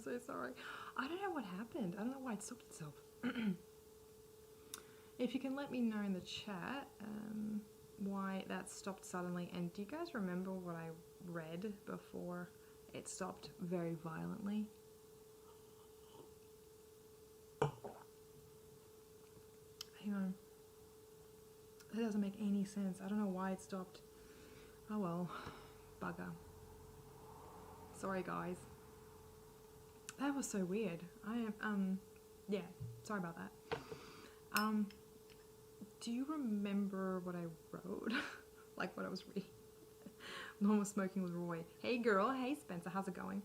so sorry. I don't know what happened. I don't know why it stopped itself. If you can let me know in the chat why that stopped suddenly, and do you guys remember what I read before it stopped very violently? Hang on. That doesn't make any sense. I don't know why it stopped. Oh well, bugger. Sorry guys. That was so weird. Yeah, sorry about that. Do you remember what I wrote? Like what I was reading? Normal smoking with Roy. Hey girl, hey Spencer, how's it going?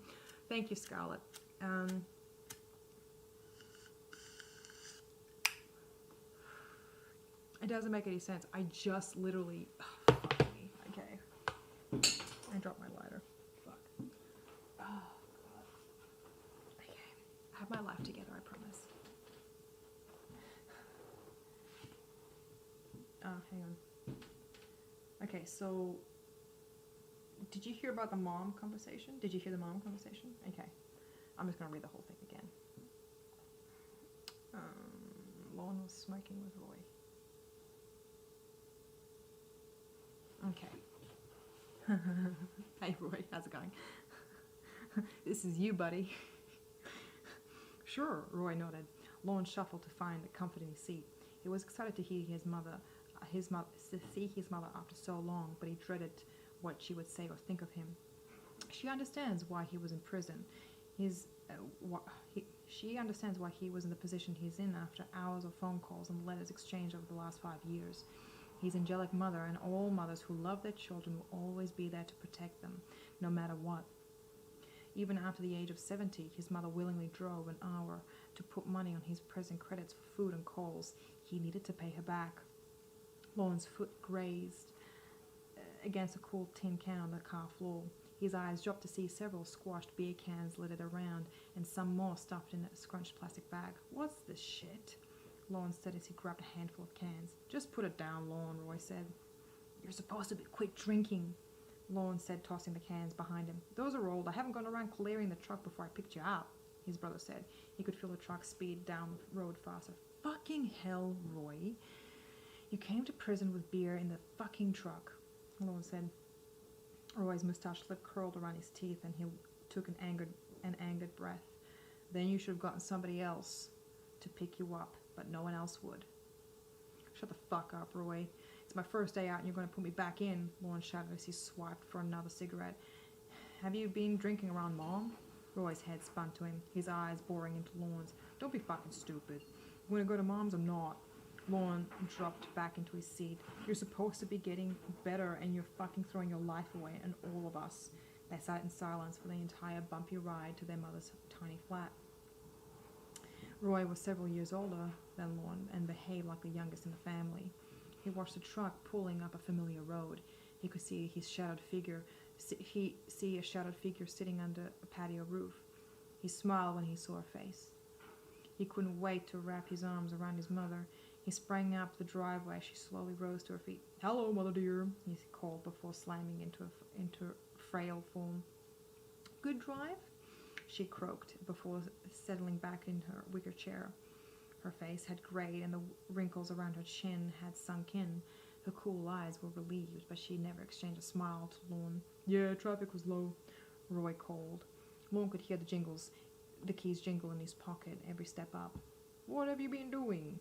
Thank you, Scarlett. It doesn't make any sense. I just literally... Oh, fuck me. Okay. I dropped my lighter. Fuck. Oh, God. Okay. I have my life together, I promise. Hang on. Okay, so... Did you hear about the mom conversation? Did you hear the mom conversation? Okay. I'm just going to read the whole thing again. Lorne was smoking with Roy. Okay. Hey Roy, how's it going? This is you, buddy. Sure, Roy nodded. Lorne shuffled to find a comforting seat. He was excited to hear see his mother after so long, but he dreaded what she would say or think of him. She understands why he was in prison. She understands why he was in the position he's in after hours of phone calls and letters exchanged over the last 5 years. His angelic mother and all mothers who love their children will always be there to protect them, no matter what. Even after the age of 70, his mother willingly drove an hour to put money on his present credits for food and coals. He needed to pay her back. Lorne's foot grazed against a cool tin can on the car floor. His eyes dropped to see several squashed beer cans littered around and some more stuffed in a scrunched plastic bag. What's this shit? Lorne said as he grabbed a handful of cans. Just put it down, Lorne, Roy said. You're supposed to quit drinking, Lorne said, tossing the cans behind him. Those are old. I haven't gone around clearing the truck before I picked you up, his brother said. He could feel the truck speed down the road faster. Fucking hell, Roy. You came to prison with beer in the fucking truck, Lorne said. Roy's moustache lip curled around his teeth and he took an angered breath. Then you should have gotten somebody else to pick you up, but no one else would. Shut the fuck up, Roy. It's my first day out and you're going to put me back in, Lorne shouted as he swiped for another cigarette. Have you been drinking around Mom? Roy's head spun to him, his eyes boring into Lorne's. Don't be fucking stupid. You want to go to Mom's or not? Lorne dropped back into his seat. You're supposed to be getting better and you're fucking throwing your life away, and all of us. They sat in silence for the entire bumpy ride to their mother's tiny flat. Roy was several years older than Lorne and behaved like the youngest in the family. He watched the truck pulling up a familiar road. He could see a shadowed figure sitting under a patio roof. He smiled when he saw her face. He couldn't wait to wrap his arms around his mother. He sprang up the driveway. She slowly rose to her feet. Hello, mother dear, he called before slamming into frail form. Good drive? She croaked before settling back in her wicker chair. Her face had grayed and the wrinkles around her chin had sunk in. Her cool eyes were relieved, but she never exchanged a smile to Lorne. Yeah, traffic was low, Roy called. Lorne could hear the keys jingle in his pocket every step up. What have you been doing?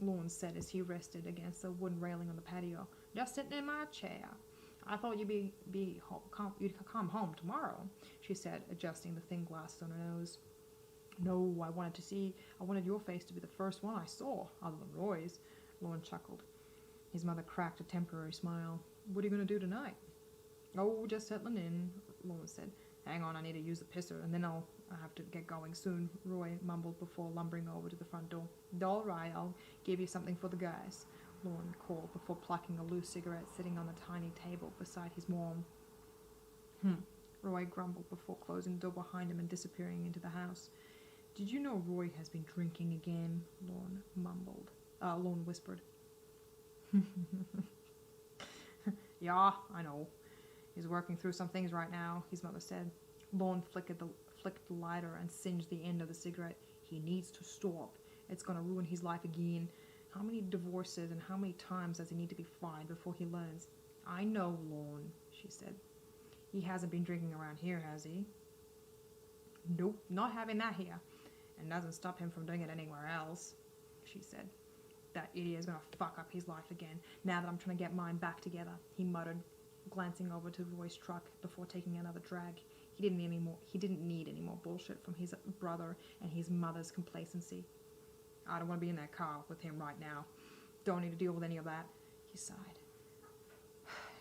Lorne said as he rested against the wooden railing on the patio. Just sitting in my chair. I thought you'd you'd come home tomorrow, she said, adjusting the thin glasses on her nose. No, I wanted your face to be the first one I saw, other than Roy's, Lorne chuckled. His mother cracked a temporary smile. What are you going to do tonight? Oh, just settling in, Lorne said. Hang on, I need to use the pisser, and then I have to get going soon, Roy mumbled before lumbering over to the front door. All right, I'll give you something for the guys, Lorne called before plucking a loose cigarette sitting on the tiny table beside his mom. Roy grumbled before closing the door behind him and disappearing into the house. Did you know Roy has been drinking again? Lorne whispered. Yeah, I know. He's working through some things right now, his mother said. Lorne flicked flicked the lighter and singed the end of the cigarette. He needs to stop. It's gonna ruin his life again. How many divorces and how many times does he need to be fined before he learns? I know, Lorne, she said. He hasn't been drinking around here, has he? Nope, not having that here. And doesn't stop him from doing it anywhere else, she said. That idiot is gonna fuck up his life again, now that I'm trying to get mine back together, he muttered, glancing over to Roy's truck before taking another drag. He didn't need any more bullshit from his brother and his mother's complacency. I don't want to be in that car with him right now. Don't need to deal with any of that, he sighed.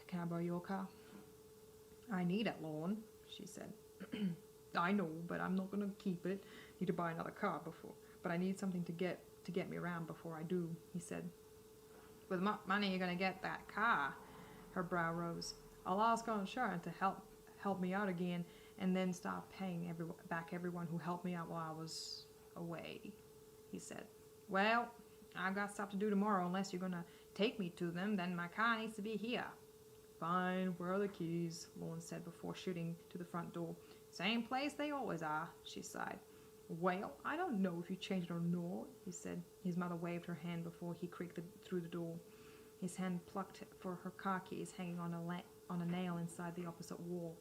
Can I borrow your car? I need it, Lorne, she said. I know, but I'm not going to keep it. Need to buy another car but I need something to get me around before I do, he said. With what money you're going to get that car? Her brow rose. I'll ask our insurance to help me out again, and then start paying back everyone who helped me out while I was away, he said. Well, I've got stuff to do tomorrow. Unless you're going to take me to them, then my car needs to be here. Fine, where are the keys? Lorne said before shooting to the front door. Same place they always are, she sighed. Well, I don't know if you changed it or not, he said. His mother waved her hand before he creaked through the door. His hand plucked for her car keys hanging on a nail inside the opposite wall.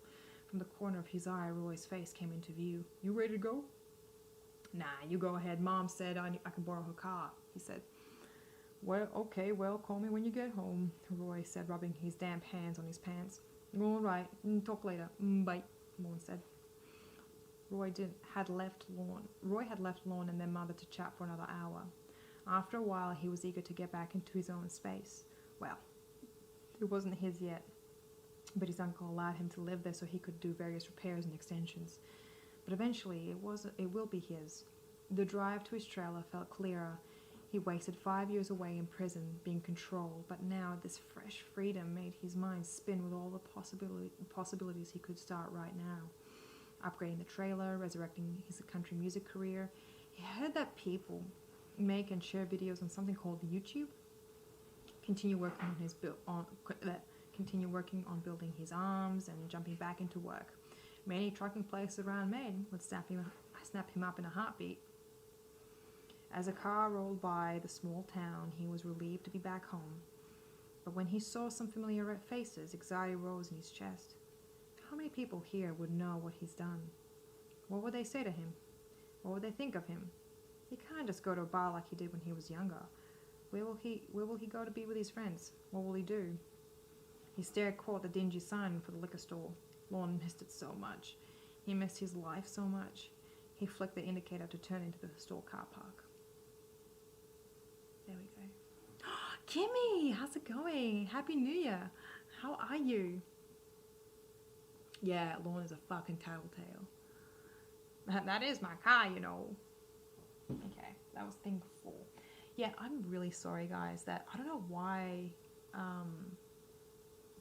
From the corner of his eye, Roy's face came into view. You ready to go? Nah, you go ahead. Mom said I can borrow her car, he said. Well, okay, call me when you get home, Roy said, rubbing his damp hands on his pants. All right, talk later. Bye, Lorne said. Roy had left Lorne and their mother to chat for another hour. After a while, he was eager to get back into his own space. Well, it wasn't his yet, but his uncle allowed him to live there so he could do various repairs and extensions. But eventually, it will be his. The drive to his trailer felt clearer. He wasted 5 years away in prison, being controlled, but now this fresh freedom made his mind spin with all the possibilities he could start right now. Upgrading the trailer, resurrecting his country music career. He heard that people make and share videos on something called YouTube. Continue working on building his arms and jumping back into work. Many trucking places around Maine would snap him up in a heartbeat. As a car rolled by the small town, he was relieved to be back home. But when he saw some familiar faces, anxiety rose in his chest. How many people here would know what he's done? What would they say to him? What would they think of him? He can't just go to a bar like he did when he was younger. Where will he go to be with his friends? What will he do? He stared at the dingy sign for the liquor store. Lorne missed it so much. He missed his life so much. He flicked the indicator to turn into the store car park. There we go. Kimmy, how's it going? Happy New Year. How are you? Yeah, Lorne is a fucking tattletale. That is my car, you know. Okay, that was thing 4. Yeah, I'm really sorry, guys, that I don't know why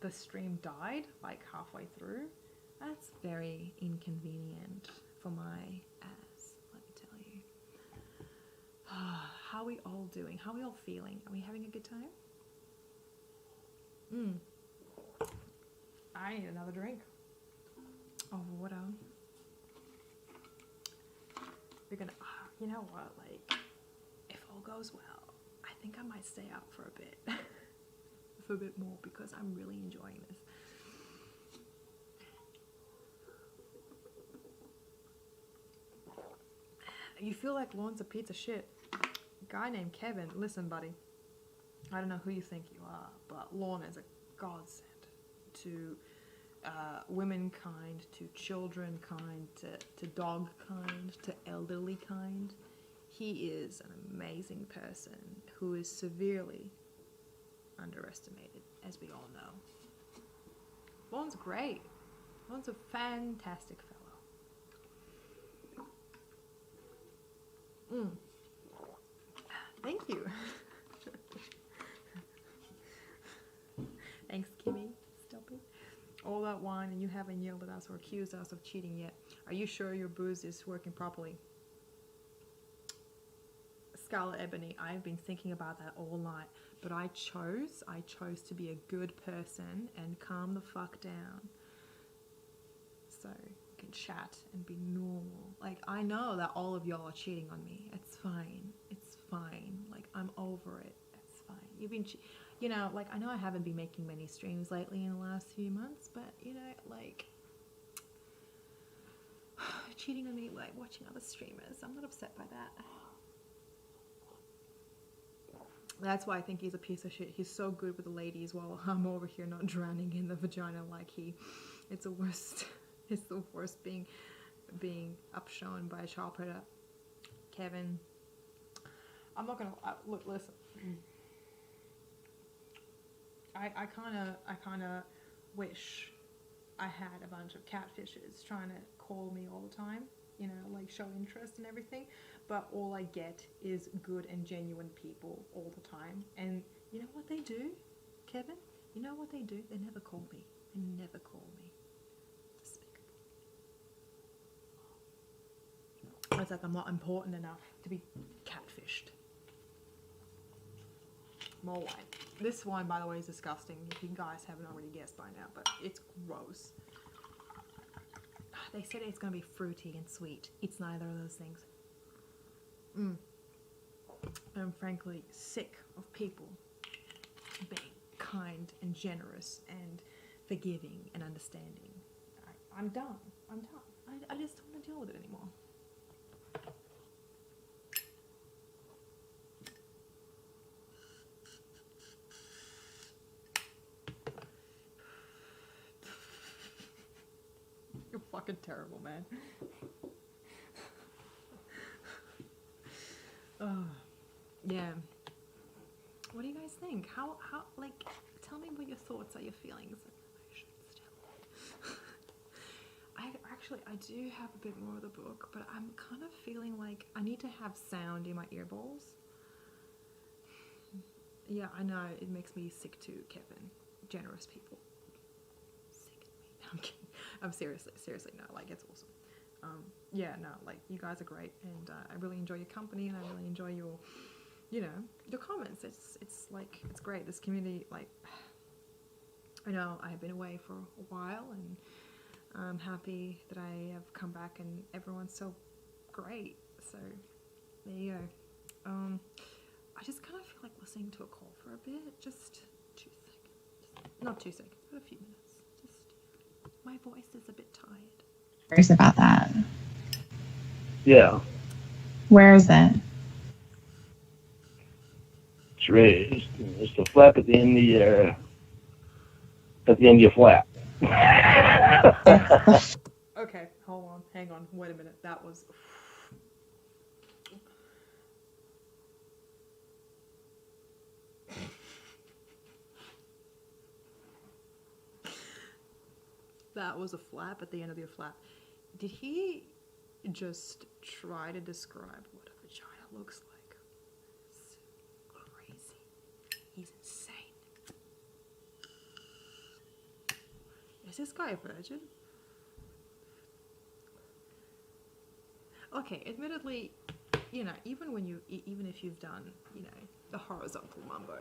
the stream died like halfway through. That's very inconvenient for my ass, let me tell you. How are we all doing? How are we all feeling? Are we having a good time? I need another drink of water. We're gonna, you know what, like, if all goes well, I think I might stay up for a bit. For a bit more, because I'm really enjoying this. You feel like Lorne's a piece of shit. A guy named Kevin, listen buddy, I don't know who you think you are, but Lorne is a godsend to womankind, to children kind, to dog kind, to elderly kind. He is an amazing person who is severely underestimated, as we all know. Lorne's great. Lorne's a fantastic fellow. Thank you. Thanks, Kimmy. Stop it. All that wine and you haven't yelled at us or accused us of cheating yet. Are you sure your booze is working properly? Scarlet Ebony, I've been thinking about that all night, but I chose to be a good person and calm the fuck down. So, chat and be normal. Like, I know that all of y'all are cheating on me. It's fine. It's fine. Like, I'm over it. It's fine. You've been, you know, like, I know I haven't been making many streams lately in the last few months, but, you know, like, cheating on me, like, watching other streamers. I'm not upset by that. That's why I think he's a piece of shit. He's so good with the ladies while I'm over here not drowning in the vagina like he. It's the worst. It's the worst being upshown by a child predator. Kevin, I'm not gonna look. Listen, I kind of wish I had a bunch of catfishes trying to call me all the time. You know, like show interest and everything, but all I get is good and genuine people all the time. And you know what they do, Kevin? You know what they do? They never call me. They never call me. Despicable. It's like I'm not important enough to be catfished. More wine. This wine, by the way, is disgusting. If you guys haven't already guessed by now, but it's gross. They said it's going to be fruity and sweet. It's neither of those things. I'm frankly sick of people being kind and generous and forgiving and understanding. I'm done. I'm done. I just don't want to deal with it anymore. You're fucking terrible, man. Yeah. What do you guys think? How, like, tell me what your thoughts are, your feelings, and emotions still. I do have a bit more of the book, but I'm kind of feeling like I need to have sound in my earballs. Yeah, I know, it makes me sick too, Kevin. Generous people. Sick of me. No, I'm kidding. I'm seriously, no, like, it's awesome. Yeah, no, like, you guys are great, and I really enjoy your company, and I really enjoy your, you know, your comments. It's like, it's great. This community, like, I know I have been away for a while, and I'm happy that I have come back, and everyone's so great. So, there you go. I just kind of feel like listening to a call for a bit, just 2 seconds. Not 2 seconds, but a few minutes. Just, my voice is a bit tired. Curious about that. Yeah. Where is it? It's right. It's the flap at the end of your flap. Okay, hold on, hang on, wait a minute. That was. That was a flap at the end of your flap. Did he just try to describe what a vagina looks like? It's crazy. He's insane. Is this guy a virgin? Okay, admittedly, you know, even if you've done, you know, the horizontal mambo.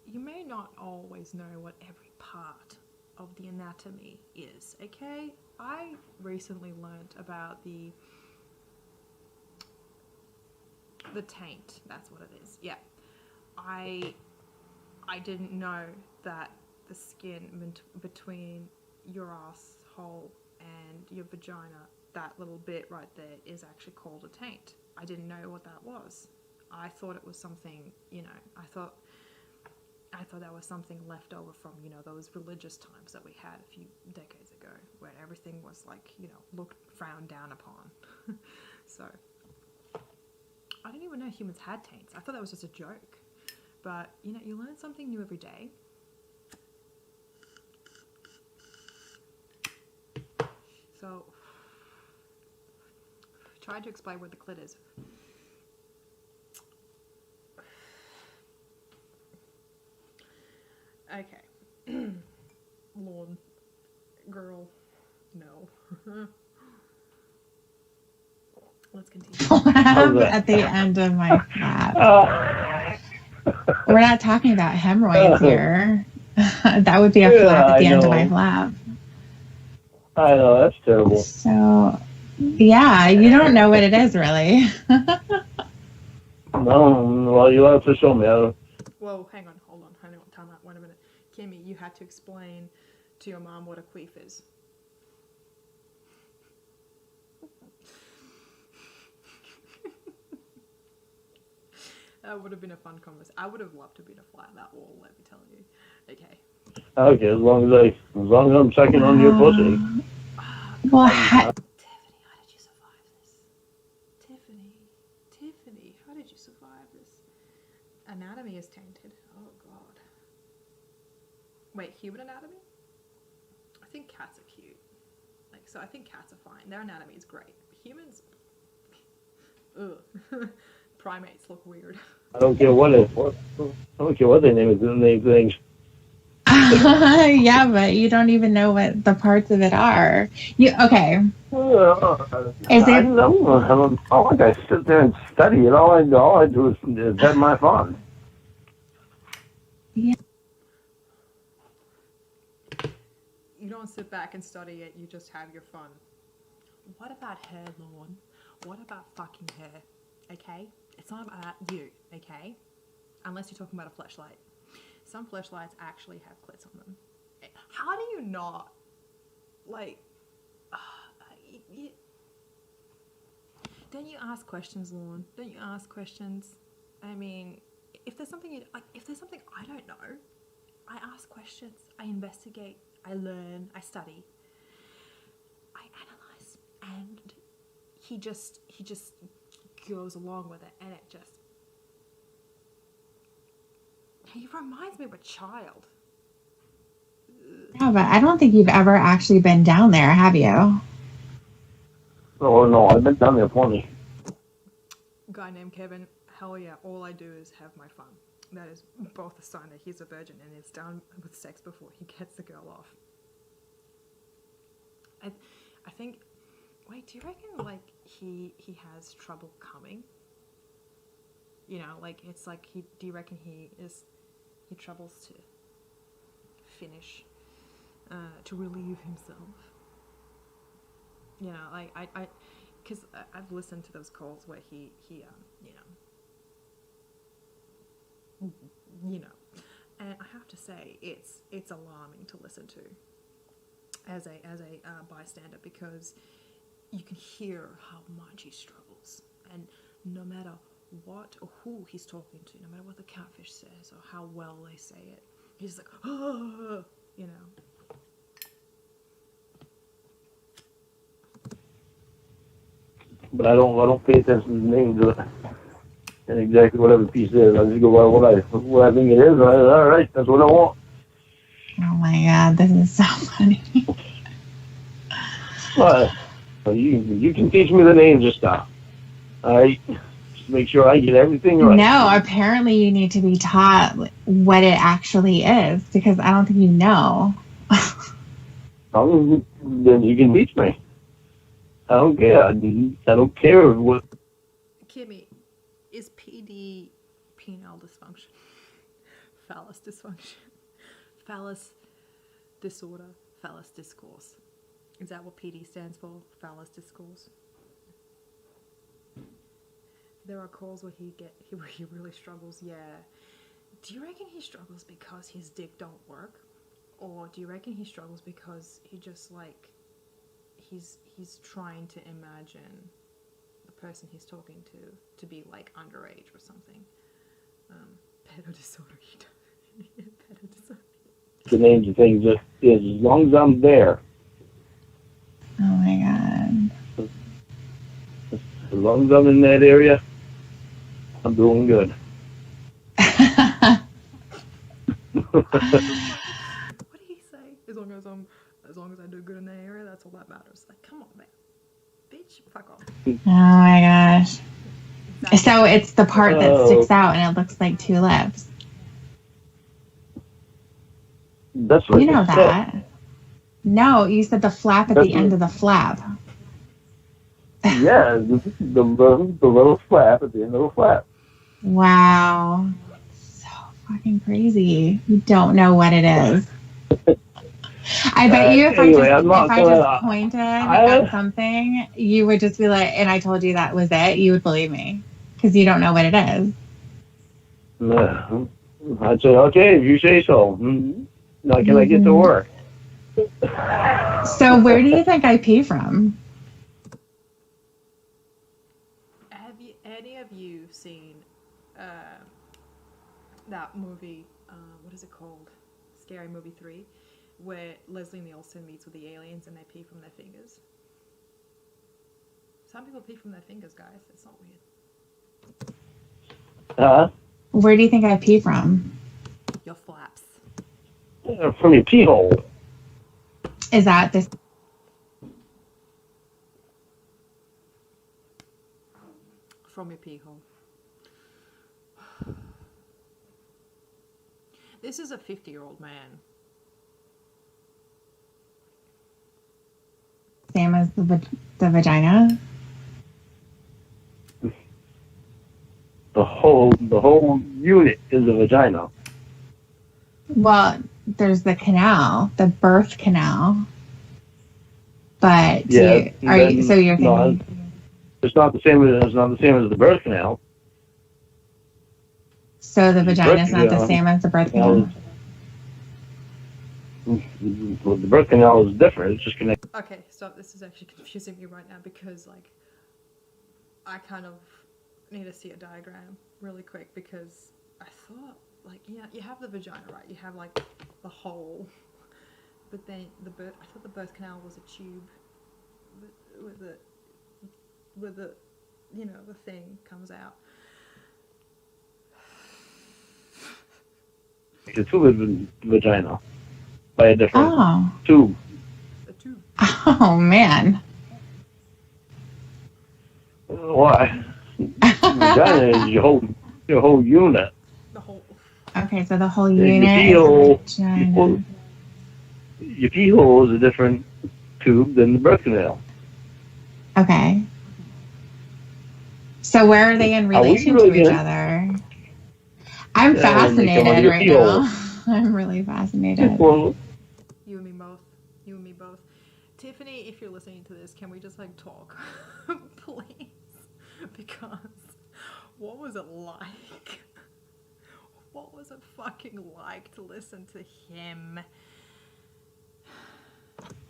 You may not always know what every part of the anatomy is, okay? I recently learnt about the taint, that's what it is, yeah. I didn't know that the skin between your asshole and your vagina, that little bit right there, is actually called a taint. I didn't know what that was. I thought it was something, you know, I thought that was something left over from, you know, those religious times that we had a few decades ago, where everything was like, you know, frowned down upon. So, I didn't even know humans had taints. I thought that was just a joke. But, you know, you learn something new every day. So, try to explain where the clit is. Okay. Lorne. Girl. No. Let's continue. At the end of my flap. We're not talking about hemorrhoids here. That would be a Yeah, flap at the I end of know. my flap. I know, that's terrible. So, yeah, you don't know what it is really. No, well, you'll have to show me. Whoa, hang on, hold on, time out, wait a minute. Kimmy, you had to explain to your mom what a queef is. That would have been a fun conversation. I would have loved to be a fly that wall, let me tell you. Okay. Okay, as long as I'm checking on your pussy. Well, Tiffany, how did you survive this? Tiffany, how did you survive this? Anatomy is tainted. Oh, God. Wait, human anatomy? I think cats are cute. So I think cats are fine. Their anatomy is great. Humans, ugh. Primates look weird. I don't care what I don't care what they name it. They name things. yeah, but you don't even know what the parts of it are. Okay. Is I it? don't know. I like I sit there and study it. All I do is have my fun. Yeah. You don't sit back and study it, you just have your fun. What about hair, Lorne? What about fucking hair? Okay? It's not about you, okay? Unless you're talking about a fleshlight. Some fleshlights actually have clits on them. How do you not? Don't you ask questions, Lorne? Don't you ask questions? I mean, if there's something I don't know, I ask questions. I investigate. I learn. I study. I analyze, and he just goes along with it, and he reminds me of a child. Yeah, but I don't think you've ever actually been down there, have you? Oh no, I've been down there plenty. Guy named Kevin. Hell yeah! All I do is have my fun. That is both a sign that he's a virgin and is done with sex before he gets the girl off. I think. Wait, do you reckon he has trouble coming? You know, it's like do you reckon he troubles to finish, to relieve himself? You know, because I've listened to those calls where he and I have to say it's alarming to listen to as a bystander, because you can hear how much he struggles, and no matter what or who he's talking to, no matter what the catfish says or how well they say it, he's like, oh, you know. But I don't pay attention to the names of it and exactly whatever piece it is. I just go by what I think it is. All right, that's what I want. Oh my God, this is so funny. You can teach me the names of stuff. All right, just make sure I get everything right. No, apparently you need to be taught what it actually is, because I don't think you know. Then you can teach me. I don't care. I don't care what. Kimmy, is PD penile dysfunction? Phallus dysfunction? Phallus disorder? Phallus discourse? Is that what PD stands for? Phallus discourse? There are calls where he really struggles. Yeah. Do you reckon he struggles because his dick don't work, or do you reckon he struggles because he just he's trying to imagine the person he's talking to be underage or something? Pedo disorder. Pedo disorder. The names of things just as long as I'm there. Oh my God. As long as I'm in that area, I'm doing good. What did he say? As long as I do good in that area, that's all that matters. Come on, man. Bitch, fuck off. Oh my gosh. Exactly. So it's the part that sticks out and it looks like two lips. That's what you know that. Said. No, you said the flap at the end of the flap. Yeah, the little flap at the end of the flap. Wow. So fucking crazy. You don't know what it is. I bet you if Anyway, I just pointed at something, you would just be like, and I told you that was it, you would believe me because you don't know what it is. I'd say, okay, if you say so. Now can I get to work? So where do you think I pee from? Have any of you seen that movie? What is it called? Scary Movie 3, where Leslie Nielsen meets with the aliens and they pee from their fingers. Some people pee from their fingers, guys. It's not weird. Where do you think I pee from? Your flaps. From your pee hole. Is that this? From your pee hole. This is a 50-year-old man. Same as the vagina? The whole unit is a vagina. Well, there's the canal, the birth canal. But yeah, so you're thinking? No, it's not the same as the birth canal. So the vagina is not the same as the birth canal. Well, the birth canal is different. It's just connected. Okay, stop. This is actually confusing me right now because, like, I kind of need to see a diagram really quick because I thought, like, yeah, you have the vagina, right? You have like the hole, but then I thought the birth canal was a tube with the you know, the thing comes out. It's a tube vagina by a different tube. A tube. Oh man. Why? Vagina is your whole unit. The whole. Okay, so the whole unit is a vagina. Your pee hole is a different tube than the birth canal. Okay. So where are they in relation to each other? I'm fascinated right now. I'm really fascinated. Well, You and me both. You and me both. Tiffany, if you're listening to this, can we just like talk? Please. Because what was it like? What was it fucking like to listen to him?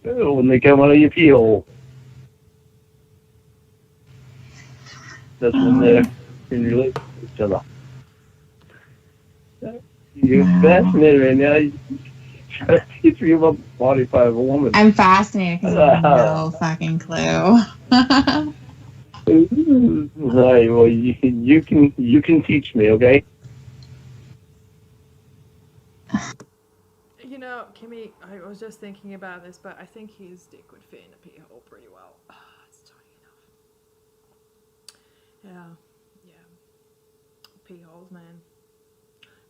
when they come out of your pee hole. That's when they're in relation to each other. You're fascinated right now. You three of a body part of a woman. I'm fascinated because I have no fucking clue. Right, well, you can teach me, okay? You know, Kimmy, I was just thinking about this, but I think his dick would fit in a pee hole pretty well. It's tiny enough. Yeah. Pee holes, man.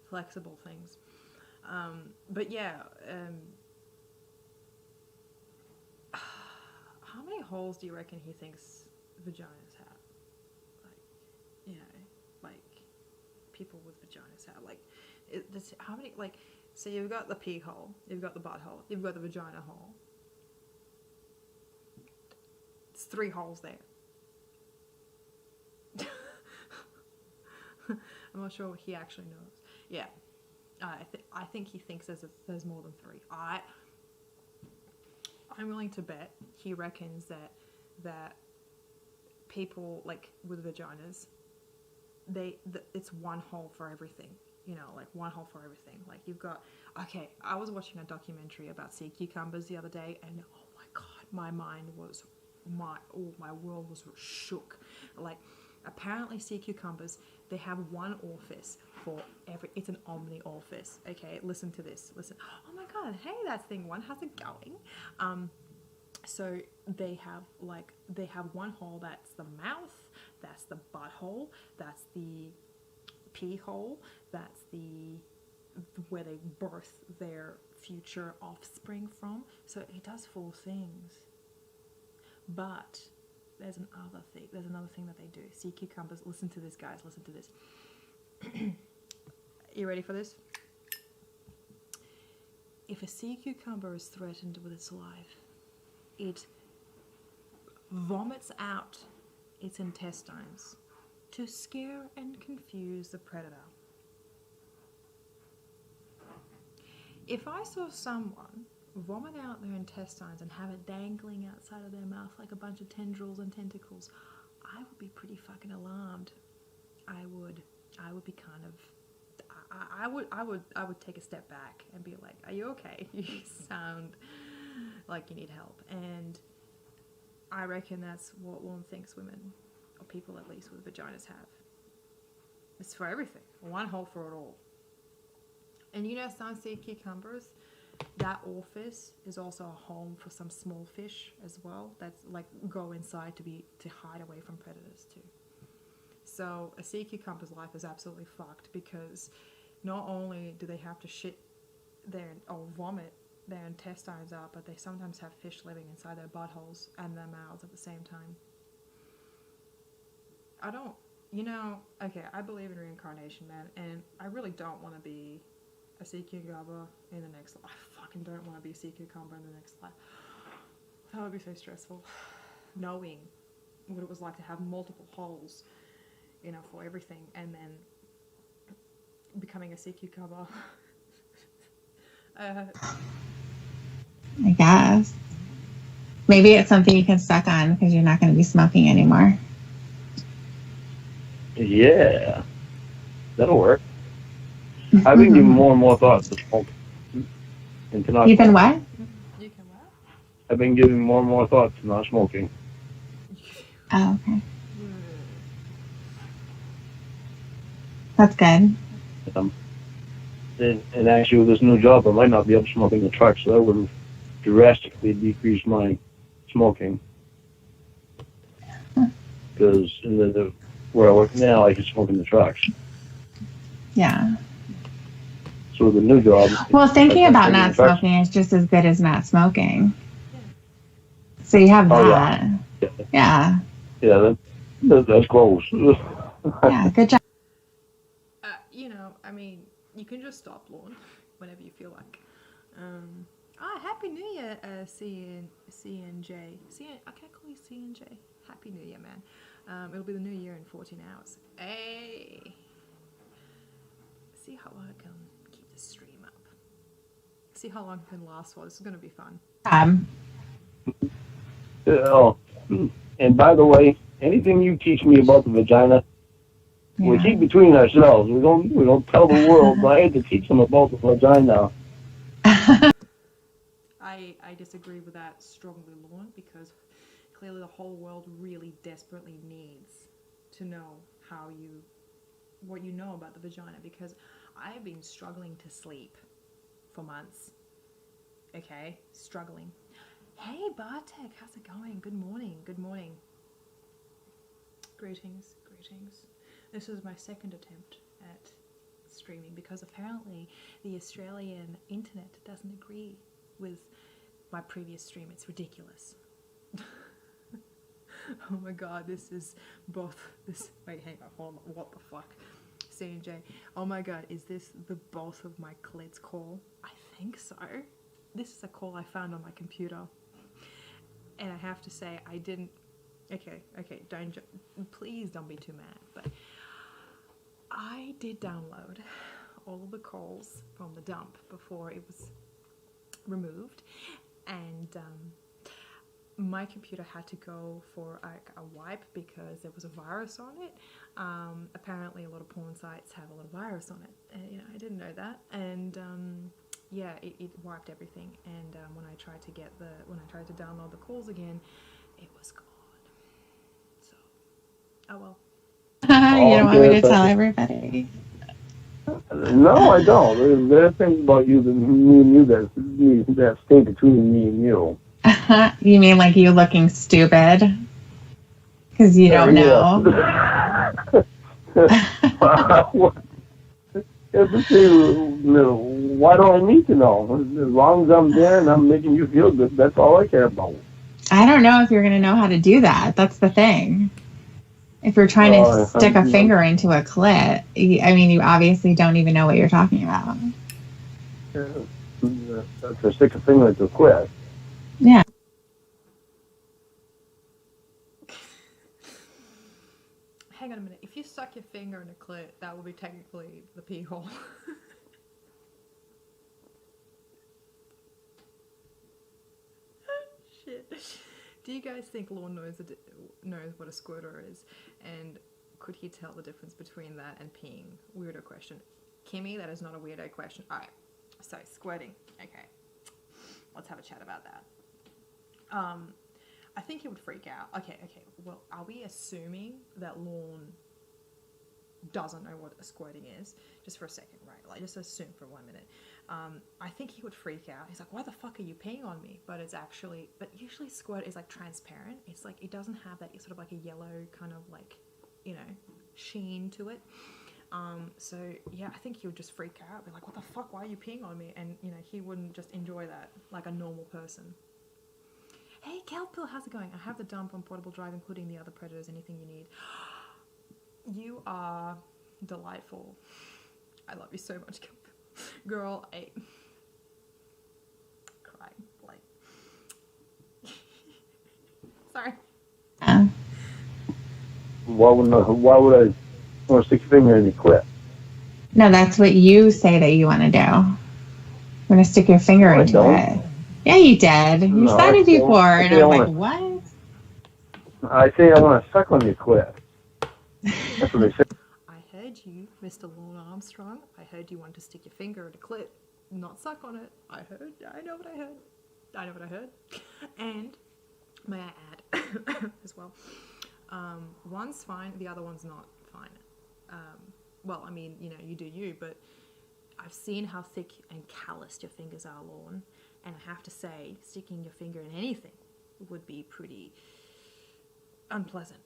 Flexible things. But yeah, how many holes do you reckon he thinks vaginas have? Like, you know, like people with vaginas have. Like, how many, like, so you've got the pee hole, you've got the butt hole, you've got the vagina hole. It's 3 holes there. I'm not sure what he actually knows. Yeah. I think he thinks there's more than 3. I'm willing to bet he reckons that people like with vaginas, it's one hole for everything. You know, like one hole for everything. Like you've got. Okay, I was watching a documentary about sea cucumbers the other day, and oh my god, my world was shook. Like, apparently sea cucumbers, they have one orifice for every. It's an omni orifice. Okay, listen to this. Listen. Oh my god, hey, that's thing one. How's it going? So they have one hole. That's the mouth. That's the butthole. That's the pee hole. That's where they birth their future offspring from. So it does 4 things. But there's another thing that they do. Sea cucumbers. Listen to this, guys. Listen to this. You ready for this? if a sea cucumber is threatened with its life, it vomits out its intestines to scare and confuse the predator. If I saw someone vomit out their intestines and have it dangling outside of their mouth like a bunch of tendrils and tentacles, I would be pretty fucking alarmed. I would be kind of, I would take a step back and be like, are you okay? You sound like you need help. And I reckon that's what Lorne thinks women, or people at least with vaginas, have. It's for everything. One hole for it all. And you know, some sea cucumbers, that orifice is also a home for some small fish as well. That's like go inside to hide away from predators too. So a sea cucumber's life is absolutely fucked, because not only do they have to shit or vomit their intestines out, but they sometimes have fish living inside their buttholes and their mouths at the same time. I believe in reincarnation, man, and I really don't want to be a sea cucumber in the next life. I fucking don't want to be a sea cucumber in the next life. That would be so stressful. Knowing what it was like to have multiple holes, for everything, and then becoming a sea cucumber. I guess. Maybe it's something you can suck on because you're not going to be smoking anymore. Yeah, that'll work. I've been giving more and more thought to smoke. You've been what? You can what? I've been giving more and more thought to not smoking. Oh, okay. That's good. And actually, with this new job, I might not be able to smoke in the truck, so that would have drastically decreased my smoking. Because where I work now, I can smoke in the trucks. Yeah. So with the new job... Well, thinking about not smoking is just as good as not smoking. So you have that. Yeah. Yeah, that's close. Yeah, good job. You can just stop, Lorne, whenever you feel like. Happy New Year, CNJ. I can't call you CNJ. Happy New Year, man. It'll be the new year in 14 hours. Hey! See how long I can keep this stream up. See how long it can last for. This is going to be fun. And by the way, anything you teach me about the vagina, we keep between ourselves. We don't tell the world. But I had to teach them about the vagina. I disagree with that strongly, Lorne, because clearly the whole world really desperately needs to know what you know about the vagina, because I have been struggling to sleep for months. Okay, struggling. Hey, Bartek, how's it going? Good morning. Greetings. This is my second attempt at streaming, because apparently the Australian internet doesn't agree with my previous stream. It's ridiculous. Oh my god, this is both this. Wait, hang on, hold on. What the fuck? CNJ. Oh my god, is this the both of my clits call? I think so. This is a call I found on my computer. And I have to say, I didn't. Okay, please don't be too mad. But I did download all of the calls from the dump before it was removed. And my computer had to go for a wipe because there was a virus on it. Apparently a lot of porn sites have a lot of virus on it, and I didn't know that. And it wiped everything. And when I tried to download the calls again, it was gone. So, oh well. You don't want me to tell everybody? No, I don't. There's things about you that stay between me and you. You mean like you looking stupid? Because you don't know. Why don't I need to know? As long as I'm there and I'm making you feel good, that's all I care about. I don't know if you're going to know how to do that. That's the thing. If you're trying to stick a finger into a clit, you obviously don't even know what you're talking about. to stick a finger into a quit. Yeah. Hang on a minute. If you suck your finger in a clit, that will be technically the pee hole. Shit. Do you guys think Lorne knows what a squirter is? And could he tell the difference between that and peeing? Weirdo question. Kimmy, that is not a weirdo question. Alright. So, squirting. Okay. Let's have a chat about that. I think he would freak out. Okay. Well, are we assuming that Lorne doesn't know what a squirting is? Just for a second, right? Like, just assume for 1 minute. I think he would freak out. He's like, why the fuck are you peeing on me? But usually squirt is like transparent. It's like, it doesn't have that sort of like a yellow kind of like, sheen to it. So yeah, I think he would just freak out, be like, what the fuck, why are you peeing on me? And he wouldn't just enjoy that like a normal person. Hey Kelpill, how's it going? I have the dump on portable drive, including the other predators, anything you need. You are delightful. I love you so much, Kelpill. Girl, I crying like sorry. Why would I want to stick a finger in the quit? No, that's what you say that you want to do. You're going to stick your finger into it. Yeah, you did. You said it before, and I was like, what? I say I want to suck on the quit. That's what they say. I heard you, Mr. Lorne Armstrong. I heard you wanted to stick your finger in a clit, not suck on it. I know what I heard. And may I add as well, one's fine, the other one's not fine. Well, I mean, you do you, but I've seen how thick and calloused your fingers are, Lorne, and I have to say, sticking your finger in anything would be pretty unpleasant.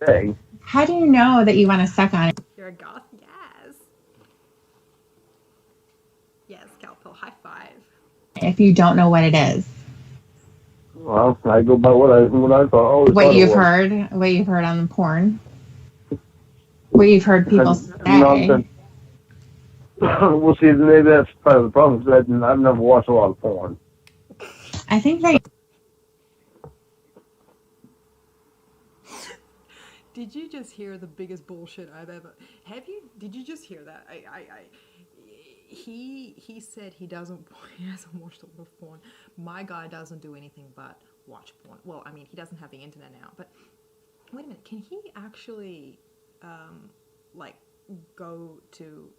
Hey. How do you know that you want to suck on it? You're a goth? Yes, Calpill, high five. If you don't know what it is. Well, I go by what I thought. What you've heard on the porn. What you've heard people say. Well, see, maybe that's part of the problem, because I've never watched a lot of porn. I think that... Did you just hear the biggest bullshit I've ever... Did you just hear that? He said he hasn't watched a lot of porn. My guy doesn't do anything but watch porn. Well, I mean, he doesn't have the internet now, but wait a minute, can he actually go to...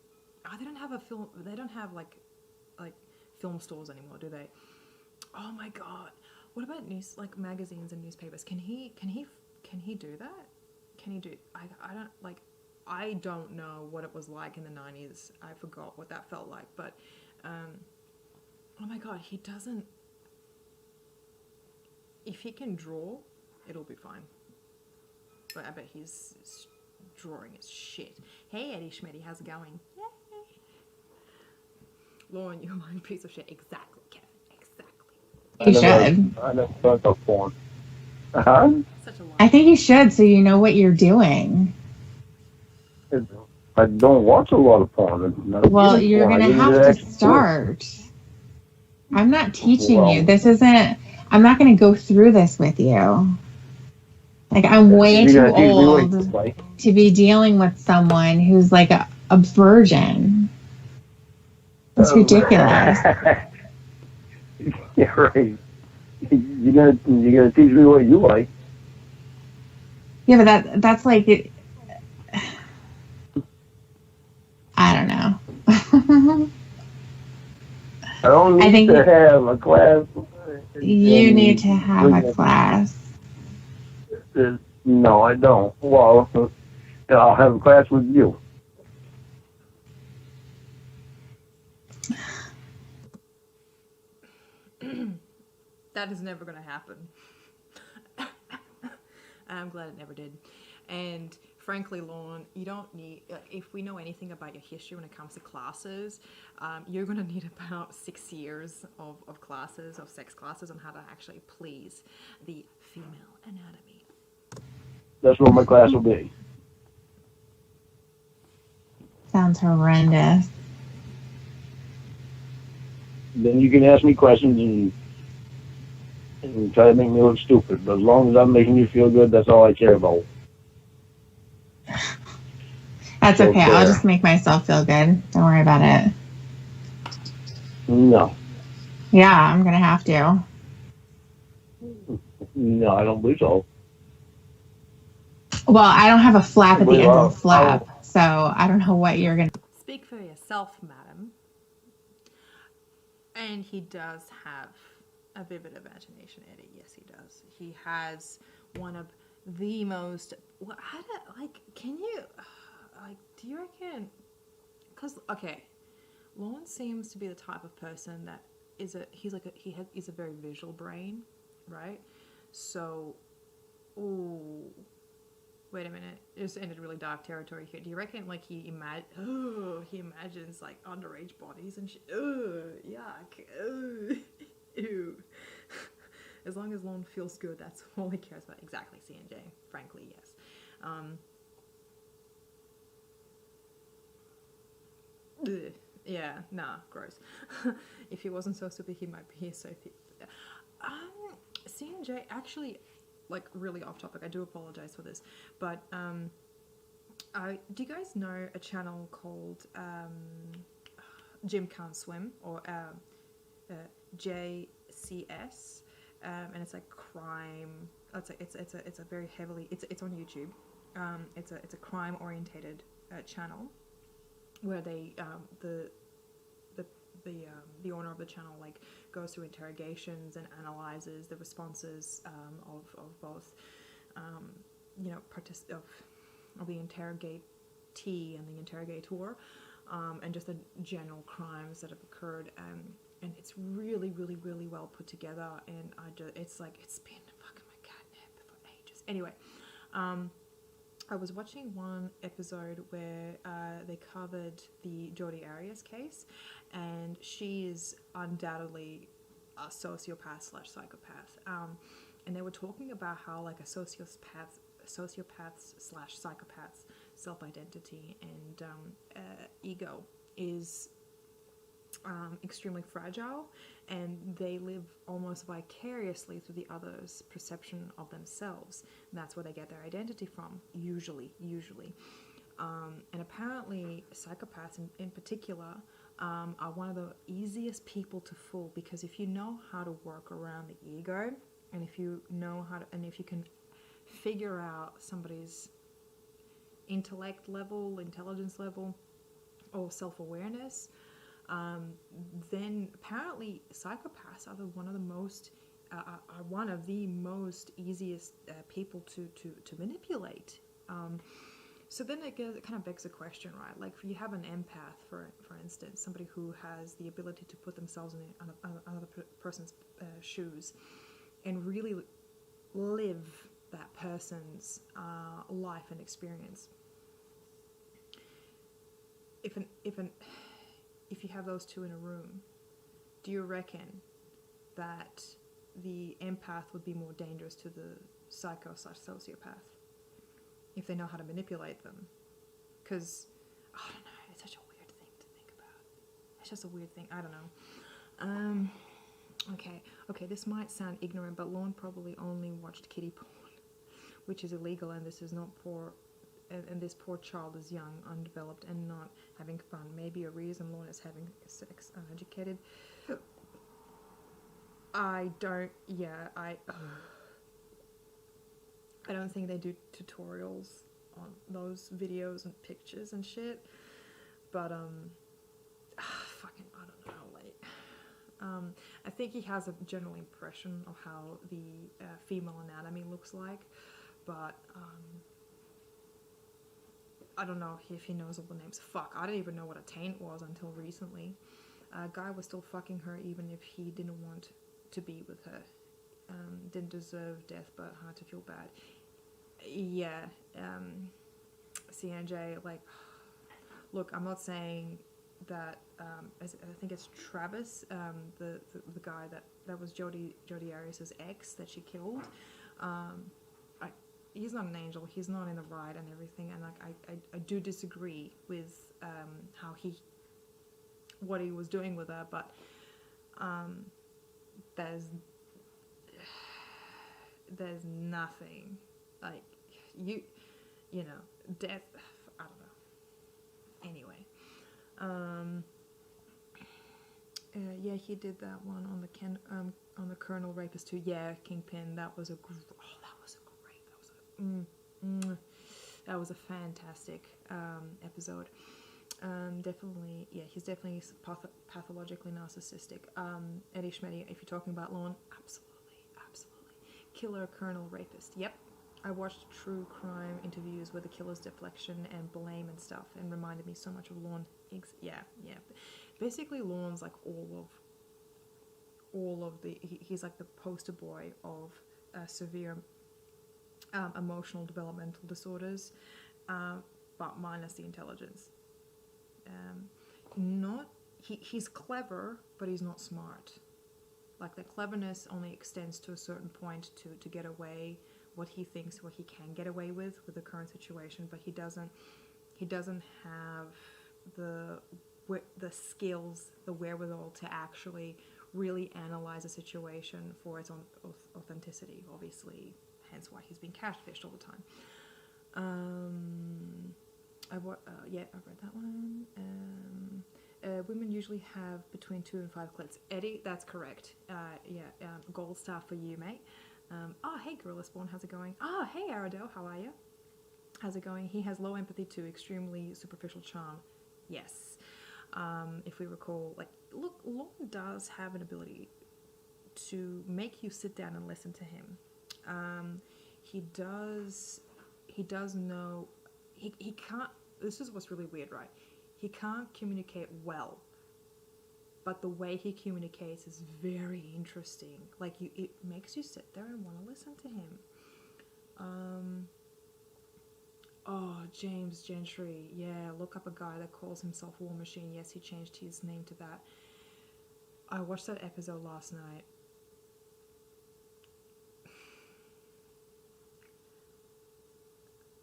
Oh, they don't have like film stores anymore, do they? Oh my god. What about magazines and newspapers? Can he do that? Can he do... I don't know what it was like in the 90s. I forgot what that felt like, but oh my god, he doesn't... If he can draw, it'll be fine. But I bet his drawing is shit. Hey Eddie Schmitty, how's it going? Yay! Lorne, you're a piece of shit. Exactly, Kevin. Exactly. You should. I never thought of porn. Uh-huh. Such a lie. I think you should, so you know what you're doing. I don't watch a lot of porn. Well, you're going to have to start. I'm not teaching you. This isn't... I'm not going to go through this with you. Like, I'm way too old to be dealing with someone who's like a virgin. It's ridiculous. Yeah, right. You're gonna teach me what you like. Yeah, but that's like it. I don't know. I don't need to have a class. You need to have a class. No, I don't. Well, I'll have a class with you. That is never going to happen. I'm glad it never did. And frankly, Lorne, you don't need... if we know anything about your history when it comes to classes, you're going to need about 6 years of classes, of sex classes, on how to actually please the female anatomy. That's what my class will be. Sounds horrendous. then you can ask me questions and try to make me look stupid. But as long as I'm making you feel good, that's all I care about. That's So okay. I'll just make myself feel good. Don't worry about it. No. Yeah, I'm going to have to. No, I don't believe so. Well, I don't have a flap I at the believe end of the flap, so I don't know what you're going to... Speak for yourself, madam. And he does have a vivid imagination, Eddie. Yes, he does. He has one of the most... can you... do you reckon... Because, okay, Lorne seems to be the type of person that he's a very visual brain, right? So, ooh, wait a minute, it just ended really dark territory here. Do you reckon like he imagines like underage bodies and shit? Yuck. Ew. As long as Lorne feels good, that's all he cares about. Exactly, CNJ. Frankly, yes. Yeah, nah, gross. If he wasn't so stupid, he might be so thick. CNJ actually, like, really off topic. I do apologize for this, but do you guys know a channel called Jim Can't Swim, or JCS? And it's like crime. It's a very heavily. It's on YouTube. It's a crime orientated channel where they the owner of the channel like goes through interrogations and analyzes the responses of both of the interrogatee and the interrogator, and just the general crimes that have occurred, and it's really really really well put together, and it's been fucking my catnip for ages. Anyway, I was watching one episode where they covered the Jodi Arias case, and she is undoubtedly a sociopath/psychopath. And they were talking about how like a sociopaths/psychopaths self-identity and ego is extremely fragile, and they live almost vicariously through the other's perception of themselves, and that's where they get their identity from, usually. And apparently psychopaths in particular are one of the easiest people to fool, because if you know how to work around the ego, and if you know how to, and if you can figure out somebody's intellect level, intelligence level, or self-awareness, then apparently psychopaths are one of the most easiest people to manipulate. So then it kind of begs a question, right? Like, if you have an empath, for instance, somebody who has the ability to put themselves in another person's shoes and really live that person's life and experience. If you have those two in a room, do you reckon that the empath would be more dangerous to the psycho/sociopath if they know how to manipulate them? Because, I don't know, it's such a weird thing to think about. It's just a weird thing. I don't know. Okay, this might sound ignorant, but Lorne probably only watched kiddie porn, which is illegal, and this is not poor. And this poor child is young, undeveloped, and not having fun. Maybe a reason Lorne is having sex uneducated. I don't think they do tutorials on those videos and pictures and shit. But fucking, I don't know. Like, I think he has a general impression of how the female anatomy looks like, but I don't know if he knows all the names. Fuck, I didn't even know what a taint was until recently. A guy was still fucking her even if he didn't want to be with her. Didn't deserve death, but had to feel bad. Yeah, CNJ, like, look, I'm not saying that, I think it's Travis, the guy that was Jodi Arias' ex that she killed. He's not an angel. He's not in the right and everything. And like, I do disagree with what he was doing with her. But there's nothing like you know, death. I don't know. Anyway, yeah, he did that one on the Colonel Rapist too. Yeah, Kingpin. That was a that was a fantastic episode. Definitely, yeah, he's definitely pathologically narcissistic. Eddie Schmetty, if you're talking about Lorne, absolutely. Killer, Colonel, Rapist. Yep. I watched true crime interviews with the killer's deflection and blame and stuff, and reminded me so much of Lorne. Yeah. Basically, Lorne's like all of the. He's like the poster boy of severe emotional developmental disorders, but minus the intelligence. He's clever, but he's not smart. Like the cleverness only extends to a certain point to get away what he thinks what he can get away with the current situation, but he doesn't have the skills, the wherewithal to actually really analyze a situation for its own authenticity, obviously, hence why he's being catfished all the time. I've read that one. Women usually have between 2 and 5 clits. Eddie, that's correct. Gold star for you, mate. Hey, Gorilla Spawn, how's it going? Hey, Aradel, how are you? How's it going? He has low empathy too, extremely superficial charm. Yes. If we recall, like, look, Lorne does have an ability to make you sit down and listen to him. He does know, he can't, this is what's really weird, right? He can't communicate well, but the way he communicates is very interesting. Like, it makes you sit there and want to listen to him. James Gentry. Yeah, look up a guy that calls himself War Machine. Yes, he changed his name to that. I watched that episode last night.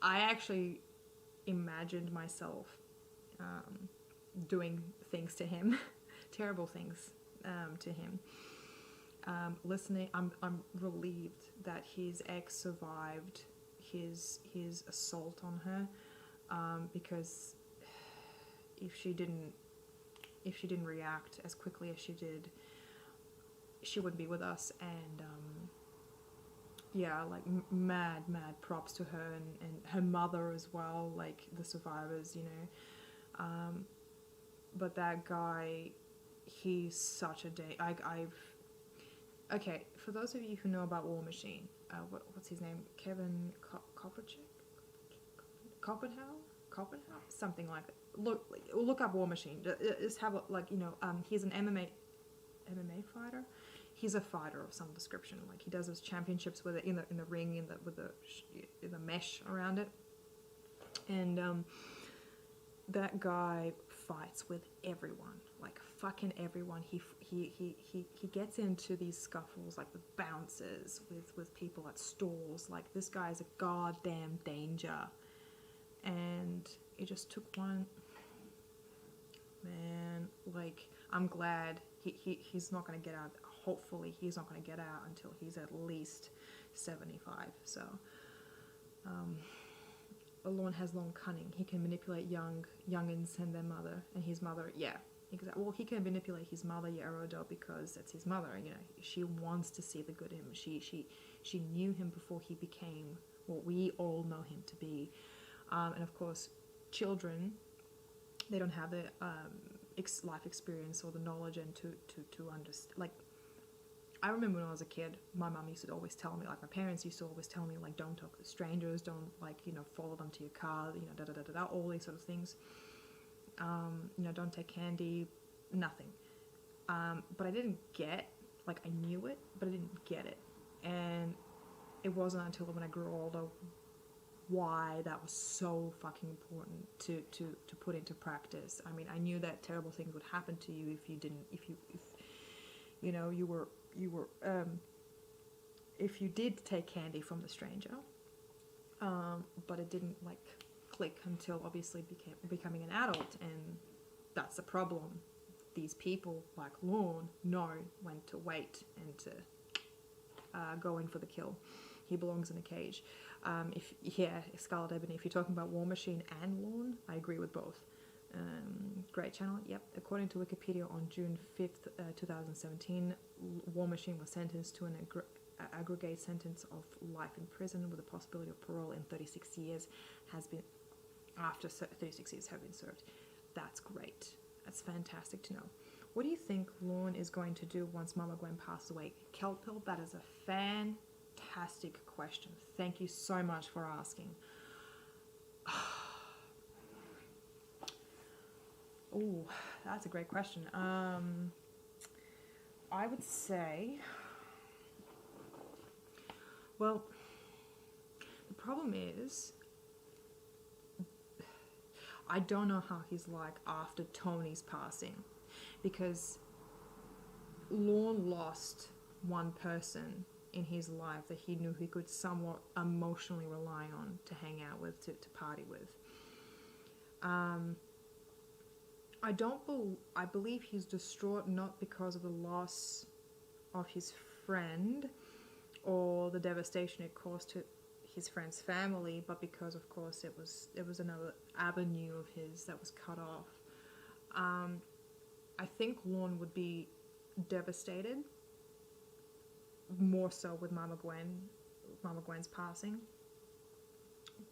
I actually imagined myself doing things to him, terrible things to him. Listening, I'm relieved that his ex survived his assault on her, because if she didn't react as quickly as she did, she wouldn't be with us. And like mad props to her and her mother as well, like the survivors, you know. But that guy, he's such a okay, for those of you who know about War Machine, what's his name? Kevin Copenhagen? Something like that. Look up War Machine. Just have he's an MMA fighter. He's a fighter of some description. Like, he does his championships with it in the ring with the mesh around it. And that guy fights with everyone, like fucking everyone. He gets into these scuffles, like with bouncers, with people at stalls. Like, this guy is a goddamn danger. And it just took one. Man, like, I'm glad he's not going to get out. Hopefully he's not going to get out until he's at least 75. So Lorne has long cunning. He can manipulate youngins and their mother, and his mother, yeah, exactly. Well, he can manipulate his mother, Yarodo, because that's his mother. You know, she wants to see the good in him. She knew him before he became what we all know him to be. And of course, children, they don't have the life experience or the knowledge and to understand. Like, I remember when I was a kid, my mum used to always tell me, like, my parents used to always tell me, like, don't talk to strangers, don't, like, you know, follow them to your car, you know, all these sort of things. You know, don't take candy, nothing. But I didn't get, like, I knew it, but I didn't get it. And it wasn't until when I grew older why that was so fucking important to put into practice. I mean, I knew that terrible things would happen to you if you if you did take candy from the stranger, but it didn't, like, click until obviously becoming an adult, and that's the problem. these people like Lorne know when to wait and to go in for the kill. He belongs in a cage. Scarlet Ebony, if you're talking about War Machine and Lorne, I agree with both. Great channel. Yep. According to Wikipedia, on June 5th, 2017, War Machine was sentenced to an aggregate sentence of life in prison with a possibility of parole in 36 years. After 36 years have been served. That's great. That's fantastic to know. What do you think Lorne is going to do once Mama Gwen passes away? Kelpill, that is a fantastic question. Thank you so much for asking. Oh, that's a great question. I would say, well, the problem is, I don't know how he's like after Tony's passing, because Lorne lost one person in his life that he knew he could somewhat emotionally rely on to hang out with, to party with. I believe he's distraught not because of the loss of his friend or the devastation it caused to his friend's family, but because, of course, it was another avenue of his that was cut off. I think Lorne would be devastated, more so with Mama Gwen's passing.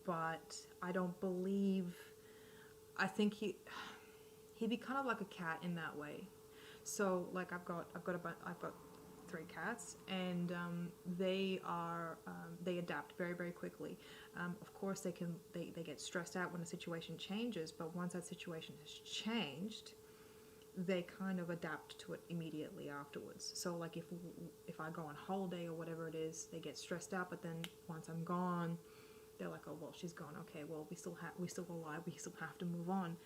But I don't believe. I think he'd be kind of like a cat in that way. So like I've got 3 cats, and they adapt very, very quickly. Of course, they get stressed out when the situation changes, but once that situation has changed, they kind of adapt to it immediately afterwards. So like if I go on holiday or whatever it is, they get stressed out, but then once I'm gone, they're like, oh well, she's gone. Okay, well we're still alive. We still have to move on.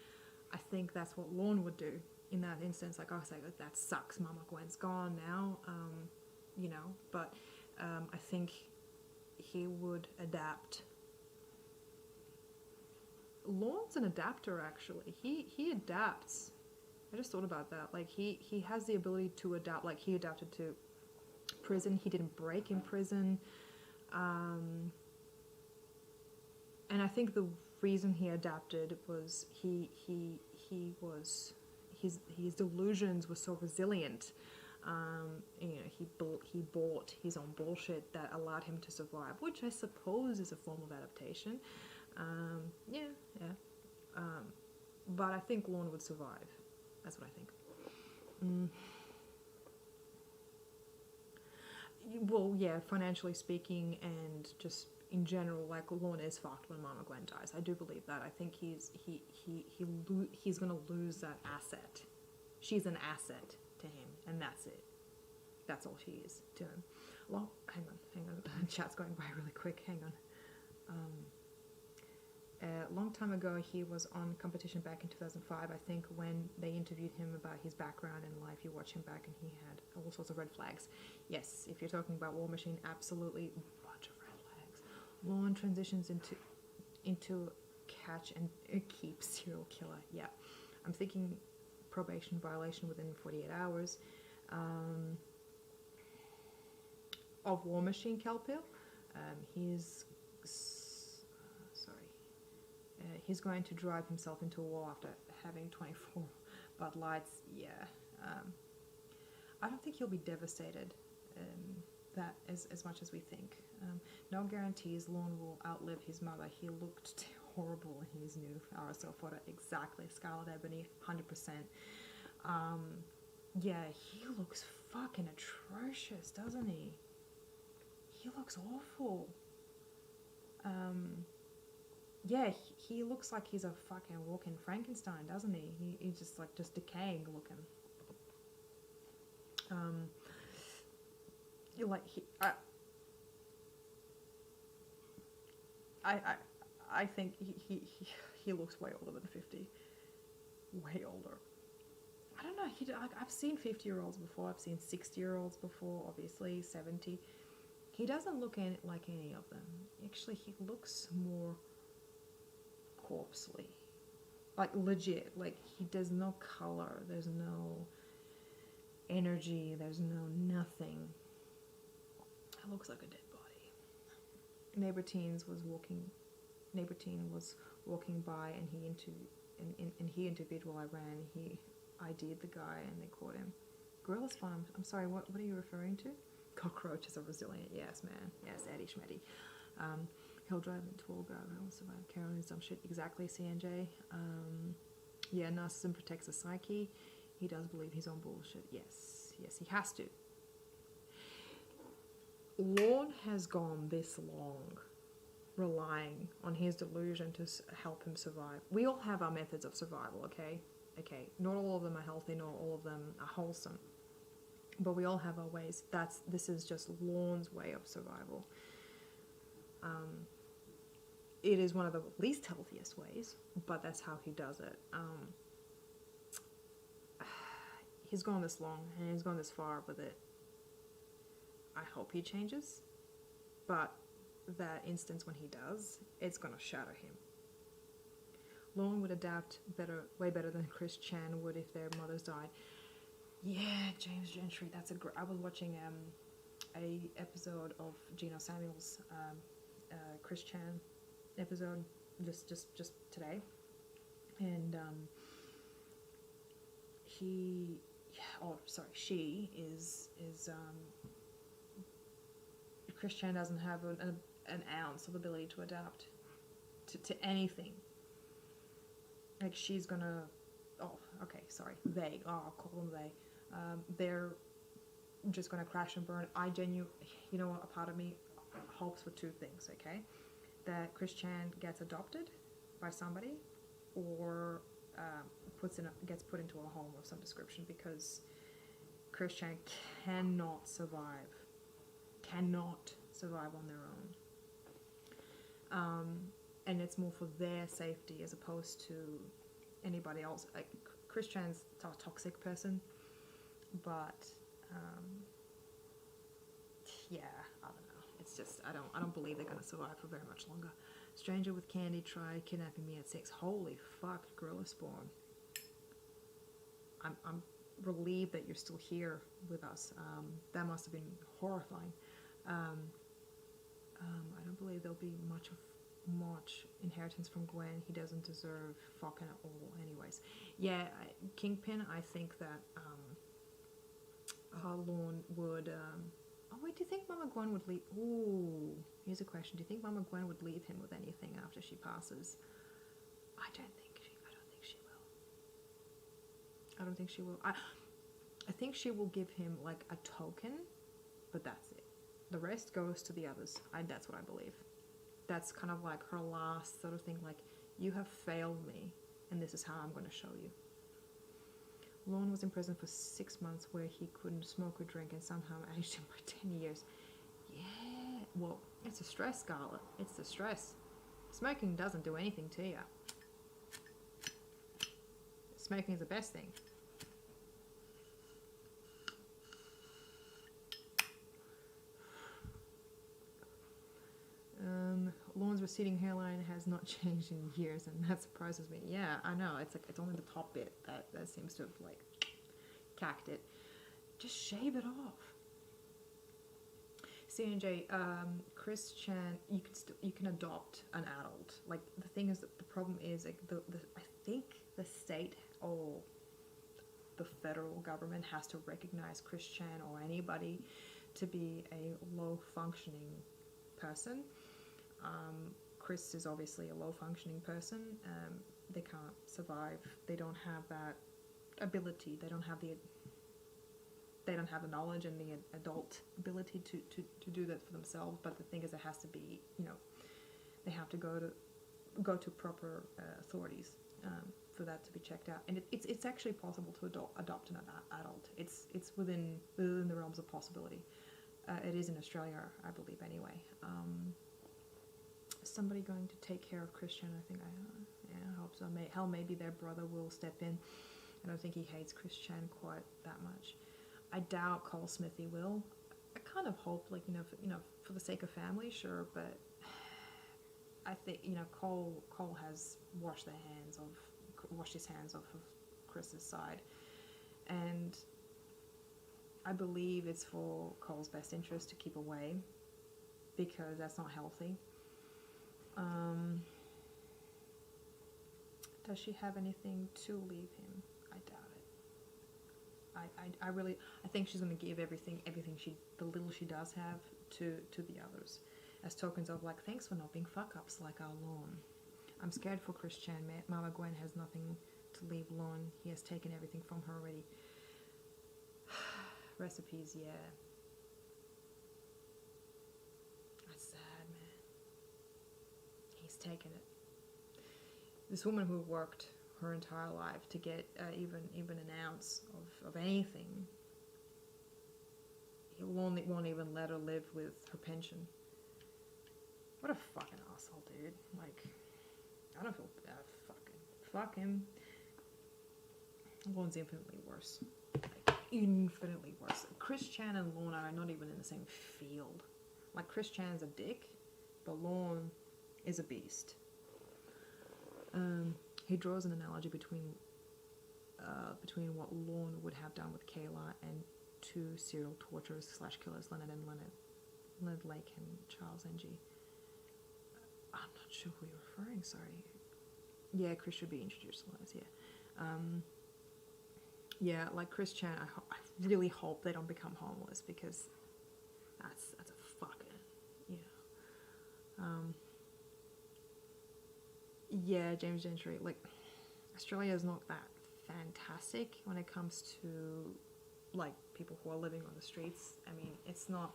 I think that's what Lorne would do in that instance. Like I say, that sucks. Mama Gwen's gone now. But I think he would adapt. Lorne's an adapter, actually. He adapts. I just thought about that. Like he has the ability to adapt. Like he adapted to prison. He didn't break in prison. And I think the reason he adapted was his delusions were so resilient. He bought his own bullshit that allowed him to survive, which I suppose is a form of adaptation. But I think Lorne would survive. That's what I think. Well, yeah, financially speaking, and just in general, like Lorne is fucked when Mama Gwen dies. I do believe that. I think he's gonna lose that asset. She's an asset to him, and that's it. That's all she is to him. Well, hang on. Chat's going by really quick. Hang on. A long time ago, he was on Competition back in 2005. I think when they interviewed him about his background in life, you watch him back and he had all sorts of red flags. Yes, if you're talking about War Machine, absolutely a bunch of red flags. Lorne transitions into catch and keep serial killer. Yeah, I'm thinking probation violation within 48 hours. Of War Machine Kelpill, he's going to drive himself into a wall after having 24 Bud Lights. Yeah, I don't think he'll be devastated that as much as we think. No guarantees Lorne will outlive his mother. He looked horrible in his new RSL photo. Exactly, Scarlet Ebony, 100%. Yeah, he looks fucking atrocious, doesn't he? He looks awful. Yeah, he looks like he's a fucking walking Frankenstein, doesn't he? He's just like just decaying looking. I think he looks way older than 50. Way older. I don't know. I've seen 50-year-olds before. I've seen 60-year-olds before. Obviously, 70. He doesn't look like any of them. Actually, he looks more corpsely. like legit, like there's no color, there's no energy, there's no nothing. It looks like a dead body. Neighbor teen was walking by, and he interviewed while I ran. He ID'd the guy, and they caught him. Gorilla Farm. I'm sorry. What are you referring to? Cockroaches are resilient. Yes, man. Yes, Eddie Schmetty. He'll drive into all guardrails, survive Carol and some shit. Exactly, CNJ. Yeah, narcissism protects the psyche. He does believe he's on bullshit. Yes, he has to. Lorne has gone this long relying on his delusion to help him survive. We all have our methods of survival, okay? Not all of them are healthy, not all of them are wholesome. But we all have our ways. This is just Lorne's way of survival. It is one of the least healthiest ways, but that's how he does it. He's gone this long, and he's gone this far with it. I hope he changes, but that instance when he does, it's going to shatter him. Lorne would adapt way better than Chris Chan would if their mothers died. Yeah, James Gentry, that's I was watching a episode of Gino Samuel's Chris Chan episode just today, and she is Chris Chan doesn't have an ounce of ability to adapt to anything. Like she's gonna, I'll call them they. They're just gonna crash and burn. You know what? A part of me hopes for two things. Okay, that Chris Chan gets adopted by somebody, or gets put into a home of some description, because Chris Chan cannot survive on their own. And it's more for their safety as opposed to anybody else. Like Chris Chan's a toxic person, but yeah, I don't know. It's just I don't believe they're gonna survive for very much longer. Stranger with candy tried kidnapping me at 6. Holy fuck, Gorilla Spawn. I'm relieved that you're still here with us. That must have been horrifying. I don't believe there'll be much inheritance from Gwen. He doesn't deserve fucking at all anyways. Yeah, Kingpin, I think that Lorne would do you think Mama Gwen would leave? Ooh, here's a question. Do you think Mama Gwen would leave him with anything after she passes? I don't think she will. I think she will give him like a token, but that's it. The rest goes to the others. That's what I believe. That's kind of like her last sort of thing, like, you have failed me, and this is how I'm going to show you. Lorne was in prison for 6 months where he couldn't smoke or drink, and somehow aged him by 10 years. Yeah, well, it's the stress, Scarlett. It's the stress. Smoking doesn't do anything to you. Smoking is the best thing. Lorne's receding hairline has not changed in years, and that surprises me. Yeah, I know. It's like it's only the top bit that seems to have like cacked it. Just shave it off. CNJ, Chris Chan, you can adopt an adult. Like the thing is that the problem is like I think the state or the federal government has to recognize Chris Chan or anybody to be a low functioning person. Chris is obviously a low-functioning person. They can't survive. They don't have that ability. They don't have the knowledge and the adult ability to do that for themselves. But the thing is, it has to be, they have to go to proper authorities for that to be checked out. And it's actually possible to adopt an adult. It's within the realms of possibility. It is in Australia, I believe, anyway. Somebody going to take care of Christian. I think I hope so. Maybe their brother will step in. I don't think he hates Christian quite that much. I doubt Cole Smithy will. I kind of hope, like, for the sake of family, sure, but I think Cole has washed the hands of washed his hands off of Chris's side. And I believe it's for Cole's best interest to keep away, because that's not healthy. Does she have anything to leave him? I doubt it. I think she's going to give everything the little she does have to the others, as tokens of like, thanks for not being fuck ups like our Lorne. I'm scared for Chris Chan. Mama Gwen has nothing to leave Lorne. He has taken everything from her already. Recipes, yeah. That's sad, man. He's taken it. This woman who worked her entire life to get even an ounce of anything, he won't even let her live with her pension. What a fucking asshole, dude. Like, I don't feel bad. Fuck him. Lorne's infinitely worse. Like, infinitely worse. Chris Chan and Lorne are not even in the same field. Like, Chris Chan's a dick, but Lorne is a beast. He draws an analogy between what Lorne would have done with Kayla and two serial torturers / killers, Leonard Lake and Charles Ng. I'm not sure who you're referring. Sorry. Yeah, Chris should be introduced. Yeah, like Chris Chan, I really hope they don't become homeless, because that's a fucking, yeah, James Gentry, like, Australia is not that fantastic when it comes to, like, people who are living on the streets. I mean, it's not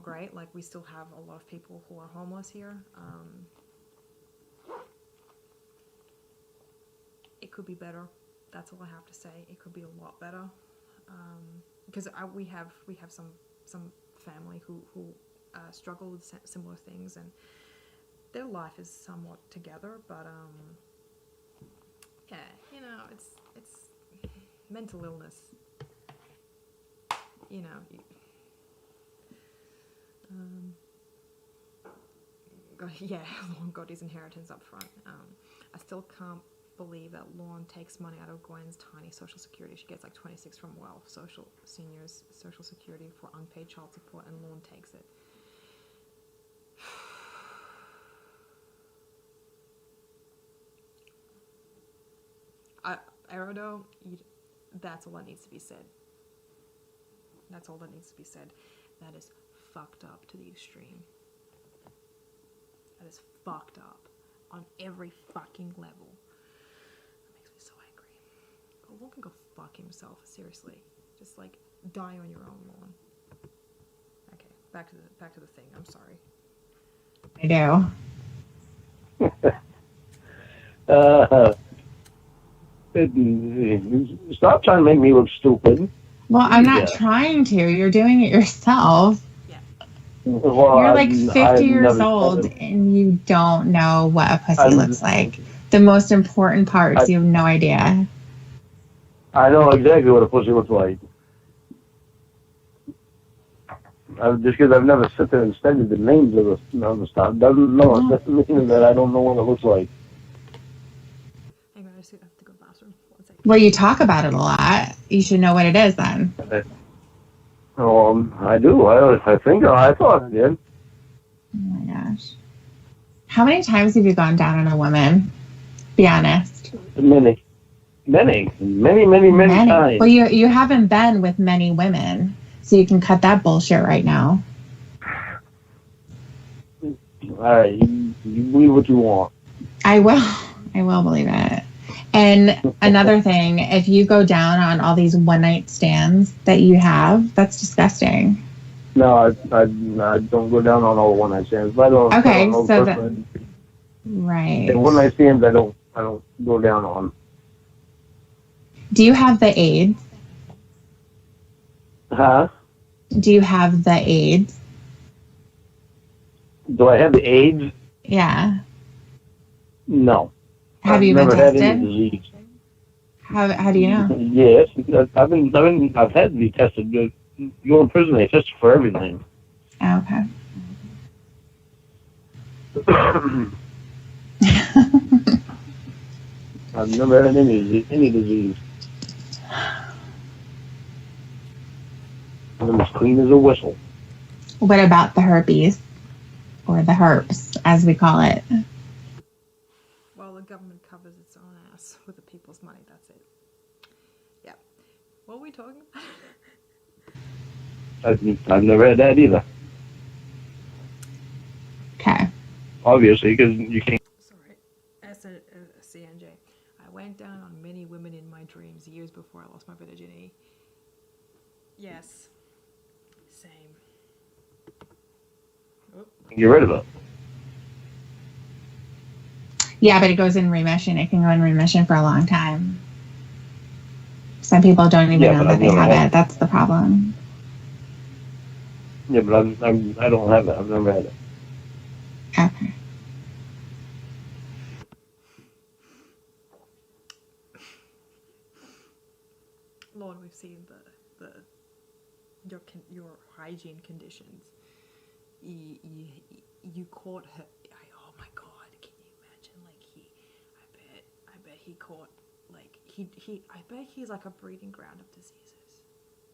great. Like, we still have a lot of people who are homeless here. It could be better. That's all I have to say. It could be a lot better, because we have some family who struggle with similar things, and their life is somewhat together. But yeah, it's mental illness. Yeah, Lorne got his inheritance up front. I still can't believe that Lorne takes money out of Gwen's tiny social security. She gets like 26 from Wealth, seniors social security for unpaid child support, and Lorne takes it. Erido, that's all that needs to be said. That's all that needs to be said. That is fucked up to the extreme. That is fucked up on every fucking level. That makes me so angry. Lorne can go fuck himself, seriously. Just like die on your own, Lorne. Okay, back to the thing. I'm sorry. I do. Stop trying to make me look stupid. Well, I'm not trying to. You're doing it yourself. Yeah. Well, you're like 50 years old and you don't know what a pussy looks like. The most important parts, you have no idea. I know exactly what a pussy looks like. Just because I've never sit there and studied the names of the stuff doesn't mean that I don't know what it looks like. Hang on, I just have to go to the bathroom. 1 second. Well, you talk about it a lot. You should know what it is then. I do. I think I thought I did. Oh my gosh. How many times have you gone down on a woman? Be honest. Many times. Well, you haven't been with many women, so you can cut that bullshit right now. All right, you believe what you want. I will believe it. And another thing, if you go down on all these one-night stands that you have, that's disgusting. No, I don't go down on all the one-night stands. But I don't. Okay, I don't know so that, right. The one-night stands I don't go down on. Do you have the AIDS? Huh? Do you have the AIDS? Do I have the AIDS? Yeah. No. Have you never been had tested? any disease. How do you know? Yes, I've had to be tested. You go in prison, they test you for everything. Okay. I've never had any disease. I'm as clean as a whistle. What about the herpes? Or the herps, as we call it? Well, the government covers its own ass with the people's money. That's it. Yeah. What are we talking about? I've never had that either. Okay. Obviously, because you can't. Sorry. As a CNJ, I went down on many women in my dreams years before I lost my virginity. Yes. Same. Get rid of it. Yeah, but it goes in remission. It can go in remission for a long time. Some people don't even know that they have it. That's the problem. Yeah, but I don't have it. I've never had it. Okay. Lord, we've seen your hygiene conditions. You caught her. Oh my God! Can you imagine? Like I bet he caught. Like I bet he's like a breeding ground of diseases.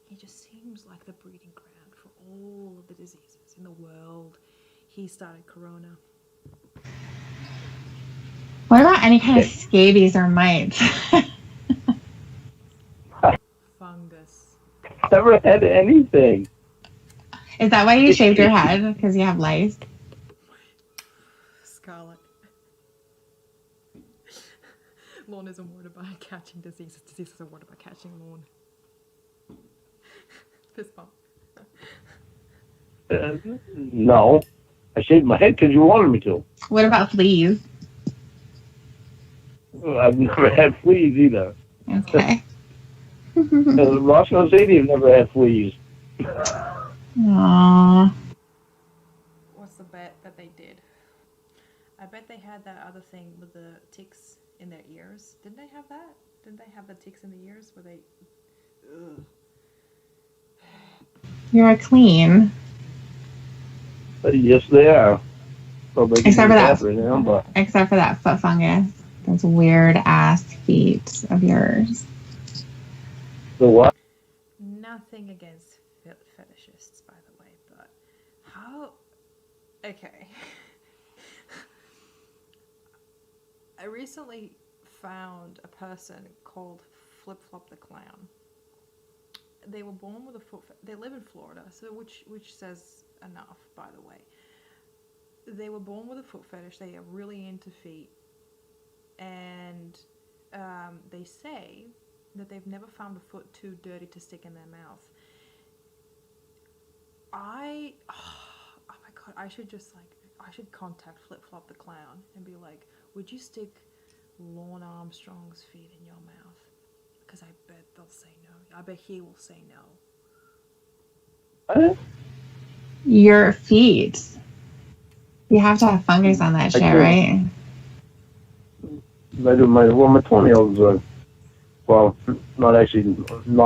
He just seems like the breeding ground for all of the diseases in the world. He started corona. What about any kind of scabies or mites? Fungus. Never had anything. Is that why you shaved your head? Because you have lice? Scarlet. Lorne isn't worried about catching diseases. Diseases are worried about catching Lorne. Fist bump. No. I shaved my head because you wanted me to. What about fleas? I've never had fleas either. Okay. Roscoe Sadie have never had fleas. Aww. What's the bet that they did? I bet they had that other thing with the ticks in their ears. Didn't they have that? Didn't they have the ticks in the ears where they... Ugh. You're clean. Yes, they are. Except for that foot fungus. Those weird ass feet of yours. The what? Nothing against fetishists, by the way, but how... Okay. I recently found a person called Flip Flop the Clown. They were born with a foot... They live in Florida, so which says enough, by the way. They were born with a foot fetish. They are really into feet. And they say that they've never found a foot too dirty to stick in their mouth. Oh my God, I should contact Flip Flop the Clown and be like, would you stick Lorne Armstrong's feet in your mouth? Because I bet they'll say no. I bet he will say no. Your feet. You have to have fungus on that shit, right? My 20-year-olds are, well, not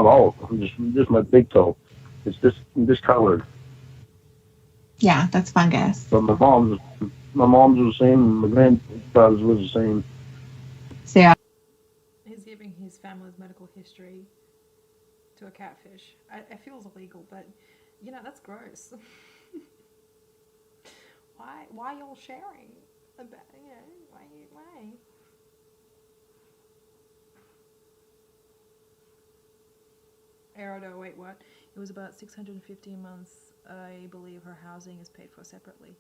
all of them, just my big toe. It's discolored. Yeah, that's fungus. But my mom's was the same, my grandfather's was the same. So yeah. He's giving his family's medical history to a catfish. It feels illegal, but, that's gross. Why y'all sharing? Why? Erodo, wait, what? It was about 615 months. I believe her housing is paid for separately.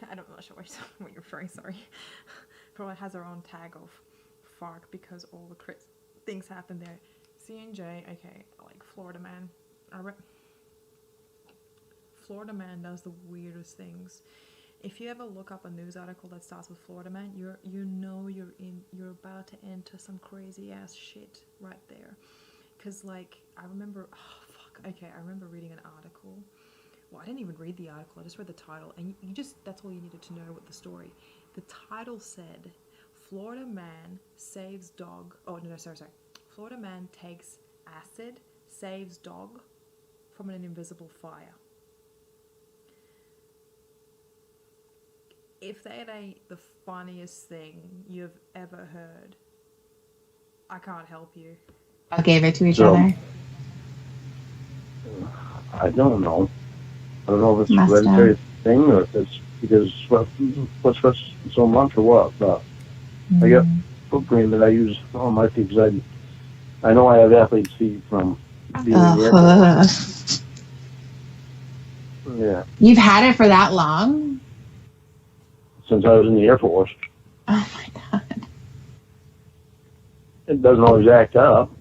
I'm not sure what you're referring, sorry. Probably has her own tag of FARC because all the things happen there. CNJ, okay, like Florida man. Florida man does the weirdest things. If you ever look up a news article that starts with Florida man, you're about to enter some crazy ass shit right there. Cause I remember reading an article. Well, I didn't even read the article. I just read the title, and that's all you needed to know with the story. The title said, "Florida man saves dog." Oh no, sorry. Florida man takes acid, saves dog from an invisible fire. if that ain't the funniest thing you've ever heard, I can't help you. I gave it to each other. I don't know. I don't know if it's a Must hereditary have. thing or if it's because what's so much or what. But I got foot cream that I use on my feet because I know I have athlete's feet from being in the Air Force. Yeah. You've had it for that long? Since I was in the Air Force. Oh my God. It doesn't always act up,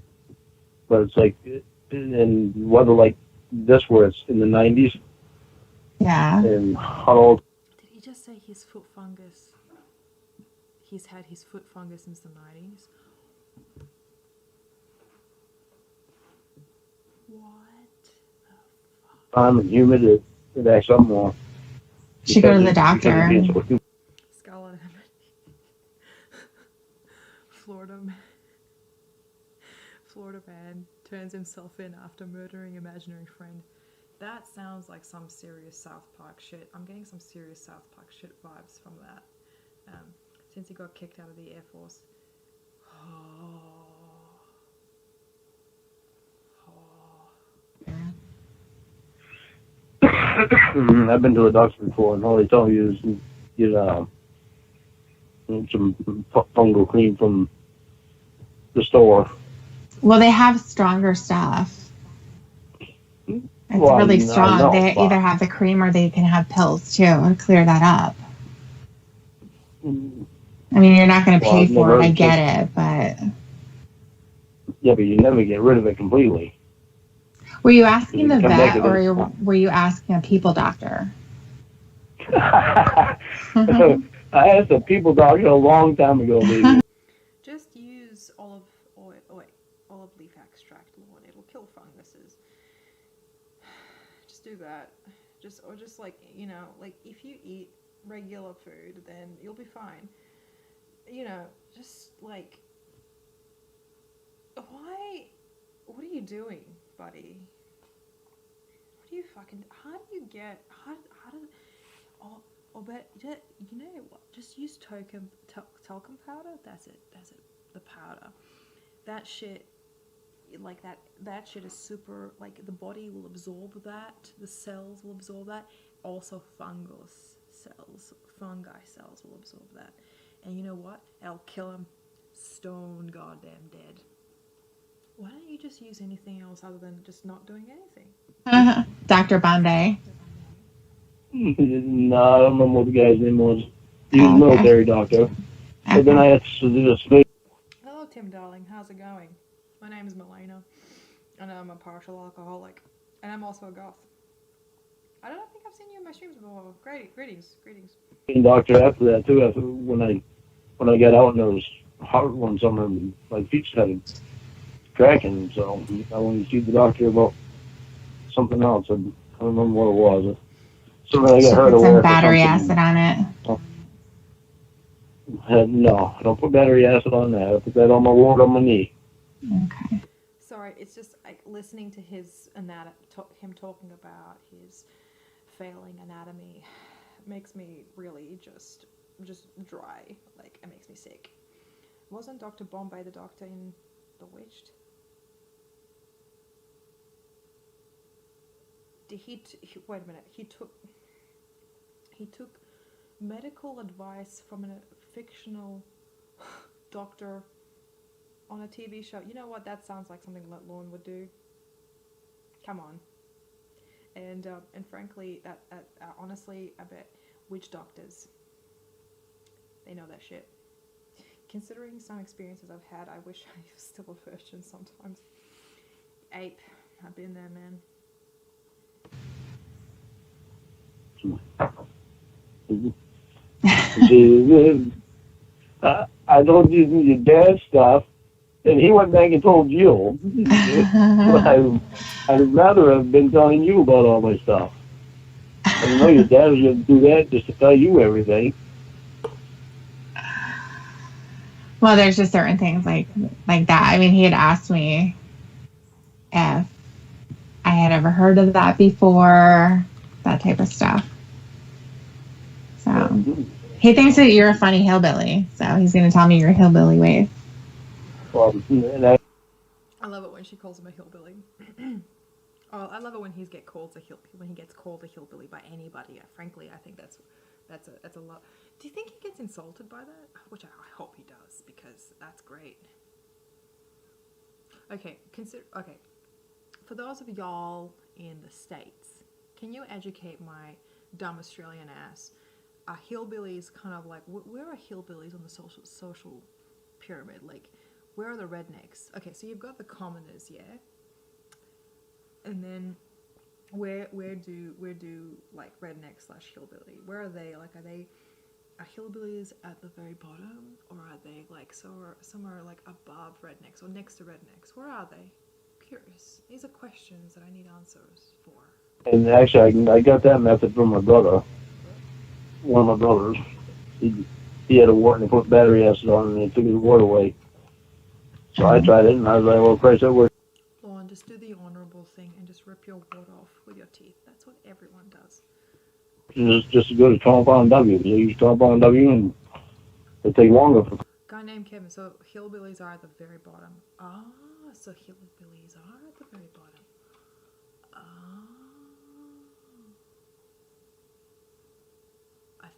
but it's like in weather like this where it's in the 90s. Yeah. And huddled. Did he just say his foot fungus? He's had his foot fungus since the 90s. What the fuck? I'm humid. It acts up more. Should go to the doctor. Scarlet Florida man turns himself in after murdering imaginary friend. That sounds like some serious South Park shit. I'm getting some serious South Park shit vibes from that. Since he got kicked out of the Air Force. I've been to a doctor before, and all they tell you is get some fungal cream from the store. Well, they have stronger stuff. It's really strong. They either have the cream or they can have pills too to clear that up. I mean, you're not going to pay for it. I get it, but yeah, but you never get rid of it completely. Were you asking the vet or were you asking a people doctor? I asked a people doctor a long time ago, baby. Just use olive leaf extract, Lorne. It'll kill funguses. Just do that. Just like, you know, like if you eat regular food, then you'll be fine. You know, just like, why? What are you doing, buddy? What do you fucking? How do you get? How do? But you know what? Just use talcum powder. That's it. The powder. That shit, like that shit is super. Like the body will absorb that. The cells will absorb that. Also, fungi cells will absorb that. And you know what? I'll kill them stone goddamn dead. Why don't you just use anything else other than just not doing anything? Dr. Bombay. No, I don't remember what the guy's name was. He was a military doctor. Okay. But then I had to do this. Hello, Tim, darling. How's it going? My name is Milena, and I'm a partial alcoholic, and I'm also a goth. I don't think I've seen you in my streams before. Greetings. Doctor after that too. After when I got out and it was hot one summer, and my feet started cracking. So I went to see the doctor about something else. I don't remember what it was. Something I got hurt away. Some battery acid on it. No, I don't put battery acid on that. I put that on my wart on my knee. Okay. Sorry, it's just like listening to his him talking about his failing anatomy makes me really just dry. Like, it makes me sick. Wasn't Dr. Bombay the doctor in Bewitched? Wait a minute. He took medical advice from a fictional doctor on a TV show. You know what? That sounds like something that Lorne would do. Come on. And frankly, that honestly, I bet witch doctors, they know that shit. Considering some experiences I've had, I wish I was still a virgin sometimes. Ape, I've been there, man. I told you your dad's stuff, and he went back and told you. I'd rather have been telling you about all my stuff. I know your dad was going to do that just to tell you everything. Well, there's just certain things like that. I mean, he had asked me if I had ever heard of that before, that type of stuff. So He thinks that you're a funny hillbilly, so he's going to tell me your hillbilly ways. Well, and I love it when she calls him a hillbilly. Oh, I love it when he gets called a hillbilly by anybody. Frankly, I think that's a lot. Do you think he gets insulted by that? Which I hope he does, because that's great. Okay, for those of y'all in the States, can you educate my dumb Australian ass? Are hillbillies kind of like, where are hillbillies on the social pyramid? Like, where are the rednecks? Okay, so you've got the commoners, yeah? And then where do like redneck / hillbilly? Where are they? Like, are hillbillies at the very bottom, or are they like somewhere like above rednecks or next to rednecks? Where are they? Curious. These are questions that I need answers for. and actually, I got that method from my brother. One of my brothers. He had a wart and they put battery acid on it and they took his wart away. So I tried it and I was like, well, Christ, that worked. Lorne, just do the honourable thing and just rip your wart off with your teeth. That's what everyone does. Just to go to Compound W. They use Compound W and they take longer. Guy named Kevin. So hillbillies are at the very bottom. Ah, so hillbillies are at the very bottom. Ah. I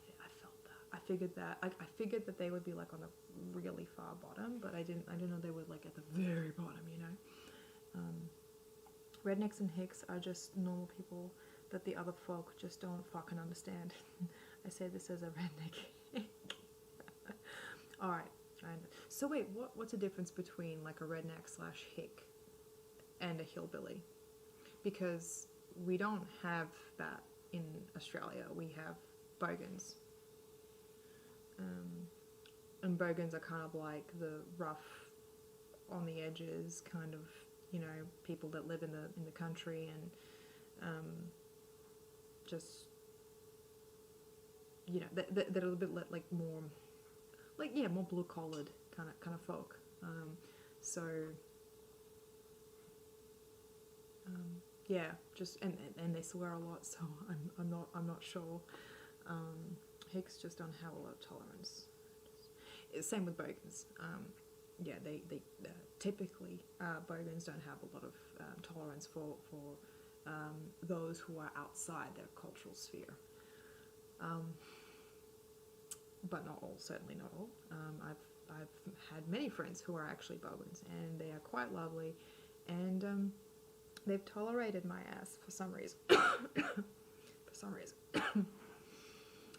felt that. I figured that they would be like on the really far bottom, but I didn't know they were like at the very bottom, you know. Rednecks and hicks are just normal people that the other folk just don't fucking understand. I say this as a redneck. All right. So wait, what's the difference between like a redneck / hick and a hillbilly? Because we don't have that in Australia. We have bogans. And bogans are kind of like the rough, on the edges kind of, you know, people that live in the country and just, you know, that are a little bit like more, like, yeah, more blue collared kind of folk. Yeah, just and they swear a lot, so I'm not sure. Hicks just don't have a lot of tolerance. Same with bogans. Yeah, they typically bogans don't have a lot of tolerance for those who are outside their cultural sphere. But not all, certainly not all. I've had many friends who are actually bogans, and they are quite lovely, and they've tolerated my ass for some reason. For some reason.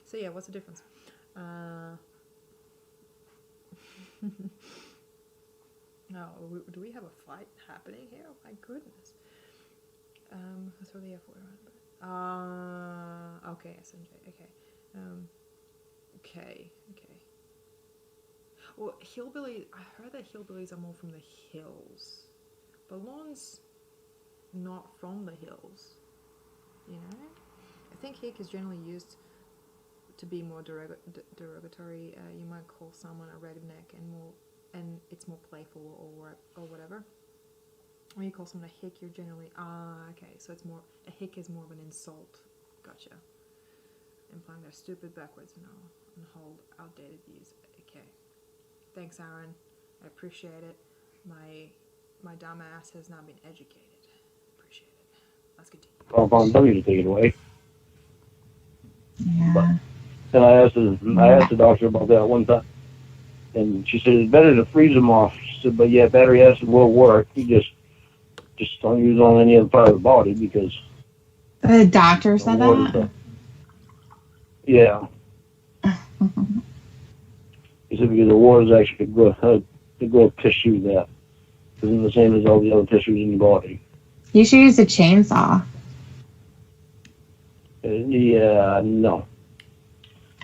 So yeah, what's the difference? No, do we have a fight happening here? Oh my goodness. I'll throw the F word around. Okay, SNJ. Okay. Okay. Well, hillbilly. I heard that hillbillies are more from the hills, but Lorne's not from the hills. You know, I think hick is generally used to be more derogatory. You might call someone a redneck and it's more playful or whatever. When you call someone a hick, you're generally okay. So it's more, a hick is more of an insult. Gotcha. Implying they're stupid, backwards, and hold outdated views. Okay. Thanks, Aaron. I appreciate it. My dumb ass has not been educated. Appreciate it. Let's continue. Compound W to take it away. Yeah. But then I asked the doctor about that one time, and she said it's better to freeze them off. She said, but yeah, battery acid will work. You just don't use it on any other part of the body because The doctor said that? Yeah. He said because the wart is actually the growth tissue that isn't the same as all the other tissues in your body. You should use a chainsaw. Yeah, no.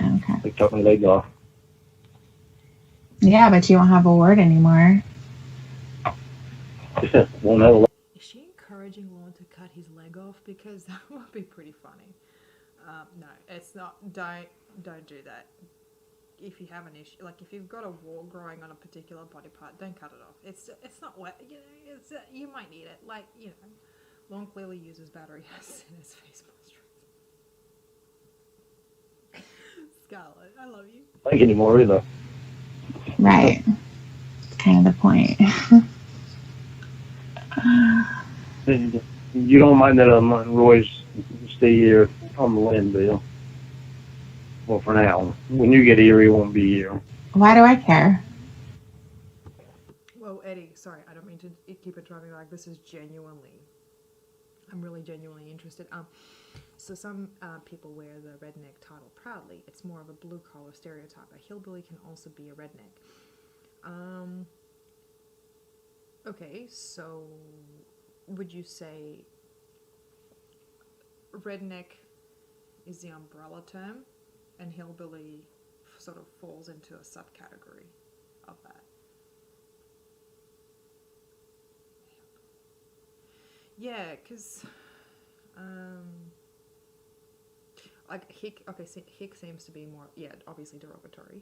Okay. They cut my leg off. Yeah, but you won't have a wart anymore. Won't have a leg. Is she encouraging Lorne to cut his leg off? Because that would be pretty funny. No, it's not. Don't do that. If you have an issue, like if you've got a wart growing on a particular body part, don't cut it off. It's not wet. You know, you might need it. Like, you know, Lorne clearly uses battery acid in his face moisturizer. Scarlett, I love you. Like anymore either. Right. It's kind of the point. You don't mind that I'm letting Royce stay here on the land, do you? Well, for now. When you get here, he won't be here. Why do I care? Well, Eddie, sorry, I don't mean to keep it driving like this is genuinely. I'm really genuinely interested. So some people wear the redneck title proudly. It's more of a blue-collar stereotype. A hillbilly can also be a redneck. Okay, so would you say redneck is the umbrella term and hillbilly sort of falls into a subcategory of that? Yeah, because like hick. Okay, so hick seems to be more, yeah, obviously derogatory.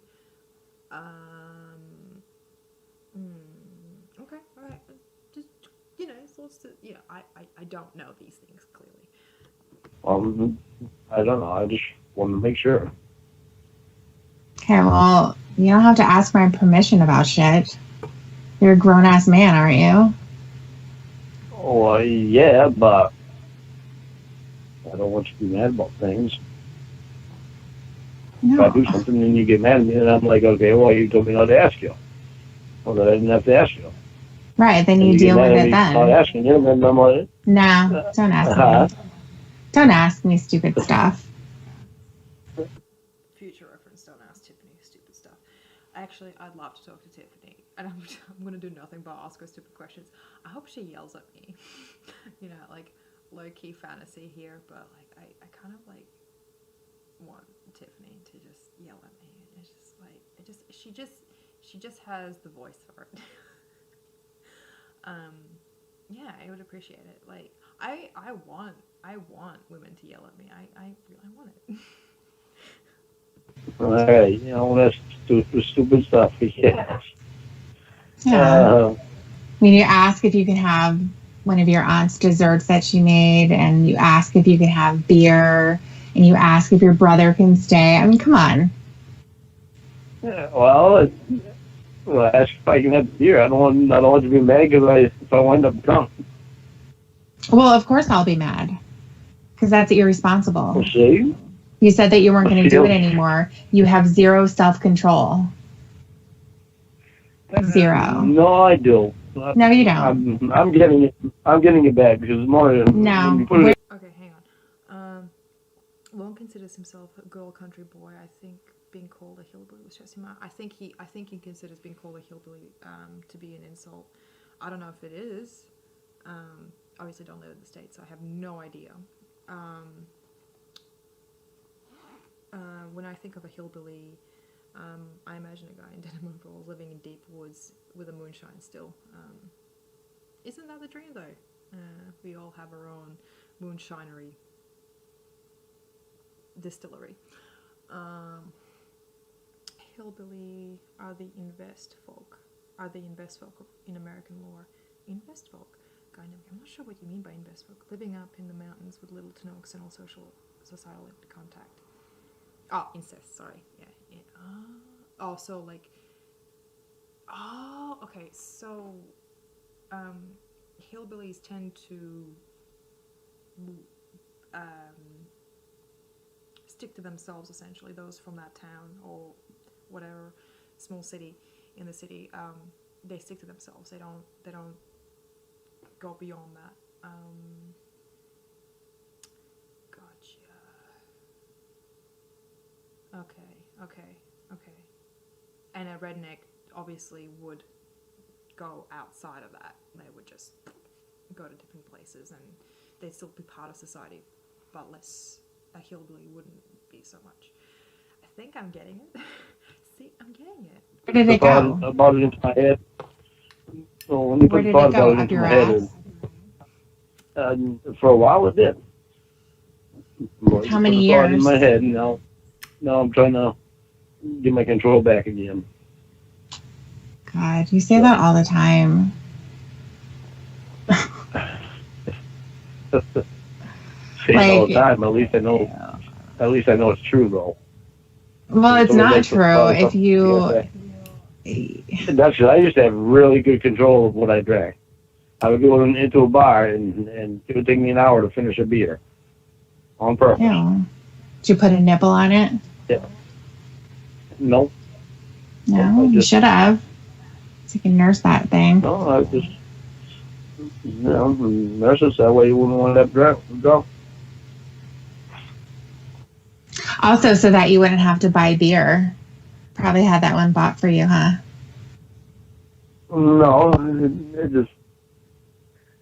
Okay, all right. Just I don't know these things clearly. I don't know. I just want to make sure. Okay, well, you don't have to ask my permission about shit. You're a grown-ass man, aren't you? Oh, yeah, but I don't want you to be mad about things. No. If I do something and you get mad at me, and I'm like, okay, well, you told me not to ask you. Well, then I didn't have to ask you. Right, then And you deal get mad with at it me then. not asking you, and then I'm like, No, don't ask me. Don't ask me stupid stuff. Future reference, don't ask Tiffany stupid stuff. Actually, I'd love to talk to Tiffany, and I'm going to do nothing but ask her stupid questions. I hope she yells at me. You know, like, low-key fantasy here, but, like, I kind of, like, want Tiffany to just yell at me. It's just, like, she just has the voice for it. Yeah, I would appreciate it. Like, I want women to yell at me. I really want it. all right, you know, that's stupid stuff. Yeah. Yeah. I mean, you ask if you can have one of your aunt's desserts that she made, and you ask if you can have beer, and you ask if your brother can stay. I mean, come on. Yeah, well, ask if I can have beer. I don't want you to be mad if I wind up drunk. Well, of course I'll be mad, because that's irresponsible. Well, see? You said that you weren't going to do it anymore. You have zero self-control. Zero. No, I do. No, you don't. I'm getting it back because more. No. Okay, hang on. Lorne considers himself a girl country boy. I think being called a hillbilly was stressing him out. I think he considers being called a hillbilly to be an insult. I don't know if it is. Obviously, don't live in the States, so I have no idea. When I think of a hillbilly, I imagine a guy in denim overalls living in deep woods with a moonshine still. Isn't that the dream, though? We all have our own moonshinery distillery. Hillbilly are the invest folk in American lore. Invest folk? Kind of. I'm not sure what you mean by invest folk. Living up in the mountains with little to no external societal contact. Oh, incest. Sorry. Yeah. So like. Oh, okay. So, hillbillies tend to stick to themselves, essentially. Those from that town or whatever small city in the city, they stick to themselves. They don't go beyond that. Gotcha. Okay. And a redneck obviously would go outside of that. They would just go to different places and they'd still be part of society, but less. A hillbilly wouldn't be so much. I think I'm getting it. See, I'm getting it. Where did it go? I brought it into my head. So when you Where put did thought it go? about it Up into your my head, for a while it did. How many years? Thought in years? my head. Now I'm trying to get my control back again. God, you say that all the time. Say it all the time. At least I know it's true, though. Well, And it's sometimes I not put true. probably If something to you, get that. That's I used to have really good control of what I drank. I would go into a bar and it would take me an hour to finish a beer on purpose. did you put a nipple on it? Yeah. Nope. Nope. No, you should have. So you can nurse that thing. I just, nurses that way you wouldn't want to have drunk. Also, so that you wouldn't have to buy beer. Probably had that one bought for you, huh? No, it just,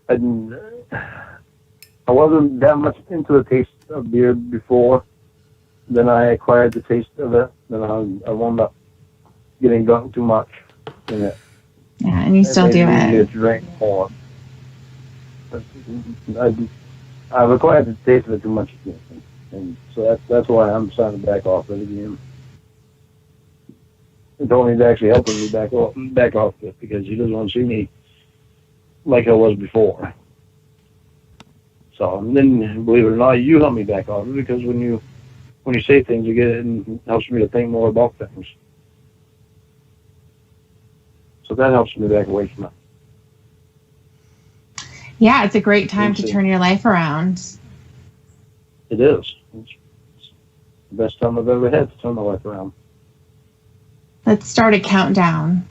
I, I wasn't that much into the taste of beer before. Then I acquired the taste of it. Then I wound up getting drunk too much in it. Yeah, and you still made do it easier it. to drink more. I've acquired the taste of it too much again. And so that's why I'm starting to back off it again. Tony's actually helping me back off it because he doesn't want to see me like I was before. So and then, believe it or not, you help me back off it because when you say things, it helps me to think more about things. So that helps me back away from it. Yeah, it's a great time to turn your life around. It is. It's the best time I've ever had to turn my life around. Let's start a countdown.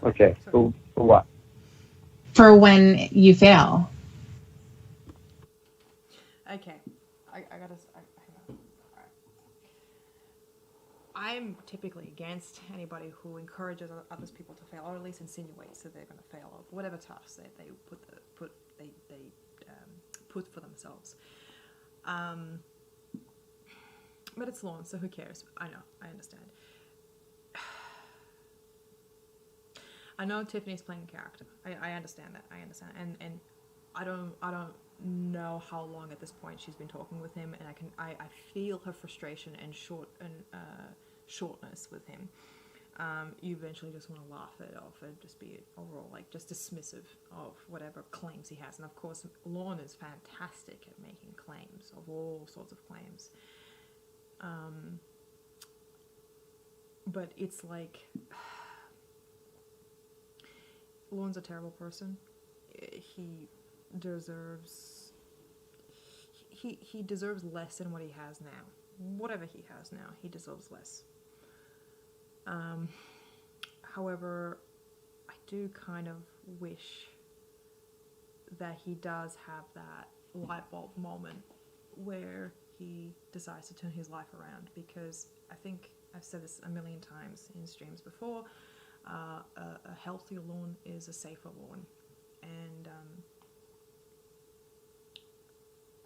Okay. For what? For when you fail. Okay, I gotta. Hang on. Alright. I'm typically against anybody who encourages other people to fail, or at least insinuates that they're going to fail of whatever task they put for themselves. But it's Lorne, so who cares? I know, I understand. I know Tiffany's playing a character. I understand that. I understand, and I don't know how long at this point she's been talking with him, and I feel her frustration and shortness with him. You eventually just want to laugh it off and just be overall like just dismissive of whatever claims he has. And of course, Lorne is fantastic at making claims of all sorts of claims. But it's like Lorne's a terrible person. He deserves less than what he has now. Whatever he has now, he deserves less. However, I do kind of wish that he does have that light bulb moment where he decides to turn his life around, because I think I've said this a million times in streams before, a healthy Lorne is a safer Lorne. And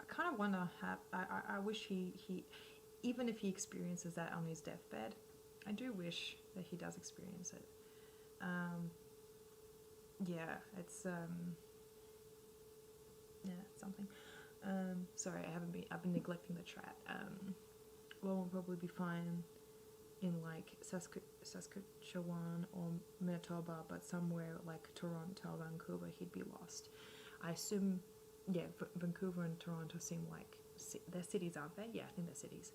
I kind of wonder how, I wish he, even if he experiences that on his deathbed, I do wish that he does experience it. Yeah, it's something. Sorry, I've been neglecting the chat. Lorne will probably be fine in like Saskatchewan or Manitoba, but somewhere like Toronto, Vancouver, he'd be lost. I assume, yeah, Vancouver and Toronto seem like they're cities, aren't they? Yeah, I think they're cities.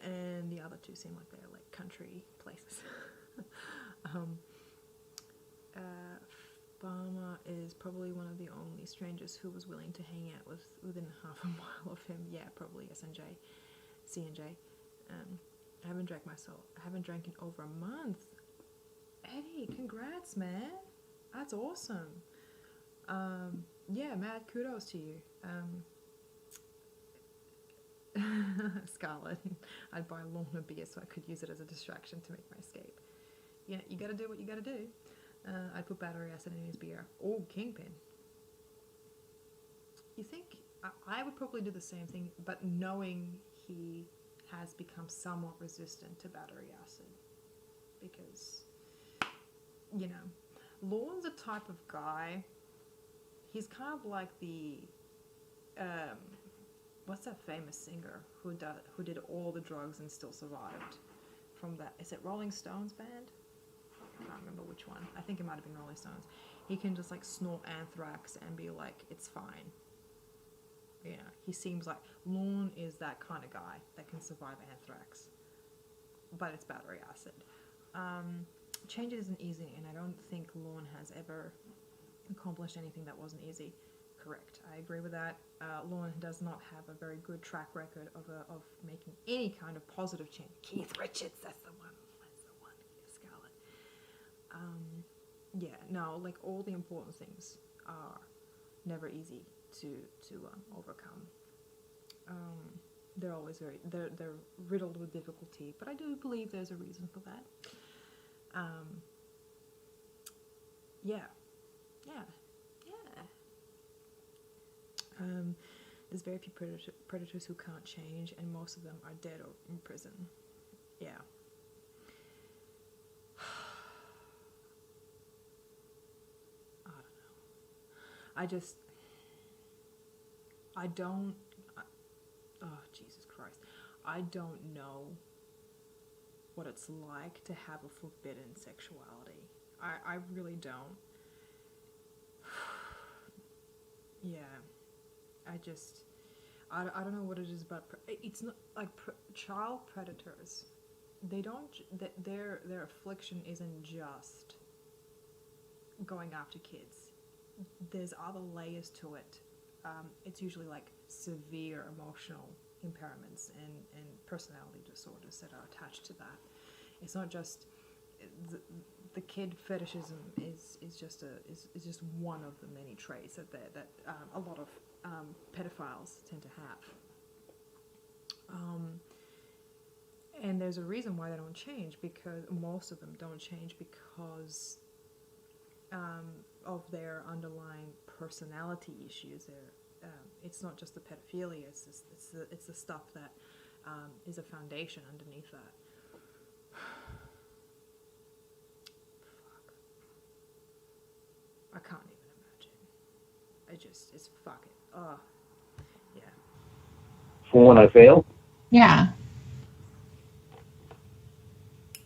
And the other two seem like they're like country places. Farmer is probably one of the only strangers who was willing to hang out within half a mile of him. Yeah, probably CNJ. I haven't drank in over a month. Eddie, congrats, man. That's awesome. Yeah, mad kudos to you. Scarlett, I'd buy Lorne a beer so I could use it as a distraction to make my escape. Yeah, you gotta do what you gotta do. I'd put battery acid in his beer. Oh, Kingpin. You think I would probably do the same thing, but knowing he has become somewhat resistant to battery acid, because Lorne's a type of guy. He's kind of like the what's that famous singer who did all the drugs and still survived? From that, is it Rolling Stones band? I can't remember which one. I think it might have been Rolling Stones. He can just like snort anthrax and be like, it's fine. he seems like Lorne is that kind of guy that can survive anthrax, but it's battery acid. Change isn't easy, and I don't think Lorne has ever accomplished anything that wasn't easy. Correct, I agree with that. Lorne does not have a very good track record of making any kind of positive change. Keith Richards, that's the one. Scarlett. Like all the important things are never easy to overcome. They're always they're riddled with difficulty, but I do believe there's a reason for that. There's very few predators who can't change, and most of them are dead or in prison. Yeah. I don't know. Oh, Jesus Christ. I don't know what it's like to have a forbidden sexuality. I really don't. Yeah. I don't know what it is, but it's not like child predators. They don't. Their affliction isn't just going after kids. There's other layers to it. It's usually like severe emotional impairments and personality disorders that are attached to that. It's not just the kid fetishism is just one of the many traits that a lot of pedophiles tend to have. And there's a reason why they don't change, because most of them don't change because of their underlying personality issues. It's not just the pedophilia; it's the stuff that is a foundation underneath that. Fuck. I can't even imagine. It's fuck it. Oh, yeah. For when I fail? Yeah.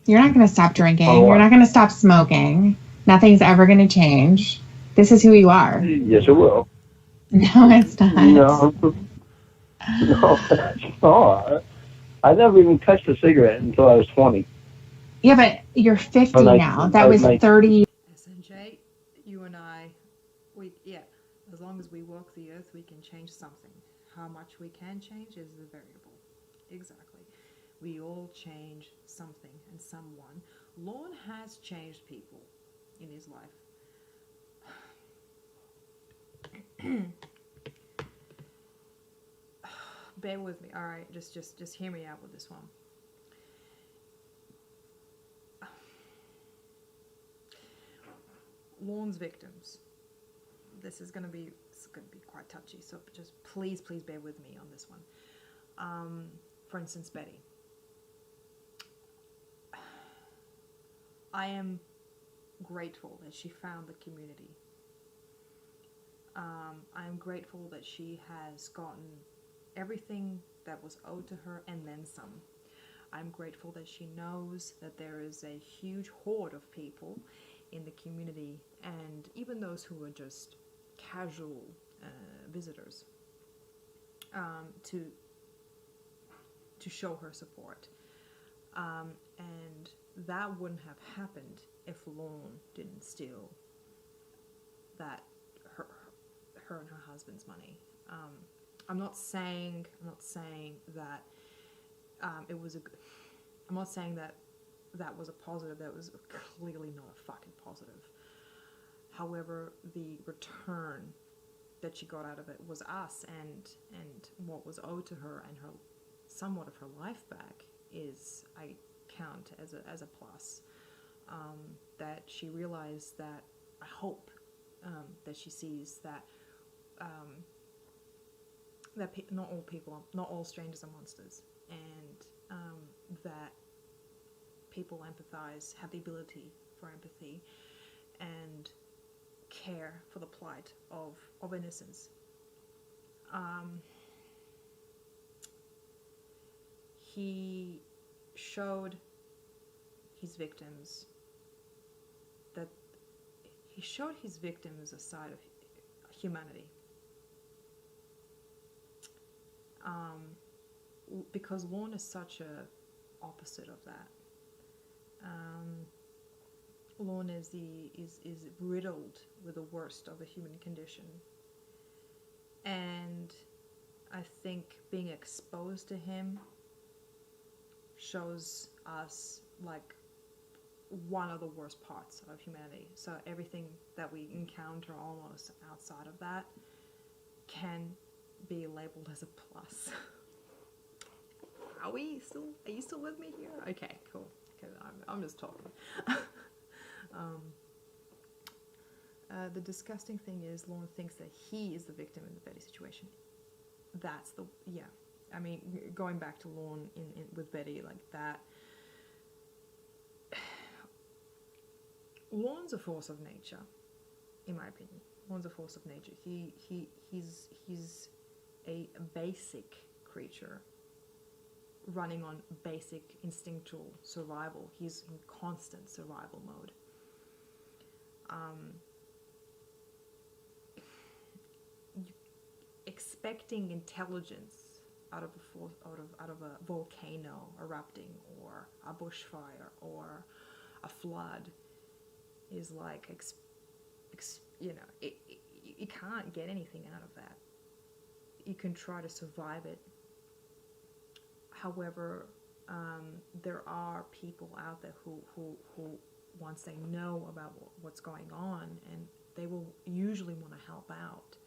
You're not going to stop drinking. You're not going to stop smoking. Nothing's ever going to change. This is who you are. Yes, it will. No, it's not. No. I never even touched a cigarette until I was 20. Yeah, but you're 50 now. That was 30. SNJ, you and I, as long as we walk the earth, we can change something. How much we can change is the variable. Exactly. We all change something and someone. Lorne has changed people in his life. Bear with me. All right, just hear me out with this one. Lorne's victims. This is going to be quite touchy, so just please bear with me on this one. For instance, Betty. I am grateful that she found the community. I am grateful that she has gotten everything that was owed to her and then some. I'm grateful that she knows that there is a huge horde of people in the community, and even those who are just casual visitors, to show her support. And that wouldn't have happened if Lorne didn't steal that her and her husband's money. I'm not saying that it was I'm not saying that was a positive. That was clearly not a fucking positive. However, the return that she got out of it was us, and what was owed to her, and her somewhat of her life back is, I count as a plus. That she realized that, I hope that she sees that not all strangers are monsters, and that people empathize, have the ability for empathy, and care for the plight of innocence. He showed his victims a side of humanity. because Lorne is such a opposite of that. Lorne is riddled with the worst of the human condition, and I think being exposed to him shows us like one of the worst parts of humanity. So everything that we encounter almost outside of that can be labeled as a plus. Are you still with me here? Okay, cool. Okay, I'm just talking. The disgusting thing is Lorne thinks that he is the victim in the Betty situation. I mean, going back to Lorne with Betty, like that. Lorne's a force of nature, in my opinion. Lorne's a force of nature. He's a basic creature running on basic instinctual survival. He's in constant survival mode. Expecting intelligence out of a volcano erupting or a bushfire or a flood is like you can't get anything out of that. You can try to survive it. However, there are people out there who once they know about what's going on, and they will usually want to help out.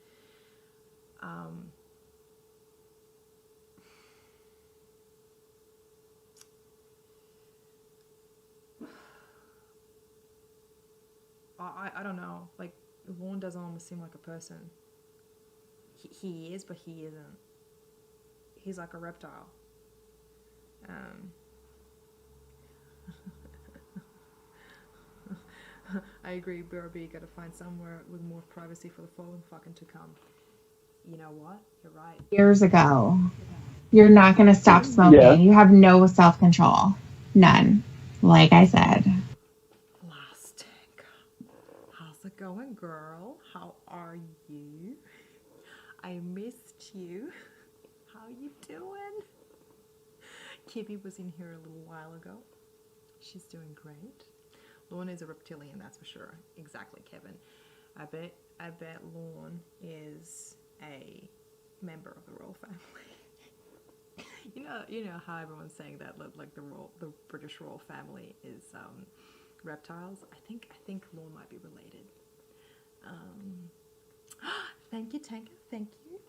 I don't know. Like, Lorne doesn't almost seem like a person. He is, but he isn't. He's like a reptile. I agree, BRB, gotta find somewhere with more privacy for the fallen fucking to come. You know what? You're right. Years ago, you're not going to stop smoking. Yeah. You have no self-control. None. Like I said. Last tank. How's it going, girl? How are you? I missed you. How you doing? Kibby was in here a little while ago. She's doing great. Lorne is a reptilian, that's for sure. Exactly, Kevin. I bet Lorne is a member of the royal family. you know how everyone's saying that like the British royal family is reptiles. I think Lorne might be related. Thank you, Tanka. Thank you.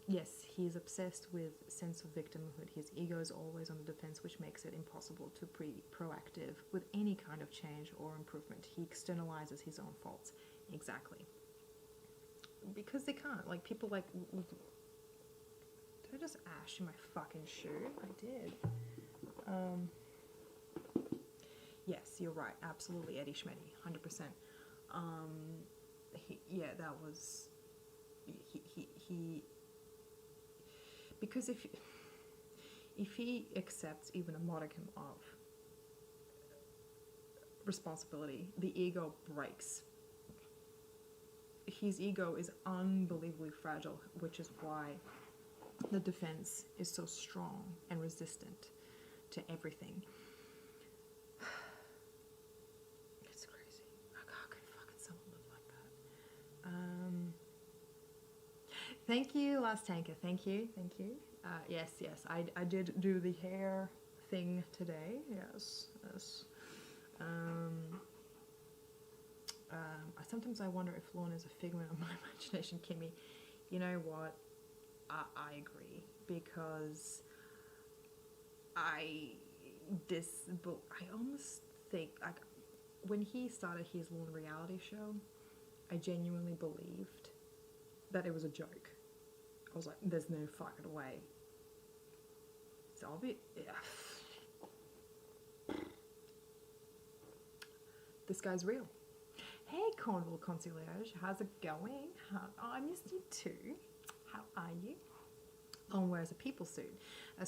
Yes, he's obsessed with sense of victimhood. His ego is always on the defense, which makes it impossible to be proactive with any kind of change or improvement. He externalizes his own faults. Exactly. Because they can't. Like, people like... Did I just ash in my fucking shoe? I did. Yes, you're right. Absolutely, Eddie Schmetty. 100%. That was... He because if he accepts even a modicum of responsibility, the ego breaks. His ego is unbelievably fragile, which is why the defense is so strong and resistant to everything. It's crazy. How could fucking someone live like that? Thank you, Last Tanker. Thank you. Yes. I did do the hair thing today. Yes. Sometimes I wonder if Lorne is a figment of my imagination, Kimmy. You know what? I agree, because I almost think, like, when he started his Lorne reality show, I genuinely believed that it was a joke. I was like, there's no fucking way. It's obvious. Yeah. This guy's real. Hey, Cornwall Concierge, how's it going? I missed you too. How are you? Lorne wears a people suit. A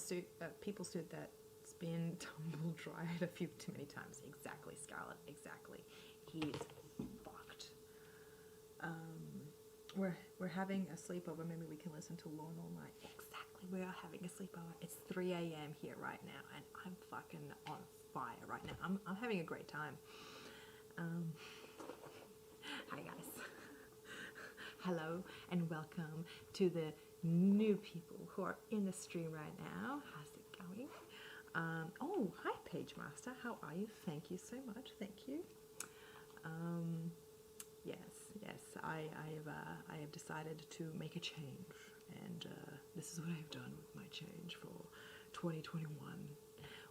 people suit that's been tumble dried a few too many times. Exactly, Scarlett, exactly. He's fucked. We're having a sleepover. Maybe we can listen to Lorne all night. Exactly. we are having a sleepover. It's 3 a.m. here right now, and I'm fucking on fire right now. I'm having a great time. Hi guys. Hello and welcome to the new people who are in the stream right now. How's it going? Oh, hi Page Master. How are you? Thank you so much. Thank you. Yes. I have decided to make a change, and this is what I have done with my change for 2021.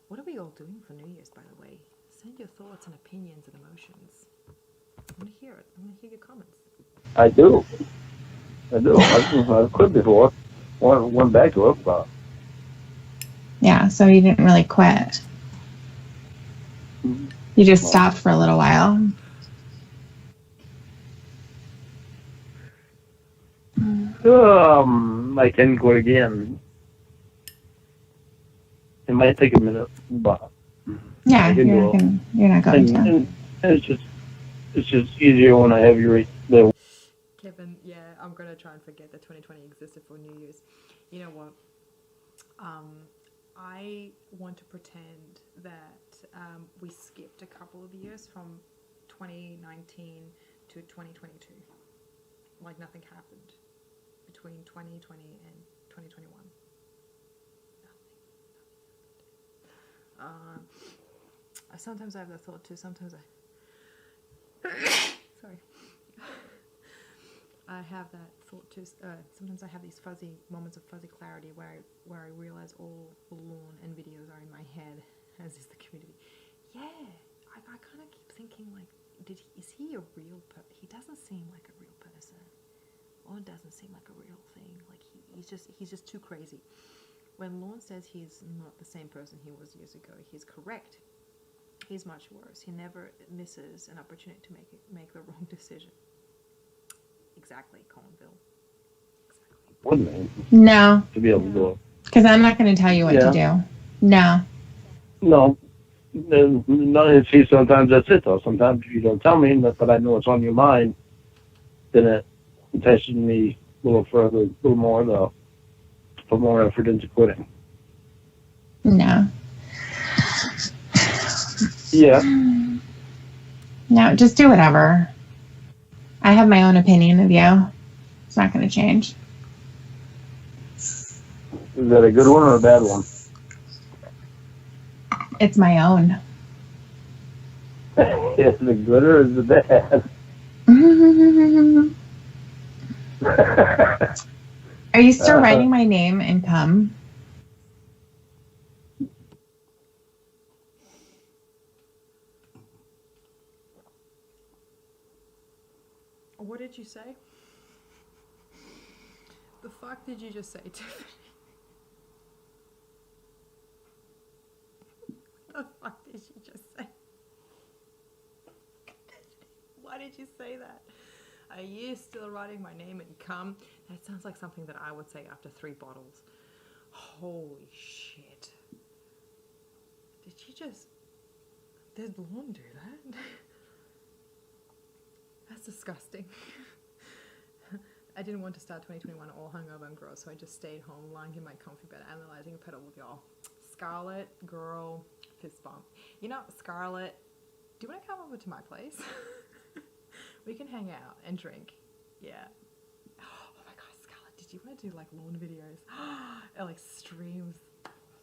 What are we all doing for New Year's, by the way? Send your thoughts and opinions and emotions. I want to hear it. I want to hear your comments. I do. I quit before. Went back to it, but Yeah, so you didn't really quit. You just stopped for a little while. I can quit again. It might take a minute, but yeah, you're not going to. And it's just easier when I have your the. Kevin, yeah, I'm gonna try and forget that 2020 existed for New Year's. You know what? I want to pretend that we skipped a couple of years from 2019 to 2022. Like nothing happened between 2020 and 2021. Nothing happened. Sometimes I have that thought too. Sometimes sorry. I have that thought too. Sometimes I have these fuzzy moments of fuzzy clarity where I realize all the Lorne and videos are in my head, as is the community. Yeah, I kind of keep thinking like, is he a real person? He doesn't seem like a real person. Lorne doesn't seem like a real thing. Like he's just too crazy. When Lorne says he's not the same person he was years ago, he's correct. He's much worse. He never misses an opportunity to make the wrong decision. Exactly, Cornville. Exactly. Wouldn't it? No. To be able to do it. Because I'm not going to tell you what to do. No. No. See, sometimes that's it, though. Sometimes if you don't tell me, but I know it's on your mind, then it entices me a little further, a little more, though. Put more effort into quitting. No. Yeah. No, just do whatever. I have my own opinion of you. It's not going to change. Is that a good one or a bad one? It's my own. Is it good or is it bad? Are you still writing my name and come? What did you say? The fuck did you just say, Tiffany? The fuck did you just say? Why did you say that? Are you still writing my name and come? That sounds like something that I would say after 3 bottles. Holy shit. Did Lorne do that? That's disgusting. I didn't want to start 2021 all hungover and gross, so I just stayed home, lying in my comfy bed, analyzing a pedal with y'all. Scarlett, girl, fist bump. You know, Scarlett, do you want to come over to my place? We can hang out and drink. Yeah. Oh my god, Scarlett, did you want to do like Lorne videos? Or like streams?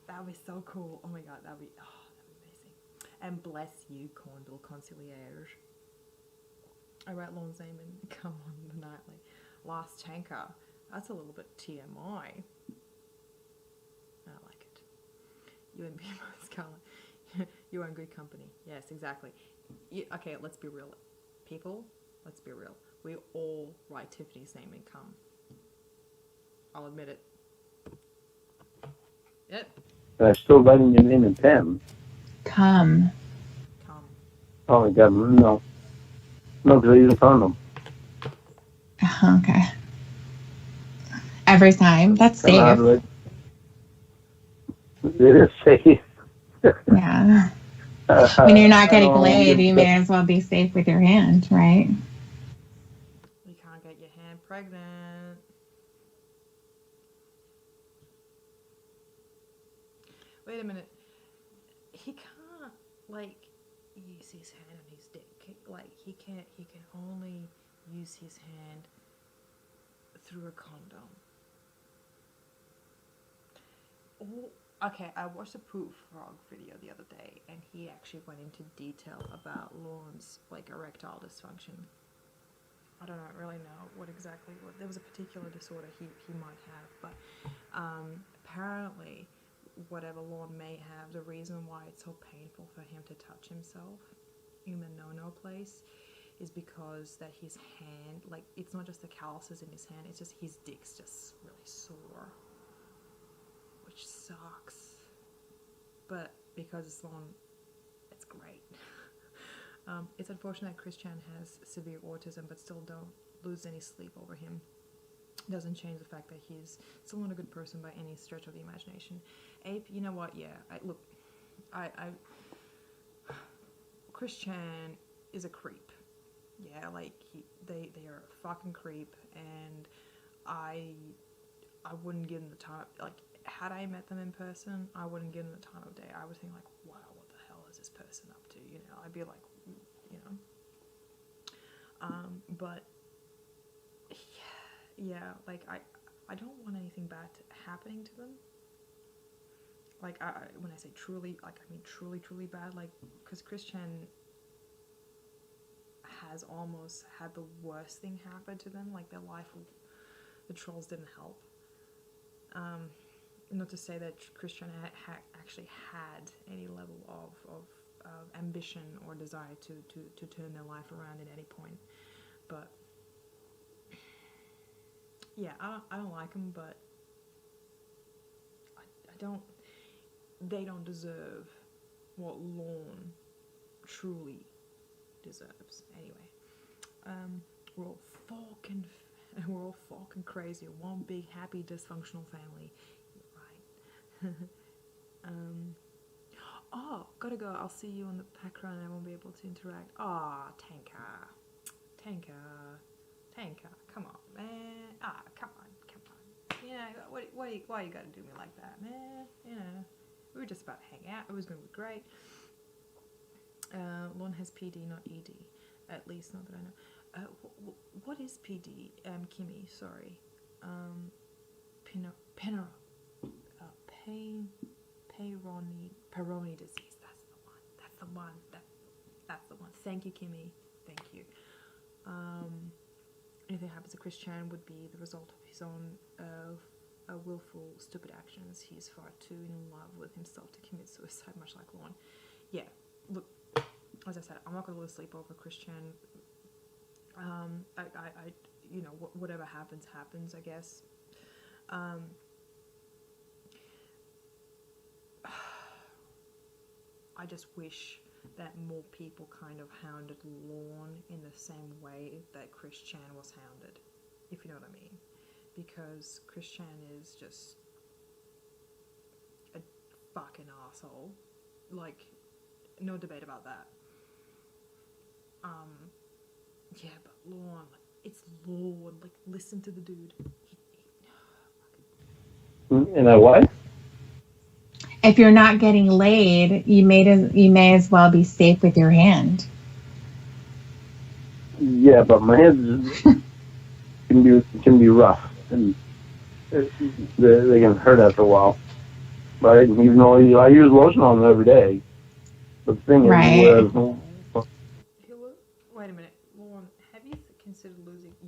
That would be so cool. Oh my god, that'd be amazing. And bless you, Cornville Conciliators. I wrote Lorne's name and come on the nightly. Last tanker. That's a little bit TMI. I like it. You and me, Scarlett. You are in good company. Yes, exactly. Okay, let's be real. People, let's be real. We all write Tiffany's name and come. I'll admit it. Yep. And I'm still writing your name in pen. Come. Oh my god, no. No, because I use a condom. Okay. Every time. That's safe. It is safe. Yeah. When you're not getting laid, you may as well be safe with your hand, right? You can't get your hand pregnant. wait a minute. He can't, like, use his hand on his dick. Like, he can only use his hand through a condom. Oh, okay, I watched a Poop Frog video the other day, and he actually went into detail about Lorne's, like, erectile dysfunction. I don't really know what there was a particular disorder he might have, but apparently whatever Lorne may have, the reason why it's so painful for him to touch himself in the no-no place is because that his hand, like, it's not just the calluses in his hand, it's just his dick's just really sore, which sucks. But because it's Lorne, it's great. It's unfortunate Chris Chan has severe autism, but still don't lose any sleep over him. Doesn't change the fact that he's still not a good person by any stretch of the imagination. Ape, you know what? Yeah, Chris Chan is a creep. Yeah, like they are a fucking creep, and I wouldn't give them the time. Like, had I met them in person, I wouldn't give them the time of day. I would think like, wow, what the hell is this person up to? You know, I'd be like, you know. But yeah, like I don't want anything bad happening to them. Like, when I say truly, like, I mean truly bad, like, because Chris Chan has almost had the worst thing happen to them, like, their life, the trolls didn't help. Not to say that Chris Chan actually had any level of ambition or desire to turn their life around at any point, but yeah, I don't like them, but they don't deserve what Lorne truly deserves. Anyway, we're all fucking crazy. One big happy dysfunctional family. You're right. Oh, gotta go. I'll see you on the pack run and I won't be able to interact. Aw, Tanker, come on, man. Come on. Yeah, why you gotta do me like that, man? You know, we were just about to hang out. It was gonna be great. Lorne has PD, not ED. At least not that I know. What is PD? Kimmy, sorry. Peyronie disease. That's the one. That's the one. Thank you, Kimmy. Thank you. Anything happens to Chris Chan would be the result of his own willful, stupid actions. He's far too in love with himself to commit suicide, much like Lorne. Yeah, look, as I said, I'm not going to lose sleep over Chris Chan. You know, whatever happens, I guess. I just wish that more people kind of hounded Lorne in the same way that Chris Chan was hounded, if you know what I mean. Because Chris Chan is just a fucking asshole. Like, no debate about that. Yeah, but Lorne, like, it's Lorne. Like, listen to the dude. And I what? If you're not getting laid, you may as well be safe with your hand. Yeah, but my hands can be rough, and they can hurt after a while. But even though I use lotion on them every day, but the thing is, wait a minute, Lorne, have you considered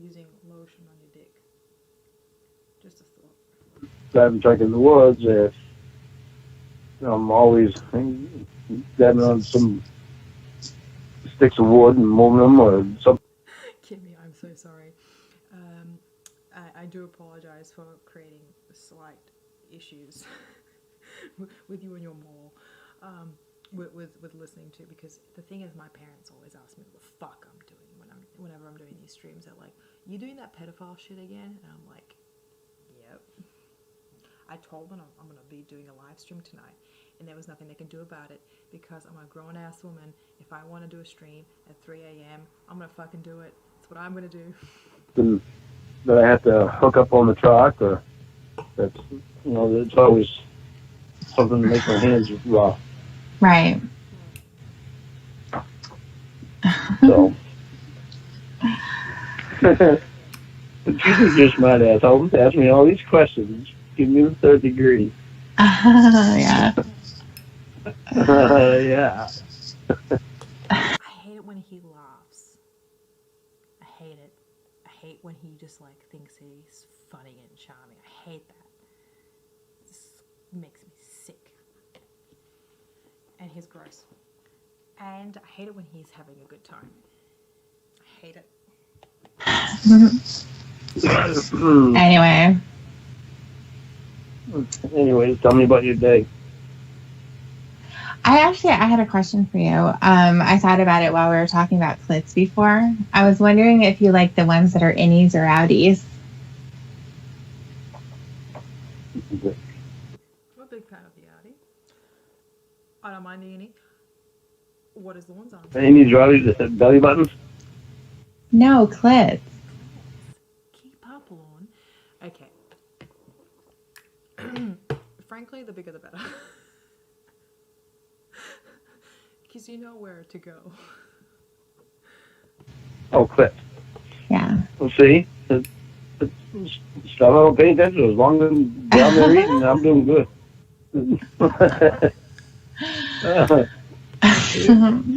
using lotion on your dick? Just a thought. I haven't tried in the woods. If I'm always grabbing on some sticks of wood and moving them or something. Kimmy, I'm so sorry. I do apologize for creating slight issues with you and your mole, with listening to, because the thing is, my parents always ask me what the fuck I'm doing whenever I'm doing these streams. They're like, "You doing that pedophile shit again?" And I'm like, "Yep." I told them I'm gonna be doing a live stream tonight, and there was nothing they could do about it, because I'm a grown-ass woman. If I want to do a stream at 3 a.m., I'm gonna fucking do it. That's what I'm gonna do. That I have to hook up on the truck, or that's, it's always something to make my hands raw. Right. So. She's just my asshole. Ask me all these questions. Give me the third degree. Yeah. Yeah. I hate it when he laughs. I hate it. I hate when he just like thinks he's funny and charming. I hate that. This makes me sick. And he's gross. And I hate it when he's having a good time. I hate it. Anyway. Anyways, tell me about your day. I had a question for you. I thought about it while we were talking about clits before. I was wondering if you like the ones that are innies or outies. I'm a big fan of the Audi. I don't mind the innie. What is the ones on? Any drawings that said belly buttons? No, clits. Keep up, Lorne. Okay. Frankly, the bigger the better. Because you know where to go. Oh, clip. Yeah. Well, see? Stuff I don't pay attention to. As long as I'm down there eating, I'm doing good.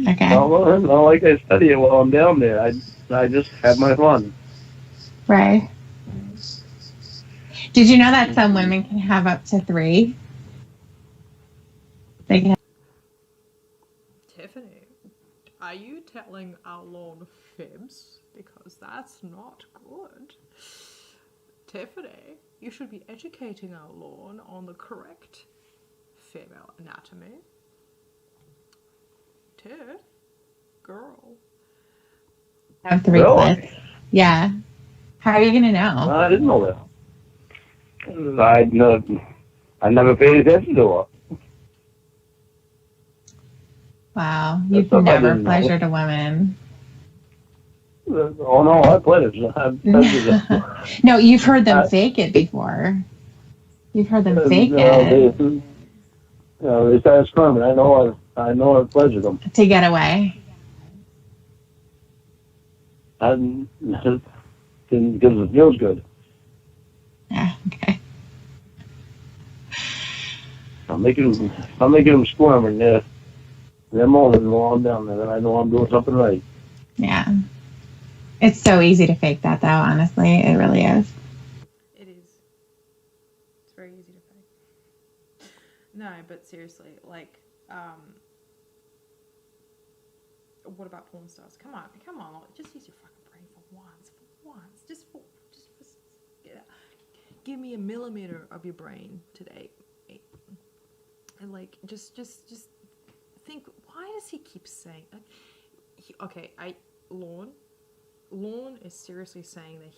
Okay. Not like I study it while I'm down there. I just have my fun. Right. Did you know that some women can have up to 3? They can. Tiffany, are you telling our Lorne fibs? Because that's not good. Tiffany, you should be educating our Lorne on the correct female anatomy. Tiff, girl. Have 3 clits. Yeah. How are you gonna know? I didn't know that. I never paid attention to it. Wow, you've never pleasured a woman. Oh no, I pleasured. No, you've heard them fake it before. You've heard them fake it. They started squirming. I know I pleasured them. To get away. Because it feels good. Yeah, okay. I'm making them squirm, and they're moaning while I'm down there, and I know I'm doing something right. Yeah. It's so easy to fake that, though, honestly. It really is. It is. It's very easy to fake. No, but seriously, like, what about porn stars? Come on, just use your fucking brain for once, just give me a millimeter of your brain today, and like, just think. Why does he keep saying? Lorne is seriously saying that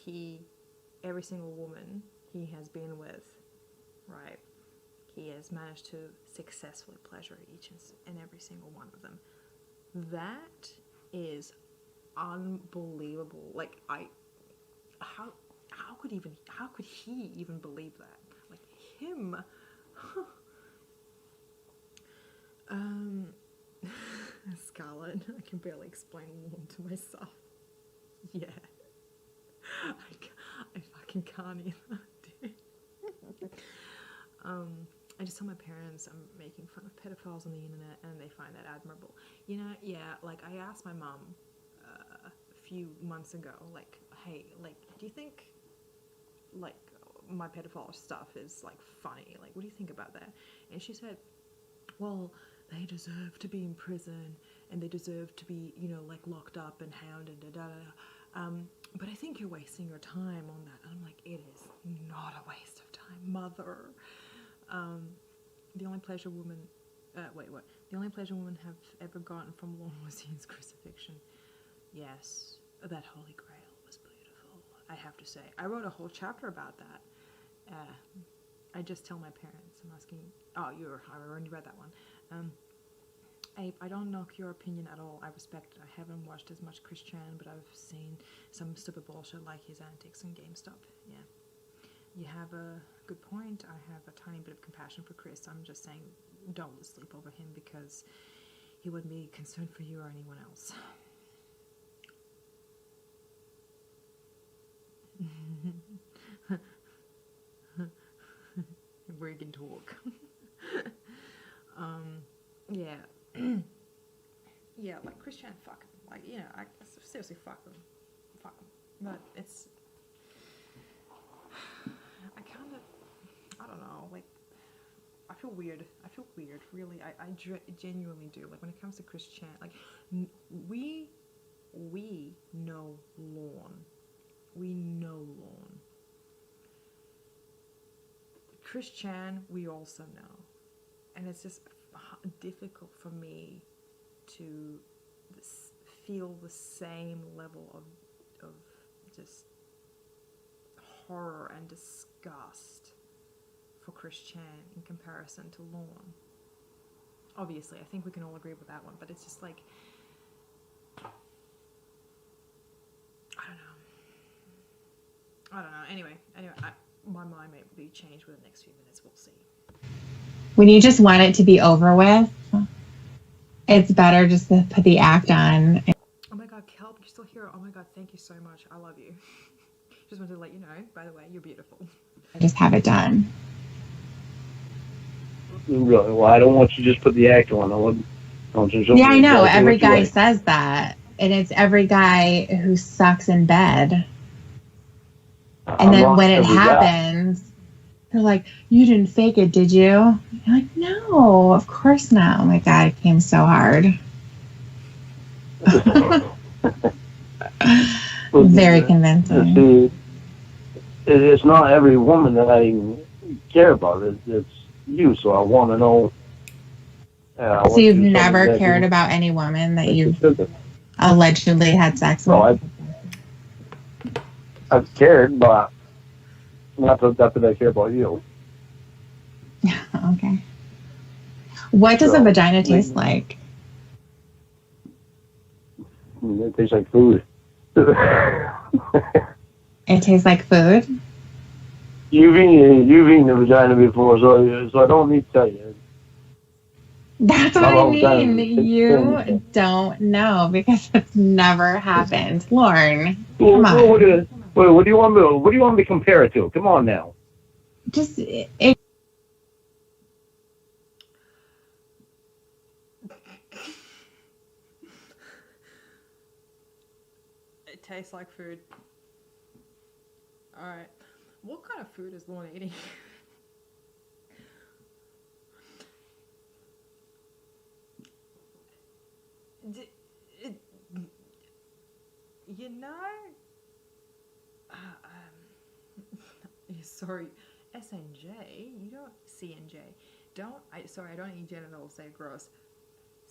every single woman he has been with, right? He has managed to successfully pleasure each and every single one of them. That is unbelievable. Like, how could he even believe that? Like, him. Scarlett, I can barely explain Lorne to myself. Yeah. I fucking can't either. I just tell my parents I'm making fun of pedophiles on the internet, and they find that admirable. You know, yeah, like, I asked my mom a few months ago, like, hey, like, do you think, like, my pedophile stuff is, like, funny? Like, what do you think about that? And she said, well, they deserve to be in prison, and they deserve to be, you know, like, locked up and hounded, but I think you're wasting your time on that. And I'm like, it is not a waste of time, mother. The only pleasure women have ever gotten from Lorne was his crucifixion. Yes, that Holy Grail was beautiful, I have to say. I wrote a whole chapter about that. I just tell my parents, I'm asking, I already read that one. I don't knock your opinion at all. I respect it. I haven't watched as much Christian, but I've seen some stupid bullshit like his antics in GameStop. Yeah. You have a good point. I have a tiny bit of compassion for Chris. I'm just saying, don't sleep over him because he wouldn't be concerned for you or anyone else. We can talk. Yeah. Yeah, like Christian, fuck him. Like, you know, I seriously fuck him. Fuck him. But it's, I kind of, I don't know, like, I feel weird, really. I genuinely do. Like, when it comes to Christian, like, we know Lorne. We know Lorne. Christian, we also know. And it's just difficult for me to feel the same level of just horror and disgust for Christian in comparison to Lorne. Obviously, I think we can all agree with that one, but it's just like, I don't know. Anyway, my mind may be changed within the next few minutes. We'll see. When you just want it to be over with, it's better just to put the act on. Oh my God, Kelp, you're still here. Oh my God, thank you so much. I love you. Just wanted to let you know, by the way, you're beautiful. Just have it done. Really? Well, I don't want you to just put the act on. Yeah, I know. Every guy says that. And it's every guy who sucks in bed. And then when it happens, they're like, you didn't fake it, did you? You're like, no, of course not. Oh my God, it came so hard. Very convincing. See, it's not every woman that I care about. It's you, so I want to know. So you've never cared about any woman that you've allegedly had sex with? No, I've cared, but not that I care about you. Okay. What does a vagina taste like? It tastes like food. It tastes like food? You've eaten the vagina before, so I don't need to tell you. That's what I mean. You don't know because it's never happened. Lorne, come on. What do you want me? What do you want me to compare it to? Come on now. Just it tastes like food. All right. What kind of food is Lorne eating? You know, sorry, SNJ, you don't, CNJ, I don't eat genitals, they're gross.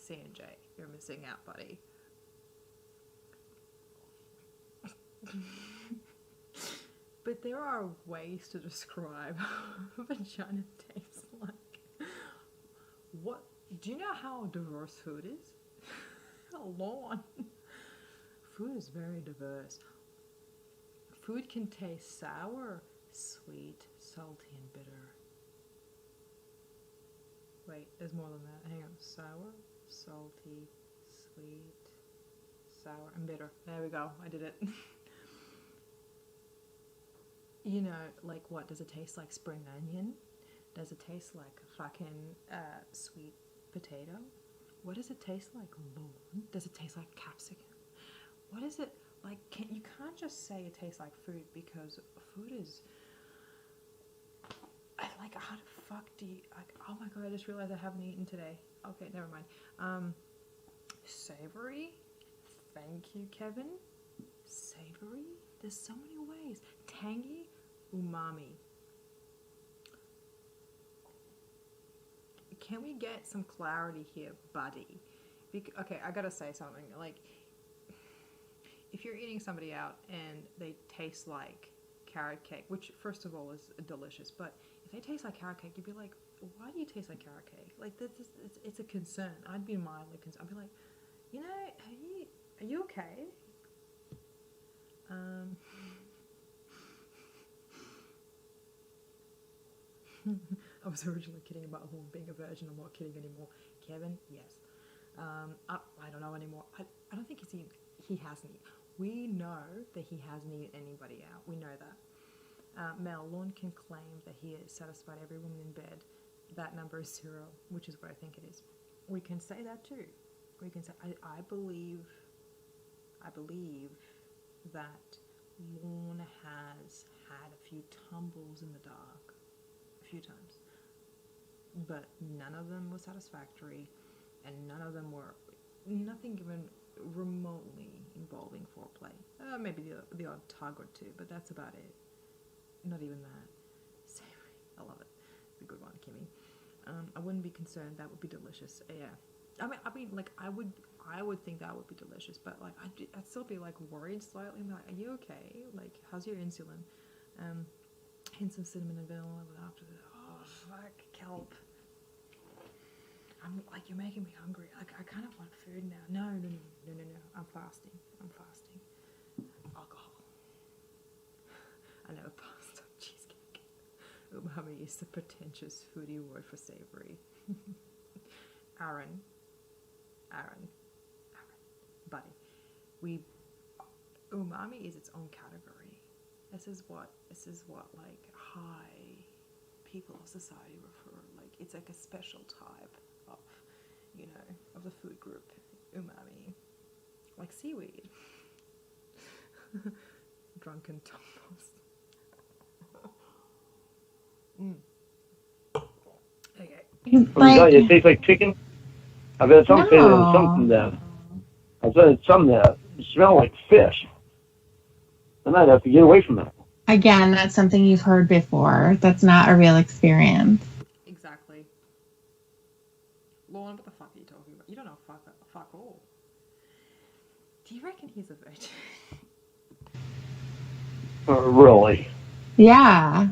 CNJ, you're missing out, buddy. But there are ways to describe what vagina tastes like. What, do you know how diverse food is? Lorne. Food is very diverse. Food can taste sour, sweet, salty, and bitter. Wait, there's more than that. Hang on. Sour, salty, sweet, sour, and bitter. There we go. I did it. You know, like what? Does it taste like spring onion? Does it taste like fucking sweet potato? What does it taste like, Lorne? Does it taste like capsicum? What is it like? You can't just say it tastes like food because food is like, how the fuck do you like? Oh my God, I just realized I haven't eaten today. Okay, never mind. Savory. Thank you, Kevin. Savory. There's so many ways. Tangy, umami. Can we get some clarity here, buddy? Okay, I gotta say something. Like, if you're eating somebody out and they taste like carrot cake, which first of all is delicious, but if they taste like carrot cake, you'd be like, why do you taste like carrot cake? Like, it's a concern. I'd be mildly concerned. I'd be like, you know, are you okay? I was originally kidding about Lorne being a virgin. I'm not kidding anymore. Kevin, yes. I don't know anymore. I don't think he hasn't. We know that he hasn't eaten anybody out. We know that. Mel, Lorne can claim that he has satisfied every woman in bed. That number is 0, which is what I think it is. We can say that too. We can say I believe that Lorne has had a few tumbles in the dark, a few times, but none of them were satisfactory, and none of them were nothing even remotely involving foreplay. Maybe the odd tug or two, but that's about it. Not even that. Savory, I love it. It's a good one, Kimmy. I wouldn't be concerned. That would be delicious. Yeah. I mean, like I would think that would be delicious, but like I'd still be like worried slightly. I'm like, are you okay? Like, how's your insulin? Hint some cinnamon and vanilla after that. Oh fuck, kelp. I'm like, you're making me hungry. Like, I kind of want food now. No. I'm fasting. Alcohol. I never passed on cheesecake. Umami is the pretentious foodie word for savory. Aaron, buddy. Umami is its own category. This is what like high people of society refer. Like, it's like a special type of, of the food group. Umami, like seaweed. Drunken tombos. Okay. It tastes like chicken. I've had some say that something that. I've had some that smell like fish. And I'd have to get away from that. Again, that's something you've heard before. That's not a real experience. Exactly. Lorne, what the fuck are you talking about? You don't know fuck all. Do you reckon he's a virgin? Really? Yeah.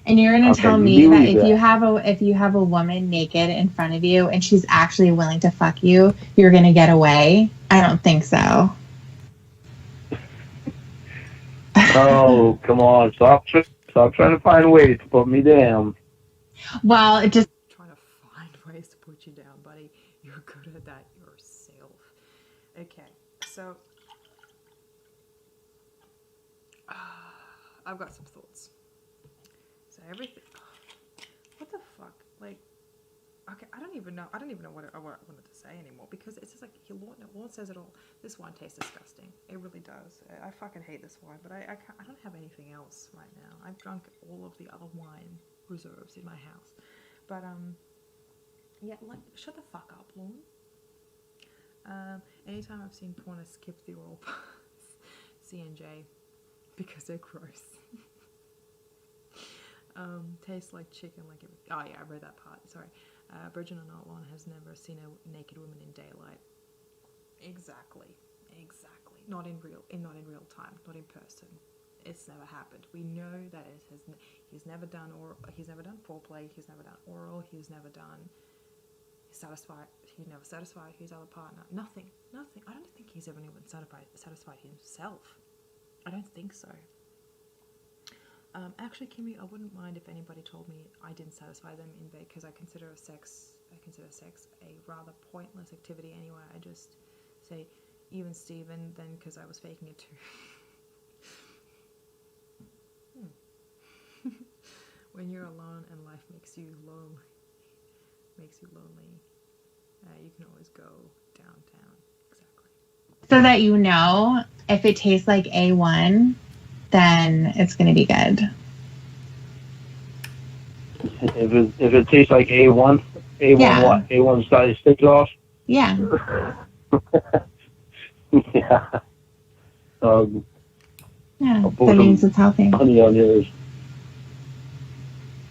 And you're gonna tell me that if you have a woman naked in front of you and she's actually willing to fuck you, you're gonna get away? I don't think so. Oh, come on! Stop trying to find ways to put me down. Well, it just trying to find ways to put you down, buddy. You're good at that yourself. Okay, so I've got some thoughts. So everything. What the fuck? Like, okay, I don't even know what I wanted to say anymore, because it's just like Lorne says it all. This wine tastes disgusting. It really does. I fucking hate this wine, but I don't have anything else right now. I've drunk all of the other wine reserves in my house, but yeah, like, shut the fuck up, Lorne. Anytime I've seen porn, I skip the oral parts. C&J, because they're gross. Tastes like chicken, like everything. Oh yeah, I read that part. Sorry. Virgin or not, Lorne has never seen a naked woman in daylight. Exactly. Not in real time, not in person. It's never happened. We know that he's never done foreplay. He's never done oral. He's never satisfied his other partner. Nothing. I don't think he's ever even satisfied himself. I don't think so. Actually, Kimmy, I wouldn't mind if anybody told me I didn't satisfy them in bed, because I consider sex a rather pointless activity anyway. I just say, even Steven, then, because I was faking it too. When you're alone and life makes you lonely, you can always go downtown. Exactly. so that you know, if it tastes like A1, then it's going to be good. If it tastes like A1 Yeah. What? A1 size steak sauce? Yeah. Yeah. Yeah. That means it's healthy. Honey on yours.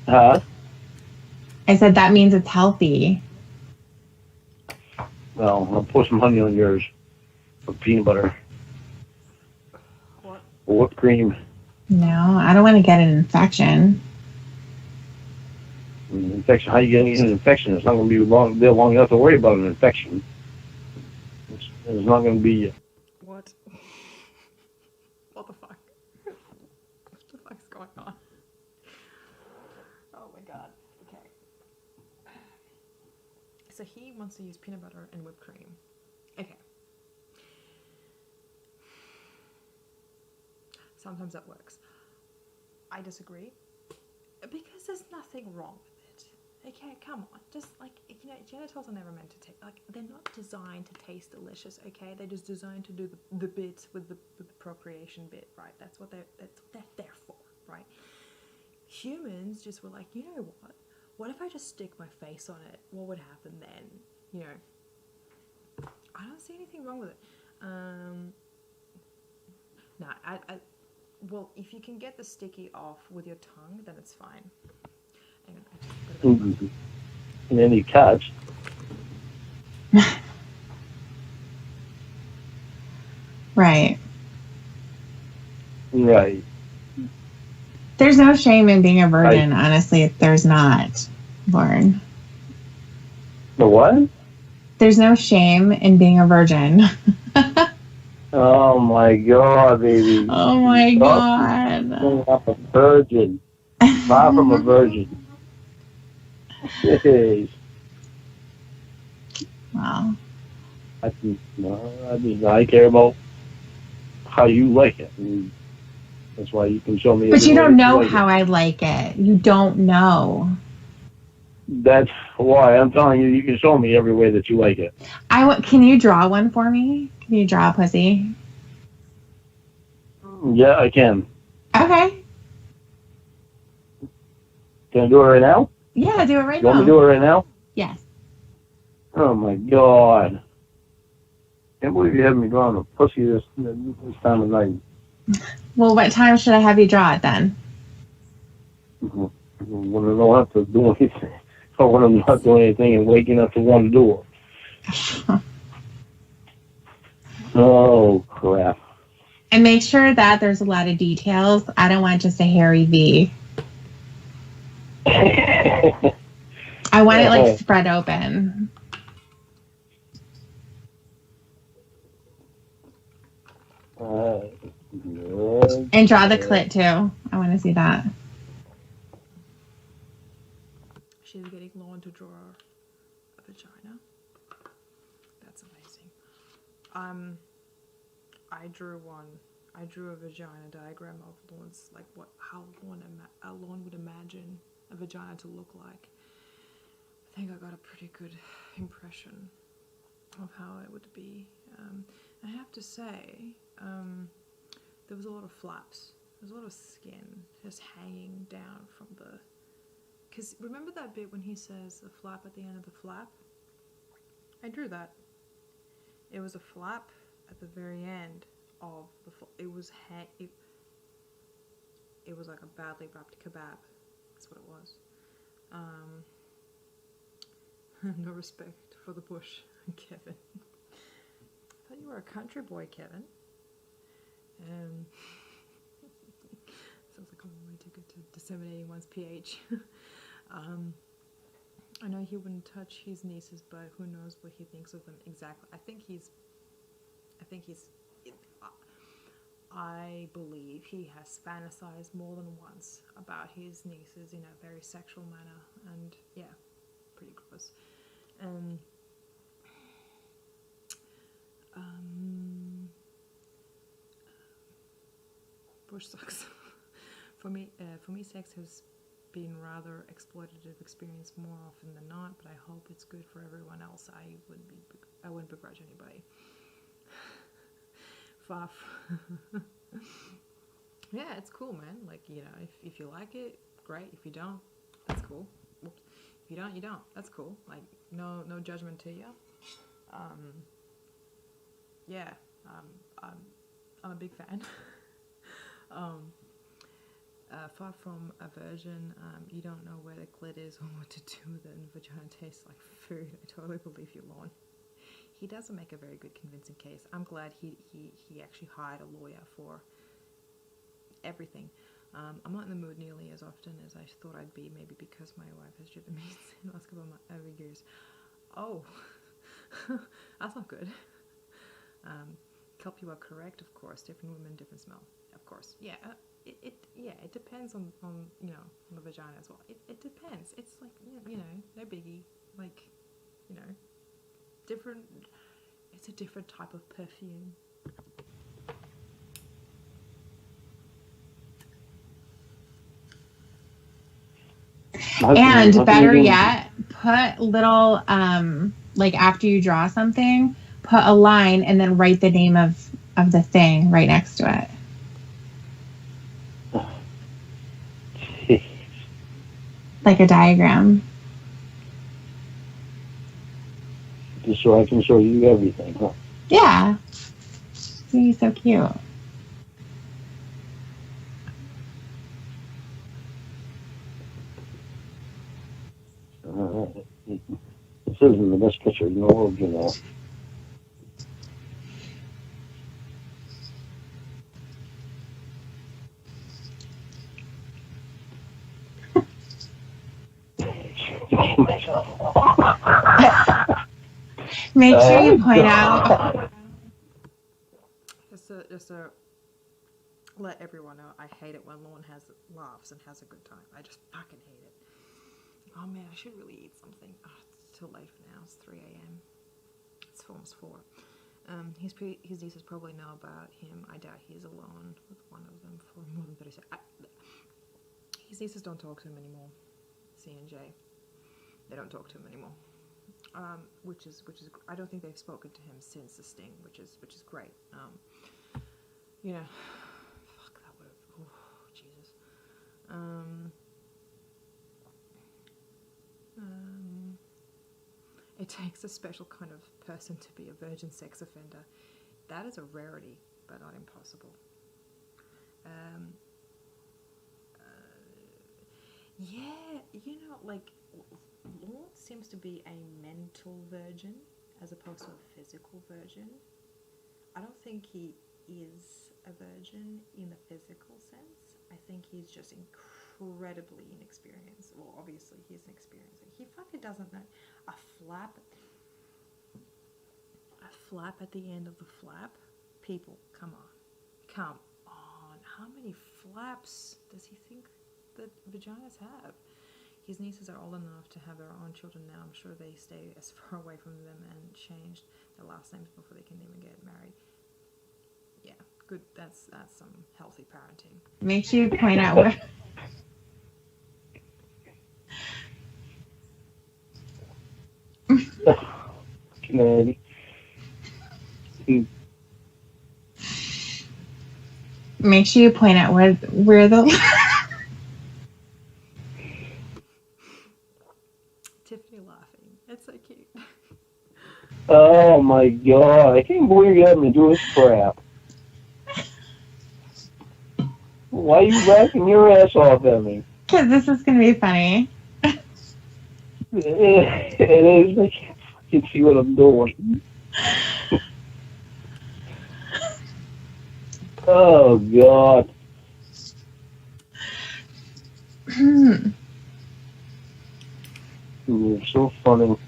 Huh? I said that means it's healthy. Well, I'll pour some honey on yours. Or peanut butter. What? Or whipped cream. No, I don't want to get an infection. Infection? How are you getting an infection? It's not going to be long enough to worry about an infection. It's not going to be. What? What the fuck? What the fuck's going on? Oh So he wants to use peanut butter and whipped cream. Okay. Sometimes that works. I disagree. Because there's nothing wrong with it. Okay, come on. Just like, genitals are never meant to taste, like, they're not designed to taste delicious, okay? They're just designed to do the bits with the procreation bit, right? That's what they're there for, right? Humans just were like, you know what? What if I just stick my face on it? What would happen then? I don't see anything wrong with it. No, well, if you can get the sticky off with your tongue, then it's fine. Hang on, And then he cuts. Right. Right. There's no shame in being a virgin, honestly. There's not, Lorne. The what? There's no shame in being a virgin. Oh my God, baby. Oh my God. I'm a virgin. Far from a virgin. Jeez. Wow. I care about how you like it. And that's why you can show me. But you don't know how I like it. You don't know. That's why I'm telling you. You can show me every way that you like it. Can you draw one for me? Can you draw a pussy? Yeah, I can. Okay. Can I do it right now? Yeah, do it right now. You want me to do it right now? Yes. Oh my God. Can't believe you have me drawing a pussy this time of night. Well, what time should I have you draw it then? When I don't have to do anything. Or when I'm not doing anything and waking up to want to do it. Oh, crap. And make sure that there's a lot of details. I don't want just a hairy V. I want it like spread open. And draw the clit too. I want to see that. She's getting Lorne to draw a vagina. That's amazing. I drew a vagina diagram of Lorne's, like how Lorne would imagine a vagina to look like. I think I got a pretty good impression of how it would be. I have to say, there was a lot of flaps. There's a lot of skin just hanging down from the... Because remember that bit when he says a flap at the end of the flap? I drew that. It was a flap at the very end of the... It was like a badly wrapped kebab. That's what it was. No respect for the bush, Kevin. I thought you were a country boy, Kevin. Sounds like a way too good to disseminating one's pH. I know he wouldn't touch his nieces, but who knows what he thinks of them exactly. I believe he has fantasized more than once about his nieces in a very sexual manner, and yeah, pretty gross. Bush sucks. For me, sex has been rather exploitative experience more often than not, but I hope it's good for everyone else. I wouldn't begrudge anybody. Far from yeah, it's cool, man. Like, if you like it, great. If you don't, that's cool. Whoops. If you don't, you don't. That's cool. Like, no judgment to you. Yeah, I'm a big fan. Far from a virgin, you don't know where the clit is or what to do with it, and vagina tastes like food. I totally believe you, Lorne. He doesn't make a very good convincing case. I'm glad he actually hired a lawyer for everything. I'm not in the mood nearly as often as I thought I'd be, maybe because my wife has driven me in the last couple of years. Oh, that's not good. Kelp, you are correct, of course. Different women, different smell. Of course. Yeah, it depends on the vagina as well. It depends. It's like, no biggie. Like, you know, different. It's a different type of perfume. And better yet, put little, like after you draw something, put a line and then write the name of the thing right next to it. Like a diagram. Just so I can show you everything, huh? Yeah. He's so cute. This isn't the best picture in the world, you know. Make sure you point out. Just to let everyone know, I hate it when Lorne laughs and has a good time. I just fucking hate it. Oh man, I should really eat something. Oh, it's too late for now. It's 3 a.m. It's almost 4. His nieces probably know about him. I doubt he's alone with one of them for more than 30 seconds. His nieces don't talk to him anymore. C and J. They don't talk to him anymore. Which is I don't think they've spoken to him since the sting, which is great. You know, fuck that word. Oh, Jesus. It takes a special kind of person to be a virgin sex offender. That is a rarity, but not impossible. Yeah, you know, like, Lorne seems to be a mental virgin as opposed to a physical virgin. I don't think he is a virgin in the physical sense. I think he's just incredibly inexperienced. Well, obviously he's inexperienced. He fucking doesn't know a flap at the end of the flap. People, come on. How many flaps does he think that vaginas have? His nieces are old enough to have their own children now. I'm sure they stay as far away from them and changed their last names before they can even get married. Yeah, good. That's some healthy parenting. Make sure you point out where. Make sure you point out where the. Tiffany laughing. It's so cute. Oh my god! I can't believe you had me do this crap. Why are you laughing your ass off at me? Because this is going to be funny. It is. I can't see what I'm doing. Oh god. You're so funny.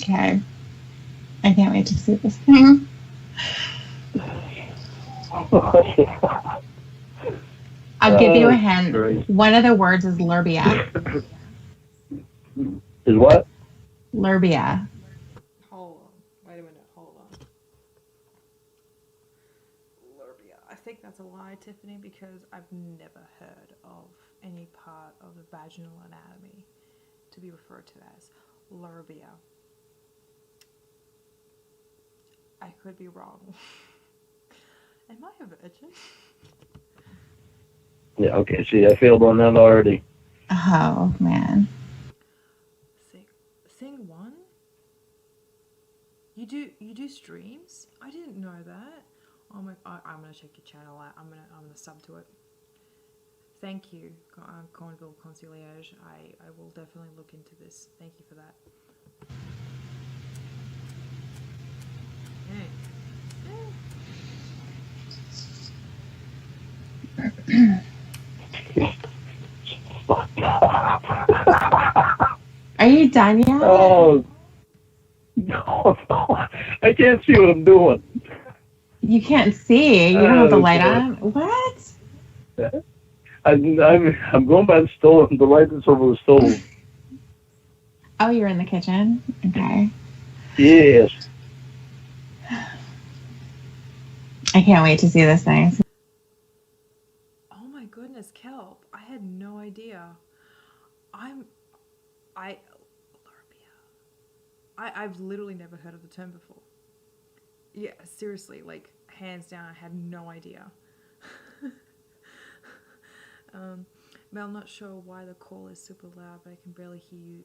Okay. I can't wait to see this thing. I'll give you a hint. Great. One of the words is Lurbia. Is what? Lurbia. Hold on. Wait a minute. Hold on. Lurbia. I think that's a lie, Tiffany, because I've never heard of any part of the vaginal anatomy to be referred to as Lurbia. I could be wrong. Am I a virgin? Yeah, okay, see, I failed on that already. Oh, man. Thing 1? You do streams? I didn't know that. Oh my! I'm gonna check your channel out. I'm gonna sub to it. Thank you, Cornville Concierge. I will definitely look into this. Thank you for that. Are you done yet? Oh, no, I can't see what I'm doing. You can't see. You don't have the light on. What? I'm going by the stove, the light that's over the stove. Oh, you're in the kitchen? Okay. Yes. I can't wait to see this thing. Oh my goodness, kelp! I had no idea. I've literally never heard of the term before. Yeah, seriously, like hands down, I had no idea. Mel, not sure why the call is super loud, but I can barely hear you,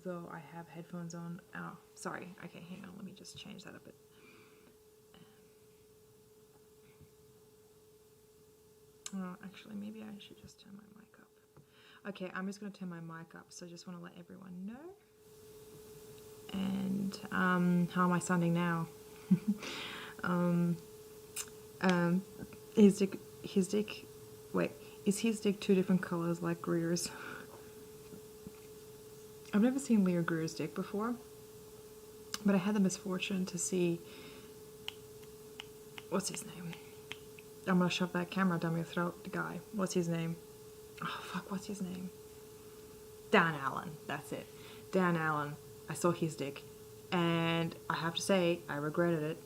though I have headphones on. Oh, sorry. Okay, hang on. Let me just change that a bit. Oh, actually, maybe I should just turn my mic up. Okay, I'm just going to turn my mic up, so I just want to let everyone know. And how am I sounding now? His dick, wait, is his dick two different colors like Greer's? I've never seen Leo Greer's dick before, but I had the misfortune to see, what's his name? I'm gonna shove that camera down my throat, the guy. What's his name? Oh, fuck, what's his name? Dan Allen, that's it. Dan Allen. I saw his dick, and I have to say, I regretted it.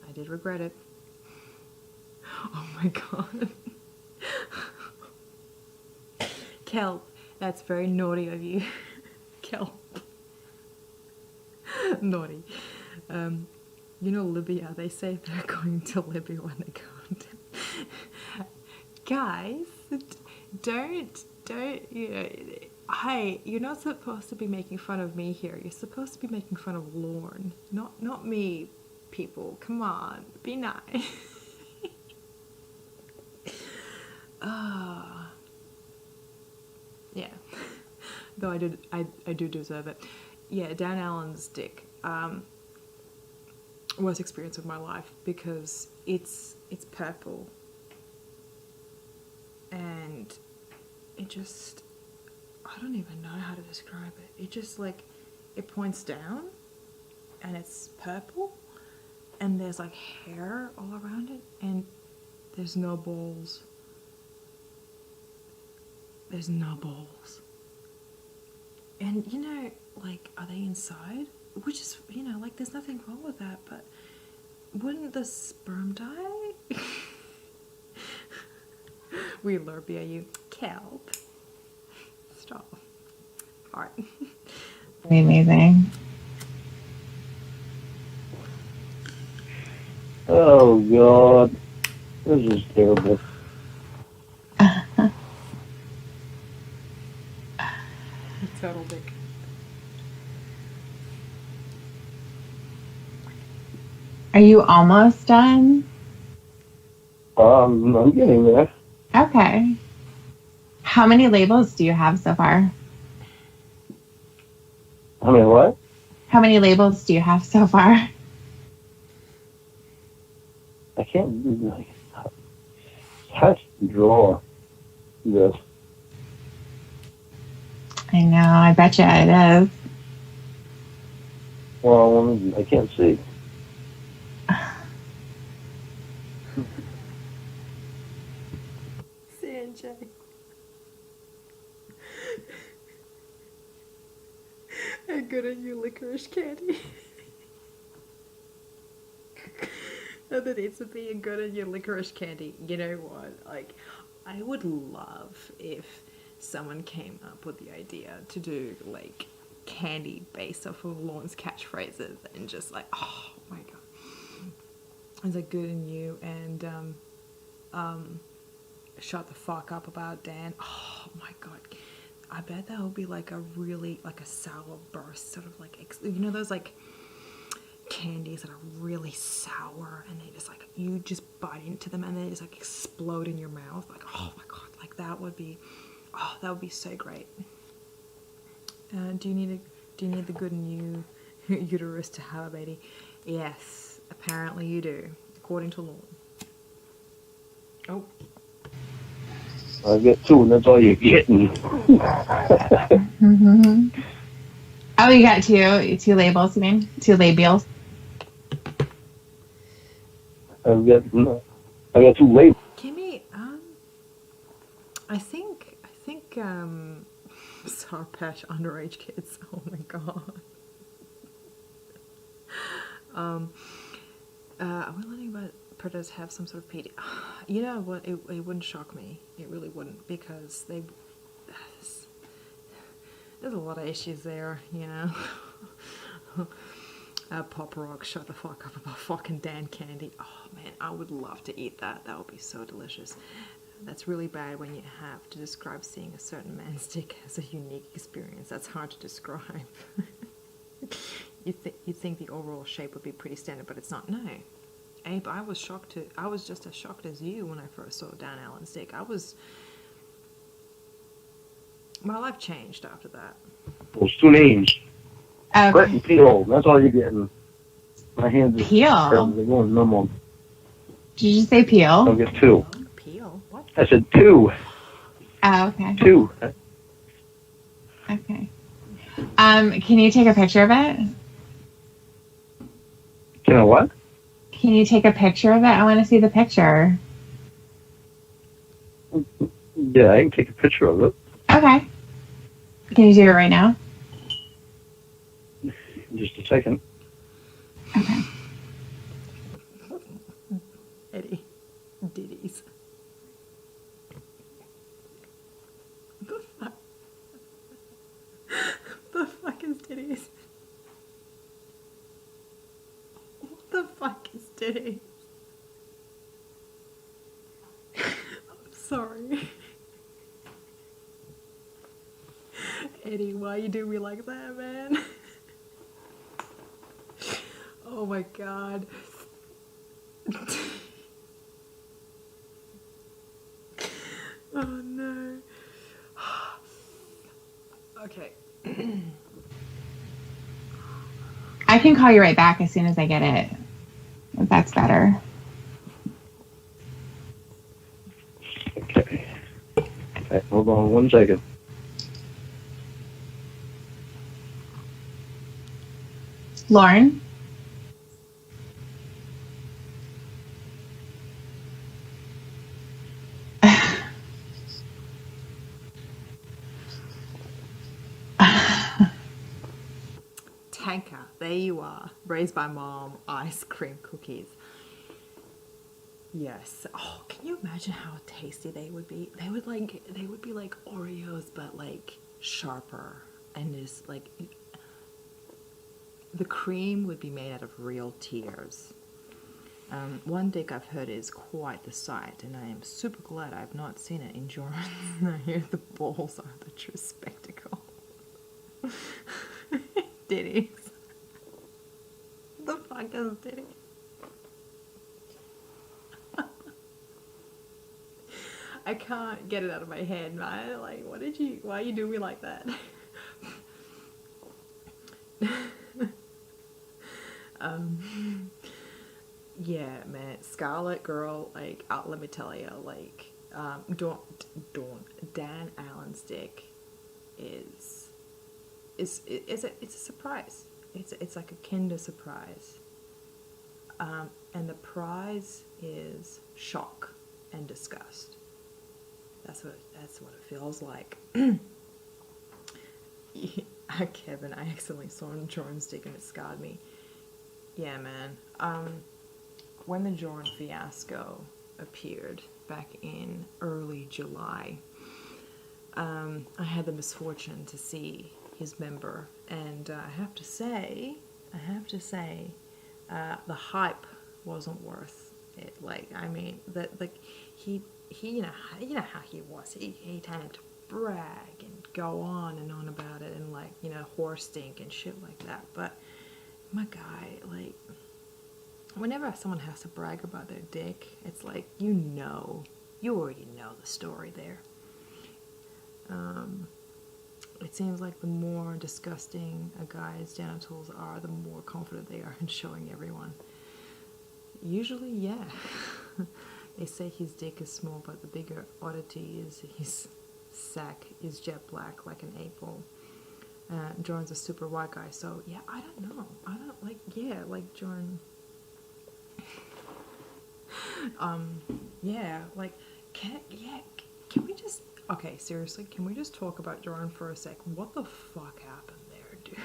I did regret it. Oh my god. Kelp, that's very naughty of you. Kelp. Naughty. You know Libya, they say they're going to Libya when they go down. Guys, don't, you know, hey, you're not supposed to be making fun of me here. You're supposed to be making fun of Lorne, not me, people. Come on, be nice. Yeah. Though I do deserve it. Yeah, Dan Allen's dick. Worst experience of my life because it's purple. And it just, I don't even know how to describe it. It just like, it points down and it's purple and there's like hair all around it and there's no balls. There's no balls. And you know, like, are they inside? Which is, you know, like there's nothing wrong with that, but wouldn't the sperm die? We love you. Kelp. Stop. Alright. Amazing. Oh god. This is terrible. Total dick. Are you almost done? I'm getting there. Okay. How many labels do you have so far? I mean, what? How many labels do you have so far? I can't do like touch the drawer. This. I know, I bet you it is. Well, I can't see. Sanjay. How good are you, licorice candy? No, there needs to be a good in your licorice candy. You know what? Like, I would love if someone came up with the idea to do like candy based off of Lorne's catchphrases and just like, oh my god, it's like good in you and shut the fuck up about Dan. Oh my god. I bet that would be like a really, like a sour burst, sort of like, you know those like candies that are really sour and they just like, you just bite into them and they just like explode in your mouth. Like, oh my god, like that would be so great. Do you need the good in you uterus to have a baby? Yes, apparently you do, according to Lorne. Oh. I get two, and that's all you're getting. Mm-hmm. Oh, you got two labels, you mean? Two labials? I got two labels. Kimmy, I think Sour Patch underage kids. Oh my god. Are we learning about predators have some sort of PD? You know what? It wouldn't shock me. It really wouldn't, because there's a lot of issues there, you know. Pop Rock, shut the fuck up about fucking Dan candy. Oh man, I would love to eat that. That would be so delicious. That's really bad when you have to describe seeing a certain man's dick as a unique experience. That's hard to describe. You'd think the overall shape would be pretty standard, but it's not. No. Abe, I was just as shocked as you when I first saw Dan Allen's dick. My life changed after that. Those two names. Okay. Brett and Peel. That's all you're getting. My hands are Peel? terrible. They're going numb on. Did you say peel? I'll get two. Peel? What? I said two. Oh, okay. Two. Okay. Can you take a picture of it? Can I what? Can you take a picture of it? I want to see the picture. Yeah, I can take a picture of it. Okay. Can you do it right now? Just a second. Okay. Eddie. Ditties. The fuck? The fuck is ditties? What the fuck is ditties? I'm sorry. Eddie, why you do me like that, man? Oh my god. Oh no. Okay. I can call you right back as soon as I get it. If that's better. Okay. Okay, hold on 1 second. Lorne? Tanker, there you are. Raised by mom, ice cream cookies. Yes. Oh, can you imagine how tasty they would be? They would be like Oreos, but like sharper, and just like the cream would be made out of real tears. One dick I've heard is quite the sight, and I am super glad I've not seen it in Jordan. I hear the balls are the true spectacle. Ditties. The fuck is ditty? I can't get it out of my head, man. Like, why you do me like that? Yeah, man, Scarlet Girl, like, let me tell you, like, Dan Allen's dick is a surprise. It's like a Kinder surprise, and the prize is shock and disgust. That's what it feels like. Yeah, Kevin, I accidentally saw Jordan's dick and it scarred me. Yeah, man. When the Jordan fiasco appeared back in early July, I had the misfortune to see his member, and I have to say, the hype wasn't worth it. Like, I mean, he you know how he was. He tended to brag and go on and on about it, and like, you know, horse stink and shit like that. But my guy, like, whenever someone has to brag about their dick, it's like, you already know the story there. It seems like the more disgusting a guy's genitals are, the more confident they are in showing everyone. Usually, yeah. They say his dick is small, but the bigger oddity is his sack is jet black like an April. Jordan's a super white guy, so yeah, I don't know. Jordan. Yeah, like, can we just, Okay, seriously, can we just talk about Jordan for a sec? What the fuck happened there, dude?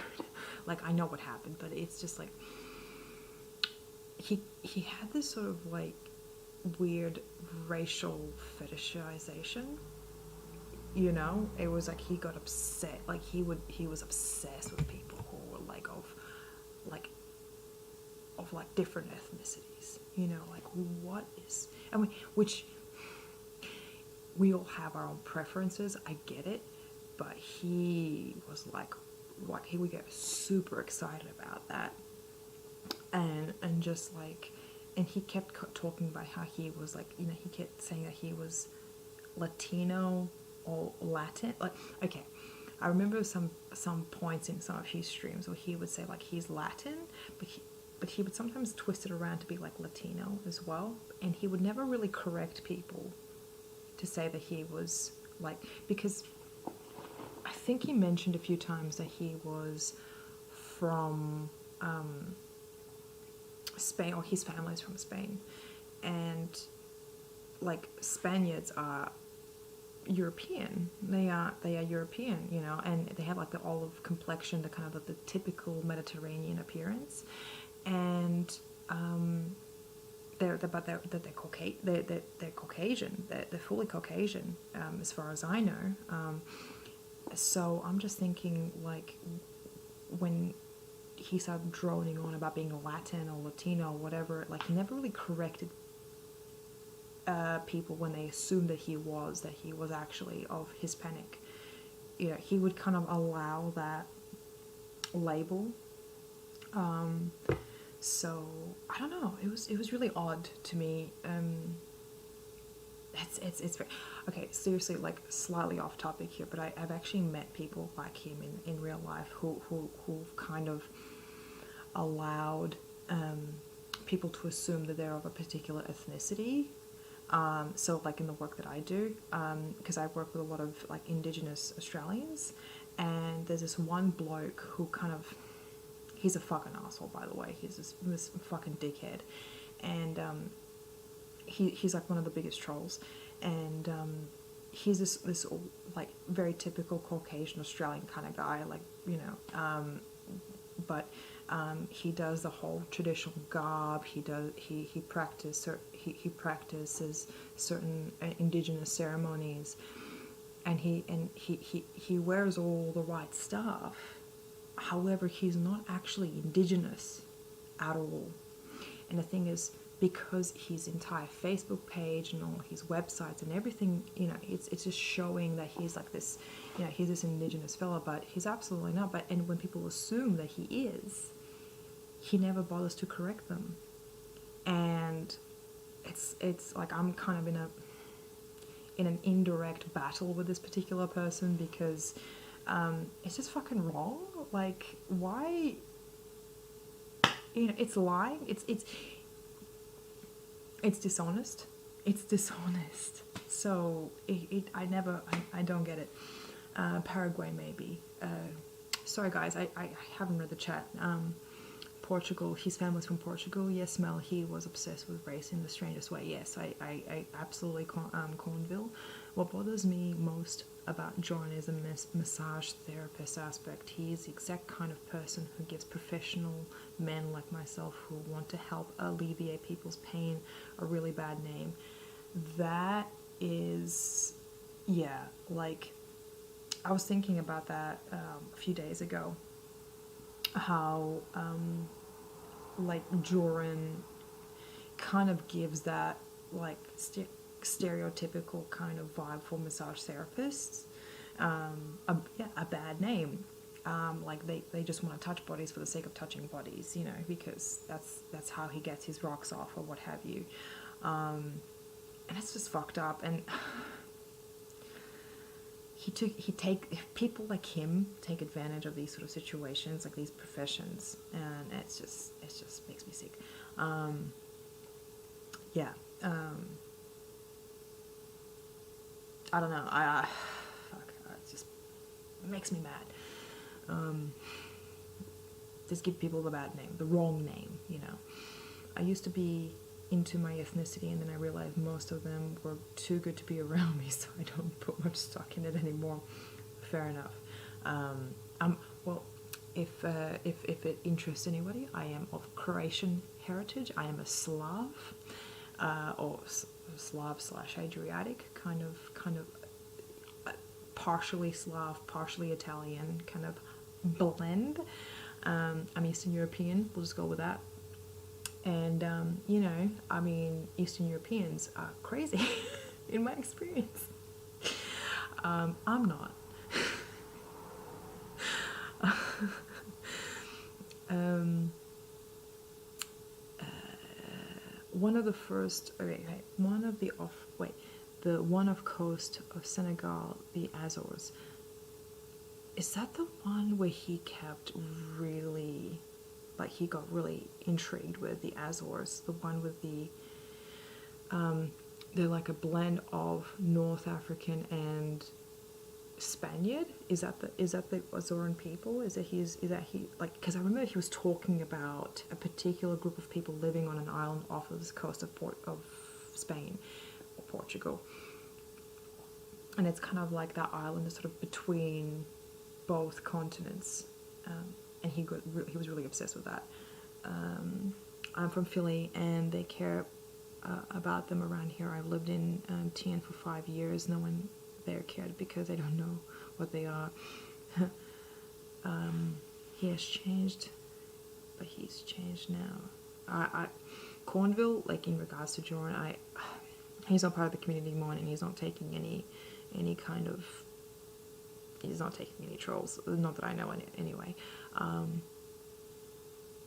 Like, I know what happened, but it's just like he had this sort of like weird racial fetishization. You know, it was like he got upset. Like he was obsessed with people who were like of like different ethnicities. You know, like what is? I mean, which we all have our own preferences. I get it, but he was like he would get super excited about that, and just like, and he kept talking about how he was like, you know, he kept saying that he was Latino or Latin. Like, okay, I remember some points in some of his streams where he would say like he's Latin, but he would sometimes twist it around to be like Latino as well, and he would never really correct people to say that he was like, because I think he mentioned a few times that he was from Spain, or his family's from Spain, and like Spaniards are European. They are European, you know, and they have like the olive complexion, the kind of the typical Mediterranean appearance, and they're Caucasian. They're fully Caucasian, as far as I know. So I'm just thinking, like, when he started droning on about being Latin or Latino or whatever, like, he never really corrected people when they assumed that he was actually of Hispanic. You know, he would kind of allow that label. So I don't know. It was really odd to me. It's very, okay. Seriously, like slightly off topic here, but I've actually met people like him in real life who've kind of allowed people to assume that they're of a particular ethnicity. So like in the work that I do, because I work with a lot of like Indigenous Australians, and there's this one bloke who kind of, he's a fucking asshole, by the way. He's this fucking dickhead, and he's like one of the biggest trolls, and he's this like very typical Caucasian Australian kind of guy, like, you know, but he does the whole traditional garb. He practices certain Indigenous ceremonies, and he wears all the right stuff. However, he's not actually Indigenous at all. And the thing is, because his entire Facebook page and all his websites and everything, you know, it's just showing that he's like this, you know, he's this Indigenous fella, but he's absolutely not. But and when people assume that he is, he never bothers to correct them. And it's like I'm kind of in an indirect battle with this particular person, because it's just fucking wrong. Like, why? You know, it's lying. It's dishonest. It's dishonest. So I don't get it. Paraguay maybe. Sorry guys, I haven't read the chat. Portugal, his family's from Portugal. Yes, Mel, he was obsessed with race in the strangest way. Yes, I absolutely Cornville. What bothers me most about John is a massage therapist aspect. He is the exact kind of person who gives professional men like myself who want to help alleviate people's pain a really bad name. That is, yeah, like, I was thinking about that a few days ago, how like Joran kind of gives that like stereotypical kind of vibe for massage therapists. A bad name. Like they just want to touch bodies for the sake of touching bodies, you know, because that's how he gets his rocks off or what have you. And it's just fucked up. And people like him take advantage of these sort of situations, like these professions, and it just makes me sick. Yeah. I don't know. It just makes me mad. Just give people the bad name, the wrong name, you know. I used to be into my ethnicity, and then I realized most of them were too good to be around me, so I don't put much stock in it anymore. Fair enough. Well, if it interests anybody, I am of Croatian heritage. I am a Slav, or Slav/Adriatic, kind of partially Slav, partially Italian, kind of blend. I'm Eastern European. We'll just go with that. And Eastern Europeans are crazy, in my experience. I'm not. One of the first, the one off coast of Senegal, the Azores. Is that the one where he kept really, he got really intrigued with the Azores? The one with they're like a blend of North African and Spaniard. Is that the Azoran people? Because I remember he was talking about a particular group of people living on an island off of the coast of Spain or Portugal, and it's kind of like that island is sort of between both continents, and he was really obsessed with that. I'm from Philly, and they care about them around here. I've lived in TN for 5 years. No one there cared because they don't know what they are. He has changed, but he's changed now. Cornville, in regards to Jordan, he's not part of the community anymore, and he's not taking any kind of. He's not taking any trolls, not that I know anyway.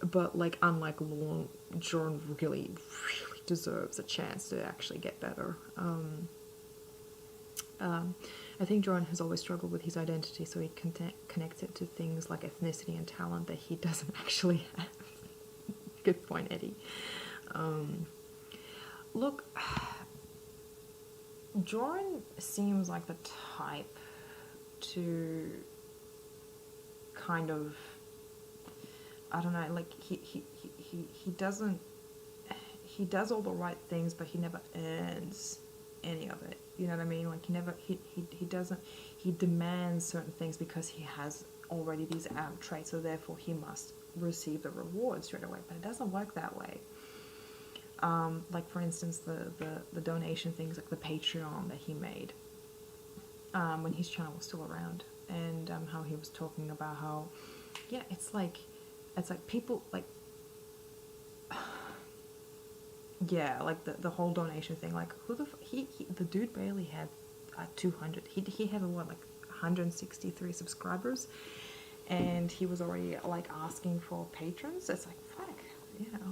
But unlike Lorne, Jordan really deserves a chance to actually get better. I think Jordan has always struggled with his identity, so he connects it to things like ethnicity and talent that he doesn't actually have. Good point, Eddie. Look, Jordan seems like the type to kind of, I don't know, he doesn't, he does all the right things, but he never earns any of it. You know what I mean? He demands certain things because he has already these traits, so therefore he must receive the reward straight away. But it doesn't work that way. For instance, the donation things, like the Patreon that he made when his channel was still around, and how he was talking about how, it's like people the whole donation thing. The dude barely had 200. He had 163 subscribers, and he was already asking for patrons. It's fuck,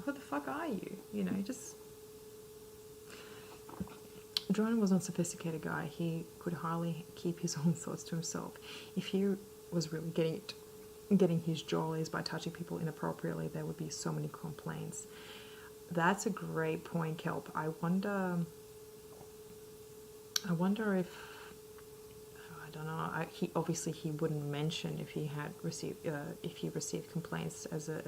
who the fuck are you? Just. Jordan was not a sophisticated guy. He could hardly keep his own thoughts to himself. If he was really getting his jollies by touching people inappropriately, there would be so many complaints. That's a great point, Kelp. I wonder if, I don't know. He wouldn't mention if he had received complaints as a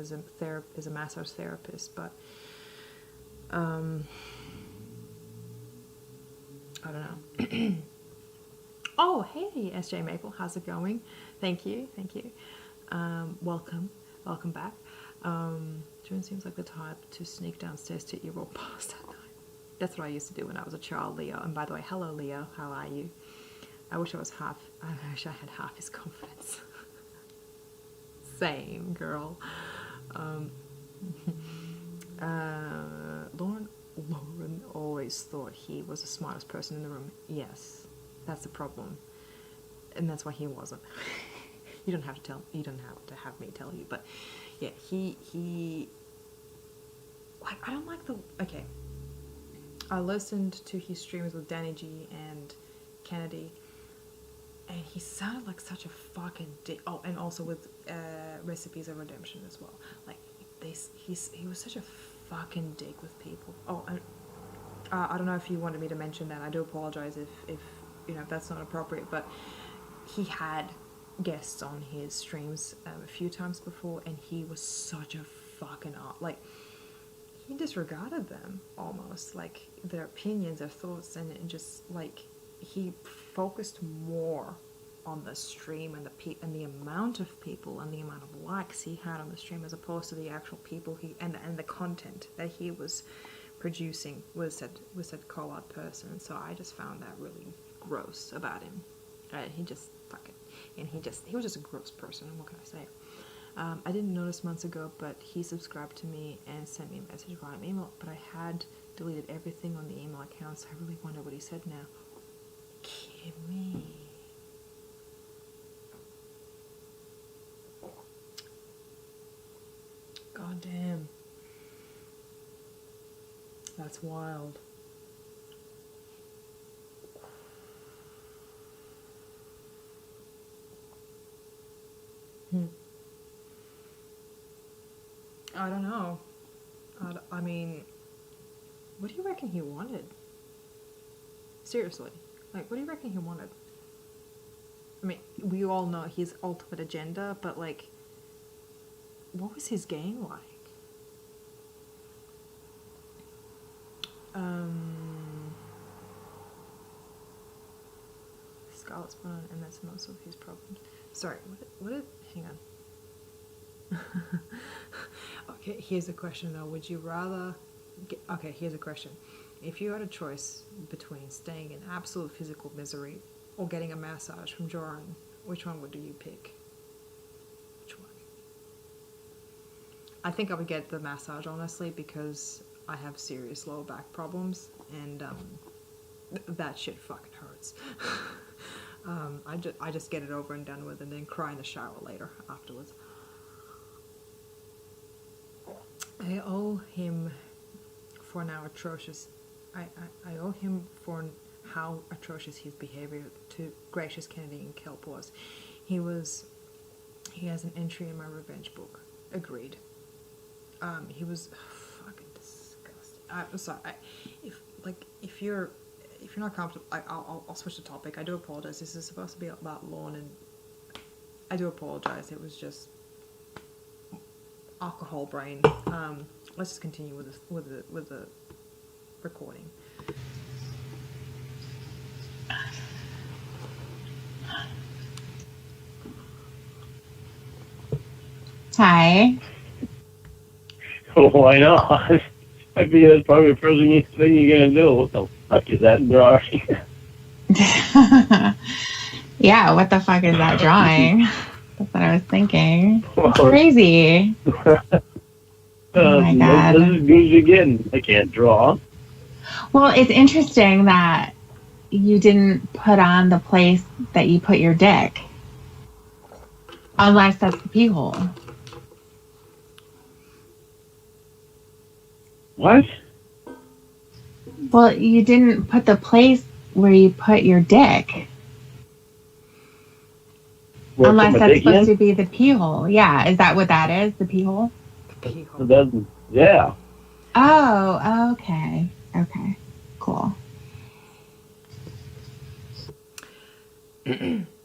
massage therapist, but I don't know. Oh, hey, SJ Maple, how's it going? Thank you. Welcome back. June seems like the type to sneak downstairs to eat your raw pasta at night. That's what I used to do when I was a child, Leo. And by the way, hello, Leo. How are you? I wish I had half his confidence. Same, girl. Lorne always thought he was the smartest person in the room. Yes, that's the problem, and that's why he wasn't. You don't have to have me tell you, but yeah, he I don't like the. Okay, I listened to his streams with Danny G and Kennedy, and he sounded like such a fucking dick. Oh, and also with Recipes of Redemption as well. He was such a fucking dick with people. Oh, and I don't know if you wanted me to mention that. I do apologize if that's not appropriate, but he had guests on his streams a few times before, and he was such a fucking he disregarded them almost, like their opinions, their thoughts, and just like he focused more on the stream and the amount of people and the amount of likes he had on the stream as opposed to the actual people and the content that he was producing was said call out person. So I just found that really gross about him. He just fucking and he was just a gross person. What can I say? I didn't notice months ago, but he subscribed to me and sent me a message via email, but I had deleted everything on the email account, so I really wonder what he said now. Kimmy. God damn. That's wild. I don't know. I mean, what do you reckon he wanted? Seriously. Like, what do you reckon he wanted? I mean, we all know his ultimate agenda, but, like, what was his game like? Scarlet's born, and that's most of his problems. Sorry, hang on. Okay, here's a question though. Would you rather... Okay, here's a question. If you had a choice between staying in absolute physical misery or getting a massage from Joran, which one would you pick? Which one? I think I would get the massage, honestly, because I have serious lower back problems, and that shit fucking hurts. I just get it over and done with and then cry in the shower later afterwards. I owe him for now atrocious. I owe him for how atrocious his behavior to Gracious Kennedy and Kelp was. He has an entry in my revenge book. Agreed. He was fucking disgusting. I'm sorry. If you're not comfortable, I'll switch the topic. I do apologize. This is supposed to be about Lorne, and I do apologize. It was just alcohol brain. Let's just continue with the recording. Hi. Well, why not? I mean, that's probably the first thing you're gonna do. What the fuck is that drawing? Yeah, what the fuck is that drawing? That's what I was thinking. It's crazy. Oh my God. This is good again. I can't draw. Well, it's interesting that you didn't put on the place that you put your dick. Unless that's the pee hole. What? Well, you didn't put the place where you put your dick. Where unless that's supposed to be the pee hole. Yeah, is that what that is? The pee hole? The pee hole. Yeah. Oh, okay. Okay, cool.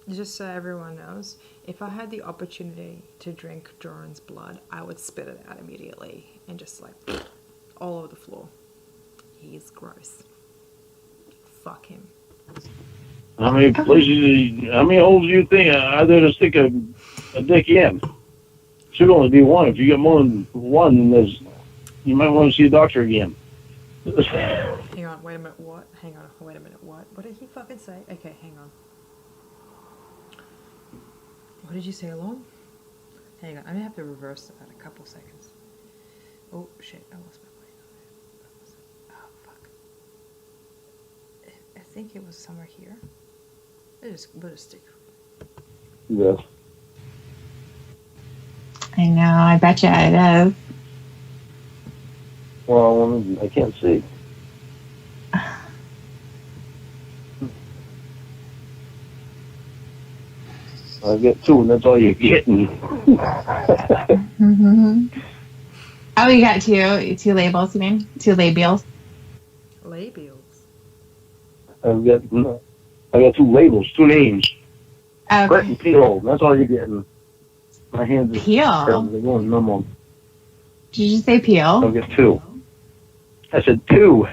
Just so everyone knows, if I had the opportunity to drink Joran's blood, I would spit it out immediately and just like all over the floor. He's gross. Fuck him. How many places? How many holes do you think are there to stick a dick in? Should only be one. If you get more than one, then you might want to see a doctor again. Hang on, wait a minute, what? Hang on, wait a minute, what? What did he fucking say? Okay, hang on. What did you say, Lorne? Hang on, I'm gonna have to reverse that a couple seconds. Oh, shit, I lost my way. Oh, fuck. I think it was somewhere here. We'll just stick. Yes. I know, I bet you it is. Well, I can't see. I get two, and that's all you're getting. Mm-hmm. Oh, you got two labels, you mean? Two labials? Labials? I got two labels, two names. Okay. Brett and Peel, that's all you're getting. My hands are Peel? they're going numb on. Did you say peel? I'll get two. I said 2.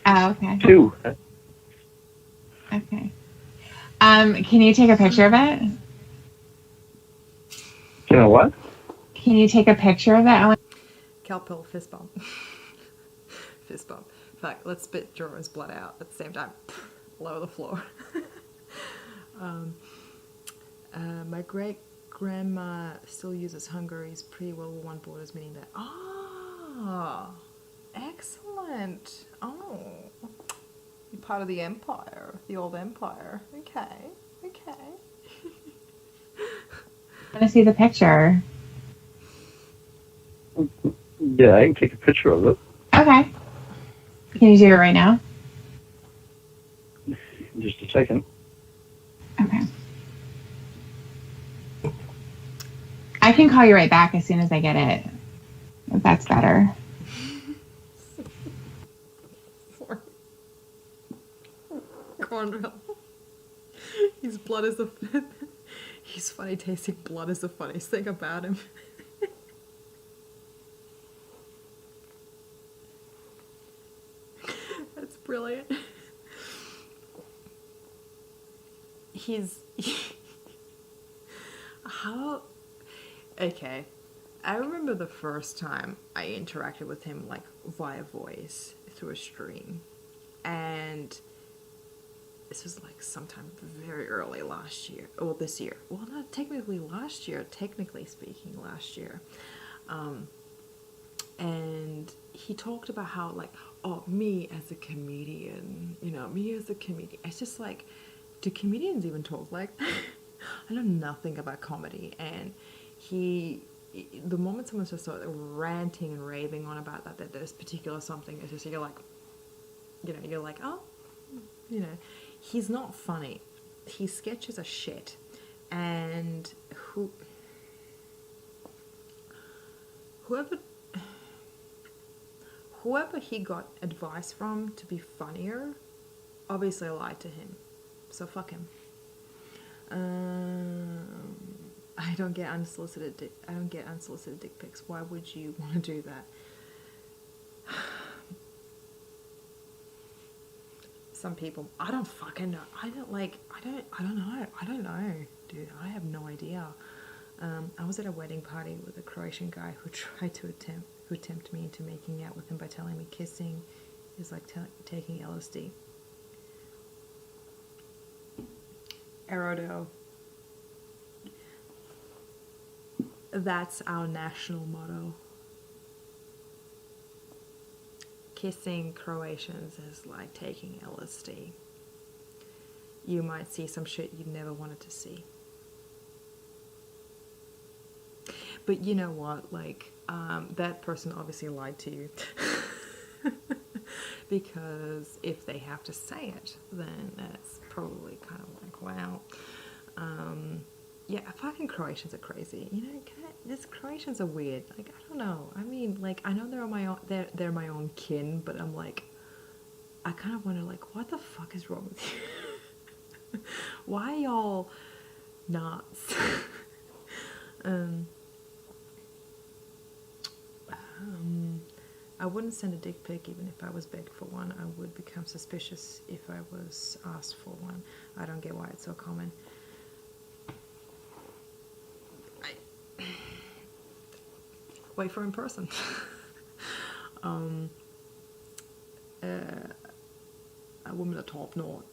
Oh, okay. 2. Okay. Can you take a picture of it? You know what? Can you take a picture of it? Calpel fist bump. Fist bump. In fact, let's spit Jordan's blood out at the same time. Lower the floor. My great grandma still uses Hungary's pre-World War One borders, meaning that. Ah, excellent. Oh, you're part of the empire, the old empire. Okay, okay. I want to see the picture. Yeah, I can take a picture of it. Okay. Can you do it right now? In just a second. Okay. I can call you right back as soon as I get it. If that's better. Cornwell. His blood is the. His funny tasting blood is the funniest thing about him. That's brilliant. He's. How. Okay. I remember the first time I interacted with him, like, via voice through a stream. And this was, like, sometime very early last year. Well, this year. Well, not technically last year. Technically speaking, last year. And he talked about how, like, oh, me as a comedian, me as a comedian. It's just like, do comedians even talk like that? I know nothing about comedy. And the moment someone just started ranting and raving on about that this particular something, it's just, you're like, oh, he's not funny. His sketches are shit. And whoever he got advice from to be funnier, obviously lied to him. So fuck him. I don't get unsolicited dick pics. Why would you want to do that? Some people, I don't fucking know. I don't know, dude. I have no idea. I was at a wedding party with a Croatian guy who tried to tempt me into making out with him by telling me kissing is like taking LSD. Erodo. That's our national motto. Kissing Croatians is like taking LSD. You might see some shit you never wanted to see. But you know what? Like, that person obviously lied to you. Because if they have to say it, then that's probably kind of like, wow. Yeah, fucking Croatians are crazy. These Croatians are weird. Like, I don't know. I mean, like, I know they're my own kin, but I'm like, I kind of wonder, like, what the fuck is wrong with you? Why y'all nuts? I wouldn't send a dick pic even if I was begged for one. I would become suspicious if I was asked for one. I don't get why it's so common. Wait for in person. A woman at top knot.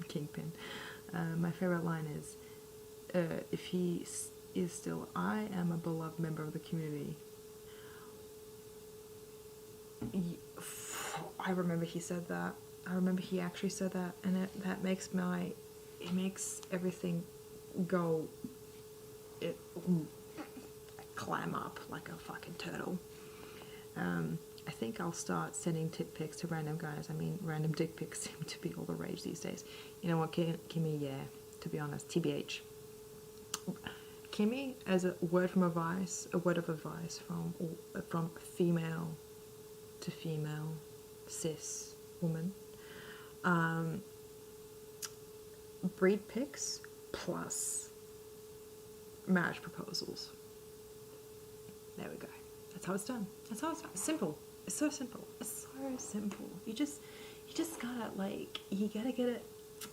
Kingpin. My favorite line is, if he is still, I am a beloved member of the community. I remember he said that. I remember he actually said that, and that makes it makes everything go. I clam up like a fucking turtle. I think I'll start sending dick pics to random guys. I mean, random dick pics seem to be all the rage these days. You know what, Kimmy? Yeah, to be honest, TBH. Kimmy, as a word of advice from female to female cis woman. Breed pics plus marriage proposals. There we go. That's how it's done. Simple. It's so simple. It's so simple. You just gotta you gotta get it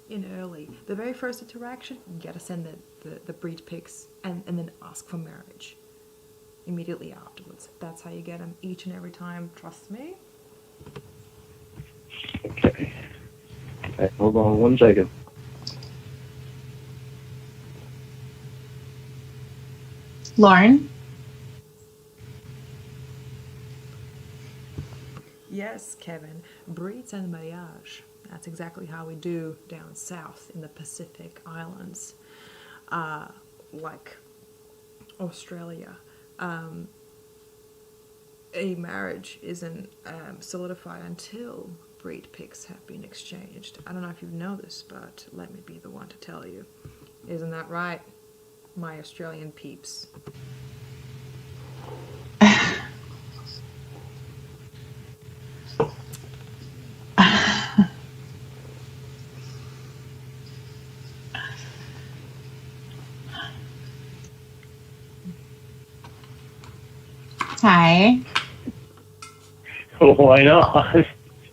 in early. The very first interaction, you gotta send the breed pics and then ask for marriage immediately afterwards. That's how you get them each and every time. Trust me. Okay. Right, hold on 1 second. Lauren? Yes, Kevin. Breeds and mariage. That's exactly how we do down south in the Pacific Islands, like Australia. A marriage isn't solidified until breed pics have been exchanged. I don't know if you know this, but let me be the one to tell you. Isn't that right, my Australian peeps? Hi. Why not?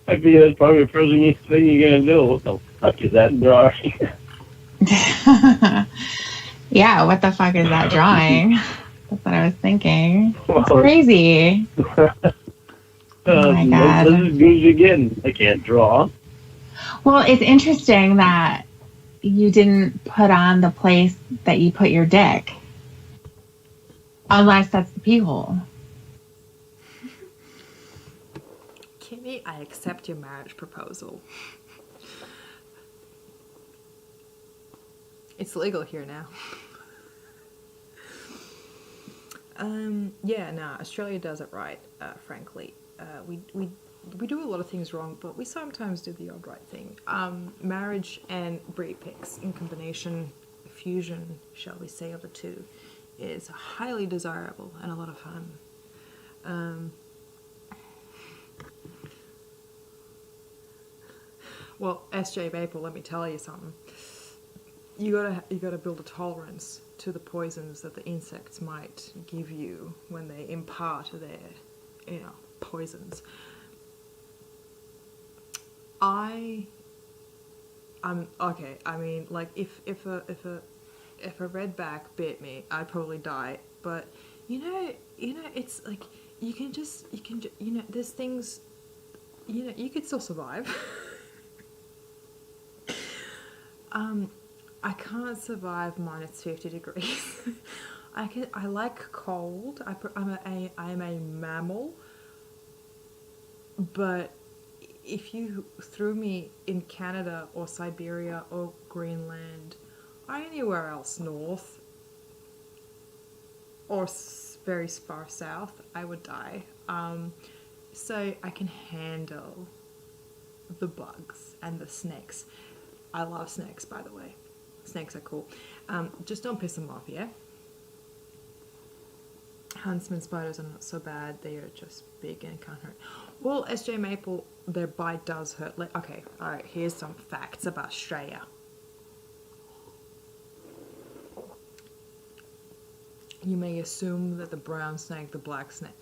I think that's probably the first thing you're gonna do. What the fuck is that drawing? Yeah, what the fuck is that drawing? That's what I was thinking. It's Well, crazy. Oh my this God. is good again. I can't draw. Well, it's interesting that you didn't put on the place that you put your dick, unless that's the pee hole. Kimmy, I accept your marriage proposal. It's legal here now. Yeah, nah, Australia does it right, frankly. We do a lot of things wrong, but we sometimes do the odd right thing. Marriage and breed pics in combination, fusion, shall we say, of the two, is highly desirable and a lot of fun. Well, SJ Maple, let me tell you something. You gotta build a tolerance to the poisons that the insects might give you when they impart their, poisons. I'm okay. I mean, like if a redback bit me, I'd probably die. But it's like there's things, you could still survive. I can't survive minus 50 degrees. I like cold. I'm a mammal. But if you threw me in Canada or Siberia or Greenland or anywhere else north or very far south, I would die. So I can handle the bugs and the snakes. I love snakes, by the way. Snakes are cool. Just don't piss them off, yeah? Huntsman spiders are not so bad. They are just big and can't hurt. Well, SJ Maple, their bite does hurt. Okay, alright, here's some facts about Australia. You may assume that the brown snake, the black snake,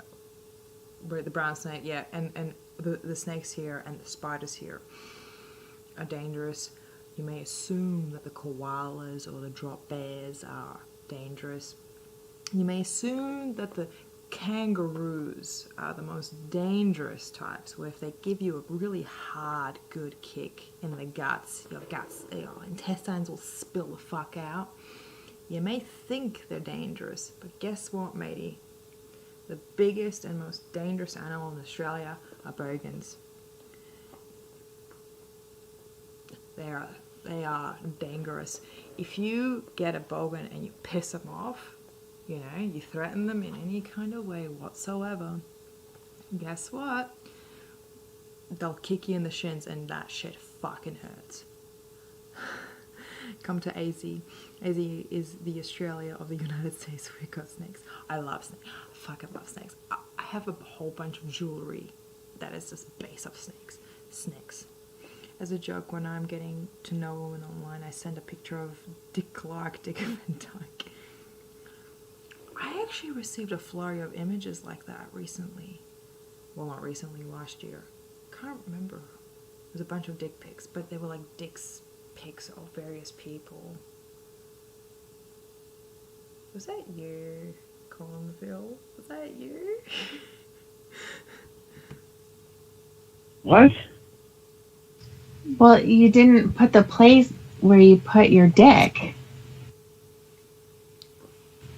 the brown snake, yeah, and the snakes here and the spiders here are dangerous. You may assume that the koalas or the drop bears are dangerous. You may assume that the kangaroos are the most dangerous types, where if they give you a really hard, good kick in the guts, your intestines will spill the fuck out. You may think they're dangerous, but guess what, matey? The biggest and most dangerous animal in Australia are bogans. They are dangerous. If you get a bogan and you piss them off, you threaten them in any kind of way whatsoever, guess what? They'll kick you in the shins, and that shit fucking hurts. Come to AZ. AZ is the Australia of the United States. We've got snakes. I love snakes. I fucking love snakes. I have a whole bunch of jewelry that is just based off snakes. Snakes. As a joke, when I'm getting to know a woman online, I send a picture of Dick Clark, Dick Van Dyke. I actually received a flurry of images like that recently. Well, not recently, last year. Can't remember. It was a bunch of dick pics, but they were like pics of various people. Was that you, Cornville? Was that you? What? Well, you didn't put the place where you put your dick.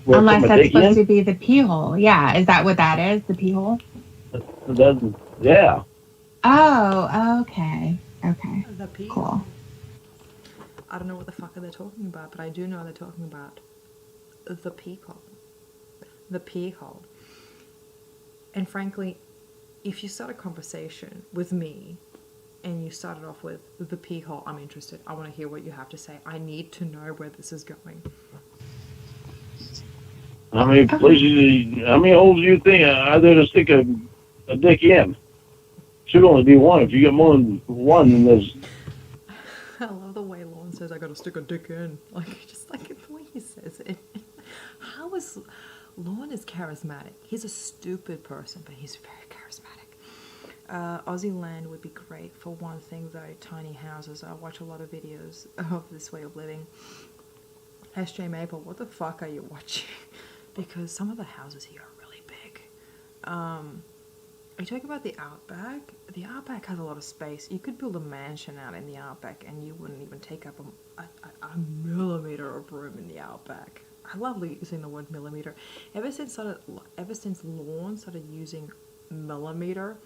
Where I put Unless my that's dick supposed in? to be the pee hole. Yeah, is that what that is? The pee hole? Yeah. Oh, okay. Okay. The pee Cool. hole. I don't know what the fuck they're talking about, but I do know they're talking about the pee hole. The pee hole. And frankly, if you start a conversation with me and you started off with the pee hole, I'm interested. I want to hear what you have to say. I need to know where this is going. How many how many holes do you think are there to stick a dick in? Should only be one. If you get more than one, then there's. I love the way Lorne says, I gotta stick a dick in. Like, just like the way he says it. How is. Lorne is charismatic. He's a stupid person, but he's very charismatic. Aussie land would be great for one thing, though. Tiny houses. I watch a lot of videos of this way of living. SJ Maple, what the fuck are you watching? Because some of the houses here are really big. Are you talking about the outback? The outback has a lot of space. You could build a mansion out in the outback and you wouldn't even take up a millimeter of room in the outback. I love using the word millimeter. Ever since Lorne started using millimeter,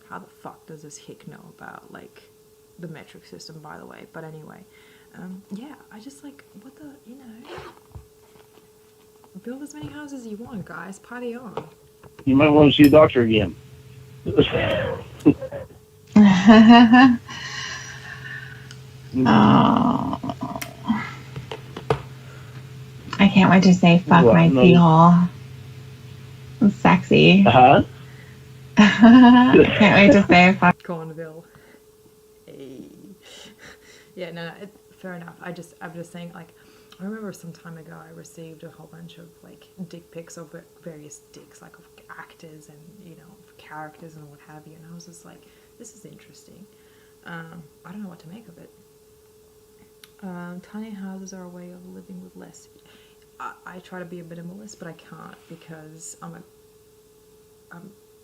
how the fuck does this hick know about like the metric system, by the way? But anyway, yeah, I just like, what the, build as many houses as you want, guys. Party on. You might want to see a doctor again. Oh, I can't wait to say fuck my pee hole. It's sexy. Uh-huh. Can't wait to say fuck. Cornville. Hey. Yeah, no, fair enough. I'm just saying, like, I remember some time ago I received a whole bunch of like dick pics of various dicks, like of actors and characters and what have you, and I was just like, this is interesting. I don't know what to make of it. Tiny houses are a way of living with less. I try to be a minimalist, but I can't because I'm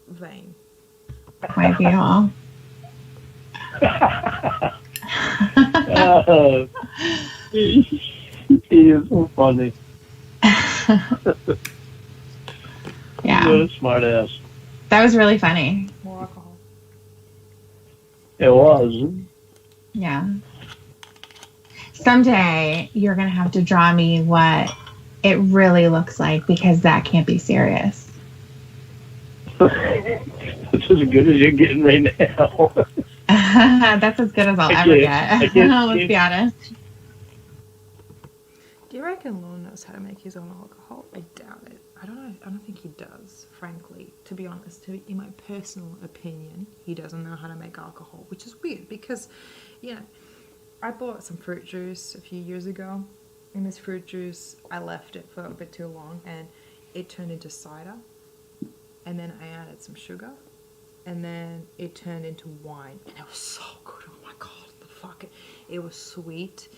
vain. My pee hole. He is so funny. Yeah. What a smart ass. That was really funny. More alcohol. It was. Yeah. Someday you're going to have to draw me what it really looks like because that can't be serious. That's as good as you're getting right now. That's as good as I'll ever get. Let's be honest. Do you reckon Lorne knows how to make his own alcohol? I doubt it. I don't know. I don't think he does, frankly. To be honest, in my personal opinion, he doesn't know how to make alcohol, which is weird because, I bought some fruit juice a few years ago. And this fruit juice, I left it for a bit too long, and it turned into cider. And then I added some sugar, and then it turned into wine, and it was so good. Oh my god, the fuck! It was sweet,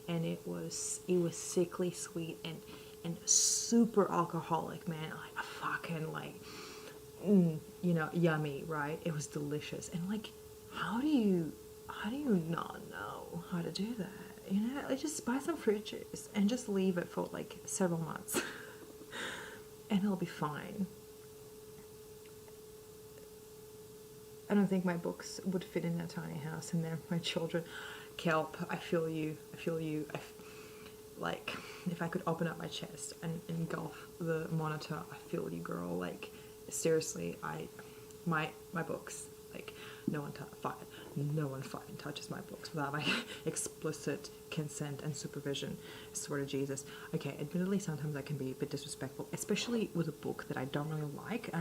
and it was sickly sweet and super alcoholic, man. Like fucking yummy, right? It was delicious, and like, how do you not know how to do that? Like just buy some fruit juice and just leave it for like several months, and it'll be fine. I don't think my books would fit in a tiny house, and they're my children. Kelp, I feel you. Like, if I could open up my chest and engulf the monitor, I feel you, girl. Like, seriously, my books, like, no one fucking touches my books without my explicit consent and supervision. I swear to Jesus. Okay, admittedly, sometimes I can be a bit disrespectful, especially with a book that I don't really like.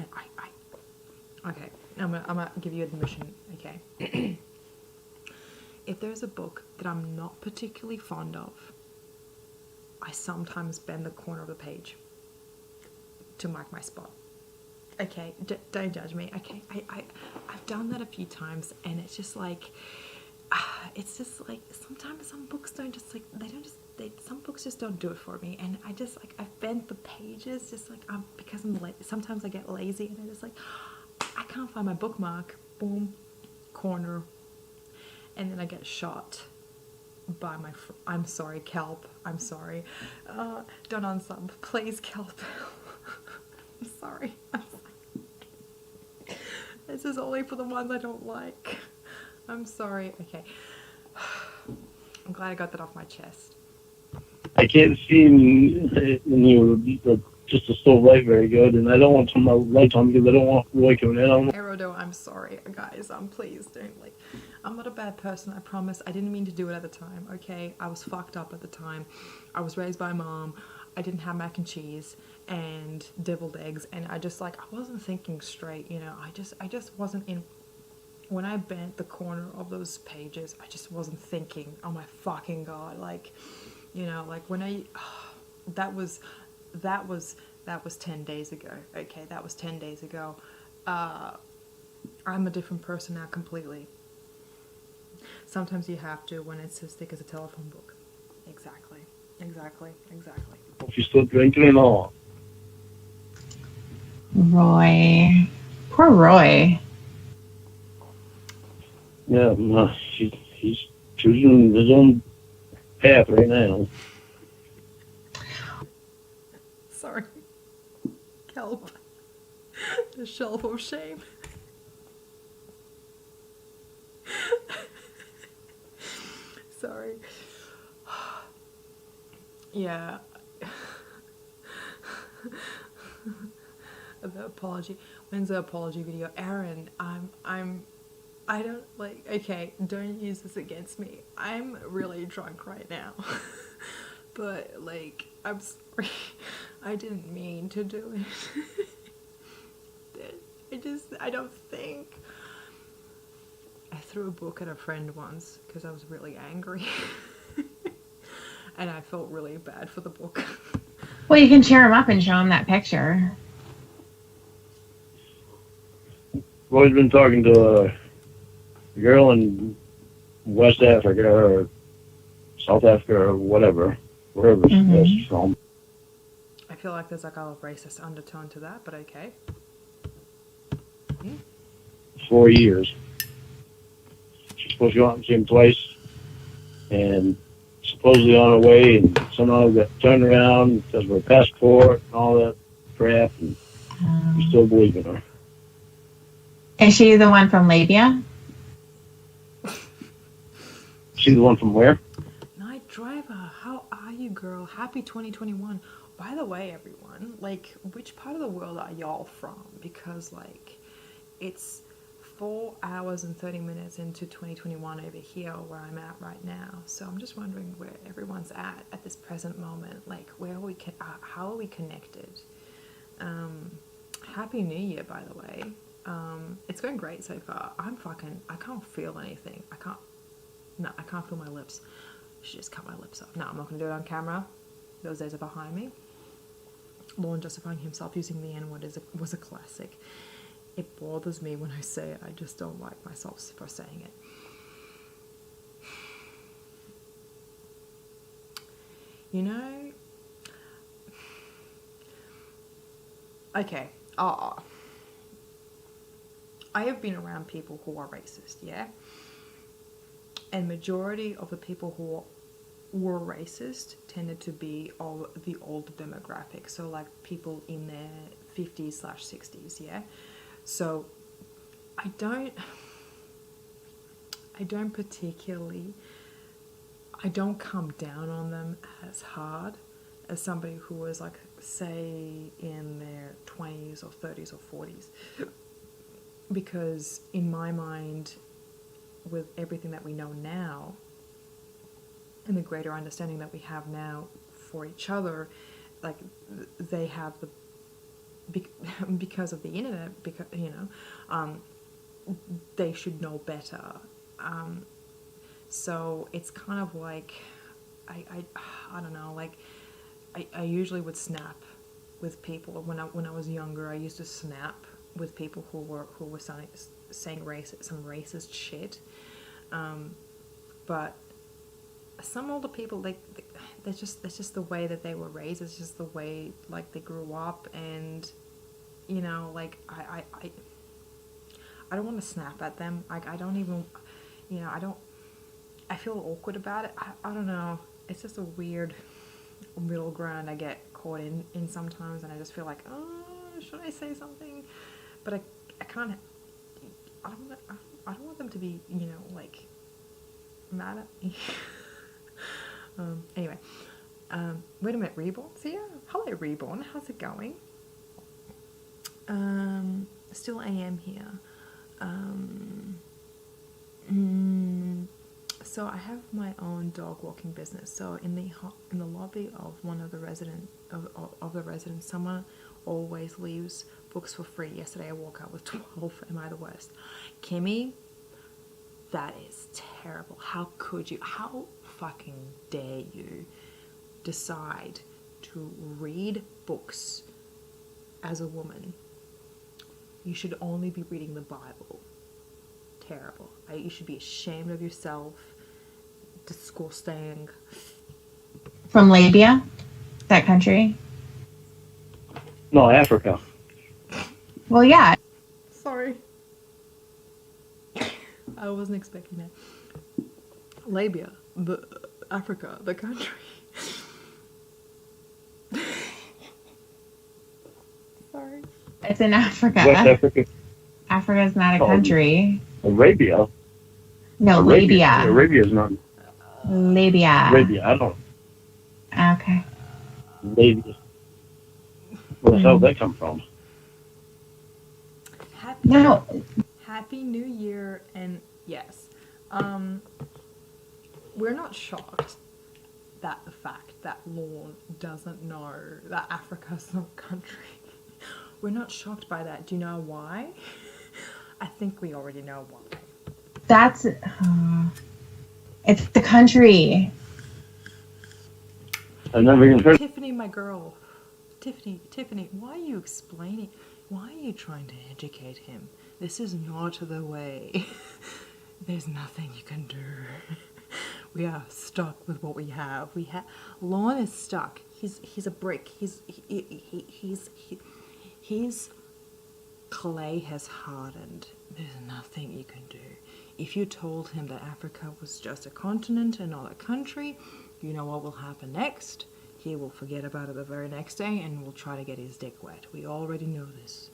Okay, I'm gonna give you admission, okay? If there's a book that I'm not particularly fond of, I sometimes bend the corner of the page to mark my spot. okay, don't judge me. Okay, I've done that a few times, and it's just like, it's just like sometimes some books don't just like some books just don't do it for me, and I just like I've bent the pages just like because I'm sometimes I get lazy and I just like I can't find my bookmark. Boom, corner, and then I get shot by my. I'm sorry, Kelp. I'm sorry. Don't unsub, please, Kelp. I'm sorry. This is only for the ones I don't like. I'm sorry. Okay. I'm glad I got that off my chest. I can't see in you just to still write very good, and I don't want to turn my lights on because I don't want Roy coming in. Erodo, I'm sorry, guys. Please don't like. I'm not a bad person. I promise. I didn't mean to do it at the time. Okay, I was fucked up at the time. I was raised by mom. I didn't have mac and cheese and deviled eggs, and I just like I wasn't thinking straight. You know, I just wasn't in. When I bent the corner of those pages, I just wasn't thinking. Oh my fucking god! Like, you know, like when that was 10 days ago. Okay, that was 10 days ago. I'm a different person now completely. Sometimes you have to when it's as thick as a telephone book. Exactly. Hope you're still drinking and all. Roy. Poor Roy. Yeah, no, he's choosing his own path right now. Sorry. Kelp. The shelf of shame. Sorry. Yeah. The apology. When's the apology video? Aaron, I don't like. Okay, don't use this against me. I'm really drunk right now, but like, I'm sorry. I didn't mean to do it. I don't think. I threw a book at a friend once because I was really angry, and I felt really bad for the book. Well, you can cheer him up and show him that picture. Roy's been talking to a girl in West Africa or South Africa or whatever, wherever she's from. I feel like there's like a racist undertone to that, but okay. 4 years. She's supposed to go out and see him twice, and supposedly on her way, and somehow got turned around because of her passport and all that crap, and we still believe in her. Is she the one from Labia? She's the one from where? Night Driver, how are you, girl? Happy 2021. By the way, everyone, like, which part of the world are y'all from? Because, like, it's 4 hours and 30 minutes into 2021 over here where I'm at right now. So I'm just wondering where everyone's at this present moment. Like, where are we? How are we connected? Happy New Year, by the way. It's going great so far. I can't feel anything. I can't feel my lips. I should just cut my lips off. No, I'm not going to do it on camera. Those days are behind me. Lorne justifying himself using the N-word was a classic. It bothers me when I say it. I just don't like myself for saying it. You know? Okay. I have been around people who are racist, yeah? And majority of the people who were racist tended to be of the older demographic. So like people in their 50s/60s, yeah? So I don't come down on them as hard as somebody who was like, say, in their 20s or 30s or 40s. Because in my mind, with everything that we know now and the greater understanding that we have now for each other, like they have because of the internet, because they should know better. So it's kind of like I don't know, like I usually would snap with people when I was younger. I used to snap with people who were saying some racist shit. But some older people, that's just the way that they were raised. It's just the way like they grew up, and you know, like I don't want to snap at them. Like I don't even, you know, I feel awkward about it. I don't know. It's just a weird middle ground I get caught in sometimes, and I just feel like, oh, should I say something? But I can't. I don't want them to be, you know, like mad at me. Anyway, wait a minute, Reborn's here. Hello, Reborn. How's it going? Still AM here. So I have my own dog walking business. So in the lobby of one of the residents, someone always leaves books for free. Yesterday I walked out with 12. Am I the worst? Kimmy, that is terrible. How could you? How fucking dare you decide to read books as a woman? You should only be reading the Bible. Terrible. You should be ashamed of yourself. Disgusting. From Libya? That country? No, Africa. Well, yeah. Sorry. I wasn't expecting that. Libya, Africa, the country. Sorry. It's in Africa. West Africa. Africa is not a country. Arabia. No, Libya. Arabia is not. Libya. Arabia, I don't. Okay. Libya. Where the hell did that come from? Happy New Year, and yes, we're not shocked that the fact that Lorne doesn't know that Africa's not a country. We're not shocked by that. Do you know why? I think we already know why. That's it's the country. I've never even heard. Tiffany, my girl. Tiffany, why are you explaining? Why are you trying to educate him? This is not the way. There's nothing you can do. We are stuck with what we have. Lorne is stuck. He's a brick. His clay has hardened. There's nothing you can do. If you told him that Africa was just a continent and not a country, you know what will happen next? He will forget about it the very next day and will try to get his dick wet. We already know this.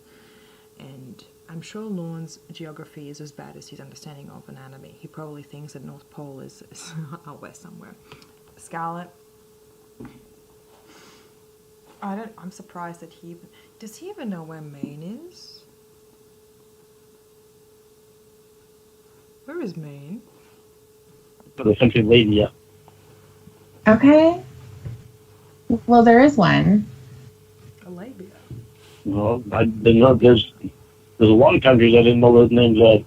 And I'm sure Lorne's geography is as bad as his understanding of anatomy. He probably thinks that North Pole is out west somewhere. Scarlett, I'm surprised that does he even know where Maine is? Where is Maine? The country Libya. Okay. Well, there is one. Arabia. Well, I didn't know there's a lot of countries I didn't know those names of.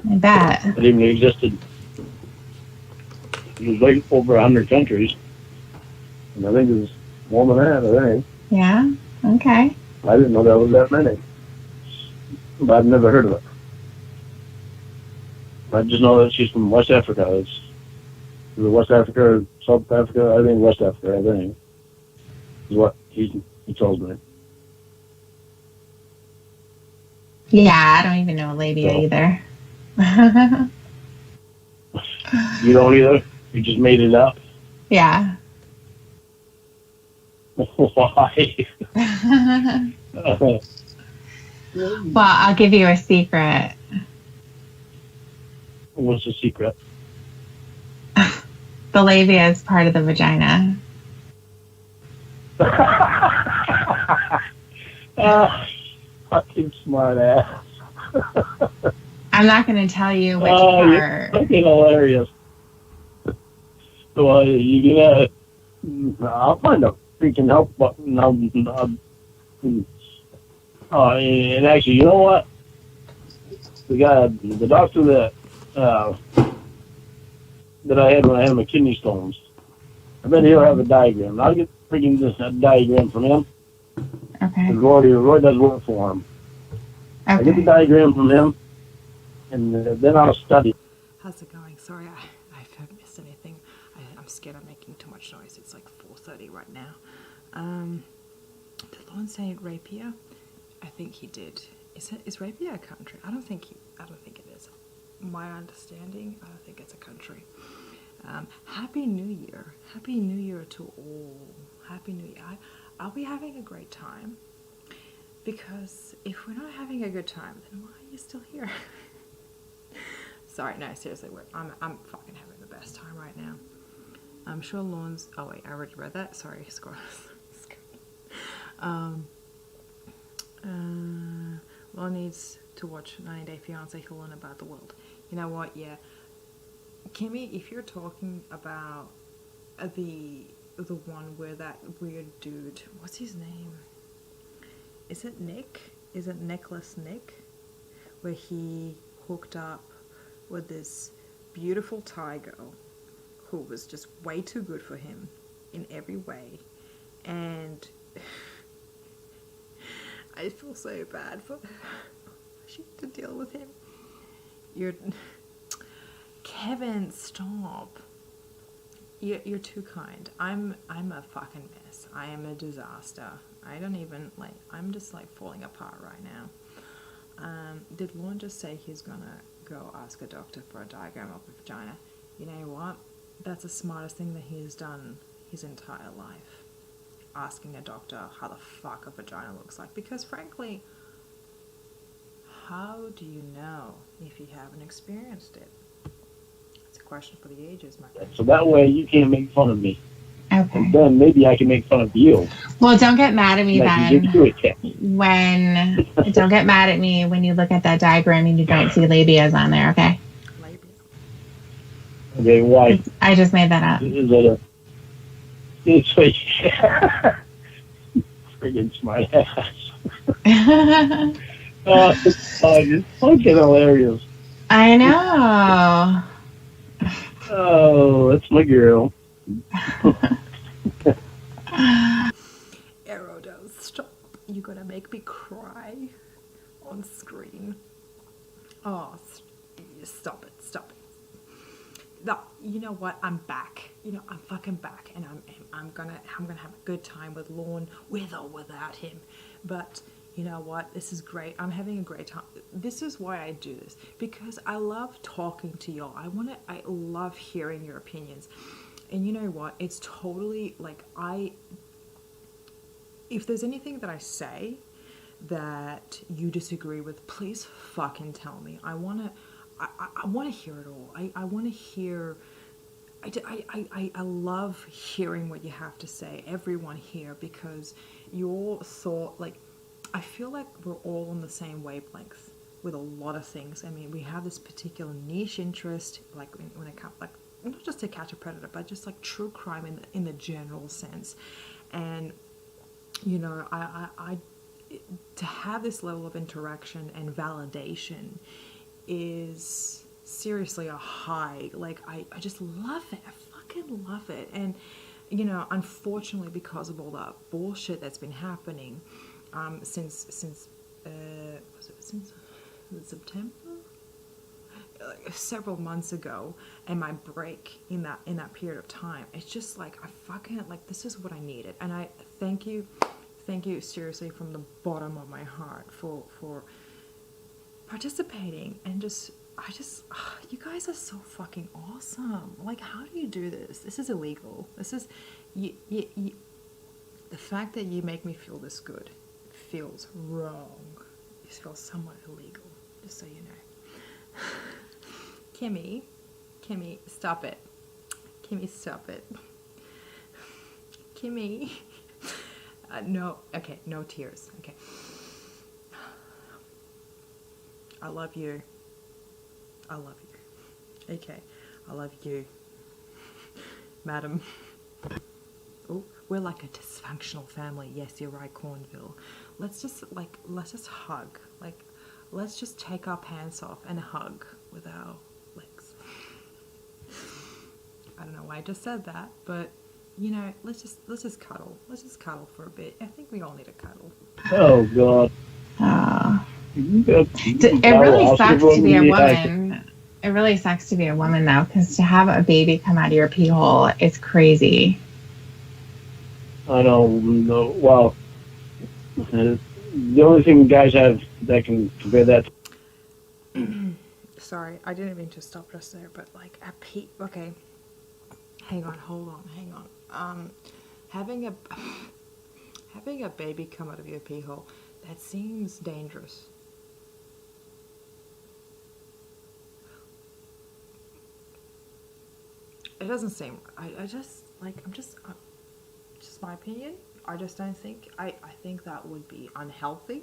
I bet. That even existed. It was like over 100 countries. And I think it was more than that, I think. Yeah? Okay. I didn't know there was that many. But I've never heard of it. I just know that she's from West Africa. It's either West Africa or South Africa. I think West Africa, I think. Is what he told me. Yeah, I don't even know Libya either. You don't either? You just made it up? Yeah. Why? Well, I'll give you a secret. What's the secret? The labia is part of the vagina. Fucking smart ass. I'm not going to tell you which part. You're fucking hilarious. Well, you gotta. I'll find a freaking help button. And actually, you know what? The doctor that I had when I had my kidney stones. I bet he'll have a diagram. I'll get freaking a diagram from him. Okay. Roy does work for him. I get the Okay. diagram from him, and then I'll study. How's it going? Sorry, I haven't missed anything. I'm scared I'm making too much noise. It's like 4:30 right now. Did Lorne say rapier? I think he did. Is rapier a country? I don't think it is. My understanding, I don't think it's a country. Happy New Year. Happy New Year to all. Happy New Year. Are we having a great time? Because if we're not having a good time, then why are you still here? Sorry, no, seriously, I'm fucking having the best time right now. I'm sure Lorne's. Oh wait, I already read that. Sorry, scroll. Lorne needs to watch 90 Day Fiance. He'll learn about the world. You know what? Yeah, Kimmy, if you're talking about the one where that weird dude, what's his name? Is it Nick? Is it Necklace Nick? Where he hooked up with this beautiful Thai girl who was just way too good for him in every way, and I feel so bad for she had to deal with him. Kevin, stop. You're too kind. I'm a fucking mess. I am a disaster. I don't even I'm just falling apart right now. Did Lorne just say he's gonna go ask a doctor for a diagram of a vagina? You know what? That's the smartest thing that he has done his entire life. Asking a doctor how the fuck a vagina looks like. Because frankly, how do you know if you haven't experienced it? It's a question for the ages, my friend. So that way you can't make fun of me. Okay. And then maybe I can make fun of you. Well, don't get mad at me then. Don't get mad at me when you look at that diagram and you don't see labias on there, okay? Labia. Okay, why? I just made that up. Is it a... It's like... Friggin' smart ass. It's fucking hilarious. I know. Oh, that's my girl. Erodo, stop. You're gonna make me cry on screen. Oh, stop it. No, you know what? I'm back. I'm fucking back, and I'm gonna have a good time with Lorne, with or without him. But you know what? This is great. I'm having a great time. This is why I do this, because I love talking to y'all. I love hearing your opinions. And you know what? It's totally if there's anything that I say that you disagree with, please fucking tell me. I want to hear it all. I want to hear. I love hearing what you have to say, everyone here, because your thought, I feel like we're all on the same wavelength with a lot of things. I mean, we have this particular niche interest, when it comes, not just to catch a predator, but just true crime in the general sense. And I to have this level of interaction and validation is seriously a high. I just love it. I fucking love it. And unfortunately, because of all that bullshit that's been happening since was it since September? Several months ago, and my break in that period of time, it's just I fucking this is what I needed. And I thank you seriously from the bottom of my heart for participating. And you guys are so fucking awesome. How do you do this? This is illegal. This is you, the fact that you make me feel this good feels wrong. It feels somewhat illegal, just so you know. Kimmy, stop it. Kimmy, stop it. Kimmy. No, okay, no tears. Okay. I love you. Okay, I love you. Madam. Oh, we're like a dysfunctional family. Yes, you're right, Cornville. Let's just hug. Let's just take our pants off and hug with our legs. I don't know why I just said that, but you know, let's just cuddle. Let's just cuddle for a bit. I think we all need a cuddle. Oh God. It really sucks to be a woman. It really sucks to be a woman, though, because to have a baby come out of your pee hole is crazy. I don't know. Well, the only thing guys have that can compare that. Sorry, I didn't mean to stop just there, but like a pee. Okay, hang on, hold on, hang on. Having a having a baby come out of your pee hole, that seems dangerous. It doesn't seem. I just like. I'm just my opinion. I just don't think. I think that would be unhealthy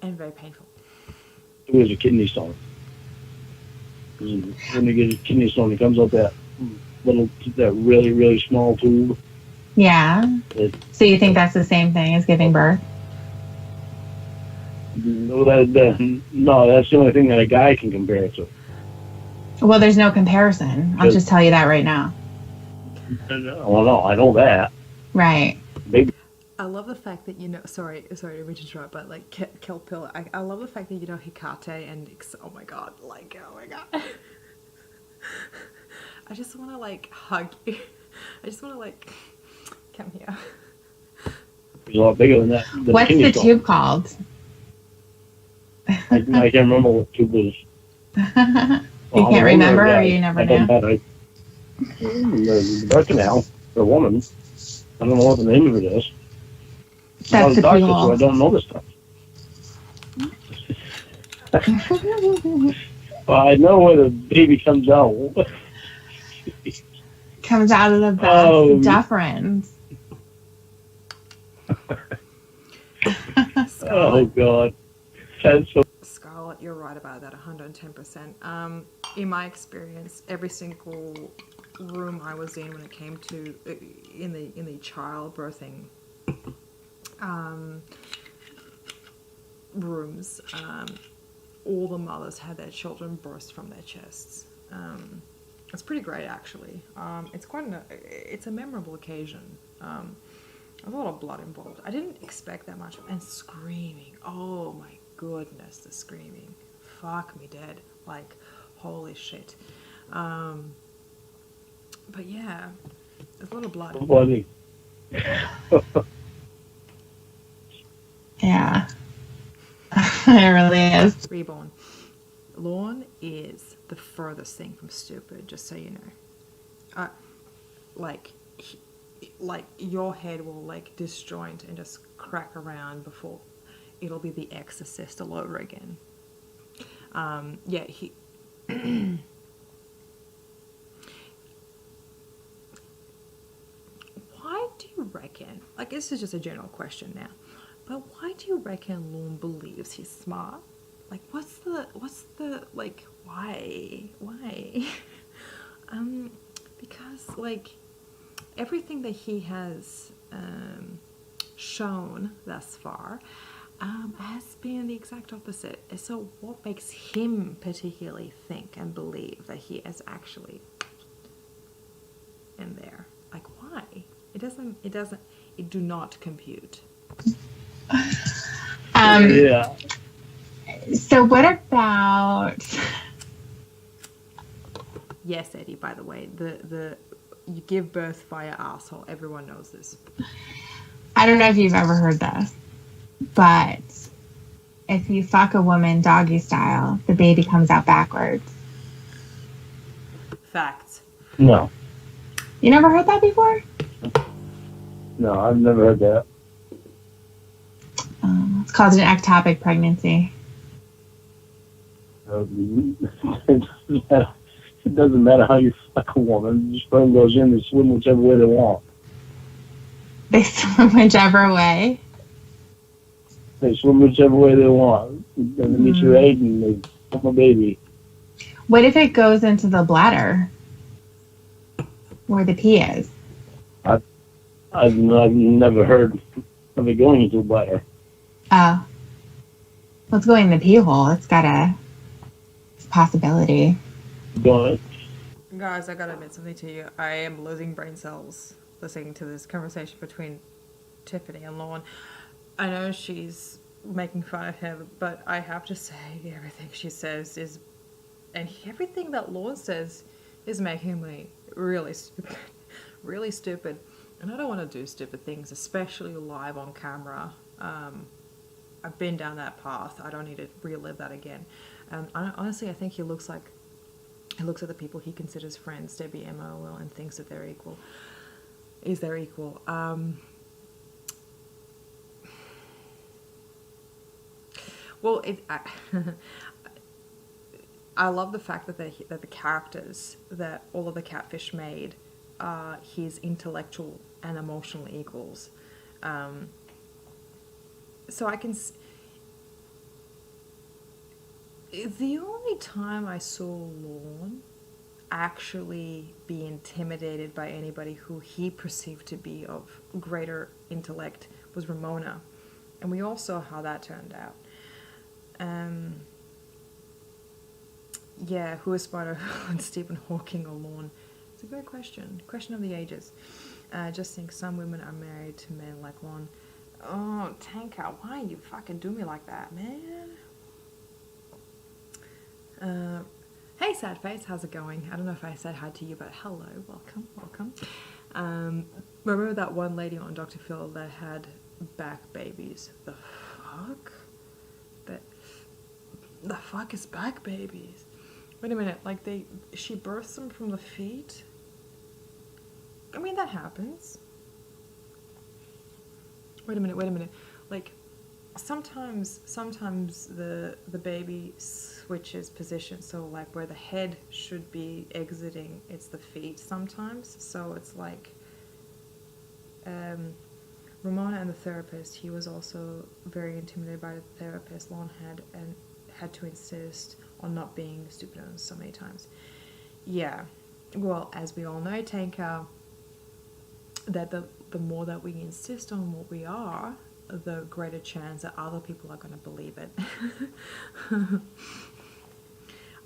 and very painful. It was a kidney stone. When you get a kidney stone, it comes out that really, really small tube. Yeah. So you think that's the same thing as giving birth? No, that's the only thing that a guy can compare it to. Well, there's no comparison. I'll just tell you that right now. Well, no, I know that. Right. Baby. I love the fact that you know. Sorry to interrupt, but like Kelpil, I love the fact that you know Hecate and oh my god, like oh my god. I just want to like hug you. I just want to like come here. It's a lot bigger than that. What's the tube called? I can't remember what tube was. You can't remember, or you never knew? The birth canal for a woman. I don't know what the name of it is. That's the doctor, pee hole. so I don't know this stuff. Well, I know where the baby comes out. Comes out of the back deferens. Oh God. That's so. Scarlett, you're right about that 110%. In my experience, every single room I was in when it came to in the childbirthing rooms, all the mothers had their children burst from their chests. It's pretty great, actually. It's a memorable occasion. There's a lot of blood involved. I didn't expect that much, and screaming. Oh my goodness, the screaming. Fuck me dead. Like, holy shit. But yeah, there's a lot of blood. Bloody. Yeah. It really is. Reborn. Lorne is the furthest thing from stupid, just so you know. Like your head will like disjoint and just crack around before it'll be The Exorcist all over again. Yeah, he. Why do you reckon? Like, this is just a general question now, but why do you reckon Lorne believes he's smart? Like, what's the like? Why? Because like everything that he has shown thus far has been the exact opposite. So what makes him particularly think and believe that he is actually in there? Like, why? It do not compute. Yeah. So what about... Yes, Eddie, by the way, the you give birth via asshole. Everyone knows this. I don't know if you've ever heard this, but if you fuck a woman doggy style, the baby comes out backwards. Facts. No. You never heard that before? No, I've never heard that. It's called an ectopic pregnancy. It doesn't matter how you fuck a woman. The sperm goes in, they swim whichever way they want. They swim whichever way? They swim whichever way they want. And they meet your egg and they form a baby. What if it goes into the bladder? Where the pee is? I've never heard of it going into a bladder. Oh. Well, it's going in the pee hole. It's got a possibility. Going Guys, I gotta admit something to you. I am losing brain cells listening to this conversation between Tiffany and Lorne. I know she's making fun of him, but I have to say everything she says is, and everything that Lorne says is making me really stupid. Really stupid. And I don't want to do stupid things, especially live on camera. I've been down that path. I don't need to relive that again. Honestly, I think he looks at the people he considers friends, Debbie, Emma, Will, and thinks that they're equal. Is their equal. Well, I love the fact that the characters that all of the catfish made are his intellectual and emotional equals. So I can. The only time I saw Lorne actually be intimidated by anybody who he perceived to be of greater intellect was Ramona, and we all saw how that turned out. Yeah, who is smarter on Stephen Hawking or Lorne? It's a great question. Question of the ages. I just think some women are married to men like Lorne. Oh, Tanker, why you fucking do me like that, man? Hey, sad face, how's it going? I don't know if I said hi to you, but hello, welcome. Remember that one lady on Dr. Phil that had back babies? The fuck? The fuck is back babies? Wait a minute, like she births them from the feet? I mean, that happens. Wait a minute. Like, sometimes the baby switches position, so like where the head should be exiting, it's the feet sometimes. So it's like, Ramona and the therapist, he was also very intimidated by the therapist. Lorne had to insist on not being stupid so many times. Yeah, well, as we all know, Tanker, that the more that we insist on what we are, the greater chance that other people are going to believe it.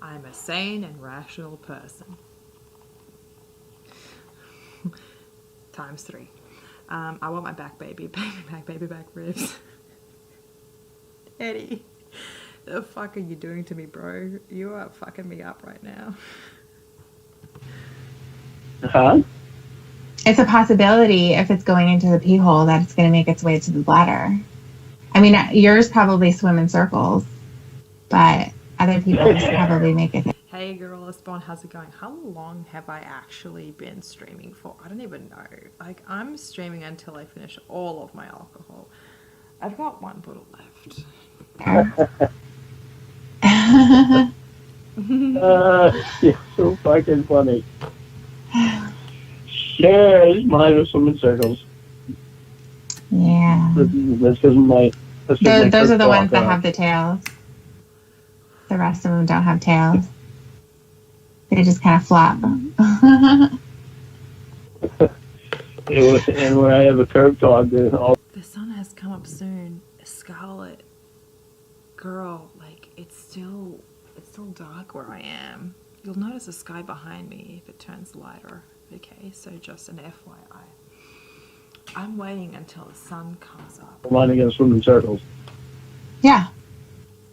I'm a sane and rational person. Times 3. I want my back baby, back ribs. Eddie, the fuck are you doing to me, bro? You are fucking me up right now. Huh? It's a possibility if it's going into the pee hole that it's going to make its way to the bladder. I mean, yours probably swim in circles, but other people's probably make it. Hey girl, Spawn, how's it going? How long have I actually been streaming for? I don't even know. Like, I'm streaming until I finish all of my alcohol. I've got one bottle left. You're so fucking funny. Yeah, mine was swimming circles. Yeah. That's because those are the ones that have the tails. The rest of them don't have tails. They just kind of flop. And when I have a curb dog, the sun has come up soon. Scarlet, girl, like it's still dark where I am. You'll notice the sky behind me if it turns lighter. Okay, so just an FYI. I'm waiting until the sun comes up. Mine again, swim in circles. Yeah.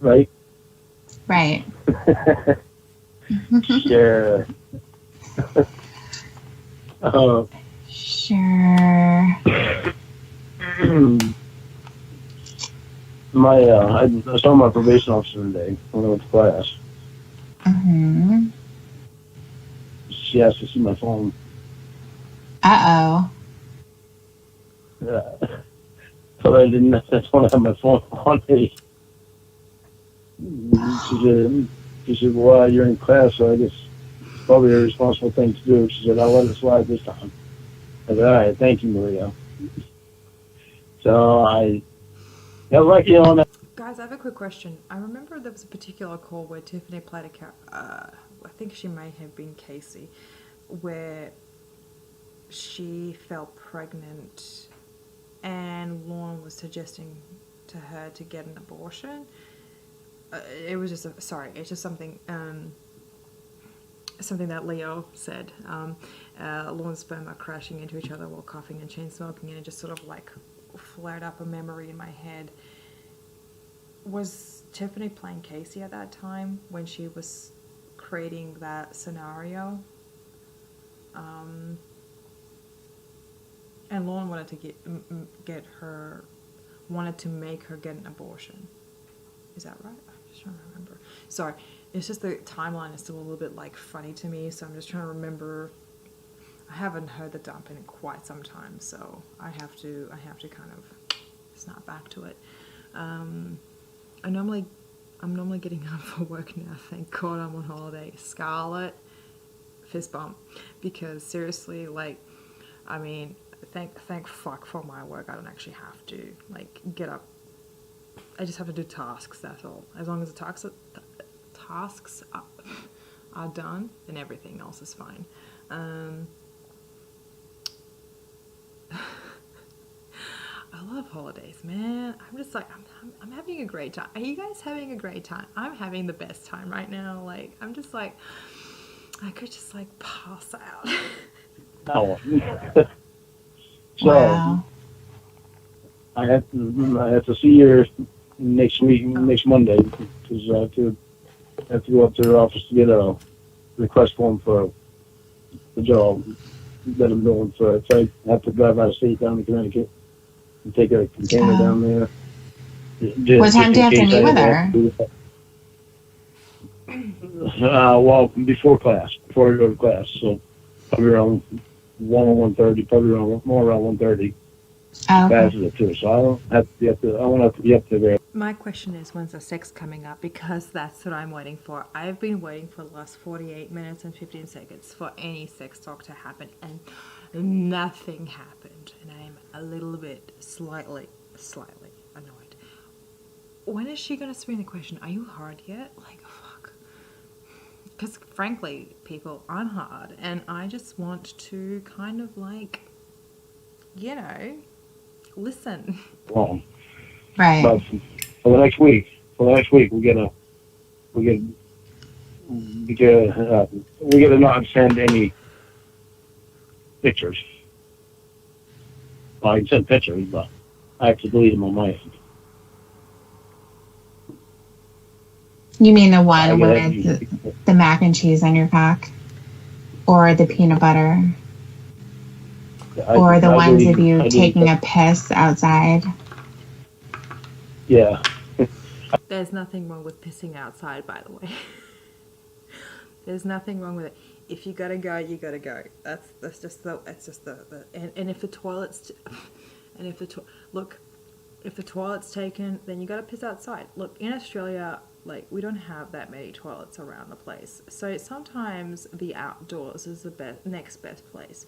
Right. Right. Sure. Sure. I saw my probation officer today when I went to class. Mm-hmm. She asked to see my phone. Uh-oh. So I didn't want to have my phone on me. She said, well, you're in class, so I guess it's probably a responsible thing to do. She said, I'll let it slide this time. I said, all right, thank you, Maria. So I got lucky on that. Guys, I have a quick question. I remember there was a particular call where Tiffany played a character, I think she may have been Casey, where she fell pregnant and Lorne was suggesting to her to get an abortion. It was just it's just something something that Leo said. Lorne's sperm are crashing into each other while coughing and chain smoking, and it just sort of like flared up a memory in my head. Was Tiffany playing Casey at that time when she was creating that scenario? And Lorne wanted to wanted to make her get an abortion. Is that right? I'm just trying to remember. Sorry, it's just the timeline is still a little bit like funny to me, so I'm just trying to remember. I haven't heard the dump in quite some time, so I have to kind of snap back to it. I'm normally getting up for work now. Thank God I'm on holiday. Scarlet, fist bump, because seriously, like, I mean, thank fuck for my work. I don't actually have to like get up. I just have to do tasks. That's all. As long as the tasks are done, then everything else is fine. I love holidays, man. I'm just like, I'm having a great time. Are you guys having a great time? I'm having the best time right now. Like, I'm just like, I could just like pass out. Oh. So Wow. I have to see her next week, next Monday, because I have to go up to her office to get a request form for the job that I'm doing. So I have to drive out of state down to Connecticut and take a container down there. What time do you have to meet with her? Well, before I go to class, so probably around 1 or 1:30, probably more around 1:30. Okay. Passes it too, so I won't have to be up to there. My question is, when's the sex coming up? Because that's what I'm waiting for. I've been waiting for the last 48 minutes and 15 seconds for any sex talk to happen, and nothing happened. And I'm a little bit, slightly annoyed. When is she going to spring the question, are you hard yet? Like, fuck. Because frankly, people, I'm hard, and I just want to kind of like, you know, listen. Well, Right. but for the next week, we gotta not send any pictures. Well, I can send pictures, but I have to delete them on my end. You mean the one with the mac and cheese on your cock? Or the peanut butter? Or the ones of you taking a piss outside? Yeah. There's nothing wrong with pissing outside, by the way. There's nothing wrong with it. If you gotta go, you gotta go. That's just the and if the toilet's if the toilet's taken, then you gotta piss outside. Look, in Australia, like, we don't have that many toilets around the place, so sometimes the outdoors is the next best place.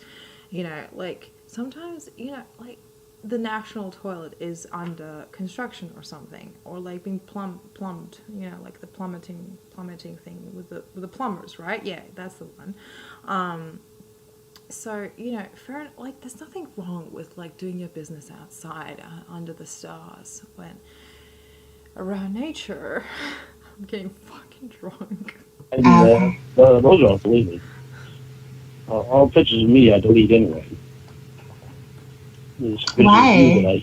You know, like sometimes, you know, like the national toilet is under construction or something, or like being plumbed, you know, like the plummeting thing with the plumbers, right? Yeah, that's the one. So, you know, like there's nothing wrong with like doing your business outside under the stars when around nature. I'm getting fucking drunk. And those aren't deleted. All pictures of me I delete anyway. There's pictures Why? of you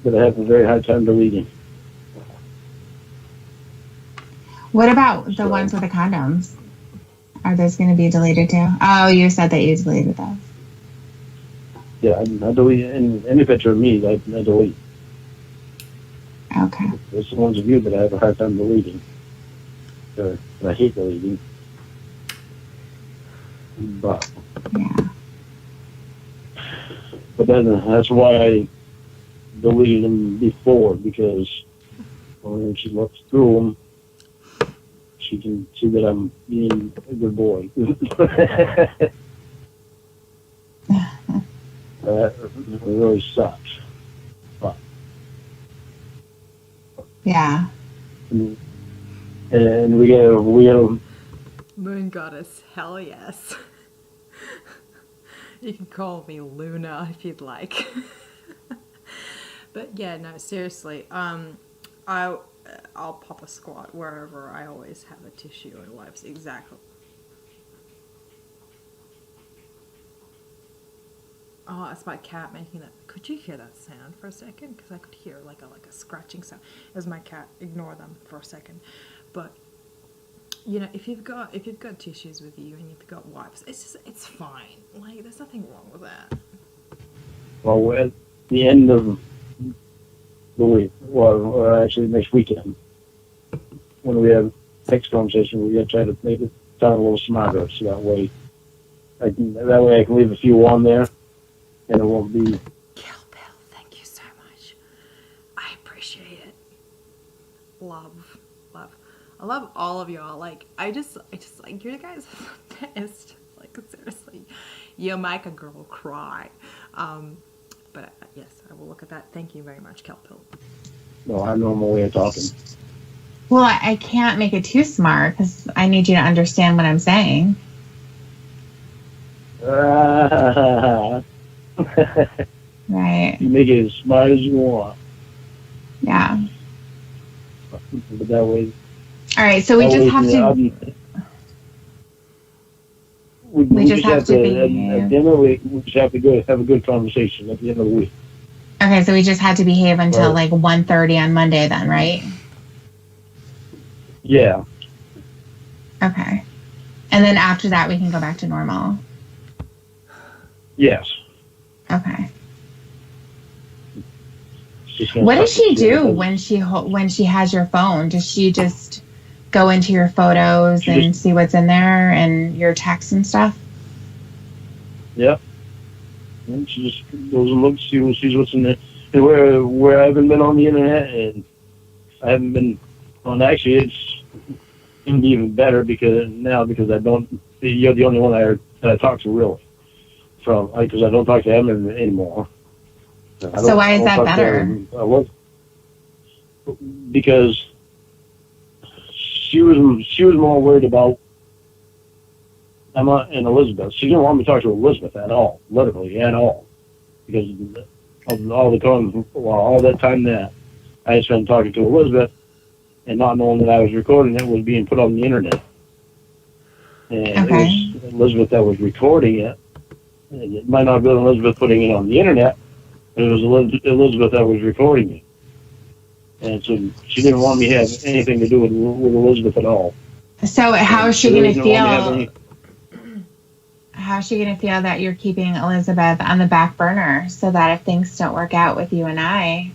that I have a very hard time deleting. What about the ones with the condoms? Are those going to be deleted too? Oh, you said that you deleted those. Yeah, I delete any picture of me. I delete. Okay. It's the ones of you that I have a hard time deleting. Or I hate deleting. But then that's why I deleted them before, because when she looks through them, she can see that I'm being a good boy. That really sucks. But, yeah. And we have Moon goddess, hell yes. You can call me Luna if you'd like. But yeah, no, seriously. I'll pop a squat wherever I always have a tissue and wipes. Exactly. Oh, it's my cat making that. Could you hear that sound for a second? Because I could hear like a scratching sound. It was my cat. Ignore them for a second. But if you've got tissues with you and you've got wipes, it's fine. Like there's nothing wrong with that. Well, we're at the end of the week, or actually next weekend, when we have next conversation, we're gonna try to make it sound a little smarter, so that way I can leave a few on there, and it won't be. Kill Bill, thank you so much. I appreciate it. Love. I love all of y'all. Like I just like you guys are the best. Like seriously, you make a girl cry. But yes, I will look at that. Thank you very much, Kelpill. No, our normal way of talking. Well, I can't make it too smart because I need you to understand what I'm saying. Right. You make it as smart as you want. Yeah. But that way. All right, so we just have to. We just have to at dinner. We just have to go have a good conversation at the end of the week. Okay, so we just had to behave until like 1:30 on Monday, then, right? Yeah. Okay, and then after that, we can go back to normal. Yes. Okay. What does she do when she has your phone? Does she just go into your photos and see what's in there and your texts and stuff? Yeah. And she just goes and looks, sees what's in there. And where I haven't been on the internet, and I haven't been on. Actually, it's going to be even better because I don't. You're the only one that I talk to really because I don't talk to him anymore. So why is that better? Because she was more worried about Emma and Elizabeth. She didn't want me to talk to Elizabeth at all, literally at all, because of all that time that I had spent talking to Elizabeth and not knowing that I was recording it was being put on the internet. And It was Elizabeth that was recording it. And it might not have been Elizabeth putting it on the internet, but it was Elizabeth that was recording it. And so she didn't want me to have anything to do with Elizabeth at all. So how is she going to feel? How's she going to feel that you're keeping Elizabeth on the back burner so that if things don't work out with you and I,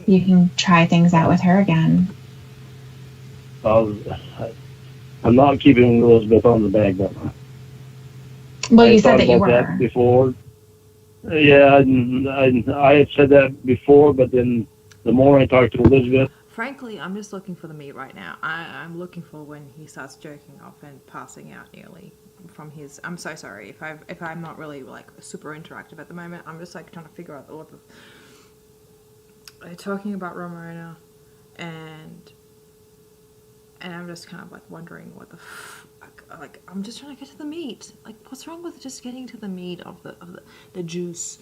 you can try things out with her again? I'm not keeping Elizabeth on the back burner. Well, you said that you were. That before. Yeah, I had said that before, but then the more I talked to Elizabeth. Frankly, I'm just looking for the meat right now. I'm looking for when he starts jerking off and passing out nearly from his. I'm so sorry if I'm not really like super interactive at the moment. I'm just like trying to figure out what they're talking about Ramona, and I'm just kind of like wondering what the like I'm just trying to get to the meat. Like what's wrong with just getting to the meat of the juice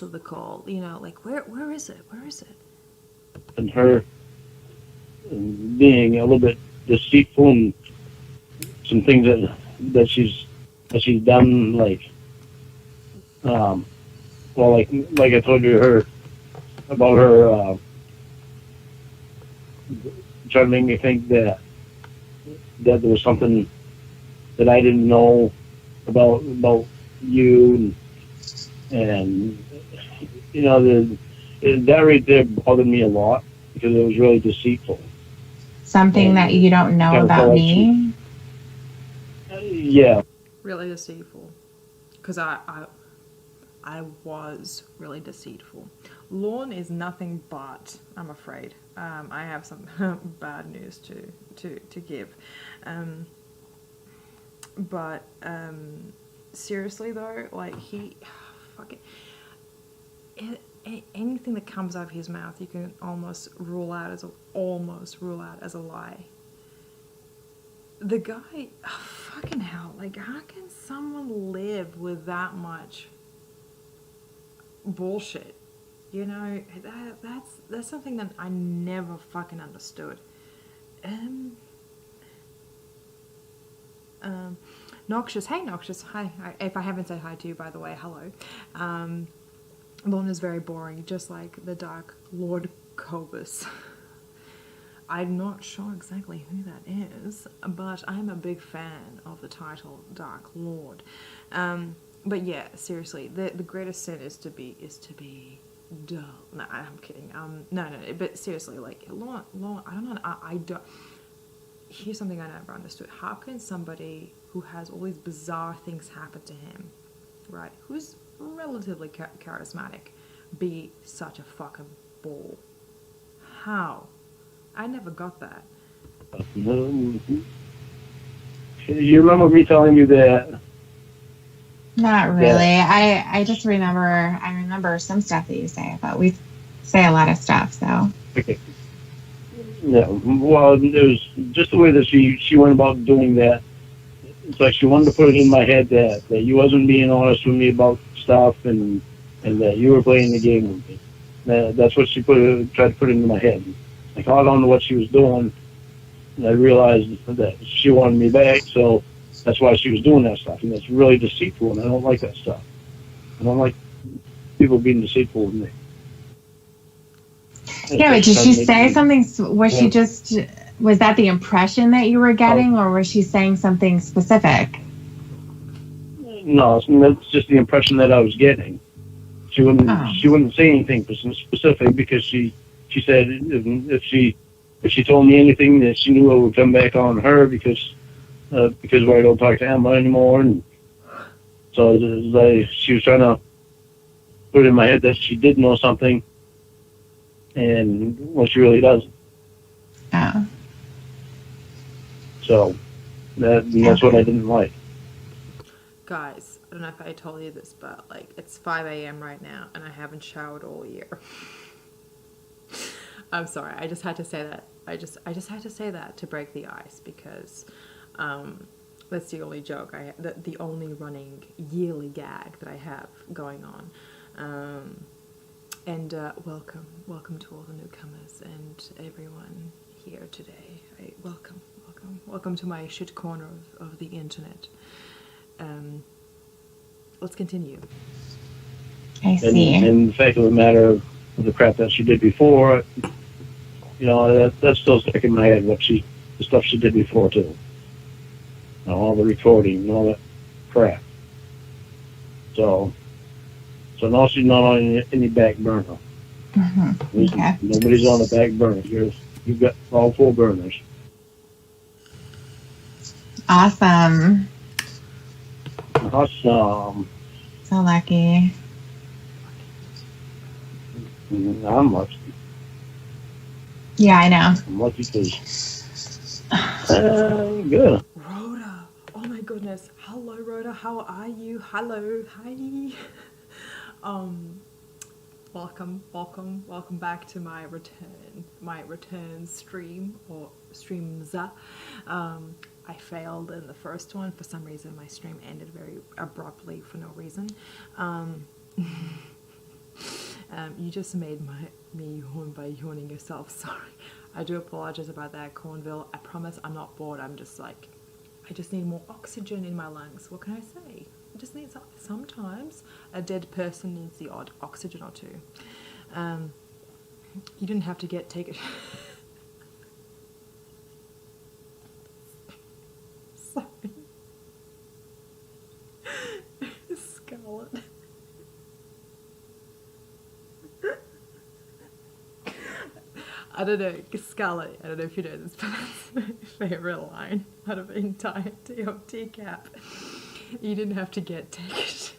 of the call? Like where is it? Where is it? And her being a little bit deceitful and some things that she's done, like like I told you about her trying to make me think that there was something that I didn't know about you, and that right there bothered me a lot because it was really deceitful. Something that you don't know about me? Yeah. Really deceitful. Because I was really deceitful. Lorne is nothing but, I'm afraid. I have some bad news to give. But seriously though, like he fucking anything that comes out of his mouth, you can almost rule out as a lie. The guy, fucking hell, like how can someone live with that much bullshit? That's something that I never fucking understood. Noxious. Hey, Noxious. Hi. If I haven't said hi to you, by the way, hello. Lorne is very boring, just like the Dark Lord Cobus. I'm not sure exactly who that is, but I'm a big fan of the title Dark Lord. But yeah, seriously, the greatest sin is to be dull. No, I'm kidding. No, but seriously, like Lorne, I don't know. I don't. Here's something I never understood. How can somebody who has all these bizarre things happen to him, right, who's relatively charismatic, be such a fucking ball? How? I never got that. You remember me telling you that? Not really. I just remember some stuff that you say, but we say a lot of stuff, so. Yeah, well, it was just the way that she went about doing that. It's like she wanted to put it in my head that you wasn't being honest with me about stuff and that you were playing the game with me. That's what she tried to put into my head. I caught on to what she was doing, and I realized that she wanted me back, so that's why she was doing that stuff. And it's really deceitful, and I don't like that stuff. I don't like people being deceitful with me. Yeah, but did she say something? Was that the impression that you were getting, or was she saying something specific? No, that's just the impression that I was getting. She wouldn't say anything specific because she said if she told me anything that she knew it would come back on her because I don't talk to Emma anymore, and so she was trying to put it in my head that she did know something, and well, she really doesn't. Oh. So that's what I didn't like. Guys, I don't know if I told you this, but like it's 5 a.m. right now, and I haven't showered all year. I'm sorry. I just had to say that. I just had to say that to break the ice because that's the only joke the only running yearly gag that I have going on. And welcome to all the newcomers and everyone here today. Welcome to my shit corner of the internet. Let's continue. I see. And the fact of the matter of the crap that she did before, that's still stuck in my head. The stuff she did before too. All the recording and all that crap. So now she's not on any back burner. Mm-hmm. Okay. Nobody's on the back burner. You've got all 4 burners. Awesome. Awesome. So lucky. I'm lucky. Yeah, I know. I'm lucky too. Good. Rhoda. Oh my goodness. Hello, Rhoda. How are you? Hello. Hi. Welcome back to my return stream or streams. I failed in the first one. For some reason, my stream ended very abruptly for no reason. You just made me yawn by yawning yourself. Sorry. I do apologize about that, Cornville. I promise I'm not bored. I'm just like, I just need more oxygen in my lungs. What can I say? I just need sometimes a dead person needs the odd oxygen or two. You didn't have to take it. Sorry. Scarlet. I don't know, Scarlet, I don't know if you know this, but that's my favorite line out of the entire TOT cap. You didn't have to get ticket.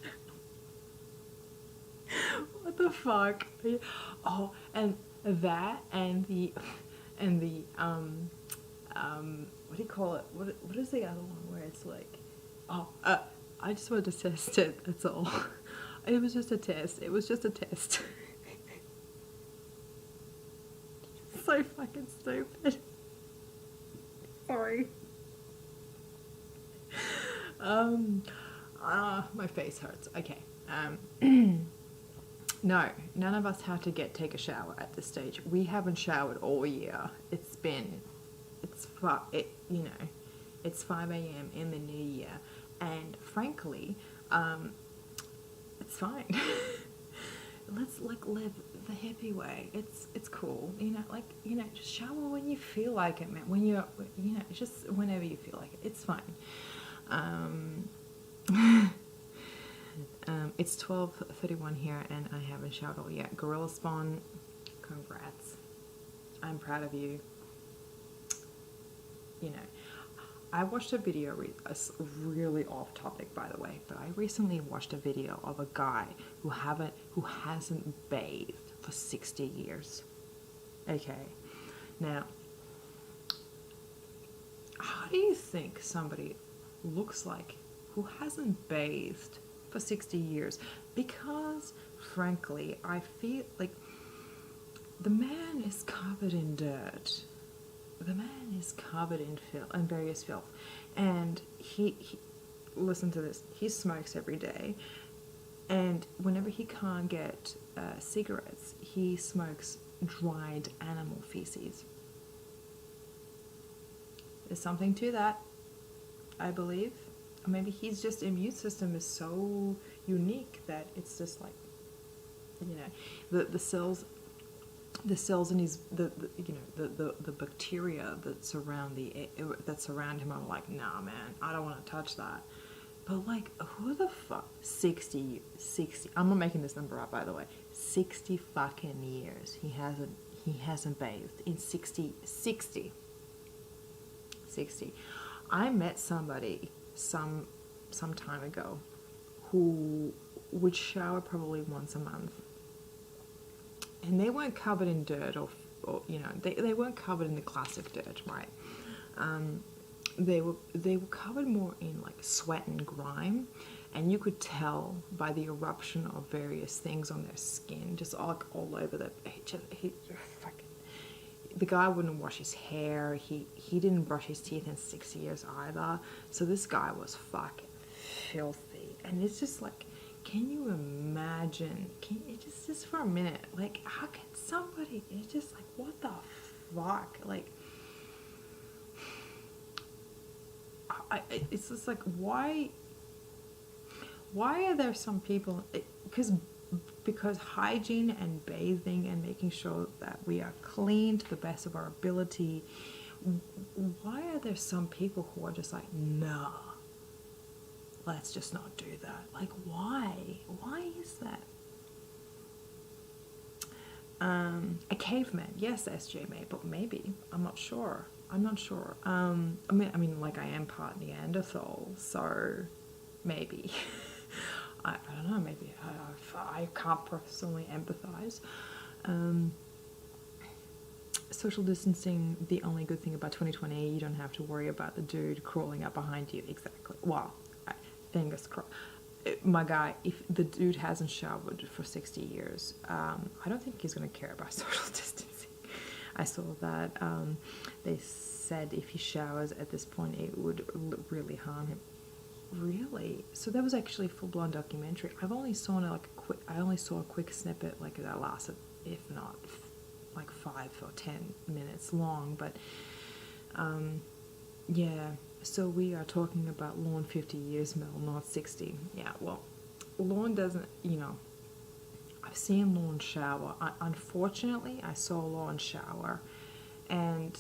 What the fuck? Oh, and that and the what do you call it? What is the other one where it's like, I just wanted to test it, that's all. It was just a test. So fucking stupid. Sorry. My face hurts. Okay. No, none of us had to take a shower at this stage. We haven't showered all year. It's 5 a.m. in the new year. And frankly, it's fine. Let's like live the hippie way. It's cool, just shower when you feel like it, man. When you're, just whenever you feel like it, it's fine. It's 12:31 here, and I haven't showered all yet. Gorilla Spawn, congrats. I'm proud of you. I watched a video, really off topic by the way, but I recently watched a video of a guy who hasn't bathed for 60 years. Okay, now, how do you think somebody looks like who hasn't bathed for 60 years? Because, frankly, I feel like the man is covered in dirt. The man is covered in filth and various filth, and he listen to this. He smokes every day, and whenever he can't get cigarettes, he smokes dried animal feces. There's something to that, I believe. Or maybe his just immune system is so unique that it's just like, the cells in his the bacteria that surround him are like, nah man, I don't want to touch that. But like, who the fuck, 60, I'm not making this number up by the way, 60 fucking years he hasn't bathed in 60. I met somebody some time ago who would shower probably once a month. And they weren't covered in dirt or they weren't covered in the classic dirt, right? They were covered more in like sweat and grime, and you could tell by the eruption of various things on their skin, just all over the. The guy wouldn't wash his hair. He didn't brush his teeth in 6 years either. So this guy was fucking filthy, and it's just like. Can you imagine? Just for a minute, like, how can somebody? It's just like, what the fuck? Like, it's just like, why are there some people? Because hygiene and bathing and making sure that we are clean to the best of our ability. Why are there some people who are just like, no? Let's just not do that. Like, why? Why is that? A caveman, yes, SJ may, but maybe. I'm not sure. I mean, like, I am part Neanderthal, so maybe. I don't know. Maybe I can't personally empathize. Social distancing. The only good thing about 2020, you don't have to worry about the dude crawling up behind you. Exactly. Wow. Fingers crossed. My guy, if the dude hasn't showered for 60 years, I don't think he's going to care about social distancing. I saw that they said if he showers at this point, it would really harm him. Really? So that was actually a full-blown documentary. I only saw a quick snippet, like that lasted, if not, like 5 or 10 minutes long. But yeah. So we are talking about Lorne 50 years, Mel, not 60. Yeah, well, Lorne doesn't, I've seen Lorne shower. Unfortunately, I saw Lorne shower, and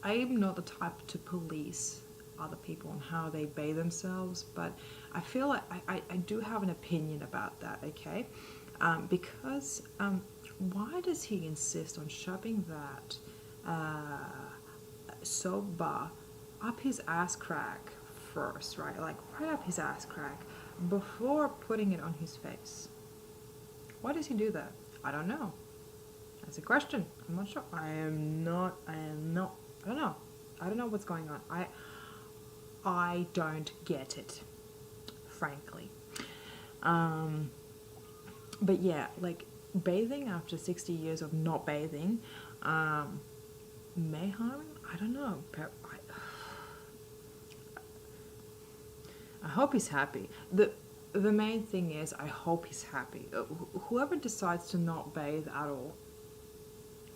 I'm not the type to police other people on how they bathe themselves, but I feel like I do have an opinion about that, okay? Because why does he insist on shoving that soap bar up his ass crack first, right? Like right up his ass crack before putting it on his face? Why does he do that? I don't know. That's a question. I'm not sure. I don't know. I don't know what's going on. I don't get it, frankly. But yeah, like bathing after 60 years of not bathing may harm him. I don't know. I hope he's happy. The main thing is I hope he's happy. Whoever decides to not bathe at all,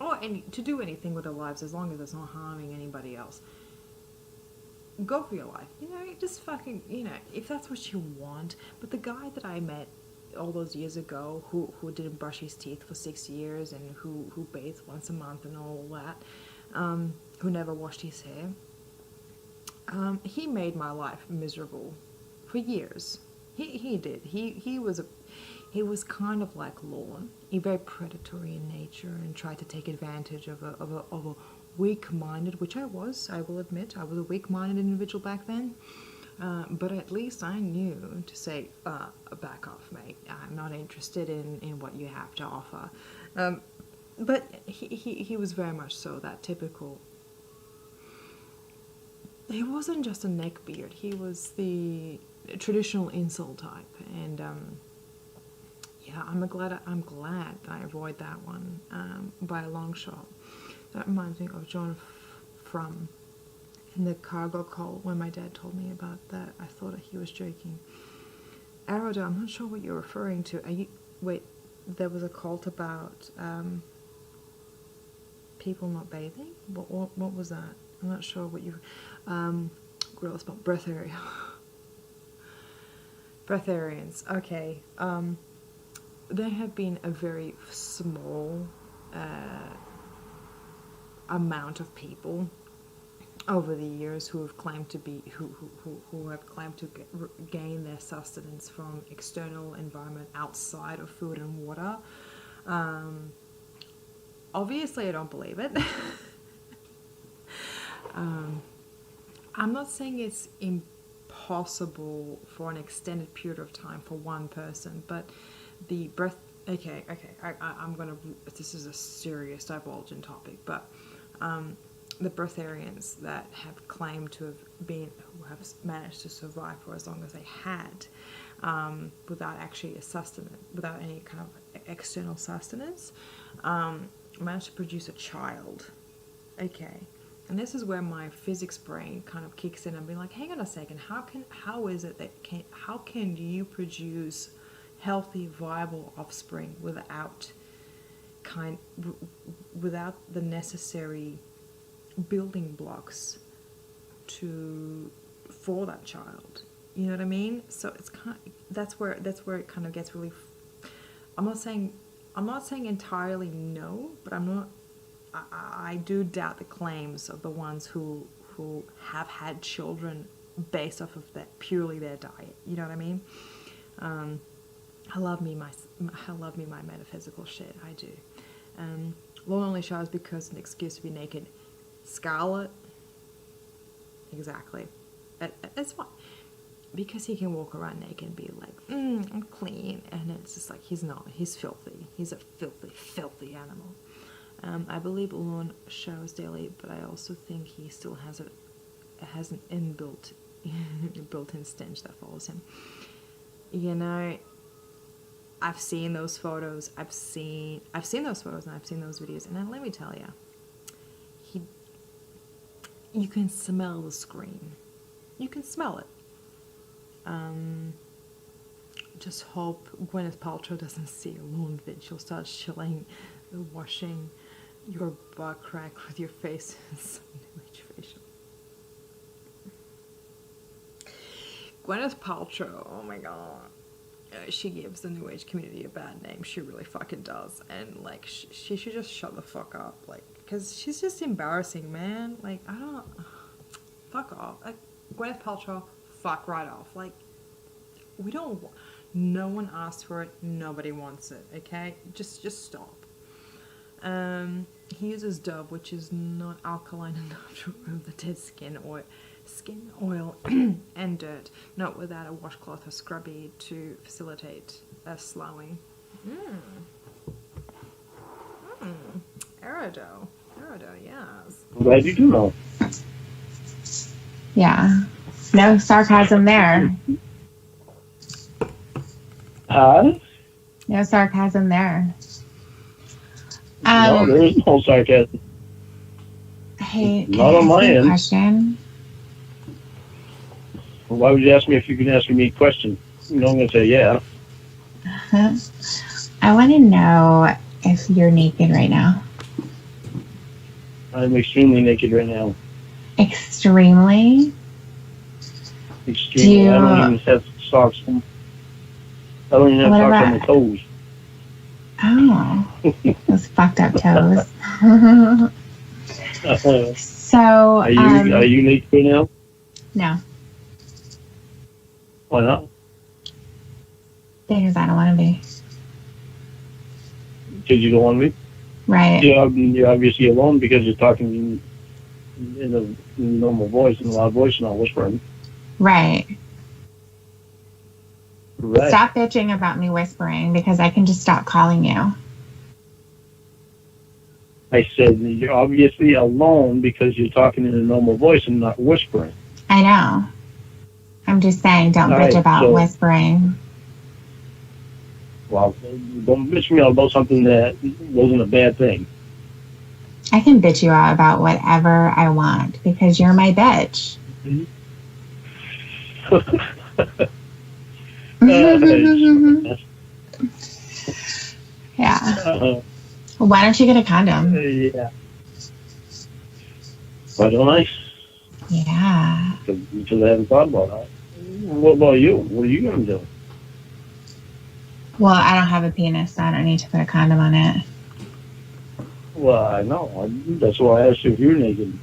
or to do anything with their lives, as long as it's not harming anybody else, go for your life. You know, just fucking, you know, if that's what you want. But the guy that I met all those years ago who didn't brush his teeth for 6 years and who bathed once a month and all that, who never washed his hair, he made my life miserable for years. He did. He was kind of like Lorne, very predatory in nature and tried to take advantage of a weak-minded, which I will admit, I was a weak-minded individual back then. But at least I knew to say, back off, mate. I'm not interested in what you have to offer. But he was very much so that typical. He wasn't just a neckbeard. He was the traditional incel type, and yeah, I'm glad that I avoid that one by a long shot. That reminds me of John Frum in the cargo cult when my dad told me about that. I thought he was joking. Arodo, I'm not sure what you're referring to. Wait, there was a cult about people not bathing? What was that? I'm not sure what you... gross, but breatharians. Okay. There have been a very small amount of people over the years who have claimed to be who have claimed to gain their sustenance from external environment outside of food and water. Obviously, I don't believe it. I'm not saying it's impossible for an extended period of time for one person, but the breath. Okay. I'm gonna. This is a serious divulging topic, but the breatharians that have claimed to have managed to survive for as long as they had, without actually a sustenance, without any kind of external sustenance, managed to produce a child. Okay. And this is where my physics brain kind of kicks in and be like, hang on a second, how can you produce healthy, viable offspring without the necessary building blocks for that child? You know what I mean? So it's that's where it kind of gets really. I'm not saying entirely no, but I do doubt the claims of the ones who have had children based off of purely their diet. You know what I mean? I love me my metaphysical shit. I do. Lorne only showers because an excuse to be naked. Scarlet. Exactly. It's fine. Because he can walk around naked and be like, I'm clean, and it's just like he's not. He's filthy. He's a filthy, filthy animal. I believe Lorne showers daily, but I also think he still has an built-in stench that follows him. You know, I've seen those photos. I've seen those photos and I've seen those videos, and then let me tell you, you can smell the scream. You can smell it. Just hope Gwyneth Paltrow doesn't see a Lorne vid. She'll start chilling the washing your butt crack with your face in some new age facial. Gwyneth Paltrow, oh my god. She gives the new age community a bad name. She really fucking does. And like, she should just shut the fuck up. Like, because she's just embarrassing, man. Like, I don't... Fuck off. Like, Gwyneth Paltrow, fuck right off. Like, we don't... No one asked for it. Nobody wants it, okay? Just stop. He uses Dove, which is not alkaline enough to remove the dead skin oil and dirt, not without a washcloth or scrubby to facilitate slowing. Aerodo, yes. I'm glad you do know. Yeah. No sarcasm there. No sarcasm there. No, there is no sarcasm. Hey, not on my end. Question? Well, why would you ask me if you can ask me a question? You know, I'm going to say yeah. I want to know if you're naked right now. I'm extremely naked right now. Extremely? extremely. I don't even have socks. I don't even have socks on my toes. Oh, those fucked up toes. So, are you naked right now? No. Why not? Because I don't want to be. Because you don't want to be? Right. You're obviously alone because you're talking in a normal voice, in a loud voice, not whispering. Right. Right. Stop bitching about me whispering because I can just stop calling you. I said you're obviously alone because you're talking in a normal voice and not whispering. I know. I'm just saying, don't bitch about whispering. Well, don't bitch me out about something that wasn't a bad thing. I can bitch you out about whatever I want because you're my bitch. Yeah. Why don't you get a condom? Yeah. Why don't I? Yeah. Because I haven't thought about that. What about you? What are you going to do? Well, I don't have a penis, so I don't need to put a condom on it. Well, I know. That's why I asked you if you're naked.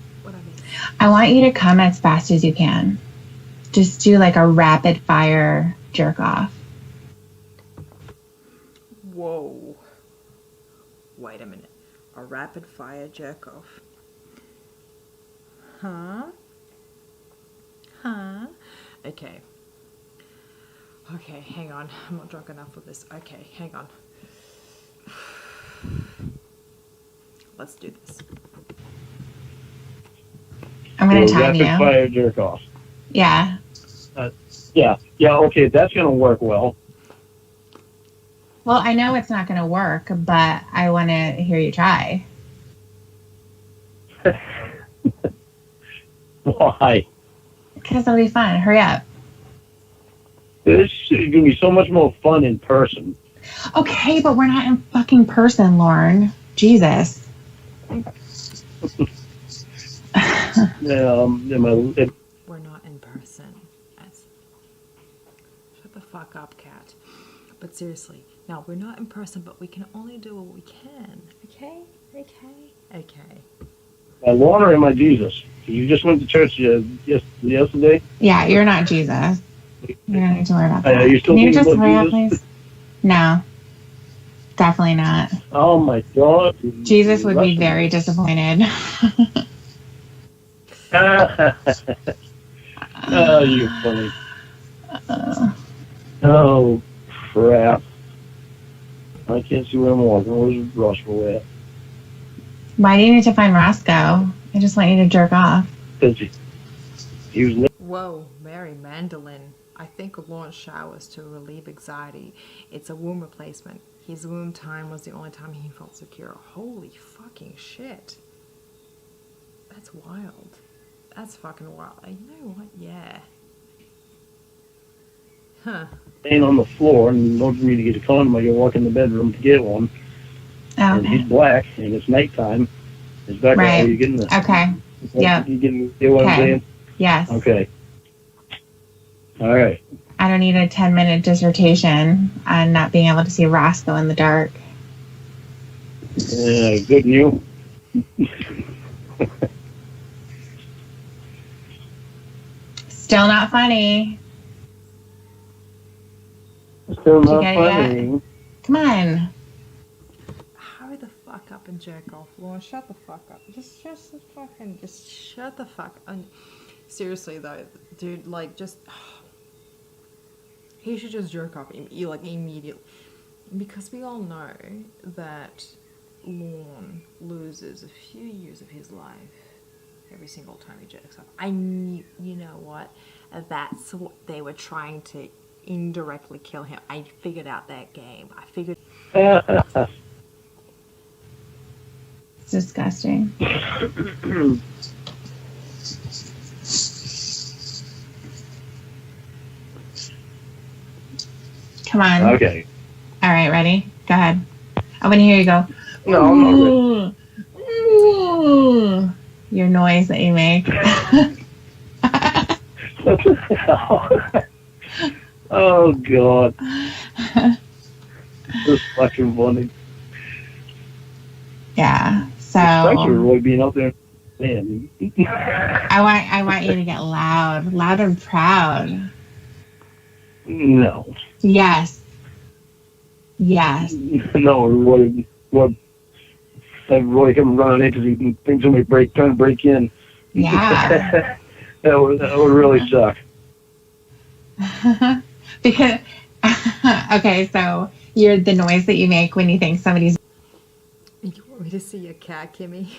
I want you to come as fast as you can. Just do like a rapid fire jerk off. Whoa. Wait a minute. A rapid fire jerk off. Huh? Okay. Okay, hang on. I'm not drunk enough for this. Okay, hang on. Let's do this. I'm going to time you. Rapid fire jerk off. Yeah. Yeah, okay, that's going to work well. Well, I know it's not going to work, but I want to hear you try. Why? Because it'll be fun. Hurry up. This is going to be so much more fun in person. Okay, but we're not in fucking person, Lorne. Jesus. We're not in person. Shut the fuck up, cat. But seriously, no, we're not in person, but we can only do what we can. Okay? Lorne, or am I Jesus? You just went to church yesterday? Yeah, you're not Jesus. You don't need to worry about that. Are you still Can you just hurry up, please? No. Definitely not. Oh my God. Jesus would be very disappointed. Oh, you're funny. Oh, crap. I can't see where I'm walking. Where's Roscoe at? Why do you need to find Roscoe? I just want you to jerk off. Because he was... Whoa, Mary Mandolin. I think Lorne showers to relieve anxiety. It's a womb replacement. His womb time was the only time he felt secure. Holy fucking shit. That's wild. That's fucking wild. You know what? Yeah. Huh. Laying on the floor, and in order for me to get a condom, I gotta walk in the bedroom to get one. Okay. And he's black, and it's nighttime. It's back right. Are you getting this? Okay. Yeah. You get what I'm saying? Yes. Okay. All right. I don't need a 10-minute dissertation on not being able to see Roscoe in the dark. Good news. Still not funny. Still not funny. Come on. Hurry the fuck up and jerk off, Lorne. Shut the fuck up. Just shut the fuck up. Seriously though, dude, like just he should just jerk off immediately, because we all know that Lorne loses a few years of his life every single time he jerks off. I knew, you know what? That's what they were trying to indirectly kill him. I figured out that game. It's disgusting. Come on. Okay. All right, ready? Go ahead. I want to hear you go. No, I'm not ready. Your noise that you make. What the hell? Oh, God. This is fucking funny. Yeah. So Thanks for Roy being out there. Man. I want you to get loud and proud. No. Yes. Yes. No, Roy have Roy come running in because he thinks somebody trying to break in. Yeah. that would really suck. Because okay, so you're the noise that you make when you think somebody's. You want me to see a cat, Kimmy?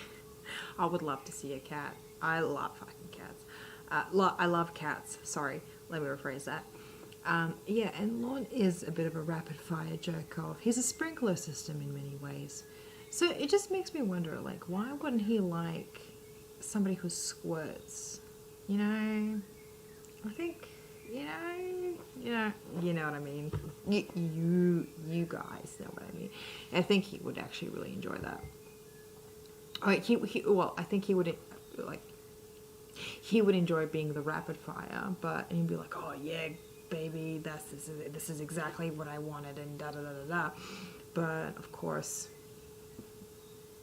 I would love to see a cat. I love fucking cats. I love cats. Sorry, let me rephrase that. Yeah, and Lorne is a bit of a rapid fire jerk off. He's a sprinkler system in many ways. So it just makes me wonder, like, why wouldn't he like somebody who squirts? You know, I think, you know what I mean. You guys know what I mean. I think he would actually really enjoy that. Like I think he would like. He would enjoy being the rapid fire, but and he'd be like, "Oh yeah, baby, this is exactly what I wanted," and da da da da da. But of course,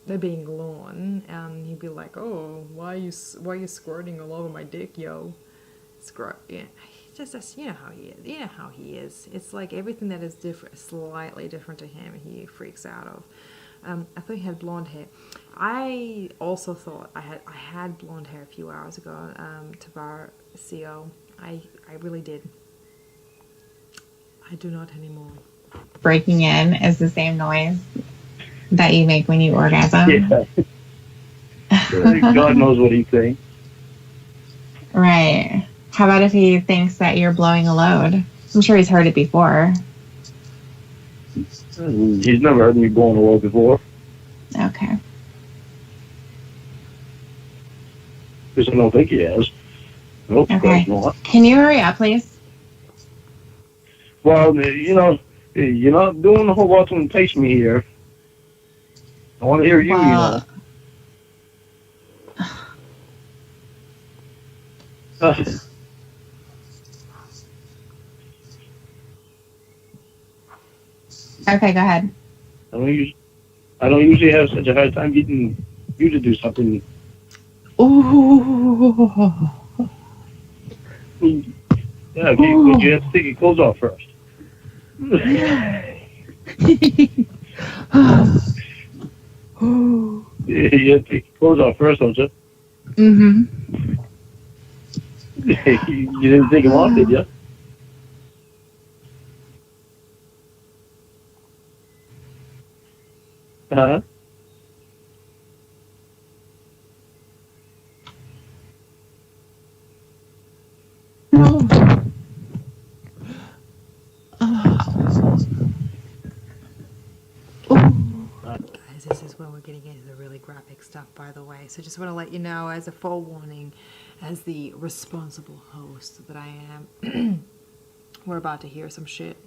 they're being Lorne, and he'd be like, "Oh, why are you squirting all over my dick, yo?" Yeah, that's you know how he is. You know how he is. It's like everything that is different, slightly different to him, he freaks out of. I thought he had blonde hair. I also thought I had blonde hair a few hours ago. Tabar CO. I really did. I do not anymore. Breaking in is the same noise that you make when you orgasm. Yeah. God knows what he's saying. Right. How about if he thinks that you're blowing a load? I'm sure he's heard it before. He's never heard me blowing a load before. Okay. Because I don't think he has. Nope, Okay. not. Can you hurry up, please? Well, you know, you're not doing a whole lot to entice me here. I want to hear you, Well, Okay, go ahead. I don't usually have such a hard time getting you to do something. Ooh. Yeah, okay, but you have to take your clothes off first. You have to take your clothes off first, don't you? Mm-hmm. You didn't take them off, did you? Huh? No. Guys, this is when we're getting into the really graphic stuff, by the way. So just want to let you know, as a forewarning, as the responsible host that I am, we're about to hear some shit.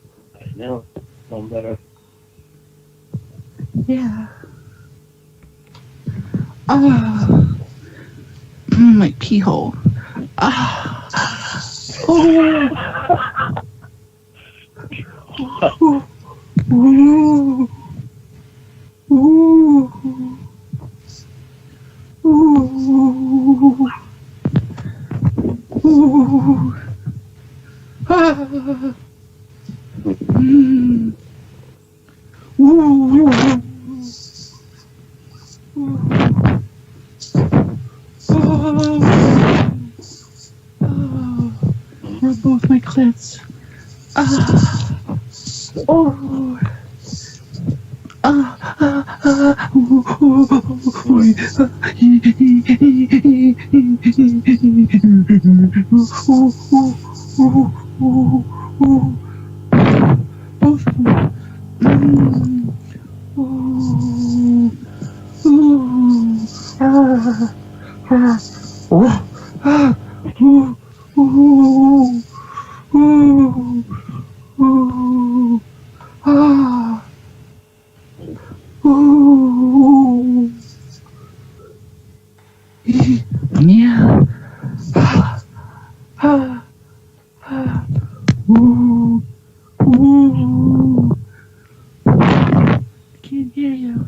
I know. I'm better. Yeah. Oh. My pee hole. Oh. Ooh. Ooh. Ooh. Ooh. Ah. Mm. Ooh. Rub both my clits. Oh. Both of them. Yeah. Ooh, ooh. I can't hear you.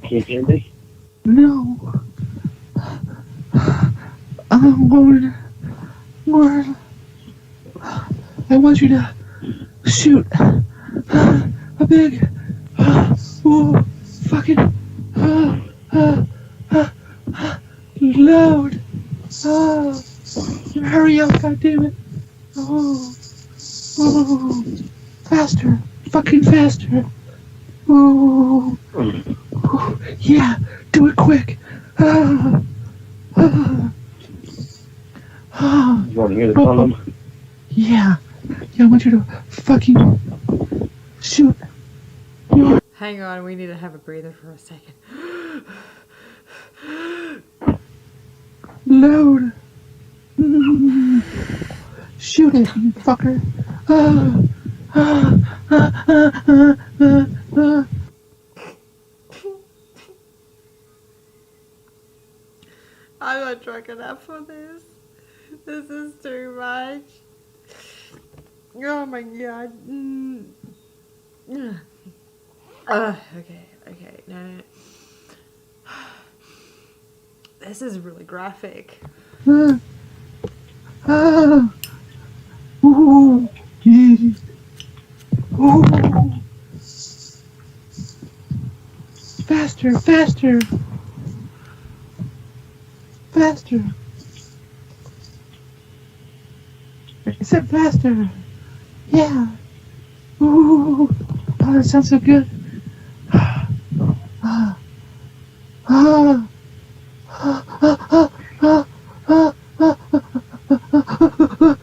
Can't hear me? No. Lorne, Lorne, I want you to shoot a big, ooh, fucking, loud. Oh, hurry up, goddammit. Oh, oh, faster, fucking faster. Oh, yeah, do it quick. Ah, ah, ah. You want to hear the condom? Yeah, I want you to fucking shoot. Hang on, we need to have a breather for a second. Load. Shoot it, you fucker. Ah, ah, ah, ah, ah, ah, ah. I'm not drunk enough for this. This is too much. Oh my god. Okay. No. This is really graphic. Ah, ah. Ooh, yeah. Ooh. Faster, faster. Faster. I said faster. Yeah. Ooh. Oh, that sounds so good. Ah, ah, ah, ah, ah, ah, ah, ah.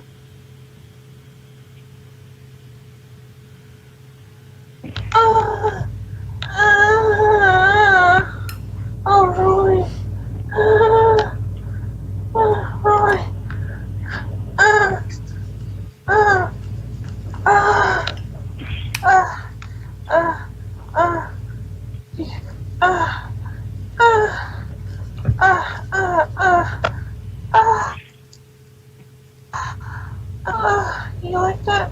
Oh, Roy. Roy. You like that?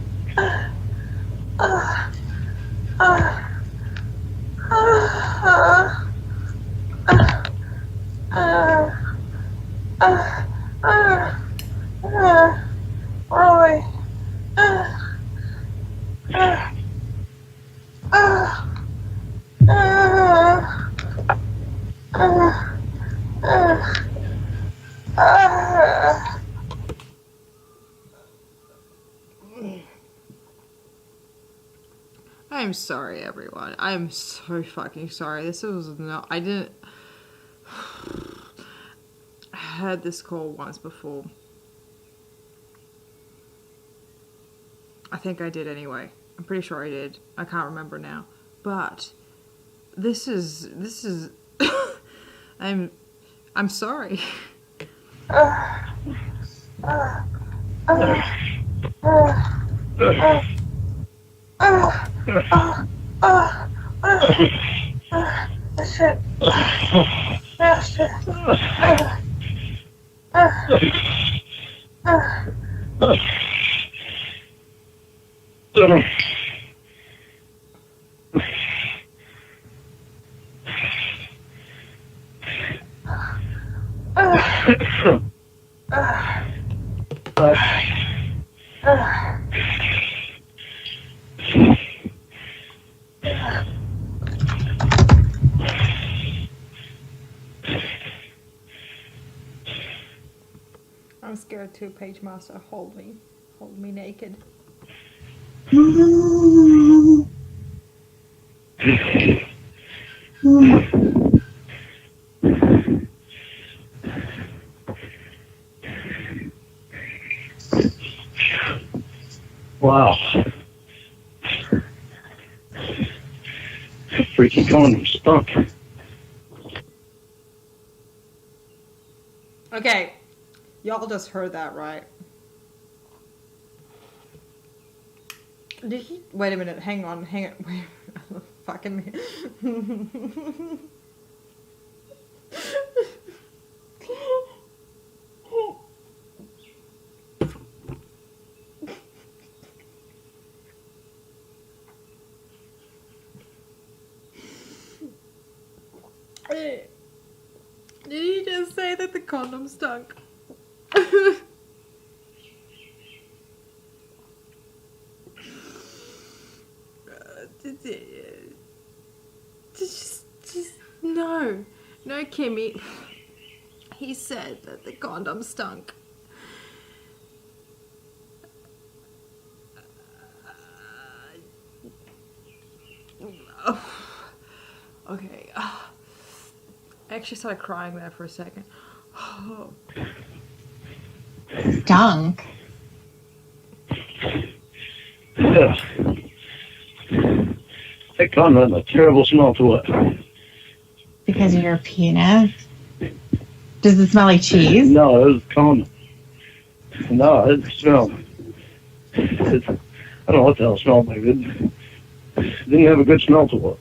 Roy. I'm sorry, everyone. I'm so fucking sorry. This was no. I didn't. I had this call once before. I think I did anyway. I'm pretty sure I did. I can't remember now. But this is I'm sorry. That's it. Faster. I'm scared too, Page Master. Hold me naked. Wow. Freaky condom stunk. Okay, y'all just heard that, right? Did he? Wait a minute. Hang on. Wait. Fucking. condom stunk. Just no, Kimmy. He said that the condom stunk. Okay. I actually started crying there for a second. Stunk. Yeah. That condom had a terrible smell to it. Because of your penis? Does it smell like cheese? No, it was condom. No, it smelled. I don't know what the hell it smelled like. It didn't have a good smell to it.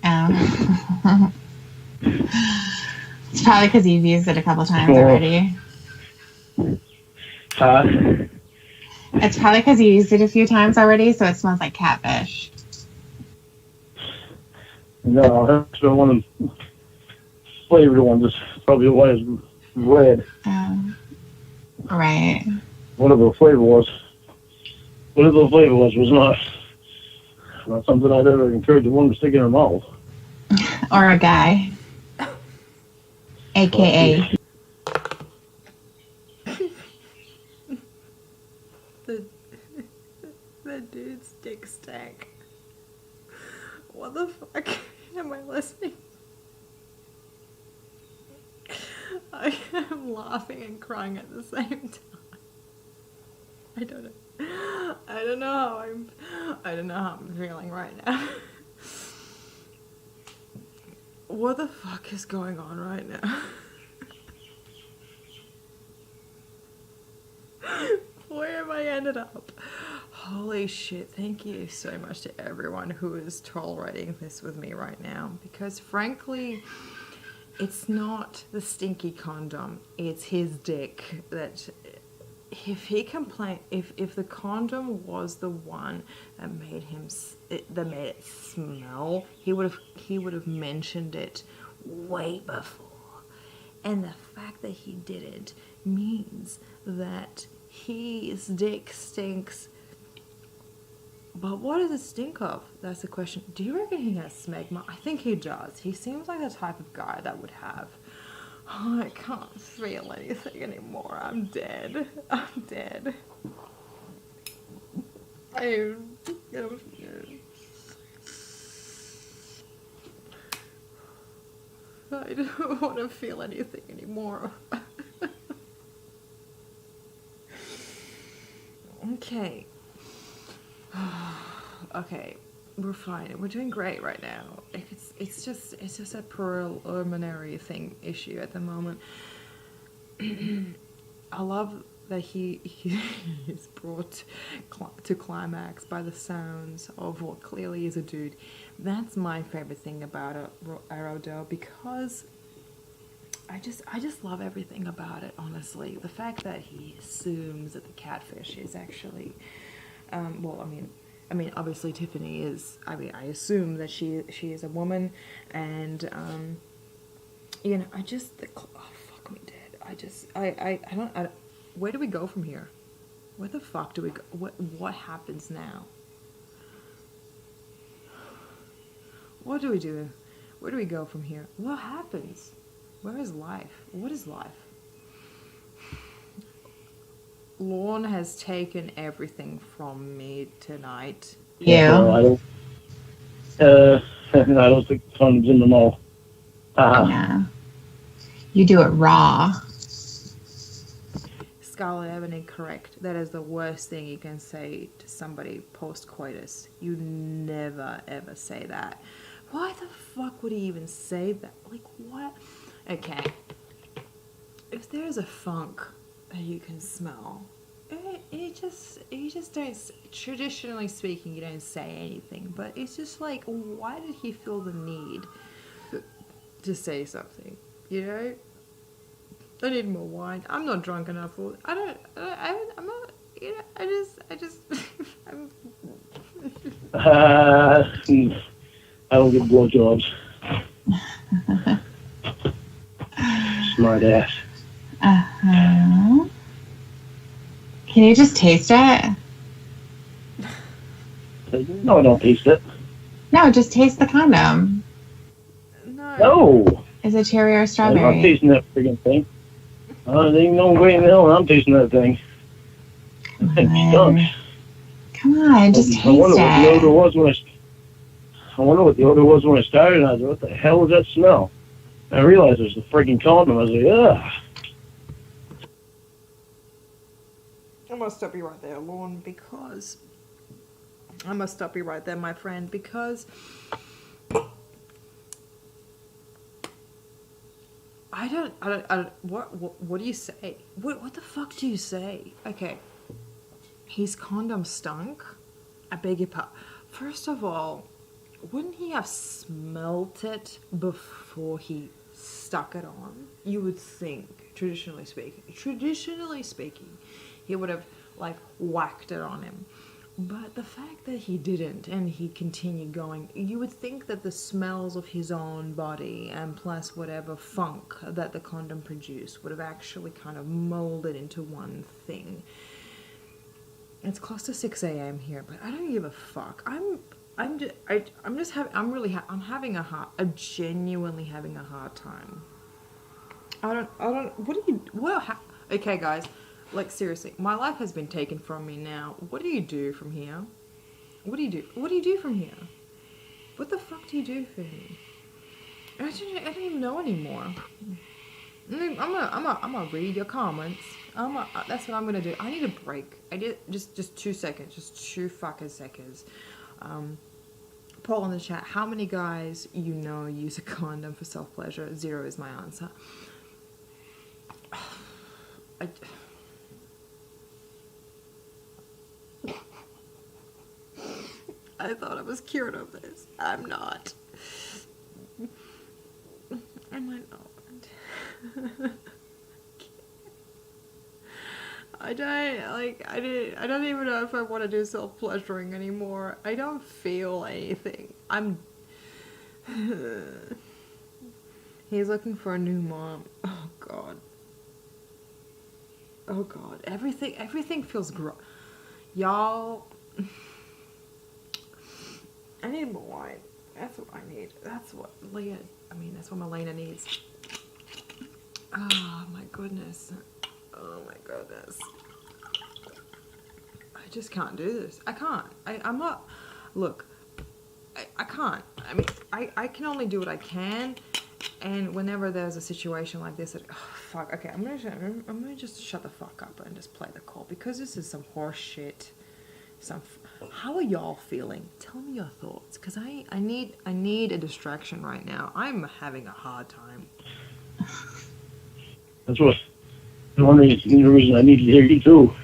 Oh. It's probably because you've used it a couple times already. It's probably because you used it a few times already, so it smells like catfish. No, that's been one of the flavored ones. It's probably why it's red. Right. Whatever the flavor was not something I'd ever encourage a woman to stick in her mouth. Or a guy. AKA. The dude's dick stank. What the fuck am I listening? I am laughing and crying at the same time. I don't know how I'm feeling right now. What the fuck is going on right now? Where have I ended up? Holy shit, thank you so much to everyone who is tolerating this with me right now. Because frankly, it's not the stinky condom, it's his dick that... If he complained, if the condom was the one that made it smell, he would have mentioned it way before. And the fact that he didn't means that his dick stinks. But what does it stink of? That's the question. Do you reckon he has smegma? I think he does. He seems like the type of guy that would have. Oh, I can't feel anything anymore. I'm dead. I don't want to feel anything anymore. Okay. Okay. We're fine. We're doing great right now. It's just a preliminary issue at the moment. I love that he is brought to climax by the sounds of what clearly is a dude. That's my favorite thing about Aerodel, because I just love everything about it. Honestly, the fact that he assumes that the catfish is actually, I mean, obviously Tiffany is. I assume that she is a woman, and I just fuck me dead. I don't. Where do we go from here? Where the fuck do we go? What happens now? What do we do? Where do we go from here? What happens? Where is life? What is life? Lorne has taken everything from me tonight. Yeah. I don't think the condom's in the mall. Yeah. You do it raw. Scarlet Ebony, correct. That is the worst thing you can say to somebody post-coitus. You never, ever say that. Why the fuck would he even say that? Like, what? Okay. If there's a funk that you can smell, you just don't, traditionally speaking, you don't say anything. But it's just like, why did he feel the need to say something? You know? I need more wine. I'm not drunk enough for it. I'm not, you know, I just, I don't get blowjobs. Smart ass. Uh-huh. Can you just taste it? No, I don't taste it. No, just taste the condom. No. No! Is it cherry or I'm strawberry? not tasting that friggin' thing. There ain't no way in hell I'm tasting that thing. That thing stunk. Come on, just taste I wonder what the odor it. was when I wonder what the odor was when I started. And I was like, what the hell was that smell? And I realized it was the friggin' condom. I was like, ugh. I'm gonna stop you right there, Lorne, because I must stop you right there, my friend, because I don't. What do you say? What the fuck do you say? Okay, his condom stunk. I beg your pardon. First of all, wouldn't he have smelt it before he stuck it on? You would think, traditionally speaking, he would have like whacked it on him. But the fact that he didn't and he continued going, you would think that the smells of his own body and plus whatever funk that the condom produced would have actually kind of molded into one thing. It's close to 6 a.m. here, but I don't give a fuck. I'm having I'm genuinely having a hard time. Okay, guys, like seriously, my life has been taken from me now. What do you do from here? What do you do from here? What the fuck do you do for me? I don't even know anymore. I'm gonna read your comments. That's what I'm gonna do. I need a break. I did just 2 seconds, just 2 fucking seconds. Poll in the chat: how many guys you know use a condom for self pleasure? 0 is my answer. I thought I was cured of this. I'm not. Am I not? I don't even know if I want to do self-pleasuring anymore. I don't feel anything. He's looking for a new mom. Oh god. Oh god. Everything feels gross. Y'all, I need more wine. That's what I need. That's what Melena needs. Oh my goodness. Oh my goodness. I just can't do this. I can't. I'm not. Look, I can't. I mean, I can only do what I can. And whenever there's a situation like this, fuck. Okay, I'm gonna just shut the fuck up and just play the call because this is some horse shit. How are y'all feeling? Tell me your thoughts, cause I need a distraction right now. I'm having a hard time. That's what. The only reason I need to hear you too.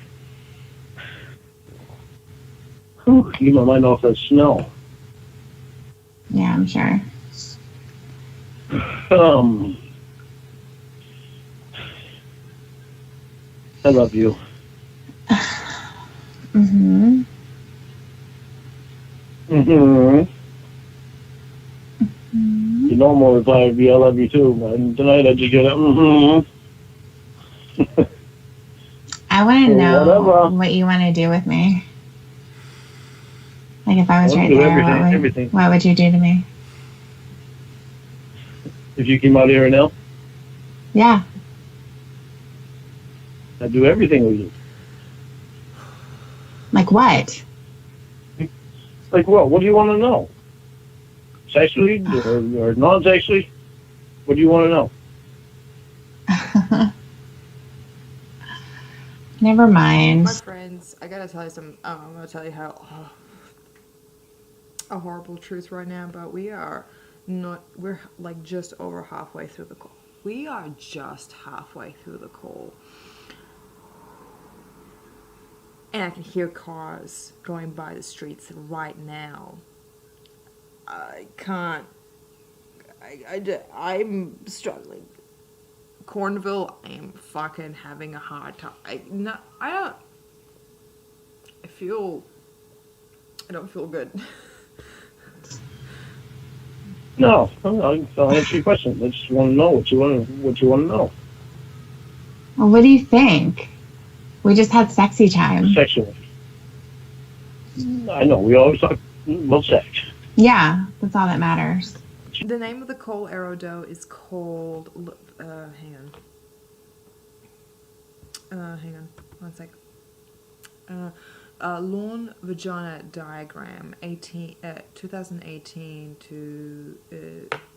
Whew, get my mind off that smell. Yeah, I'm sure. I love you. Mm-hmm. Mm-hmm. Your normal reply would be, I love you too. And tonight I just get a mm-hmm. I want to know whatever. what you want to do with me. Like if I was right there, everything. What would you do to me? If you came out here right now? Yeah. I'd do everything with you. Like what? Like what? What do you want to know? Sexually or non-sexually? What do you want to know? Never mind. My friends, I gotta tell you I'm gonna tell you how a horrible truth right now, but we're like just over halfway through the call. We are just halfway through the call. And I can hear cars going by the streets right now. I can't. I'm struggling. Cornville, I am fucking having a hard time. I don't feel good. No, I'll answer your question. I just want to know what you want to know. Well, what do you think? We just had sexy time. Sexually. I know, we always talk about sex. Yeah, that's all that matters. The name of the coal arrow dough is called. Hang on. 1 sec. Lorne Vagina Diagram, 2018 to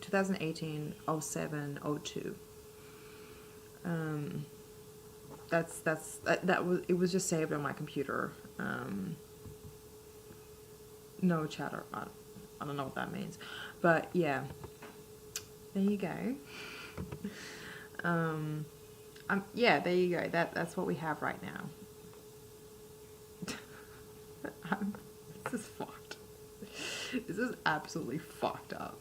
2018 07 02. That was, it was just saved on my computer. No chatter. I don't know what that means, but yeah. There you go. Yeah, there you go. That's what we have right now. This is fucked. This is absolutely fucked up.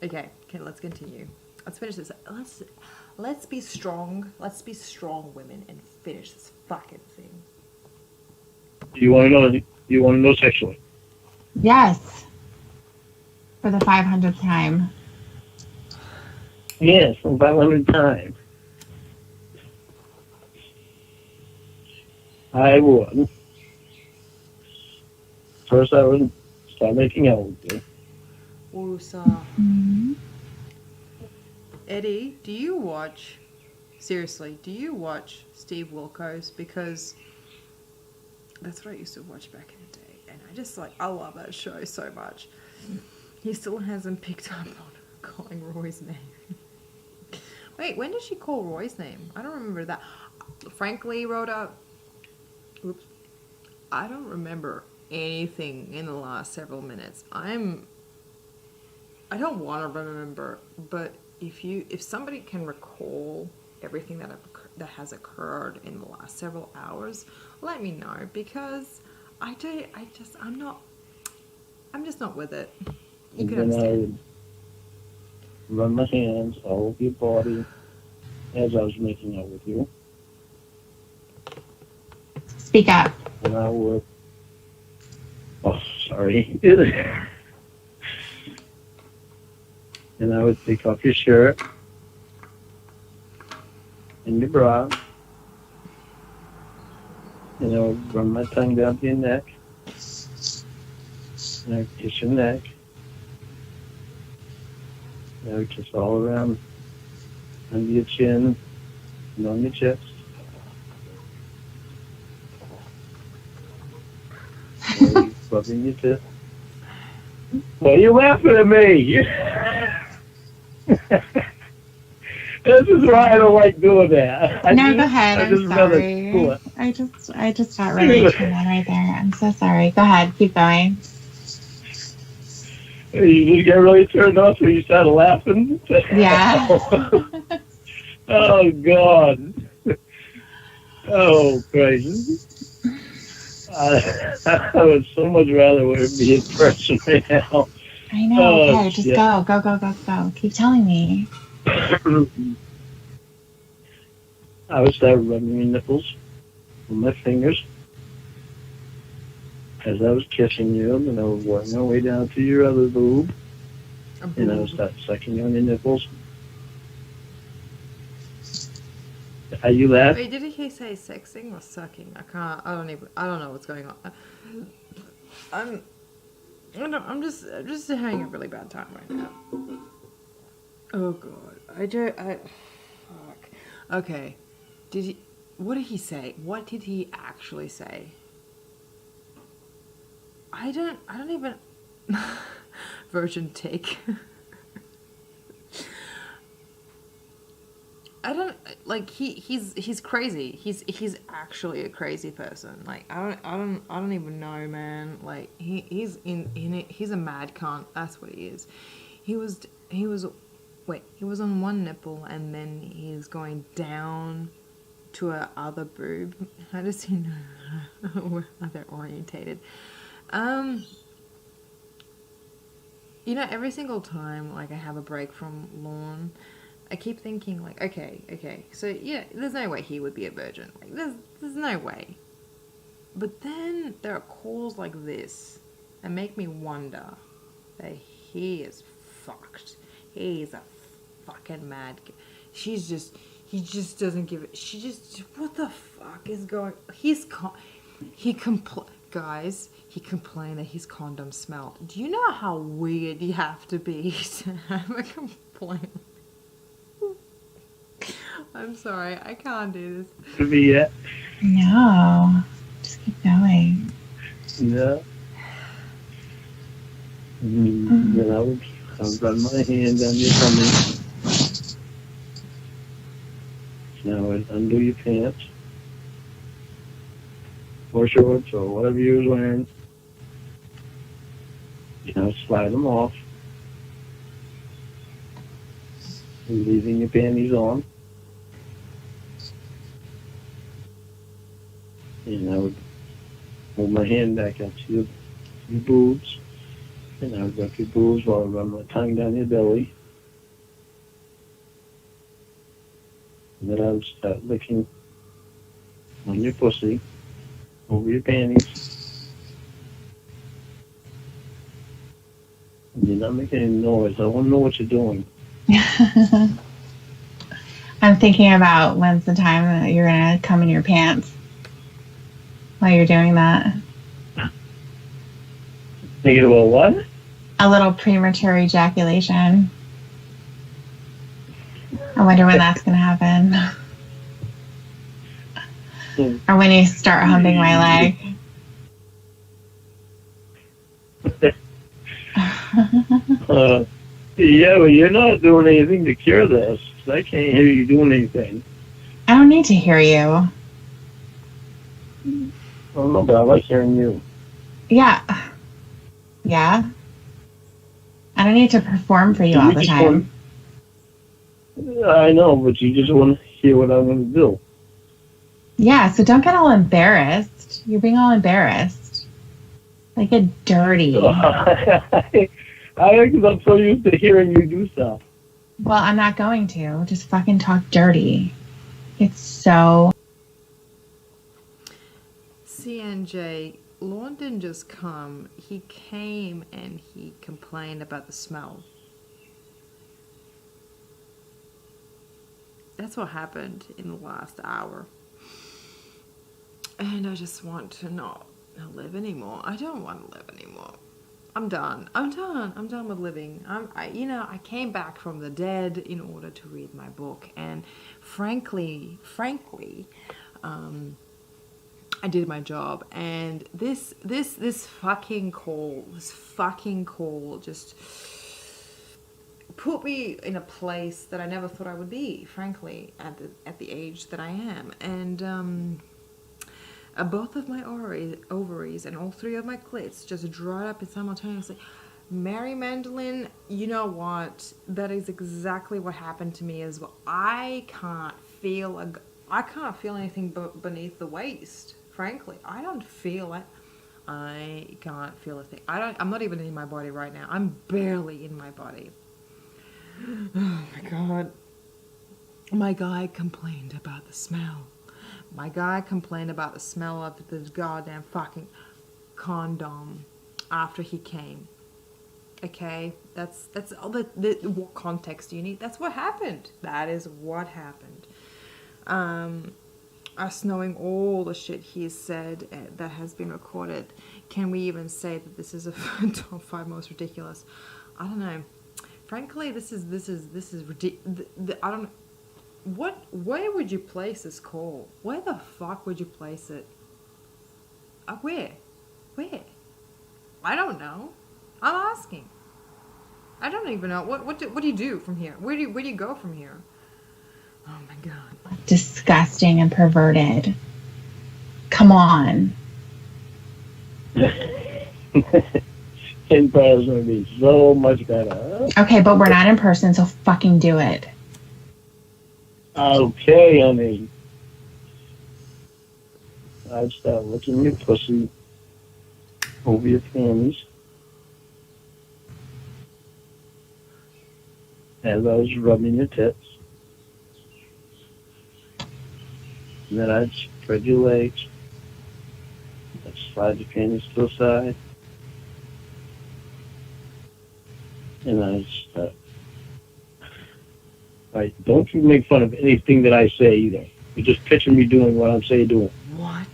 Okay, let's continue. Let's finish this. Let's be strong. Let's be strong women and finish this fucking thing. Do you want to know? Do you want to know sexually? Yes. For the 500th time. Yes, 500 times. I would. First, I would start making out with you. Woosah. Mm-hmm. Eddie, do you watch? Seriously, do you watch Steve Wilkos? Because that's what I used to watch back in the day, and I love that show so much. He still hasn't picked up on calling Roy's name. Wait, when did she call Roy's name? I don't remember that. Frankly, Rhoda, oops, I don't remember anything in the last several minutes. I don't want to remember, but if somebody can recall everything that has occurred in the last several hours, let me know, because I'm just not with it. You And can then understand. I would run my hands all over your body as I was making out with you. Speak up. And I would. Oh, sorry. And I would take off your shirt and your bra. And I would run my tongue down to your neck. And I would kiss your neck. And I would kiss all around under your chin and on your chest. And I would rubbing your tits. Why are you laughing at me? This is why I don't like doing that. Go ahead. I'm sorry. Cool it. I just got really turned on right there. I'm so sorry. Go ahead. Keep going. You just get really turned on, so you started laughing? Yeah. Oh, God. Oh, crazy. I would so much rather be in person right now. I know. Okay, just go. Go. Keep telling me. I would start rubbing your nipples with my fingers as I was kissing you, and I would work my way down to your other boob, and I would start sucking on your nipples. Are you laughing? Wait, did he say sexing or sucking? I don't know what's going on. I'm just having a really bad time right now. Oh God, fuck. Okay, what did he say? What did he actually say? I don't even. Virgin take. I don't like he's crazy. He's actually a crazy person. Like I don't even know, man. Like he's he's a mad cunt. That's what he is. He was on one nipple and then he's going down to a other boob. How does he know how they're orientated? You know, every single time like I have a break from Lorne, I keep thinking like, okay, so yeah, there's no way he would be a virgin. Like there's no way. But then there are calls like this that make me wonder that he is fucked. He's a fucking mad. She's He just doesn't give it. She just, what the fuck is going? Guys, he complained that his condom smelled. Do you know how weird you have to be to have a complaint? I'm sorry, I can't do this. Could be it. No, just keep going. Yeah. Then I would run my hand down your tummy. Now I'd undo your pants or shorts or whatever you was wearing. Slide them off. Leaving your panties on. And I would hold my hand back up to your boobs. And I would rub your boobs while I run my tongue down your belly. And then I would start licking on your pussy over your panties. And you're not making any noise. I want to know what you're doing. I'm thinking about when's the time that you're going to come in your pants while you're doing that. Thinking about what? A little premature ejaculation. I wonder when that's going to happen. Or when you start humping my leg. Yeah, but you're not doing anything to cure this. I can't hear you doing anything. I don't need to hear you. I don't know, but I like hearing you. Yeah. Yeah? I don't need to perform for you all the time. I know, but you just want to hear what I'm going to do. Yeah, so don't get all embarrassed. You're being all embarrassed. Like, get dirty. Because I'm so used to hearing you do stuff. Well, I'm not going to. Just fucking talk dirty. It's so... CNJ, Lorne didn't just come. He came and he complained about the smell. That's what happened in the last hour. And I just want to not live anymore. I don't want to live anymore. I'm done. I'm done with living. I came back from the dead in order to read my book, and frankly, I did my job. And this fucking call just put me in a place that I never thought I would be. Frankly, at the age that I am, and both of my ovaries and all three of my clits just dried up simultaneously. Mary Mandolin, you know what? That is exactly what happened to me as well. I can't feel anything beneath the waist. Frankly, I don't feel it. I can't feel a thing. I'm not even in my body right now. I'm barely in my body. Oh my God. My guy complained about the smell. My guy complained about the smell of the goddamn fucking condom after he came. Okay? That's all what context do you need? That's what happened. That is what happened. Us knowing all the shit he said that has been recorded, can we even say that this is a top 5 most ridiculous? I don't know. Frankly, this is ridiculous. I don't know. Where would you place this call? Where the fuck would you place it? Where? I don't know. I'm asking. I don't even know. What do you do from here? Where do you go from here? Oh my God. Disgusting and perverted. Come on. In person would be so much better. Okay, but we're not in person, so fucking do it. Okay, honey. I'd start licking your pussy over your panties. As I was rubbing your tits. And then I'd spread your legs. I'd slide your panties to the side. And I'd Right? Don't you make fun of anything that I say either. You just picture me doing what I'm saying doing. What?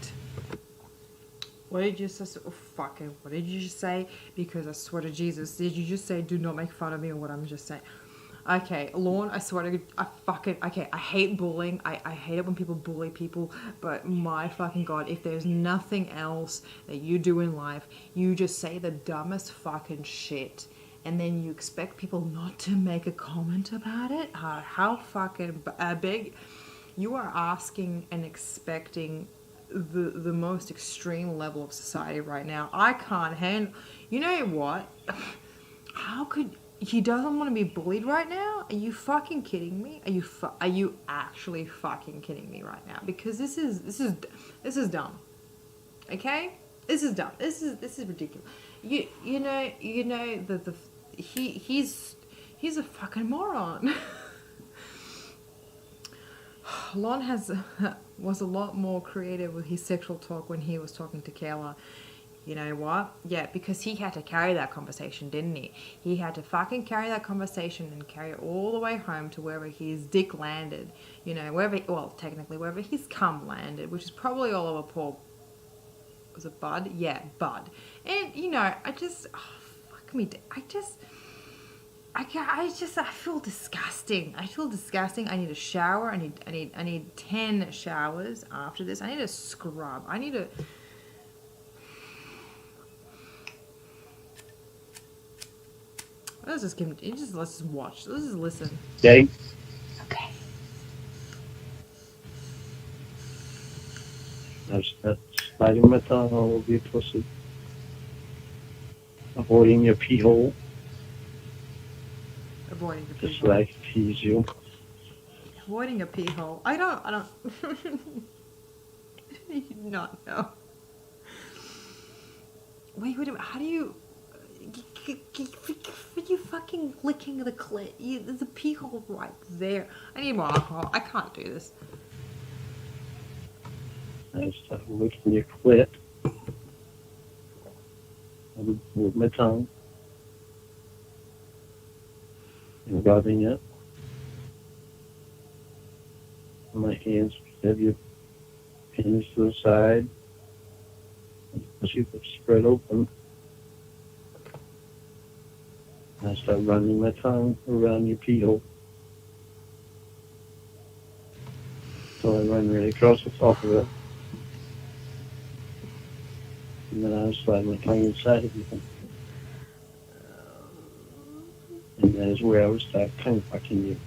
What did you say? Oh, fucking, what did you just say? Because I swear to Jesus, did you just say, do not make fun of me or what I'm just saying? Okay, Lorne, I swear to God, I hate bullying. I hate it when people bully people, but my fucking God, if there's nothing else that you do in life, you just say the dumbest fucking shit, and then you expect people not to make a comment about it? How fucking big? You are asking and expecting the most extreme level of society right now. I can't handle. You know what? How could he doesn't want to be bullied right now? Are you fucking kidding me? Are you actually fucking kidding me right now? Because this is dumb. Okay, this is dumb. This is ridiculous. You know the he's a fucking moron. Lon was a lot more creative with his sexual talk when he was talking to Kayla. You know what? Yeah, because he had to carry that conversation, didn't he? He had to fucking carry that conversation and carry it all the way home to wherever his dick landed. You know, technically wherever his cum landed, which is probably all over poor. Was it Bud? Yeah, Bud. And you know, fuck me. I feel disgusting. I feel disgusting. I need a shower. I need 10 showers after this. I need a scrub. I need a. Let's just watch. Let's just listen. Okay? Okay. That's sliding my tongue all over your pussy. Avoiding your pee hole. Avoiding a pee Just hole. like tease you. Avoiding a pee hole. I don't. You do not know. Wait a minute. How do you? You fucking licking the clit. There's a pee hole right there. I need more alcohol. I can't do this. I start licking your clit. With my tongue. And rubbing it. My hands have your pins to the side. Pussy spread open. And I start running my tongue around your pee hole. So I run right across the top of it. And then I slide my tongue inside of you. And that is where I would start tongue fucking you.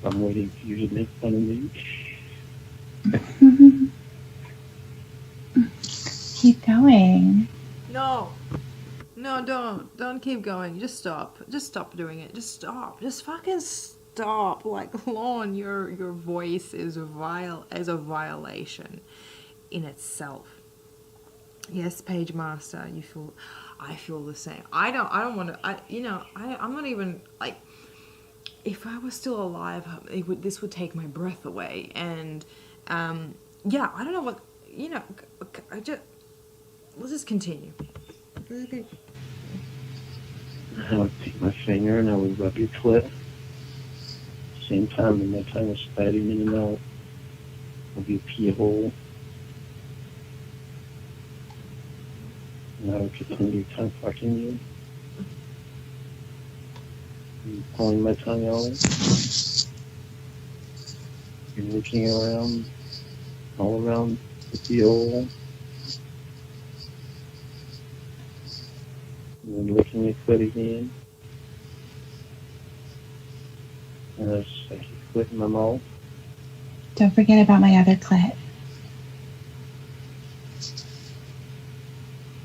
I'm waiting for you to make fun of me. Keep going. No, don't keep going. Just stop. Just stop doing it. Just stop. Just fucking stop. Like Lorne, your voice is a violation in itself. Yes, Page Master, I feel the same. I don't want to. I'm not even like. If I was still alive, this would take my breath away. And yeah, I don't know what let's just continue. I would take my finger and I would rub your clit. Same time that my tongue was sliding in and out of your pee hole. And I would continue tongue fucking you. And pulling my tongue out. And looking around, all around the pee hole. And then licking your clit again. And I was like your clit in my mouth. Don't forget about my other clit.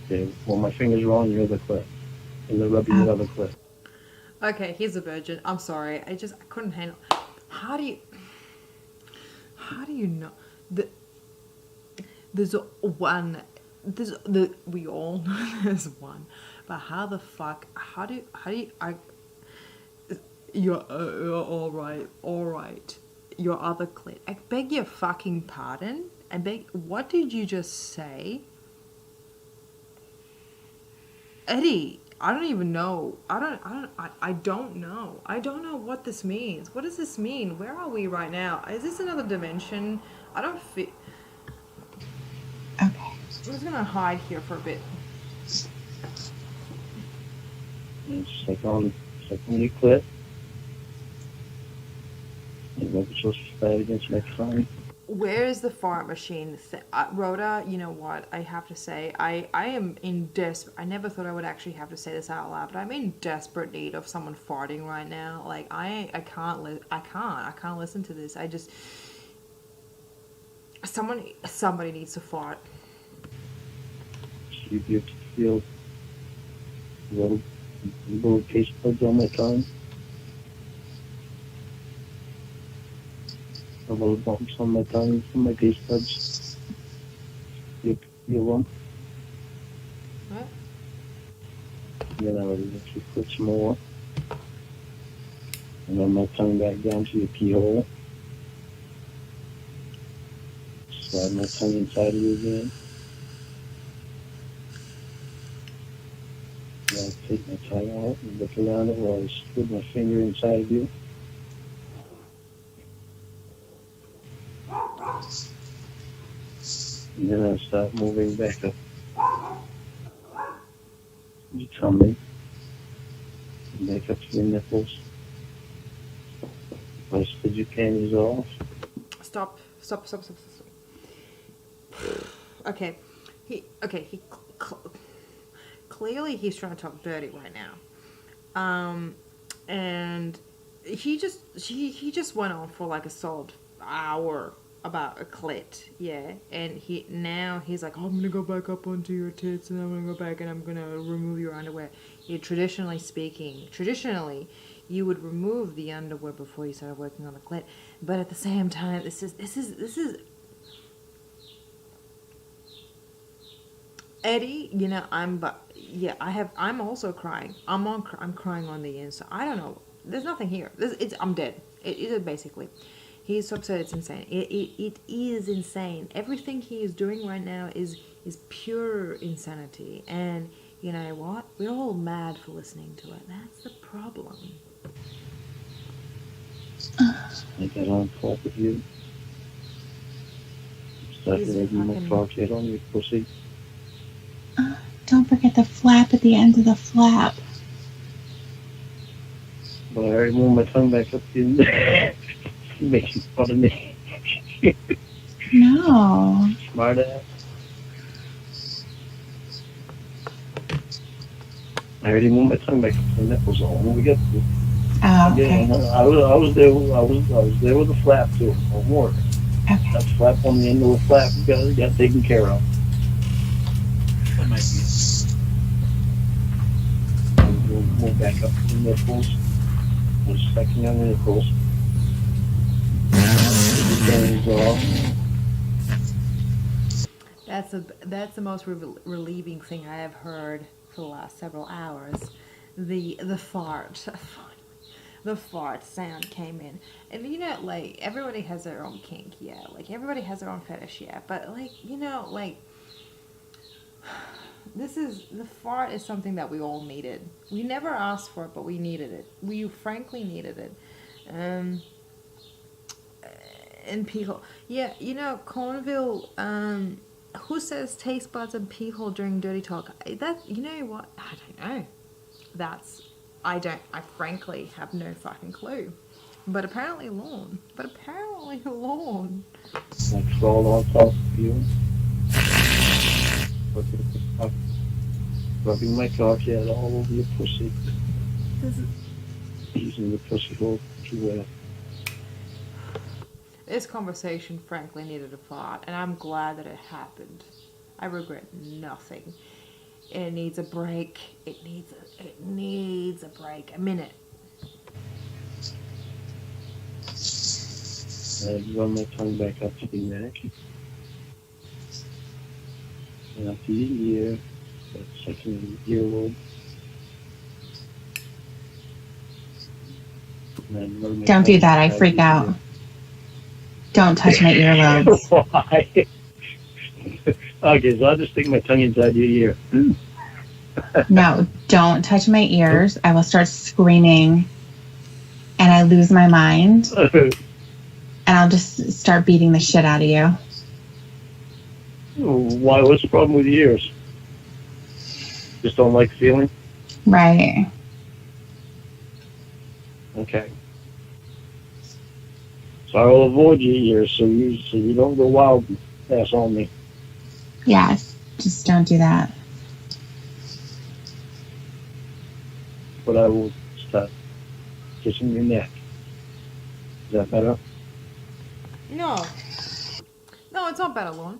Okay, well my fingers are on your other clit. And they're rubbing your other clit. Okay, he's a virgin. I'm sorry. I couldn't handle. How do you know? There's one. We all know there's one. But how the fuck? How do you? You're all right. Your other clit. I beg your fucking pardon. What did you just say? Eddie, I don't even know. I don't know. I don't know what this means. What does this mean? Where are we right now? Is this another dimension? I don't feel. Okay. I'm just gonna hide here for a bit. It's like on the clip. And what we're supposed to fight against next time. Where is the fart machine? Rhoda, you know what? I have to say, I am in I never thought I would actually have to say this out loud, but I'm in desperate need of someone farting right now. Like I can't listen to this. I just somebody needs to fart. You can feel little taste buds on my tongue. A little bumps on my tongue from my taste buds. You feel them? What? And then I would actually put some more. And then my tongue back down to the keyhole. Slide my tongue inside of you again. And I'll take my tongue out and look around it while I slip my finger inside of you. And then I start moving back up your tummy, back up to your nipples. I slid your panties off. Stop. Okay. Clearly he's trying to talk dirty right now. And he just went on for like a solid hour about a clit, yeah. And he's like, oh, I'm gonna go back up onto your tits, and I'm gonna go back and I'm gonna remove your underwear. Traditionally, you would remove the underwear before you started working on the clit, but at the same time, this is Eddie. You know, I'm also crying. I'm crying on the inside. I don't know. There's nothing here. I'm dead. It is basically. He's so upset. It's insane. It is insane. Everything he is doing right now is pure insanity. And you know what? We're all mad for listening to it. That's the problem. I got on top of you. Started making my cockhead on your pussy. Don't forget the flap at the end of the flap. Well, I already moved my tongue back up to you. You make you fun of me. No. Smart ass. I already moved my tongue back up to the nipples all when we get to. Oh, okay. Again, I was there. I was there with the flap too. No more. Okay. That flap on the end of the flap got taken care of. That might be. We'll move back up to the nipples. We're sucking on the nipples. That's the most relieving thing I have heard for the last several hours. The fart. The fart sound came in. And you know, like, everybody has their own kink, yeah. Like, everybody has their own fetish, yeah. But, like, you know, like, the fart is something that we all needed. We never asked for it, but we needed it. We frankly needed it. And pee hole. Yeah, you know, Cornville, who says taste buds and pee hole during dirty talk? You know what? I don't know. I frankly have no fucking clue. But apparently Lorne. I crawled on top of you. Rubbing my cockhead all over your pussy. Using the pussy hole to wear. This conversation frankly needed a fart, and I'm glad that it happened. I regret nothing. It needs a break. It needs a break. A minute. I run my tongue back up to your neck. And up to your ear. That's second earlobe. Don't do that. I freak out. Don't touch my earlobes. Why? Okay, so I'll just stick my tongue inside your ear. No, don't touch my ears. I will start screaming and I lose my mind. And I'll just start beating the shit out of you. Why? What's the problem with your ears? Just don't like the feeling? Right. Okay. So I will avoid your ears so you don't go wild ass on me. Yes. Just don't do that. But I will start kissing your neck. Is that better? No. No, it's not better, Lorne.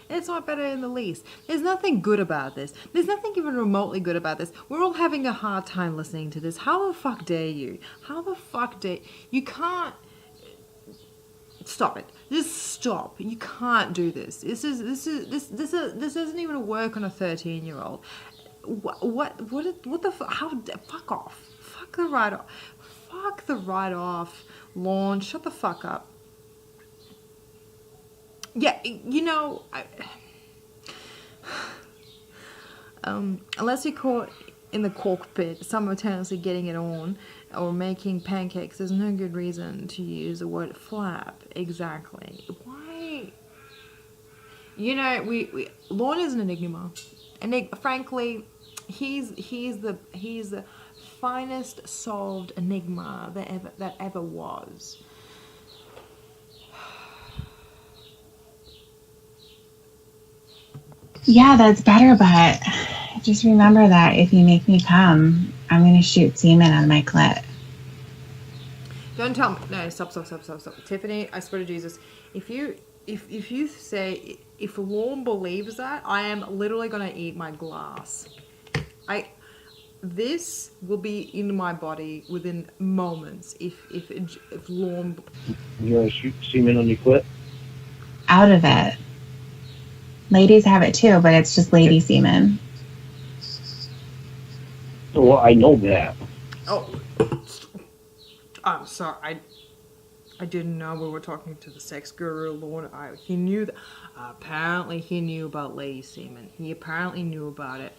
It's not better in the least. There's nothing good about this. There's nothing even remotely good about this. We're all having a hard time listening to this. How the fuck dare you? How the fuck dare you? Can't stop it. Just stop. You can't do this. This doesn't even work on a 13-year-old. What the fuck off. Fuck the right off. Fuck the right off. Lorne, shut the fuck up. Yeah, you know, unless you're caught in the cockpit simultaneously getting it on or making pancakes, there's no good reason to use the word flap. Exactly. Why? You know, Lorne is an enigma. Frankly, he's the finest solved enigma that ever was. Yeah, that's better, but just remember that if you make me come, I'm going to shoot semen on my clit. Don't tell me. No, stop. Tiffany, I swear to Jesus, if you say, if Lorne believes that, I am literally going to eat my glass. This will be in my body within moments if Lorne... You're going to shoot semen on your clit? Out of it. Ladies have it too, but it's just lady semen. Well, I know that. Oh, I'm sorry. I didn't know we were talking to the sex guru, Lorne. He knew that. Apparently, he knew about lady semen. He apparently knew about it.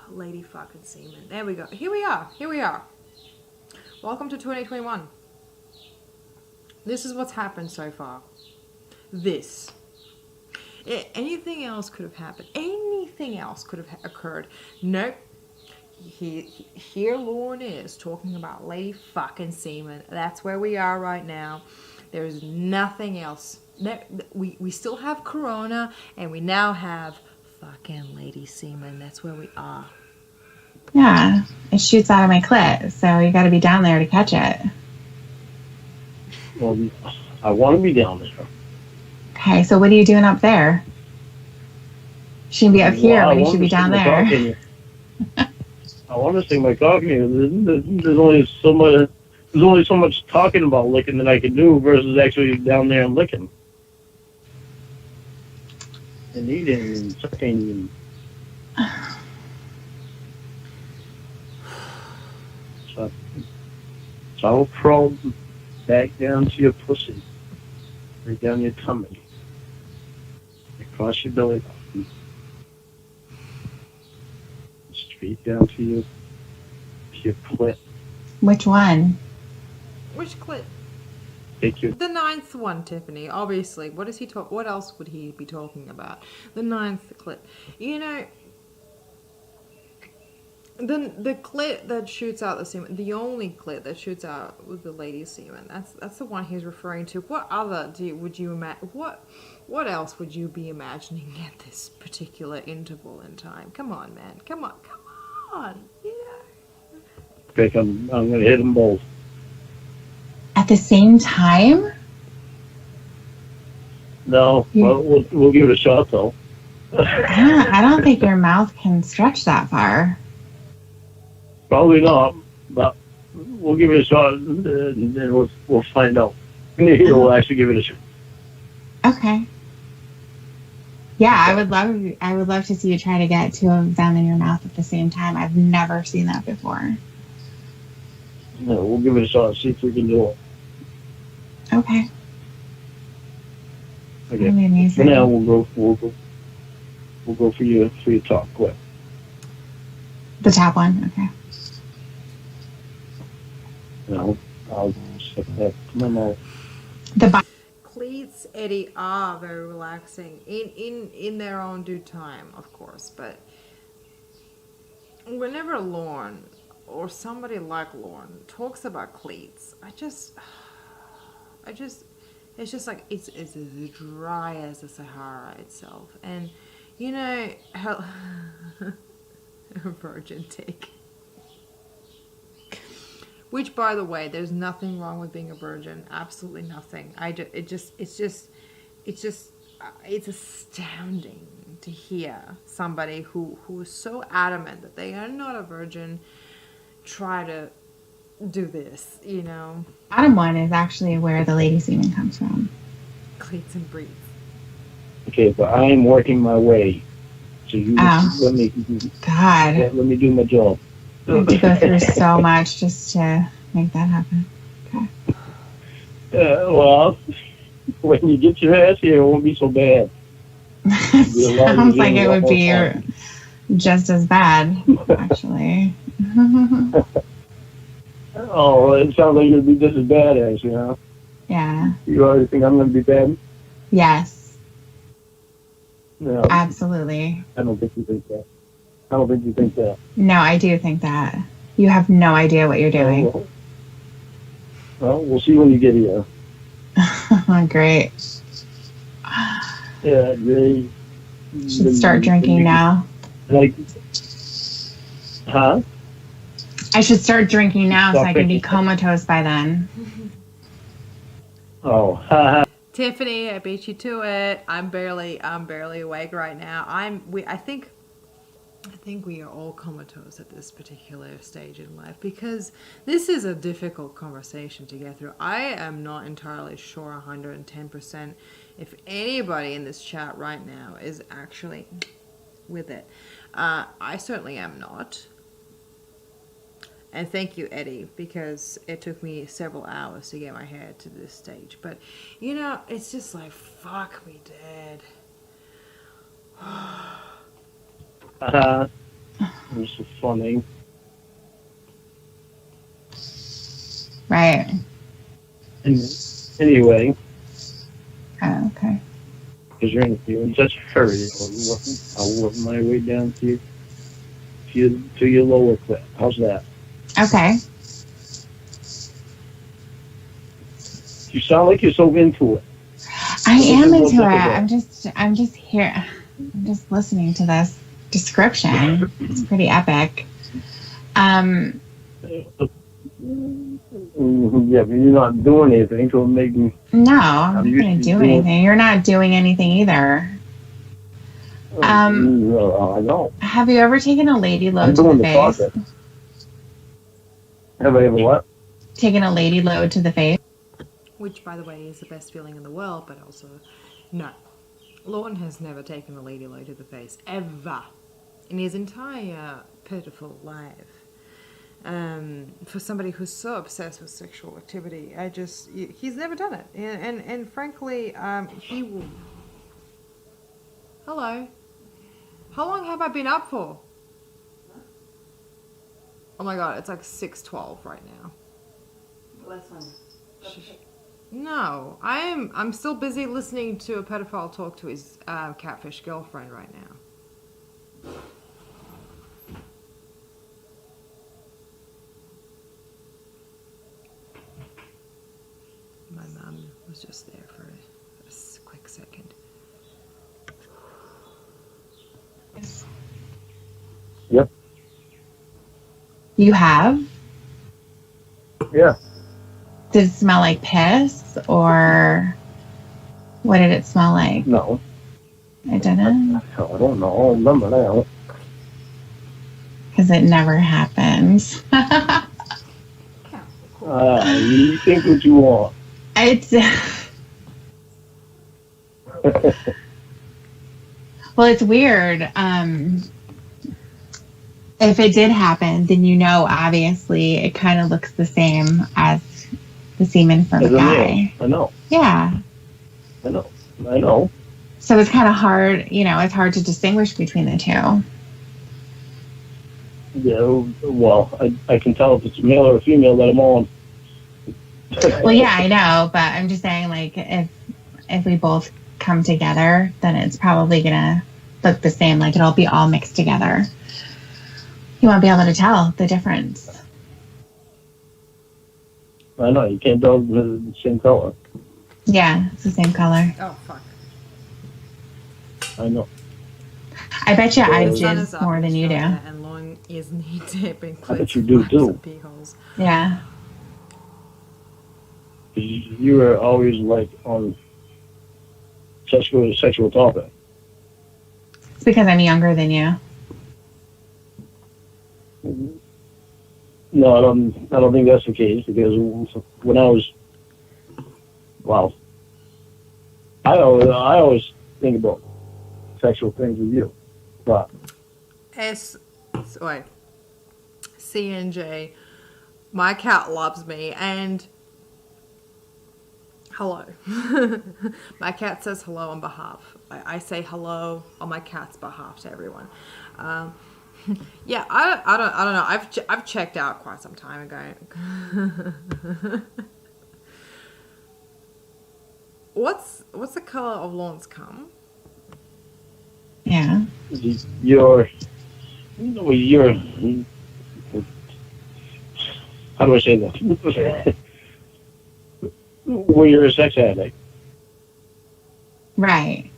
Lady fucking semen. There we go. Here we are. Welcome to 2021. This is what's happened so far. This. Anything else could have happened. Anything else could have occurred. Nope. Here Lorne is talking about lady fucking semen. That's where we are right now. There is nothing else. We still have corona, and we now have fucking lady semen. That's where we are. Yeah. It shoots out of my clit, so you got to be down there to catch it. Well, I want to be down there. Okay, so what are you doing up there? You shouldn't be up here when you should be down there. I want to sing my cock in. There's only so much talking about licking that I can do versus actually down there and licking. And eating and sucking. So I will crawl back down to your pussy, right down your tummy, across your belly button, straight down to your clit. Which one? Which clit? Take your... The 9th one, Tiffany. Obviously, what is he talk? What else would he be talking about? The 9th clit. You know, the clit that shoots out the semen, the only clit that shoots out with the lady's semen. That's the one he's referring to. What other would you imagine? What else would you be imagining at this particular interval in time? Come on, man. Come on. Yeah. Okay, I'm gonna hit them both. At the same time? No, well, we'll give it a shot though. I don't think your mouth can stretch that far. Probably not, but we'll give it a shot and then we'll find out. We'll actually give it a shot. Okay. Yeah, I would love to see you try to get two of them in your mouth at the same time. I've never seen that before. No, we'll give it a shot, see if we can do it. Okay. Okay. For now, we'll go. we'll go for your talk. Quick. The top one, okay. I'll set that to my mouth. Cleats, Eddie, are very relaxing in their own due time, of course. But whenever Lorne or somebody like Lorne talks about cleats, it's just like it's as dry as the Sahara itself. And you know how a virgin take. Which, by the way, there's nothing wrong with being a virgin. Absolutely nothing. It's astounding to hear somebody who is so adamant that they are not a virgin try to do this, you know. Bottom one is actually where the lady semen comes from. Cleats and breeds. Okay, but I'm working my way. So you let me do my job. I have to go through so much just to make that happen. Okay. Well, when you get your ass here, it won't be so bad. Sounds like it would be just as bad, actually. Oh, it sounds like it would be just as bad as, you know? Yeah. You already think I'm going to be bad? Yes. No. Absolutely. I don't think you think that. I don't think you think that. No, I do think that. You have no idea what you're doing. Well, we'll see when you get here. Great. Yeah, they should start drinking now. Like, huh? I should start drinking now so I can be comatose by then. Oh, Tiffany, I beat you to it. I'm barely awake right now. I think we are all comatose at this particular stage in life because this is a difficult conversation to get through. I am not entirely sure 110% if anybody in this chat right now is actually with it. I certainly am not. And thank you, Eddie, because it took me several hours to get my head to this stage. But, you know, it's just like, fuck me dead. This is funny. Right. Anyway. Oh, okay. Because you're in such a hurry. I'll work my way down to your lower clip. How's that? Okay. You sound like you're so into it. I am into it. I'm just here. I'm just listening to this description. It's pretty epic. Yeah, but you're not doing anything, so maybe. No, I'm not going to do anything. You're not doing anything either. I know. Have you ever taken a lady load to the face? Have I ever what? Taken a lady load to the face? Which, by the way, is the best feeling in the world, but also, no. Lorne has never taken a lady load to the face, ever, in his entire pitiful life. For somebody who's so obsessed with sexual activity, he's never done it. And frankly, he will... Hello. How long have I been up for? Oh my god, it's like 6:12 right now. Last one. No, I'm still busy listening to a pedophile talk to his catfish girlfriend right now. My mom was just there for a quick second. Yep. You have? Yeah. Did it smell like piss, or what did it smell like? No. It didn't? I don't know. I don't remember now. Because it never happens. You think what you want. Well, it's weird. If it did happen, then you know, obviously, it kind of looks the same as the semen from a guy. I know. Yeah. I know. So it's kind of hard, it's hard to distinguish between the two. Yeah, well, I can tell if it's a male or a female that I'm on. Well, yeah, I know, but I'm just saying, like, if we both come together, then it's probably gonna look the same. Like it'll be all mixed together. You won't be able to tell the difference. I know, you can't tell the same color. Yeah, it's the same color. Oh, fuck. I know. I bet you I The sun jizz is up more in than you do. Australia, and Lorne is knee deep in I bet clits, you do, pipes, too. and pee holes. Yeah. You were always like on sexual topic. It's because I'm younger than you. No, I don't think that's the case because when I was, well, I always think about sexual things with you, but CNJ, my cat loves me, and hello. My cat says hello on behalf. I say hello on my cat's behalf to everyone. Yeah, I don't know. I've checked out quite some time ago. What's the color of Lorne's cum? Yeah. you're how do I say that? When you're a sex addict, Right.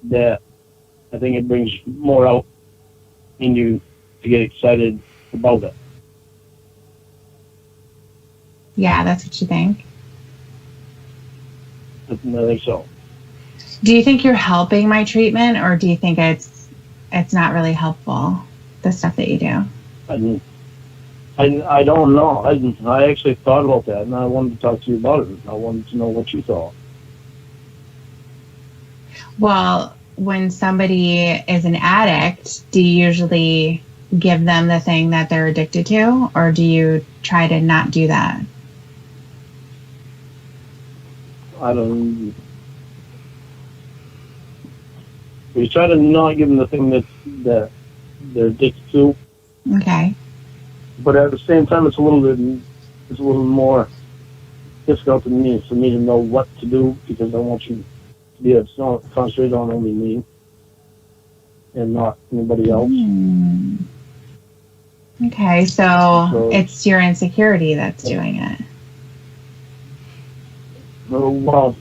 that I think it brings more out in you to get excited about it. Yeah, that's what you think. I think so. Do you think you're helping my treatment, or do you think it's not really helpful, the stuff that you do? I don't know. I actually thought about that, and I wanted to talk to you about it. I wanted to know what you thought. Well, when somebody is an addict, do you usually give them the thing that they're addicted to, or do you try to not do that? We try to not give them the thing that they're addicted to, Okay. but at the same time, it's a little more difficult for me to know what to do because I want you to be able to concentrate on only me and not anybody else. Okay, so it's your insecurity that's doing it. Well,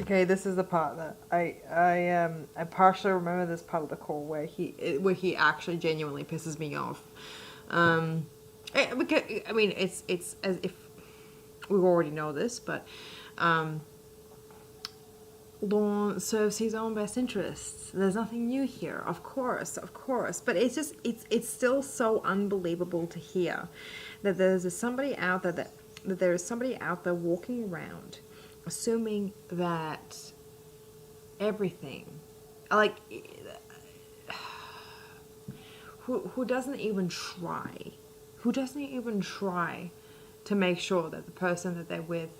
Okay, this is the part that I partially remember this part of the call where he actually genuinely pisses me off. Because, I mean, it's as if we already know this, but Lorne serves his own best interests. There's nothing new here, of course, but it's still so unbelievable to hear that there's somebody out there that there is somebody out there walking around assuming that everything, like, who doesn't even try to make sure that the person that they're with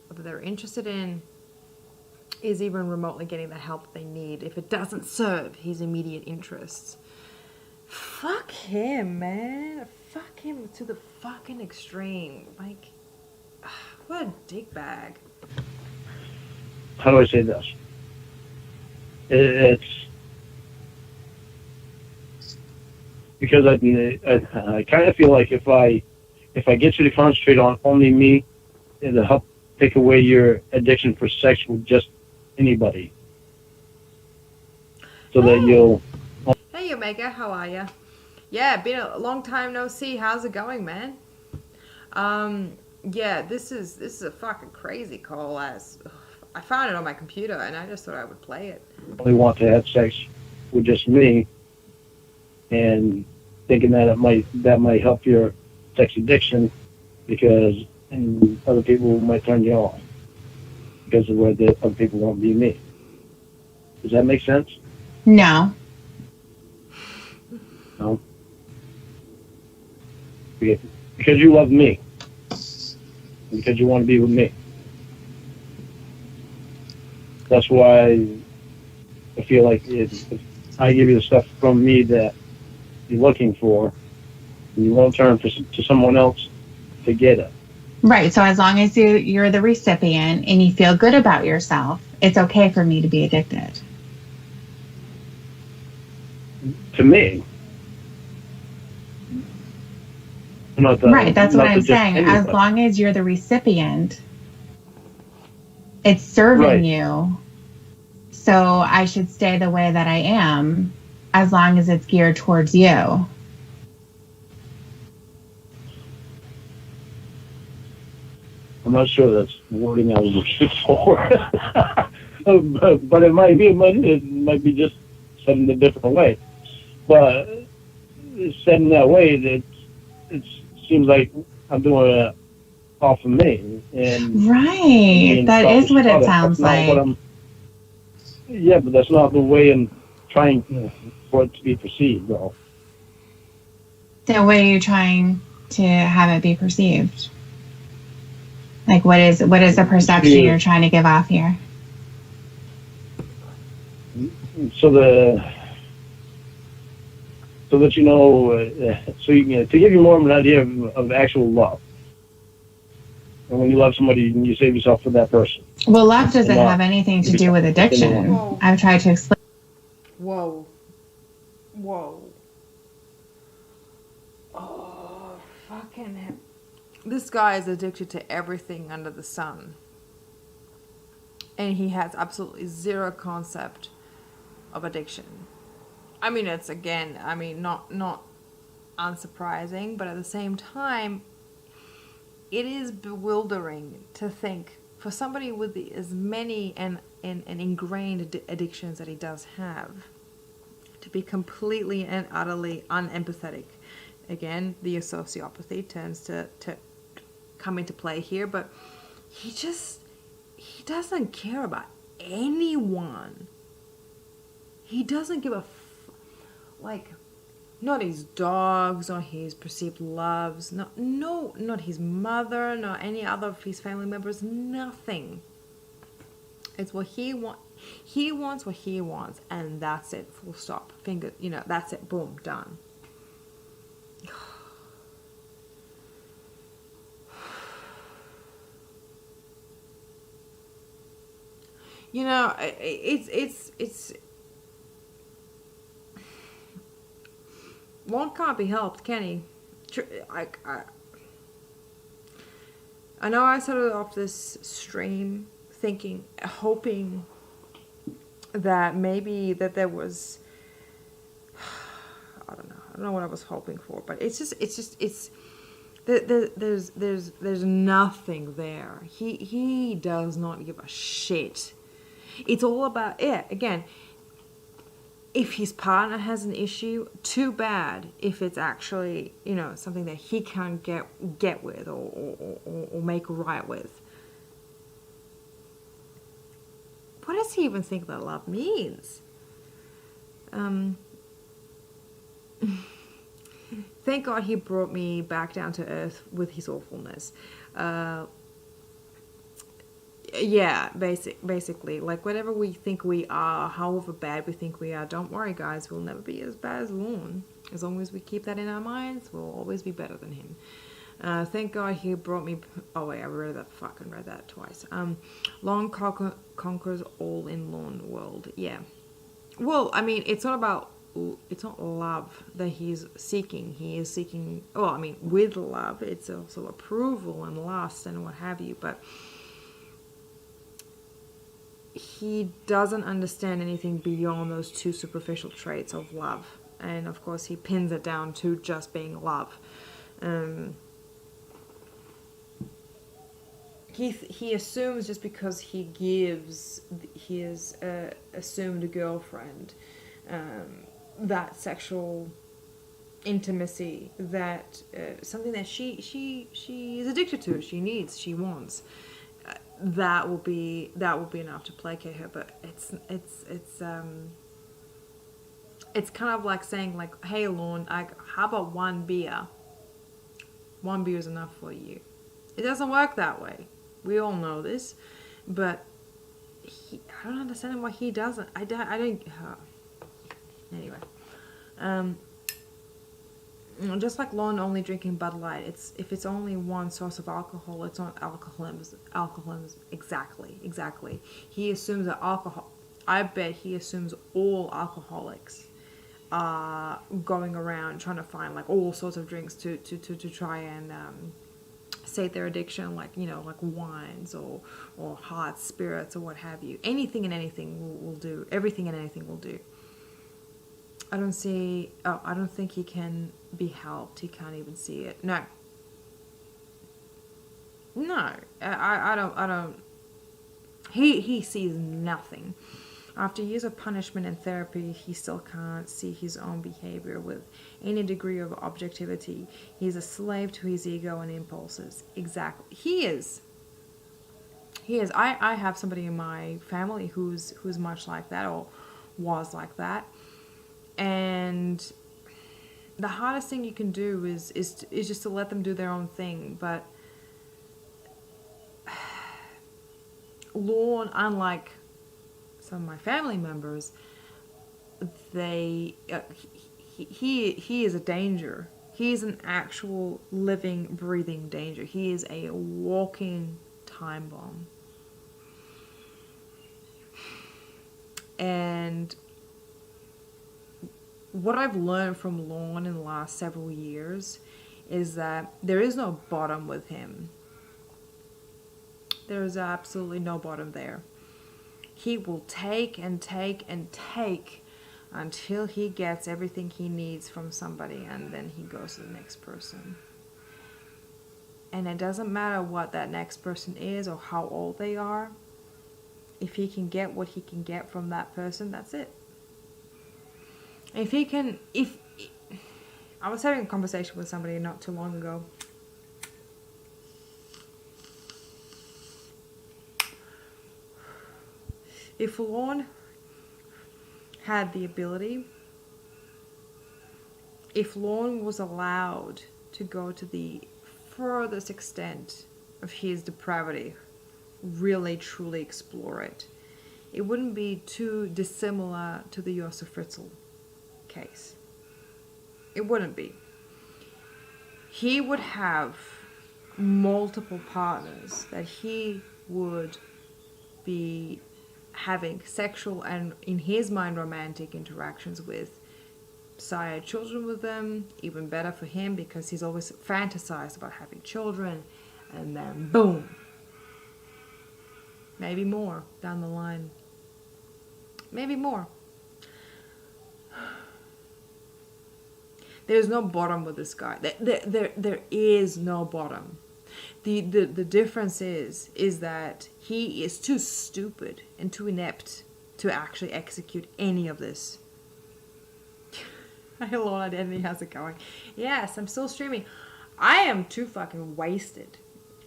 or that they're interested in is even remotely getting the help they need if it doesn't serve his immediate interests. Fuck him, man. Fuck him to the fucking extreme. Like, what a dickbag. how do I say this? It's because I kind of feel like if I get you to concentrate on only me, it'll help take away your addiction for sex with just anybody, so that you'll. Hey, Omega, how are ya? Yeah, been a long time no see. How's it going, man? Yeah, this is a fucking crazy call. As I found it on my computer, and I just thought I would play it. Only want to have sex with just me, and thinking that that might help your sex addiction, because other people might turn you off because of where the other people won't be me. Does that make sense? No. No. Because you love me, because you want to be with me. That's why I feel like if I give you the stuff from me that you're looking for, you won't turn to someone else to get it. Right. So as long as you're the recipient and you feel good about yourself, it's okay for me to be addicted. To me, Right. That's what not I'm to just saying. As anybody. long as you're the recipient, it's serving Right. you. So I should stay the way that I am as long as it's geared towards you. I'm not sure that's wording I was looking for, but it might be. It might be just said in a different way. But it's said in that way that it seems like I'm doing it off of me and Right. being That is selfish what it about it. That's sounds not what like. I'm. Yeah, but that's not the way I'm trying for it to be perceived, though. The way you're trying to have it be perceived. Like what is the perception Yeah. you're trying to give off here? So that so you can, to give you more of an idea of actual love. And when you love somebody, you save yourself for that person, Well, love and doesn't not have anything to do yourself with with anyone. addiction. Whoa. I've tried to explain. Whoa. Whoa. Oh, fucking hell. This guy is addicted to everything under the sun. And he has absolutely zero concept of addiction. I mean, it's again, not unsurprising, but at the same time, it is bewildering to think for somebody with as many and ingrained addictions that he does have, to be completely and utterly unempathetic. Again, the sociopathy tends to come into play here, but he doesn't care about anyone. He doesn't give a like, not his dogs or his perceived loves, not his mother, nor any other of his family members, nothing. It's what he wants. He wants what he wants, and that's it. Full stop. That's it. Boom. Done. It's Lorne can't be helped, can he? I know I started off this stream hoping that maybe that there was, I don't know what I was hoping for, but there's nothing there. He does not give a shit. It's all about, yeah, again, if his partner has an issue, too bad. If it's actually, something that he can't get with or make right with. What does he even think that love means? Thank God he brought me back down to earth with his awfulness. Yeah, basically, like whatever we think we are, however bad we think we are, don't worry, guys, we'll never be as bad as Lorne. As long as we keep that in our minds, we'll always be better than him. Thank God he brought me. Oh wait, I read that twice. Lorne conquers all in Lorne world. Yeah. Well, I mean, it's not love that he's seeking. He is seeking. Well, I mean, with love, it's also approval and lust and what have you. But he doesn't understand anything beyond those two superficial traits of love, and of course, he pins it down to just being love. He assumes just because he gives his assumed girlfriend that sexual intimacy, that something that she is addicted to, she needs, she wants, that will be enough to placate her. But it's kind of like saying, like, hey Lorne, how about one beer? One beer is enough for you. It doesn't work that way. We all know this, but I don't understand why he doesn't. I don't. Anyway, just like Lorne only drinking Bud Light, if it's only one source of alcohol, it's not alcoholism. Alcoholism, exactly. He assumes that alcohol. I bet he assumes all alcoholics are going around trying to find like all sorts of drinks to try and sate their addiction, like like wines or hot spirits or what have you. Anything and anything will do. Everything and anything will do. I don't think he can be helped. He can't even see it. No. I don't. He sees nothing. After years of punishment and therapy, he still can't see his own behavior with any degree of objectivity. He's a slave to his ego and impulses. Exactly. He is. I have somebody in my family who's much like that, or was like that. And the hardest thing you can do is just to let them do their own thing. But Lorne, unlike some of my family members, he is a danger. He is an actual living, breathing danger. He is a walking time bomb. And what I've learned from Lorne in the last several years is that there is no bottom with him. There is absolutely no bottom there. He will take and take and take until he gets everything he needs from somebody, and then he goes to the next person. And it doesn't matter what that next person is or how old they are. If he can get what he can get from that person, that's it. I was having a conversation with somebody not too long ago. If Lorne had the ability, if Lorne was allowed to go to the furthest extent of his depravity, really truly explore it, it wouldn't be too dissimilar to the Josef Fritzl case. It wouldn't be. He would have multiple partners that he would be having sexual and, in his mind, romantic interactions with. Sire children with them, even better for him, because he's always fantasized about having children, and then boom, maybe more down the line. Maybe more. There's no bottom with this guy. There is no bottom. The difference is that he is too stupid and too inept to actually execute any of this. Hello, Identity, how's it going? Yes, I'm still streaming. I am too fucking wasted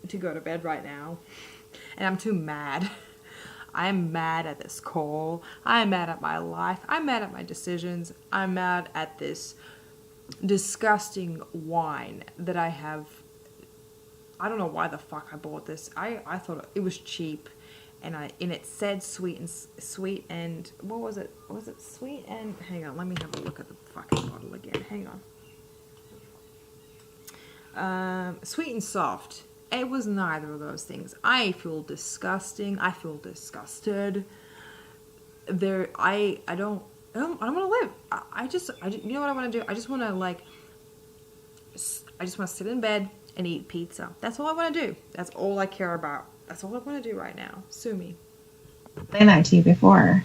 to go to bed right now. And I'm too mad. I'm mad at this call. I'm mad at my life. I'm mad at my decisions. I'm mad at this disgusting wine that I have. I don't know why the fuck I bought this. I thought it was cheap, and it said sweet and what was it? Was it sweet and, hang on, let me have a look at the fucking bottle again. Hang on. Sweet and soft. It was neither of those things. I feel disgusting. I feel disgusted. I don't want to live. You know what I want to do? I just want to sit in bed and eat pizza. That's all I want to do. That's all I care about. That's all I want to do right now. Sue me. I explained that to you before.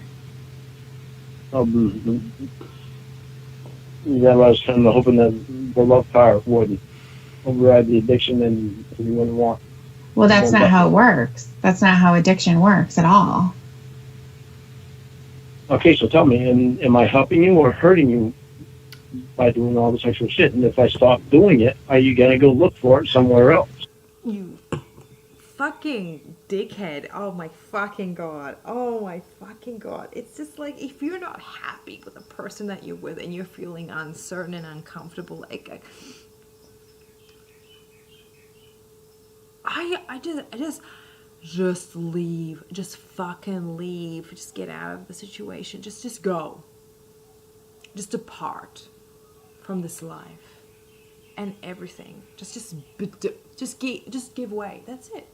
Yeah, I was kind of hoping that the love part would override the addiction, and you wouldn't want. Well, that's not how it works. That's not how addiction works at all. Okay, so tell me, am I helping you or hurting you by doing all this extra shit? And if I stop doing it, are you gonna go look for it somewhere else? You fucking dickhead. Oh my fucking god. Oh my fucking god. It's just like, if you're not happy with the person that you're with and you're feeling uncertain and uncomfortable, I just just leave. Just fucking leave. Just get out of the situation. Just go. Just depart from this life and everything. Just give way. That's it.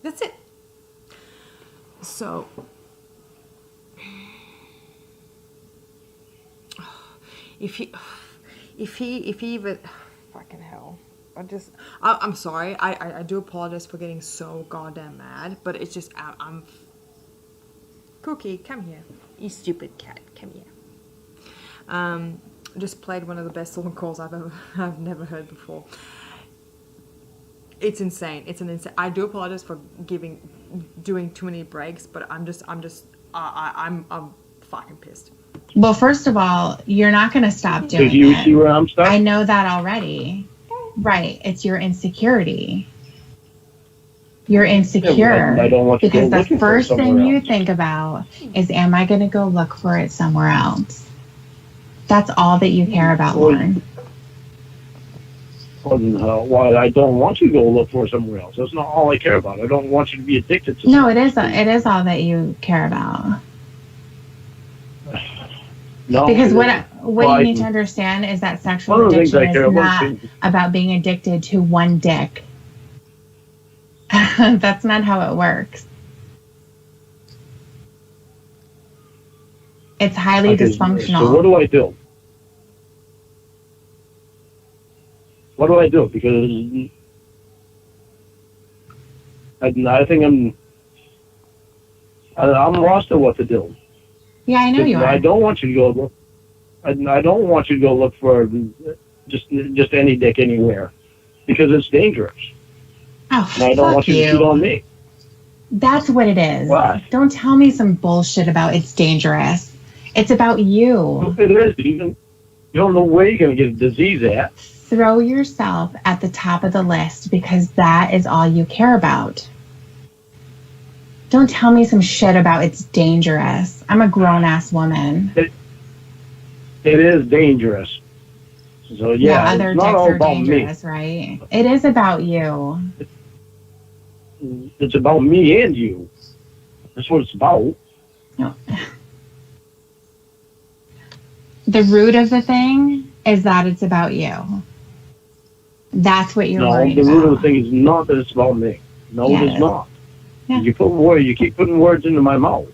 That's it. So if he even fucking hell. I'm sorry. I do apologize for getting so goddamn mad, but it's just I'm Cookie, come here. You stupid cat, come here. Just played one of the best song calls I've never heard before. It's insane. It's an insane. I do apologize for doing too many breaks, but I'm fucking pissed. Well, first of all, you're not going to stop doing it. You see where I'm stuck? I know that already. Right. It's your insecurity. You're insecure I don't want to because go the first thing else. you think about is, am I going to go look for it somewhere else? That's all that you care about, Lorne. Why I don't want you to go look for it somewhere else. That's not all I care about. I don't want you to be addicted to No, it is all that you care about. No, because what you need to understand is that sexual addiction is not about being addicted to one dick. That's not how it works. It's highly dysfunctional. So what do I do? What do I do? Because I think I'm lost at what to do. Yeah, I know you are. I don't want you to go look. I don't want you to go look for just any dick anywhere, because it's dangerous. Oh, and I don't want you to cheat on me. That's what it is. What? Don't tell me some bullshit about it's dangerous. It's about you. Well, it is. You don't know where you're going to get a disease at. Throw yourself at the top of the list because that is all you care about. Don't tell me some shit about it's dangerous. I'm a grown-ass woman. It is dangerous. So, yeah, other it's not dicks all are about dangerous, me. Right? It is about you. It's about me and you. That's what it's about. No. The root of the thing is that it's about you. That's what you're worried about. No, the root of the thing is not that it's about me. No, it is not. Yeah. You keep putting words into my mouth.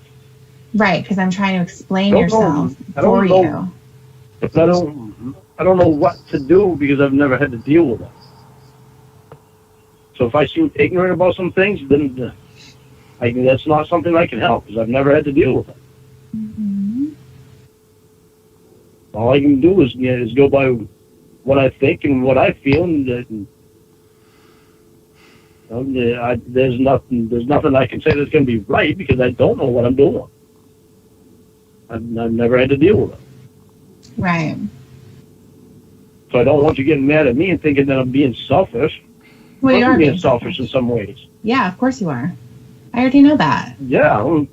Right, because I'm trying to explain yourself for you. But I don't know what to do because I've never had to deal with it. So if I seem ignorant about some things, then that's not something I can help because I've never had to deal with it. Mm-hmm. All I can do is go by what I think and what I feel, and there's nothing I can say that's going to be right because I don't know what I'm doing. I've never had to deal with it. Right. So I don't want you getting mad at me and thinking that I'm being selfish. Well, you are being selfish in some ways. Yeah, of course you are. I already know that. Yeah,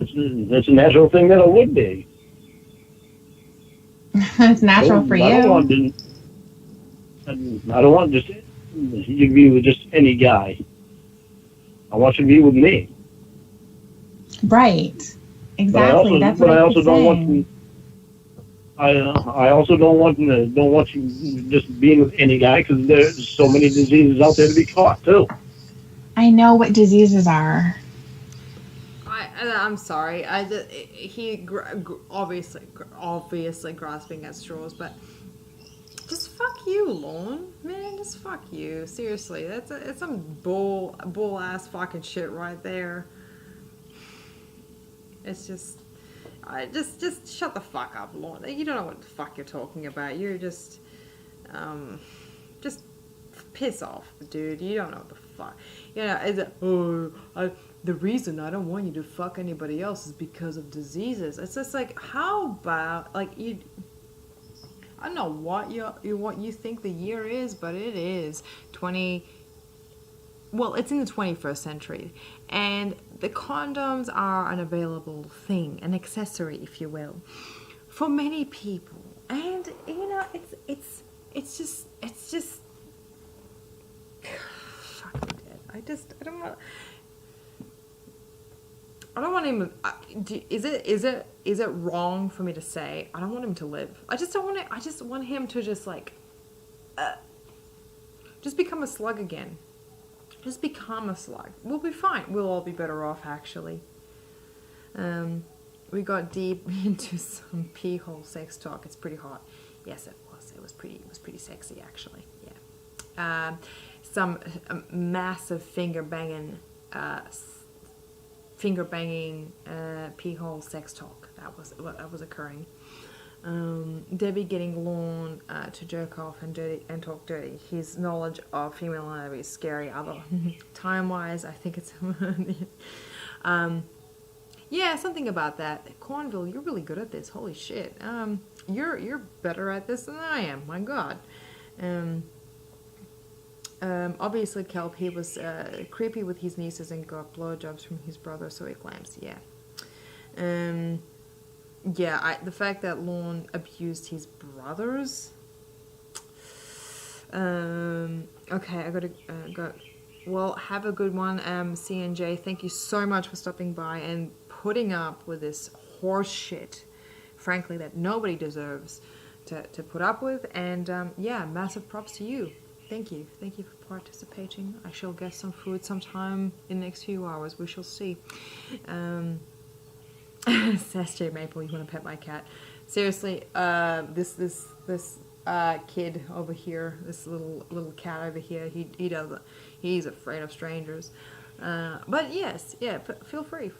it's a natural thing that it would be. It's natural for you. I don't want just you to be with just any guy. I want you to be with me. Right. Exactly. That's what I also don't want. I also don't want you just being with any guy because there's so many diseases out there to be caught too. I know what diseases are. I'm sorry. He obviously grasping at straws, but just fuck you, Lorne. Man, just fuck you. Seriously, it's some bull ass fucking shit right there. It's just shut the fuck up, Lorne. You don't know what the fuck you're talking about. You're just piss off, dude. You don't know what the fuck. The reason I don't want you to fuck anybody else is because of diseases. It's just like, how about you? I don't know what you think the year is, but it is 20. Well, it's in the 21st century, and the condoms are an available thing, an accessory, if you will, for many people. And it's just fucking dead. I want him. Is it wrong for me to say I don't want him to live? I just don't want it. I just want him to just like, just become a slug again. Just become a slug. We'll be fine. We'll all be better off actually. We got deep into some pee hole sex talk. It's pretty hot. Yes, it was. It was pretty sexy actually. Yeah. Some massive finger banging pee hole sex talk. That was occurring. Debbie getting Lorne to jerk off and talk dirty. His knowledge of female anatomy is scary. Other time wise, I think it's yeah, something about that. Cornville, you're really good at this. Holy shit. You're better at this than I am. My God. Obviously, Kelp, he was creepy with his nieces and got blowjobs from his brother, so he claims. Yeah. Yeah, the fact that Lorne abused his brothers. Okay, I gotta go. Well, have a good one, CNJ. Thank you so much for stopping by and putting up with this horse shit, frankly, that nobody deserves to put up with. And yeah, massive props to you. Thank you for participating. I shall get some food sometime in the next few hours. We shall see. Says J Maple, you want to pet my cat? Seriously, this kid over here, this little cat over here, he's afraid of strangers. But yes, yeah, feel free.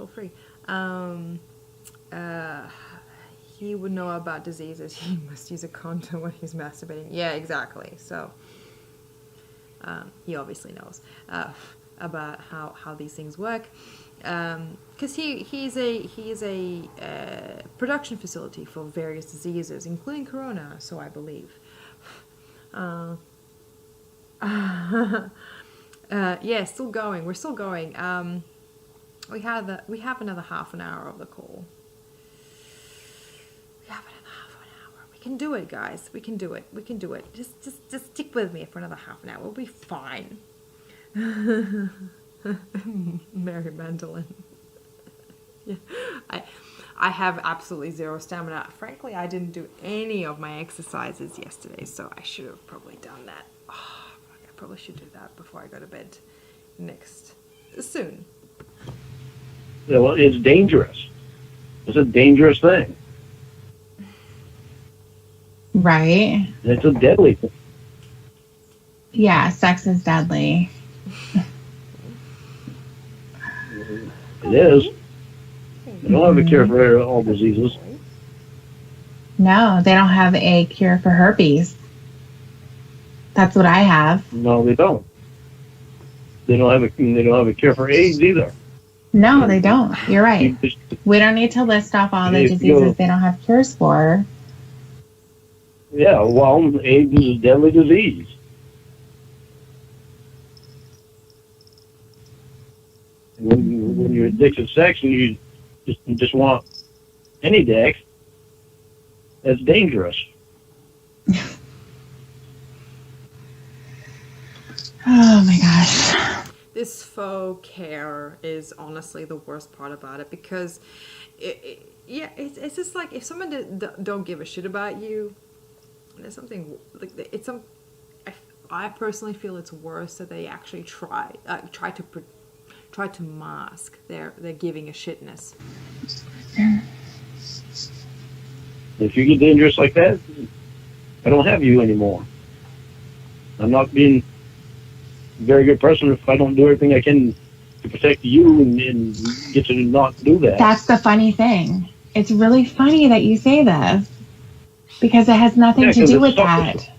He would know about diseases. He must use a condom when he's masturbating. Yeah, exactly. So he obviously knows about how these things work. Because he is a production facility for various diseases, including corona, so I believe. Yeah, still going. We're still going. We have another half an hour of the call. We have another half an hour. We can do it, guys. We can do it. Just stick with me for another half an hour. We'll be fine. Mary Mandolin. Yeah, I have absolutely zero stamina. Frankly, I didn't do any of my exercises yesterday, so I should have probably done that. Oh, I probably should do that before I go to bed soon. Yeah, well, it's dangerous. It's a dangerous thing. Right. It's a deadly thing. Yeah, sex is deadly. It is. They don't have a cure for all diseases. No, they don't have a cure for herpes. That's what I have. No, they don't. They don't have a cure for AIDS either. No, they don't. You're right. We don't need to list off all the diseases they don't have cures for. Yeah, well, AIDS is a deadly disease. When you're addicted to sex and you just want any dick, that's dangerous. Oh my gosh. This faux care is honestly the worst part about it, because it's just like if someone don't give a shit about you, there's something like I personally feel it's worse that they actually try to mask their giving a shitness. If you get dangerous like that, I don't have you anymore. I'm not being a very good person if I don't do everything I can to protect you and get you to not do that. That's the funny thing. It's really funny that you say this, because it has nothing to do with that.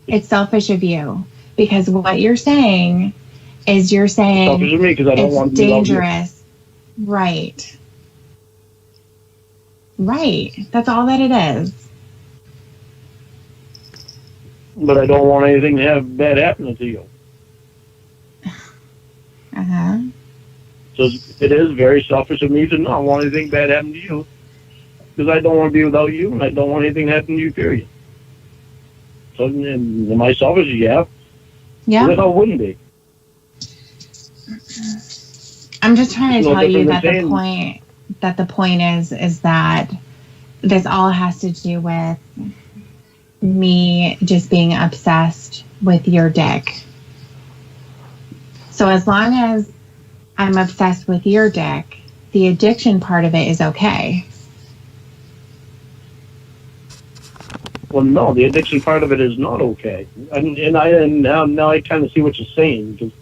It's selfish of you, because what you're saying is you're saying selfish of me because I don't want to be dangerous. Right. That's all that it is. But I don't want anything to have bad happening to you. Uh-huh. So it is very selfish of me to not want anything bad happen to you, because I don't want to be without you, and I don't want anything to happen to you, period. So am I selfish? Yeah. Yeah. That's how it wouldn't be. I'm just trying to tell you that that the point is that this all has to do with me just being obsessed with your dick. So as long as I'm obsessed with your dick, the addiction part of it is okay. Well, no, the addiction part of it is not okay. And now I kind of see what you're saying, because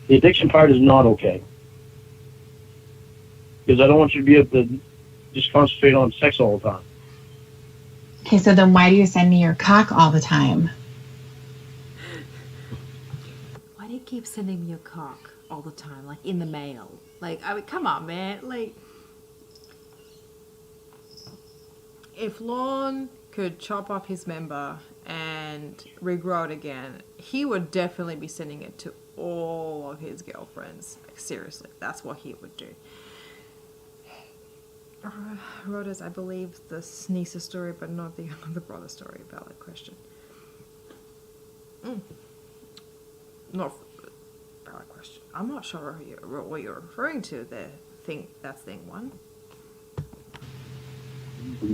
the addiction part is not okay. Because I don't want you to be able to just concentrate on sex all the time. Okay, so then why do you send me your cock all the time? Why do you keep sending me your cock all the time, like in the mail? Like, I mean, come on, man. Like, if Lorne could chop off his member and regrow it again, he would definitely be sending it to all of his girlfriends. Like, seriously, that's what he would do. Rhoda's, I believe, the niece story, but not the other brother story. Valid question. Not valid question. I'm not sure what you're referring to. That's thing one.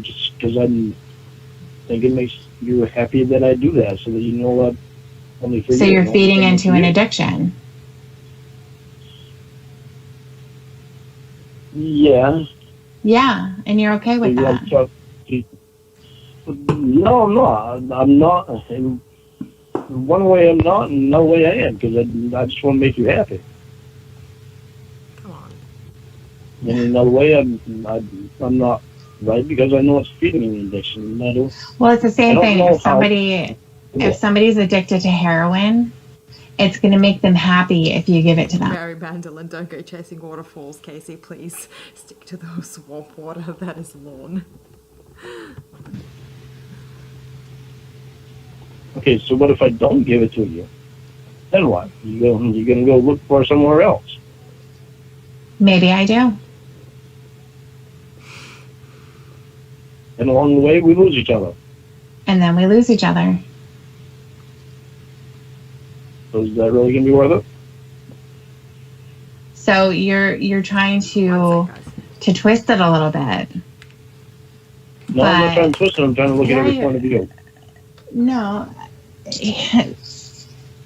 Just because I think it makes you happy that I do that, so that you know what. Only for So you, you're feeding into an addiction. Yeah. Yeah, and you're okay with that. No, I'm not. I'm not. In one way, I'm not, and another way, I am, because I just want to make you happy. Come on. And in another way, I'm not, right? Because I know it's feeding me an addiction. And I don't. Well, it's the same thing. If somebody's addicted to heroin, it's going to make them happy if you give it to them. Mary Vanderlyn, don't go chasing waterfalls, Casey. Please stick to the swamp water. That is Lorne. Okay, so what if I don't give it to you? Then what? You're gonna go look for somewhere else. Maybe I do. And along the way, we lose each other. And then we lose each other. So is that really gonna be worth it? So you're trying to twist it a little bit. No, I'm not trying to twist it. I'm trying to look at every point of view. No.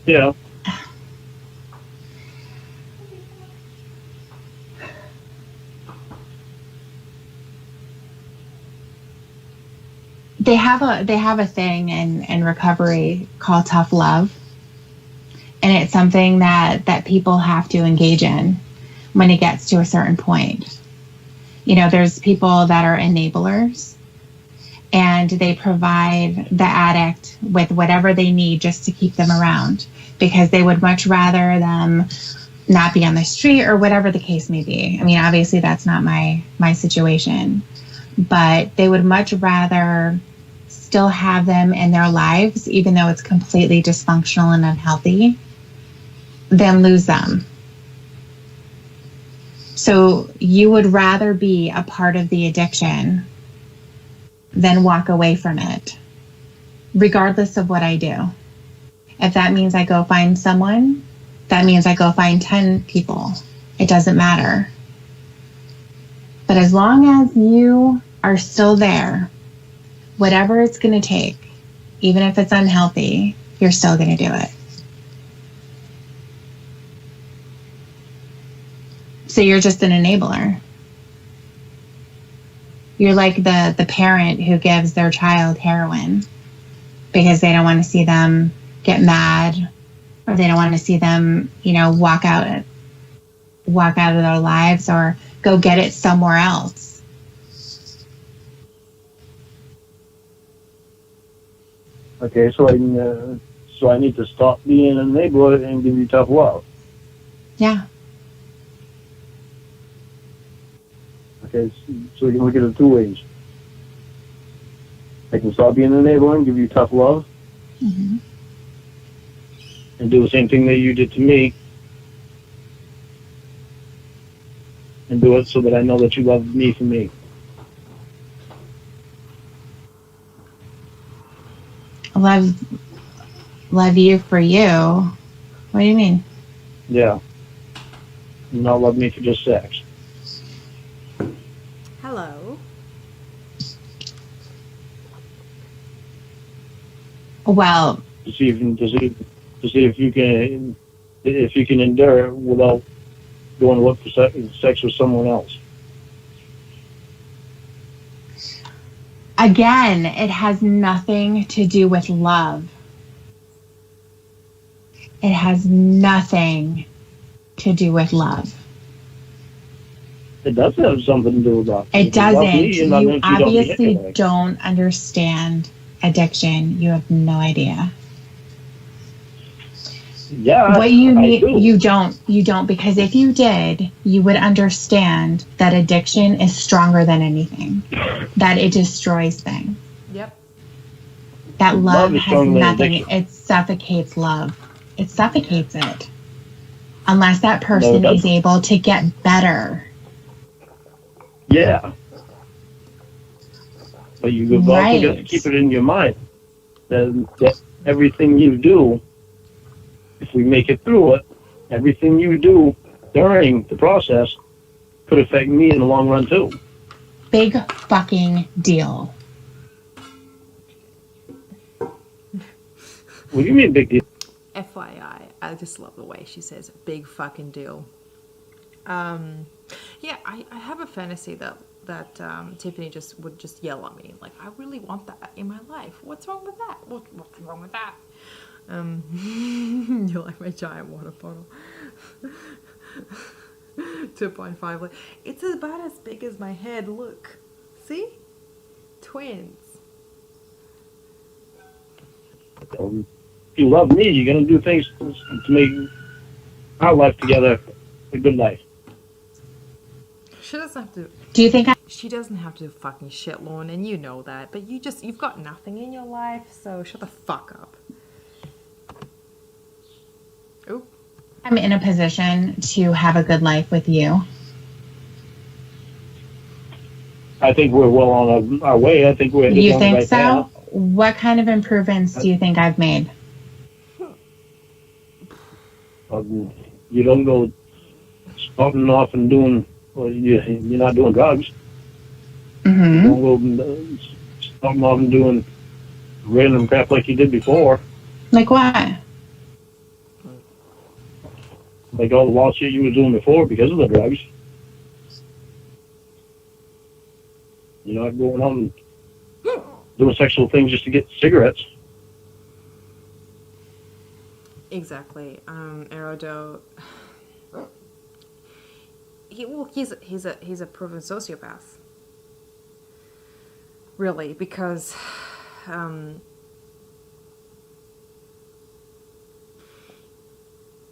Yeah. They have a thing in recovery called tough love. And it's something that people have to engage in when it gets to a certain point. You know, there's people that are enablers, and they provide the addict with whatever they need just to keep them around, because they would much rather them not be on the street or whatever the case may be. I mean, obviously that's not my situation, but they would much rather still have them in their lives, even though it's completely dysfunctional and unhealthy, than lose them. So you would rather be a part of the addiction than walk away from it, regardless of what I do. If that means I go find someone, that means I go find 10 people. It doesn't matter. But as long as you are still there, whatever it's going to take, even if it's unhealthy, you're still going to do it. So you're just an enabler. You're like the parent who gives their child heroin because they don't want to see them get mad, or they don't want to see them, walk out of their lives or go get it somewhere else. Okay, so I need to stop being an enabler and give you tough love. Yeah. Okay, so we can look at it two ways. I can stop being an enabler and give you tough love. Mm-hmm. And do the same thing that you did to me. And do it so that I know that you love me for me. Love you for you. What do you mean? Yeah. Not love me for just sex. Hello. Well, To see if you can endure it without going to look for sex with someone else. again, it has nothing to do with love. It has nothing to do with love. It does have something to do with that. It doesn't. Me, and You obviously anyway. don't understand addiction. You have no idea. Yeah, What you need, do. you don't, because if you did, you would understand that addiction is stronger than anything, that it destroys things. Yep. That love has nothing. Addiction. It suffocates love. It suffocates it. Unless that person is able to get better. Yeah. But you've also got to keep it in your mind that everything you do, if we make it through it, everything you do during the process could affect me in the long run too. Big fucking deal. What do you mean big deal? FYI, I just love the way she says big fucking deal. Yeah, I have a fantasy that Tiffany would just yell at me. Like, I really want that in my life. What's wrong with that? What's wrong with that? You're like my giant water bottle. 2.5. Like, it's about as big as my head. Look. See? Twins. If you love me, you're going to do things to make our life together a good life. She doesn't have to. Do you think She doesn't have to do fucking shit, Lorne, and you know that. But you've got nothing in your life, so shut the fuck up. Oop. I'm in a position to have a good life with you? I think we're well on our way. I think we're. You think right so? path. What kind of improvements do you think I've made? You don't go starting off and doing. Well, you're not doing drugs. Mm-hmm. You don't go starting off and doing random crap like you did before. Like what? Like all the wild shit you were doing before because of the drugs. You're not going out and doing sexual things just to get cigarettes. Exactly. Aerodo. He's a proven sociopath. Really, because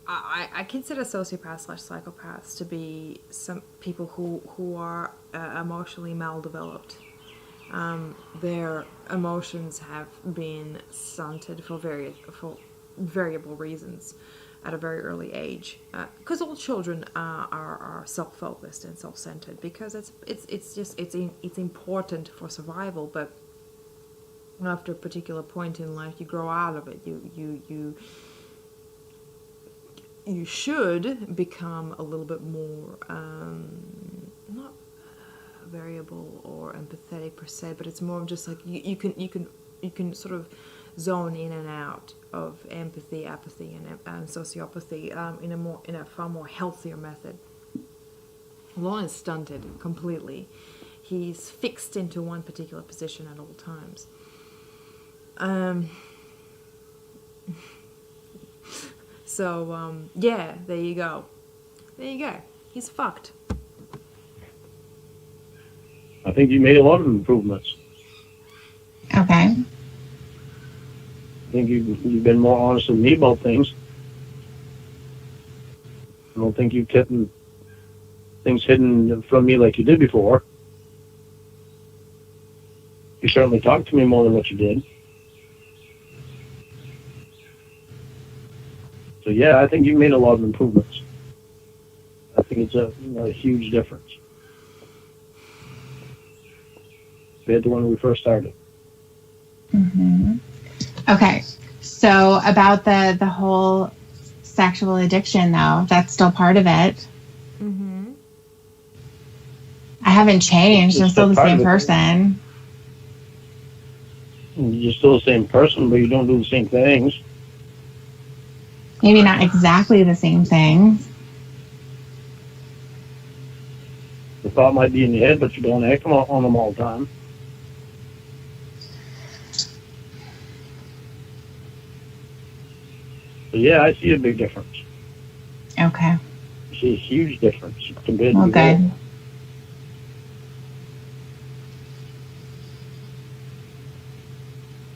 I consider sociopaths/psychopaths to be some people who are emotionally maldeveloped. Their emotions have been stunted for variable reasons at a very early age, because all children are self-focused and self-centered, because it's important for survival. But after a particular point in life, you grow out of it. You should become a little bit more not variable or empathetic per se, but it's more just like you can sort of zone in and out of empathy, apathy, and sociopathy in a far more healthier method. Lorne is stunted completely. He's fixed into one particular position at all times. So yeah, there you go. He's fucked. I think you made a lot of improvements. Okay. I think you've been more honest with me about things. I don't think you've kept things hidden from me like you did before. You certainly talked to me more than what you did. So yeah, I think you made a lot of improvements. I think it's a huge difference compared to when we first started. Mm-hmm. Okay, so about the whole sexual addiction, though. That's still part of it. Mm-hmm. I haven't changed. I'm still the same person. You're still the same person, but you don't do the same things. Maybe not exactly the same things. The thought might be in your head, but you don't act on them all the time. So yeah, I see a big difference. Okay. I see a huge difference compared Well, to good. before.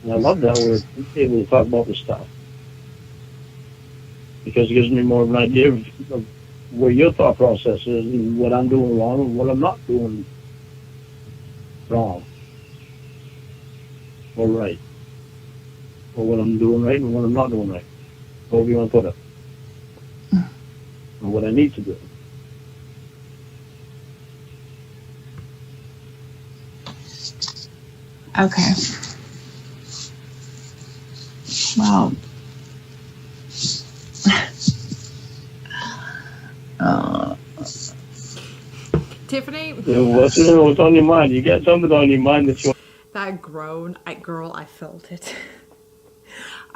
And I love that we're able to talk about this stuff. Because it gives me more of an idea of where your thought process is and what I'm doing wrong and what I'm not doing wrong or right. Or what I'm doing right and what I'm not doing right. However you want to put it. And what I need to do. Okay. Well. Tiffany? What's on your mind? You got something on your mind that you... That groan, girl, I felt it.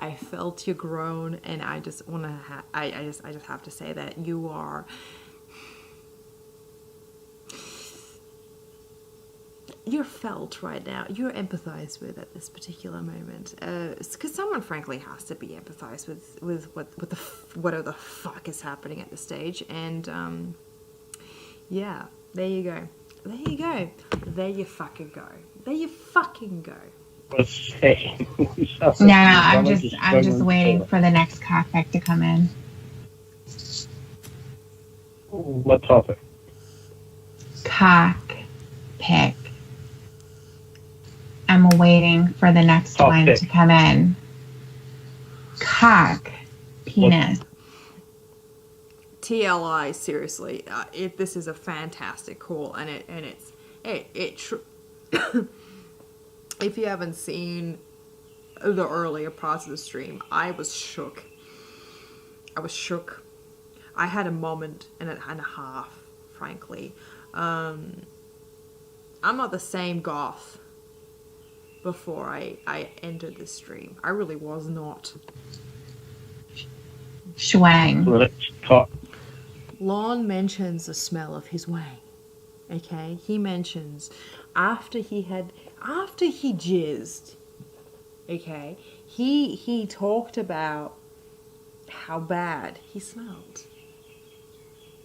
I felt your groan, and I just want to. I just have to say that you are. You're felt right now. You're empathized with at this particular moment, because someone, frankly, has to be empathized with whatever the fuck is happening at this stage, and yeah, there you go. There you go. There you fucking go. There you fucking go. No, I'm just waiting for the next cockpick to come in. What topic? Cockpick. I'm waiting for the next one to come in. Cock. Penis. TLI, seriously, this is a fantastic call, and if you haven't seen the earlier parts of the stream, I was shook. I had a moment and a half, frankly. I'm not the same goth before I entered this stream. I really was not. Schwang. Lorne mentions the smell of his wang. Okay, he mentions after he jizzed. Okay, he talked about how bad he smelled.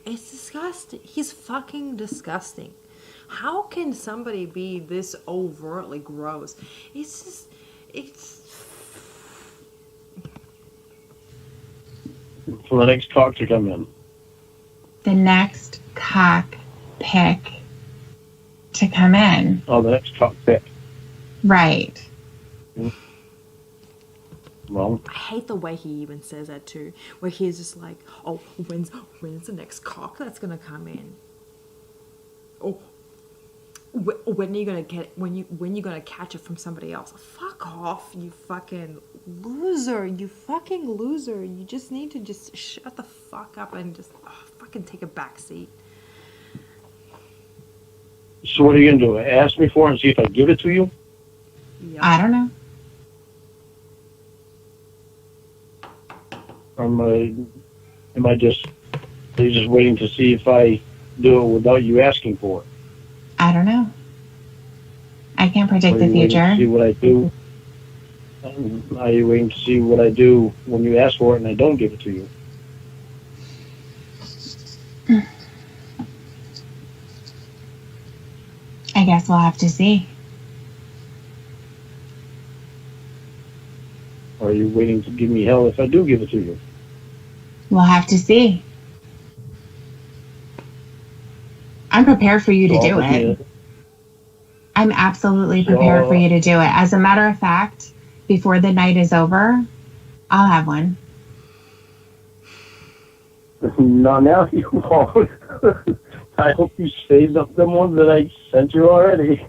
It's disgusting. He's fucking disgusting. How can somebody be this overtly gross? It's For the next cock to come in. The next cock pick to come in. Oh, the next cock pick. Right. Well, I hate the way he even says that too, where he's just like, "Oh, when's the next cock that's gonna come in? Oh, when are you gonna get when you gonna catch it from somebody else? Fuck off, you fucking loser! You fucking loser! You just need to just shut the fuck up and just fucking take a back seat." So what are you gonna do? Ask me for it and see if I give it to you? Yep. I don't know. Am I just waiting to see if I do it without you asking for it? I don't know. I can't predict the future. To see what I do? Are you waiting to see what I do when you ask for it and I don't give it to you? I guess we'll have to see. Or are you waiting to give me hell if I do give it to you? We'll have to see. I'm prepared for you to do it. I'm absolutely prepared for you to do it. As a matter of fact, before the night is over, I'll have one. No, now you won't. I hope you saved up the ones that I sent you already.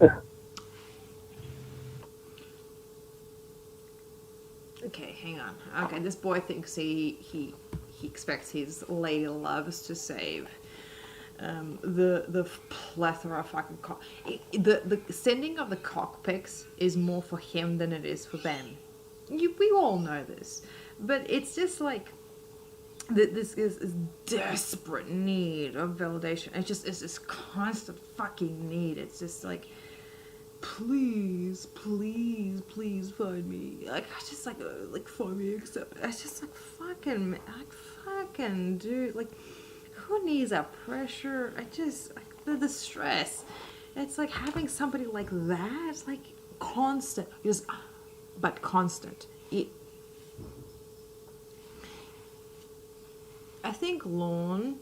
Okay, hang on. Okay, this boy thinks he he expects his lady loves to save. The plethora of fucking the sending of the cockpicks is more for him than it is for them. We all know this, but it's just like this is desperate need of validation. It's this constant fucking need. It's just like, please find me. Like I just like find me, accept. It's just like fucking dude. Like who needs that pressure? I just like the stress. It's like having somebody like that. It's like constant, just but constant. I think Lorne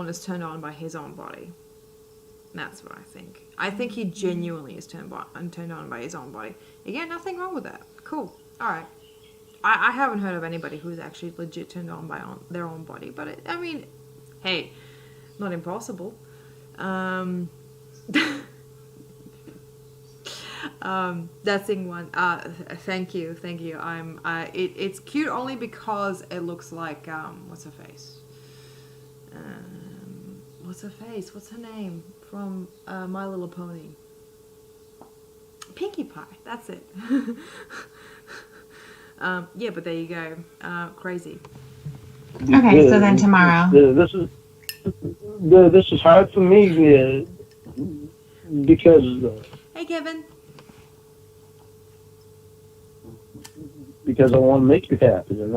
is turned on by his own body. That's what I think. I think he genuinely is turned on by his own body. Again, nothing wrong with that. Cool. All right. I haven't heard of anybody who's actually legit turned on by their own body, but I mean, hey, not impossible. That thing one. Thank you. It's cute only because it looks like what's her face? What's her name from My Little Pony? Pinkie Pie. That's it. Yeah, but there you go. Crazy. Okay, so then tomorrow. This is hard for me because. Hey, Kevin. Because I want to make you happy, and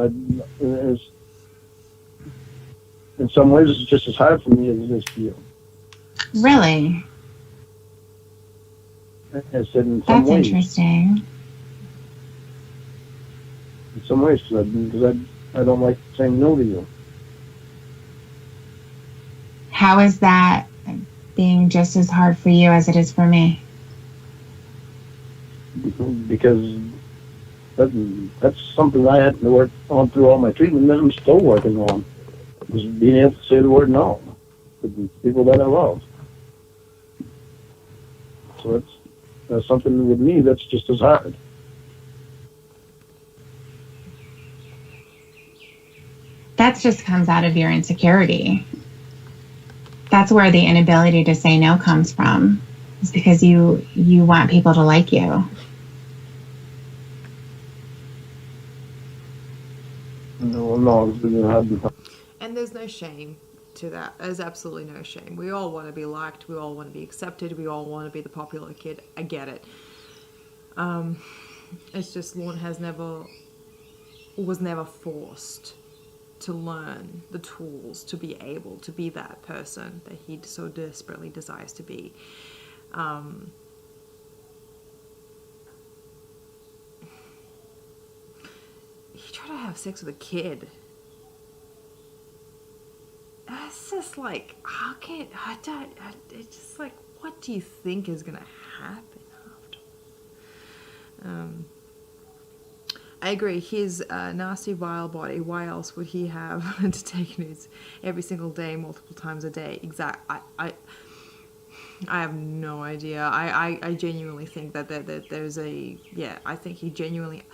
in some ways it's just as hard for me as it is for you. Really? I said in some That's ways. interesting. In some ways, because I don't like saying no to you. How is that being just as hard for you as it is for me? Because that's something I had to work on through all my treatment, and I'm still working on. Is being able to say the word no to the people that I love. So that's something with me that's just as hard. That just comes out of your insecurity. That's where the inability to say no comes from. It's because you want people to like you. No. And there's no shame to that. There's absolutely no shame. We all want to be liked. We all want to be accepted. We all want to be the popular kid. I get it. It's just Lorne was never forced to learn the tools to be able to be that person that he so desperately desires to be. He tried to have sex with a kid. That's just like, it's just like, what do you think is gonna happen after? I agree. His nasty, vile body. Why else would he have to take news every single day, multiple times a day? I have no idea. I genuinely think that there's I think he genuinely,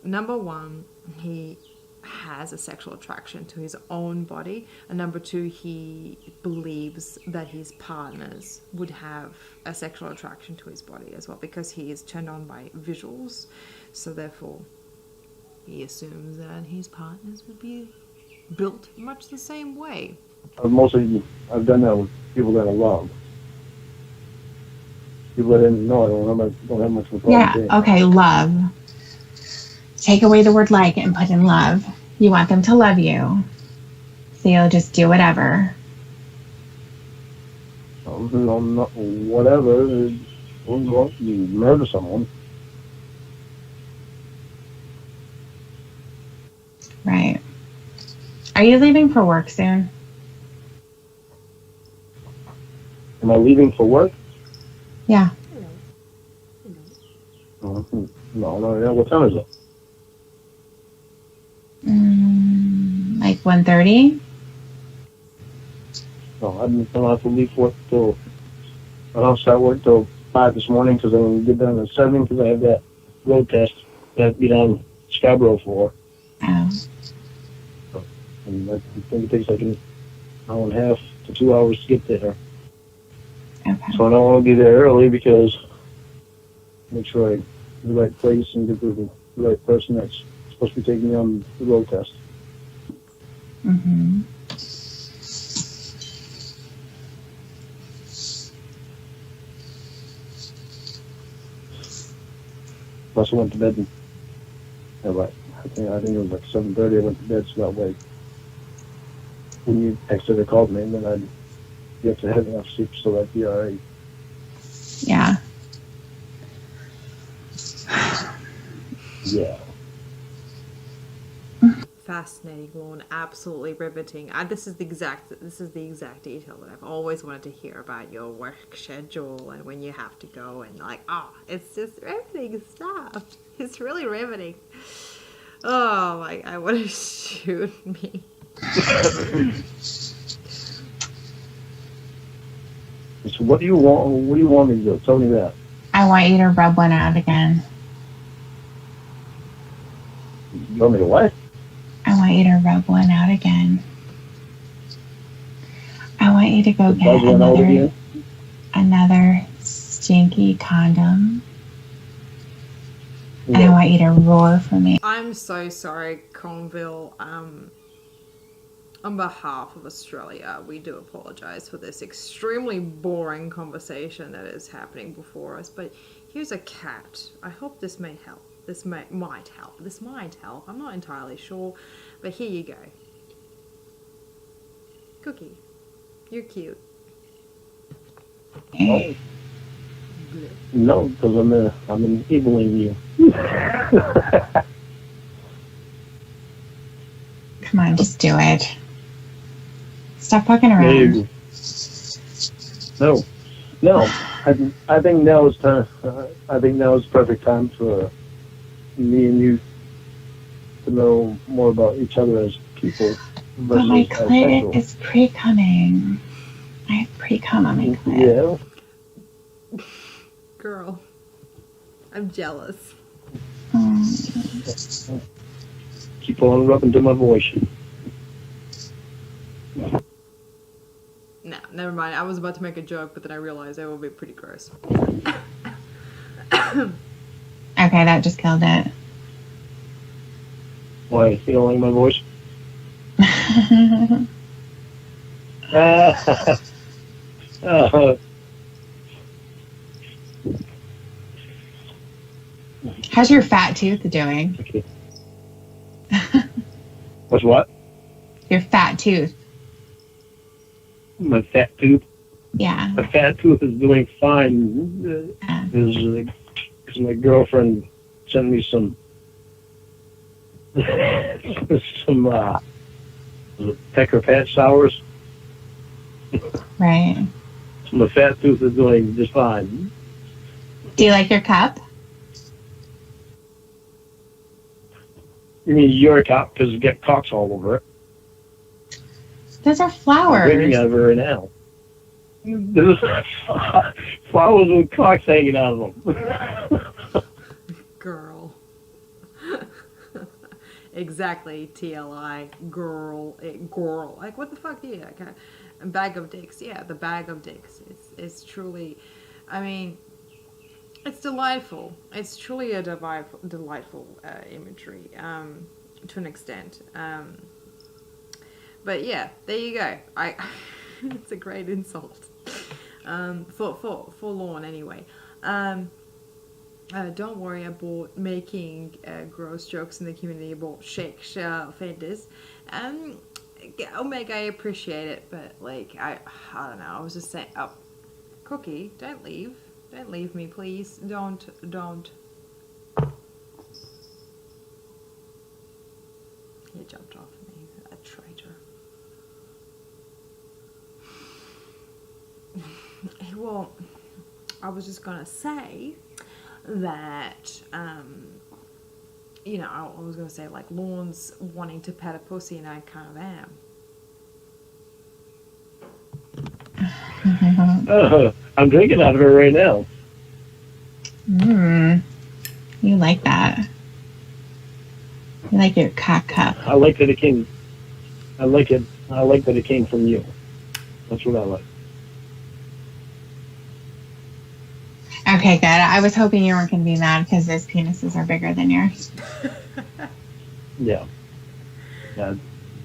number one, he has a sexual attraction to his own body, and number two, he believes that his partners would have a sexual attraction to his body as well, because he is turned on by visuals, so therefore he assumes that his partners would be built much the same way. I've done that with people that I love. People that I didn't know, I don't have much of a problem. Yeah, okay, love. Take away the word like and put in love. You want them to love you, so you'll just do whatever. Whatever. You murder someone. Right. Are you leaving for work soon? Am I leaving for work? Yeah. No. What time is it? Like 1:30? No, I don't have to leave work till. I don't start work till 5 this morning because I'm going to get done at 7 because I have that road test. I have to be down Scarborough for. Oh. And I think it takes like an hour and a half to 2 hours to get there. Okay. So I don't want to be there early because make sure I'm in the right place and get to the right person that's supposed to be taking me on the road test. Mm-hmm. Plus I went to bed at like, I think it was like 7:30. I went to bed so that way when you texted or called me, and then I'd get to have enough sleep so that'd be all right. Yeah. Yeah. Fascinating, Lorne. Absolutely riveting. This is the exact detail that I've always wanted to hear about your work schedule and when you have to go, and like, it's just riveting stuff. It's really riveting. Oh my! I want to shoot me. So what do you want? What do you want me to do? Tell me that. I want you to rub one out again. You want me to what? I want you to rub one out again. I want you to go get another stinky condom. Yeah. And I want you to roar for me. I'm so sorry, Conville. On behalf of Australia, we do apologize for this extremely boring conversation that is happening before us. But here's a cat. I hope this may help. This might help. This might help. I'm not entirely sure. But here you go. Cookie. You're cute. Oh. No, because I'm enabling you. Come on, just do it. Stop fucking around. No. I think now is time. I think now is the perfect time for me and you to know more about each other as people. But my clit is pre-coming. I have pre-cum on my clit. Yeah. Girl, I'm jealous. Keep on rubbing to my voice. No, never mind. I was about to make a joke, but then I realized that would be pretty gross. Okay, that just killed it. Why? You don't like my voice? How's your fat tooth doing? Okay. What's what? Your fat tooth. My fat tooth? Yeah. My fat tooth is doing fine. Because my girlfriend sent me some Pecker Patch sours. Right. So my fat tooth is doing just fine. Do you like your cup? You mean your cup? Because you get cocks all over it. Those are flowers. I'm drinking out of it right now. There's flowers with cocks hanging out of them. Girl. Exactly, TLI. Girl. Girl. Like, what the fuck? Yeah, okay. A bag of dicks. Yeah, the bag of dicks. It's truly, I mean, it's delightful. It's truly a delightful imagery, to an extent. But yeah, there you go. It's a great insult. For Lorne anyway. Don't worry about making gross jokes in the community about sex offenders. Omega, I appreciate it, but like I don't know. I was just saying. Oh, Cookie, don't leave. Don't leave me, please. Don't. He jumped off me, a traitor. Well, I was just gonna say that, you know, I was gonna say like Lorne's wanting to pet a pussy, and I kind of am. I'm drinking out of it right now. You like that? You like your cock cup. I like that it came. I like it. I like that it came from you. That's what I like. Okay, good. I was hoping you weren't going to be mad because those penises are bigger than yours. Yeah. Yeah.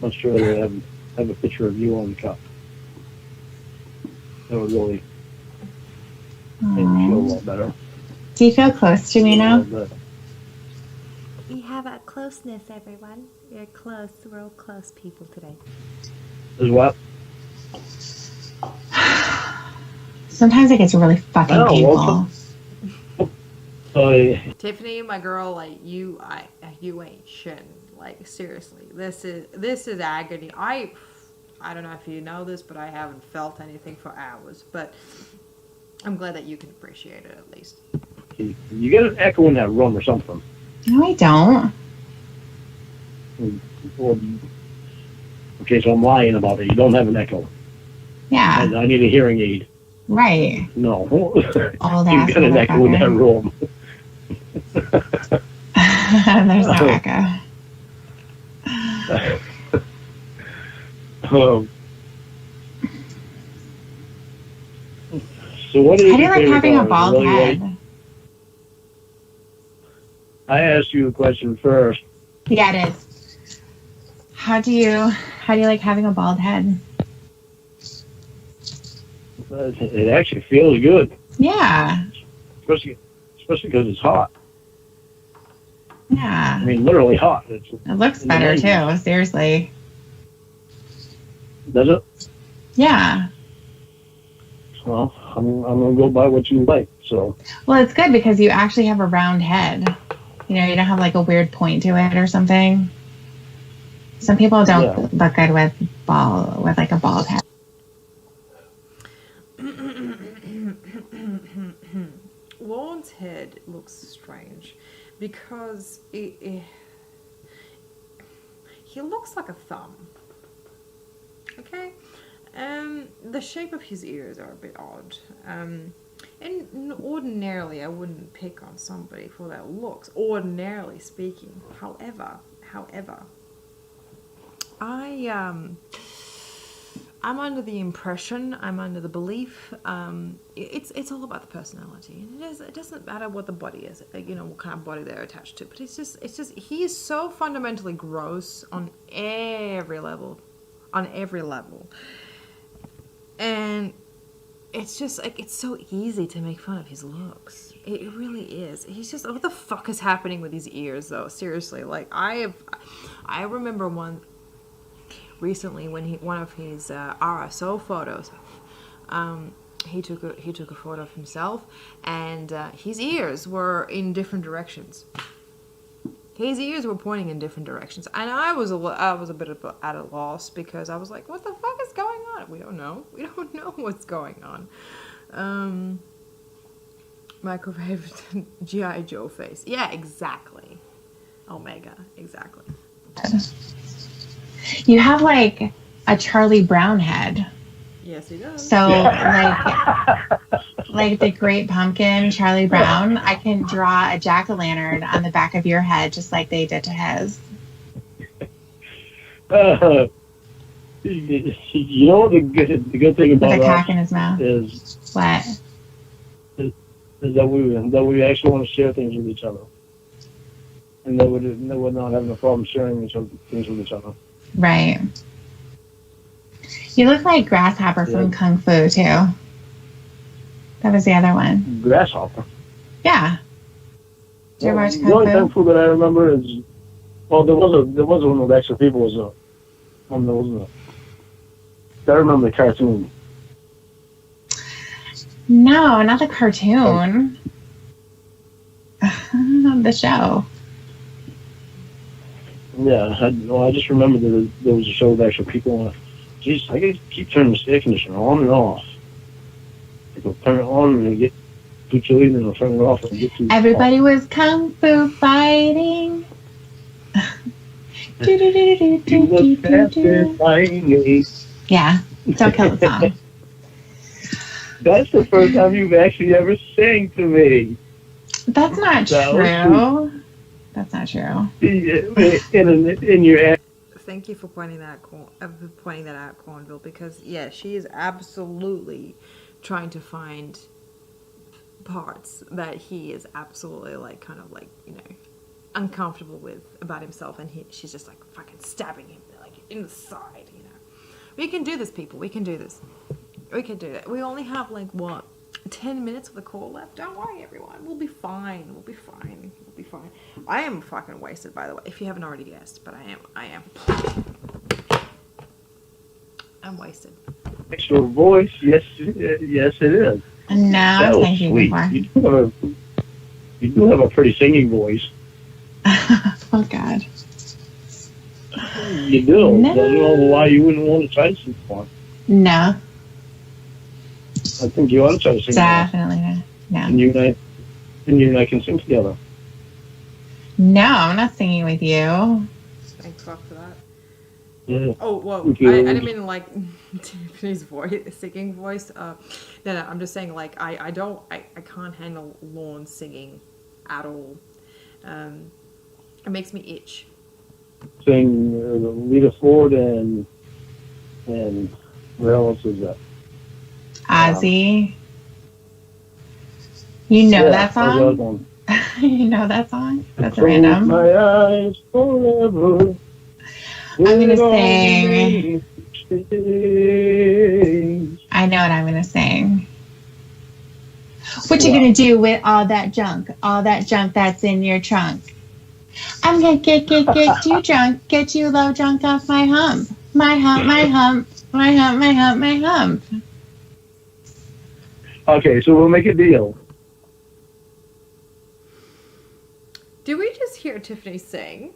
Much rather have a picture of you on the cup. That would really make me feel a lot better. Do you feel close to me now? We have a closeness, everyone. We're close. We're all close people today. As what? Sometimes it gets really fucking painful. Tiffany, my girl, like you ain't shitting. Like seriously, this is agony. I don't know if you know this, but I haven't felt anything for hours. But I'm glad that you can appreciate it at least. You get an echo in that room or something. No, I don't. Well, okay, so I'm lying about it. You don't have an echo. Yeah. I need a hearing aid. Right. No. All that. You got an echo in that room. There's no echo. So what is How do you like having a bald head? Like? I asked you a question first. Yeah, it is. How do you like having a bald head? It actually feels good. Yeah. Especially because it's hot. Yeah. I mean, literally hot. It looks better too. Seriously. Does it? Yeah. Well, I'm gonna go by what you like. So. Well, it's good because you actually have a round head. You know, you don't have like a weird point to it or something. Some people don't look good with like a bald head. Lorne's head looks strange because he looks like a thumb. Okay, the shape of his ears are a bit odd. And ordinarily, I wouldn't pick on somebody for their looks. Ordinarily speaking, however, I'm under the impression, I'm under the belief, it's all about the personality. It doesn't matter what the body is, you know, what kind of body they're attached to. But it's just he is so fundamentally gross on every level, and it's just like it's so easy to make fun of his looks. It really is. He's just what the fuck is happening with his ears though? Seriously, like I remember one. Recently, when one of his RSO photos, he took a photo of himself, and his ears were in different directions. His ears were pointing in different directions, and I was a bit at a loss because I was like, "What the fuck is going on? We don't know what's going on." Microwave GI Joe face. Yeah, exactly. Omega, exactly. You have like a Charlie Brown head. Yes, he does. So like the Great Pumpkin, Charlie Brown, I can draw a jack-o'-lantern on the back of your head just like they did to his. You know the good thing about with a cock in his mouth is what? Is that we actually want to share things with each other, and that we're not having a problem sharing things with each other. Right. You look like Grasshopper from Kung Fu too. That was the other one. Grasshopper. Yeah. Did you watch Kung Fu? The only Kung Fu that I remember is there was one with extra people. I remember the cartoon. No, not the cartoon. The show. Yeah, I just remember that there was a show with actual people on it. Jeez, I keep turning the air conditioner on and off. I'll turn it on and get too chilly, then I'll turn it off and get too Everybody was Kung Fu fighting. Yeah, don't kill the song. That's the first time you've actually ever sang to me. That's not true. That's not true. In your Thank you for pointing that out, Cornville, because yeah, she is absolutely trying to find parts that he is absolutely like kind of like, you know, uncomfortable with about himself, and she's just like fucking stabbing him like in the side, you know. We can do this, people. We can do this. We can do it. We only have like what, 10 minutes of the call left. Don't worry, everyone. We'll be fine. We'll be fine. We'll be fine. I am fucking wasted, by the way, if you haven't already guessed, but I am. I'm wasted. extra voice, yes, yes, it is. No, That I was thank you sweet. before. You do have a pretty singing voice. Oh God. You do. No. I don't know why you wouldn't want to try to sing one. No, I think you ought to try to sing one. definitely not. No. And you and I can sing together. No, I'm not singing with you. Thank fuck for that. Yeah. Oh, whoa. Okay. I didn't mean like Tiffany's voice, singing voice. No, I'm just saying like I can't handle Lorne singing at all. It makes me itch. Sing Lita Ford and where else is that? Ozzy. You know that how's the other song? one? You know that song? That's Close random. my eyes forever. I'm gonna sing. I know what I'm gonna sing. What you gonna do with all that junk that's in your trunk? I'm gonna get you drunk, get you low drunk off my hump. My hump, my hump, my hump, my hump, my hump. Okay, so we'll make a deal. Did we just hear Tiffany sing?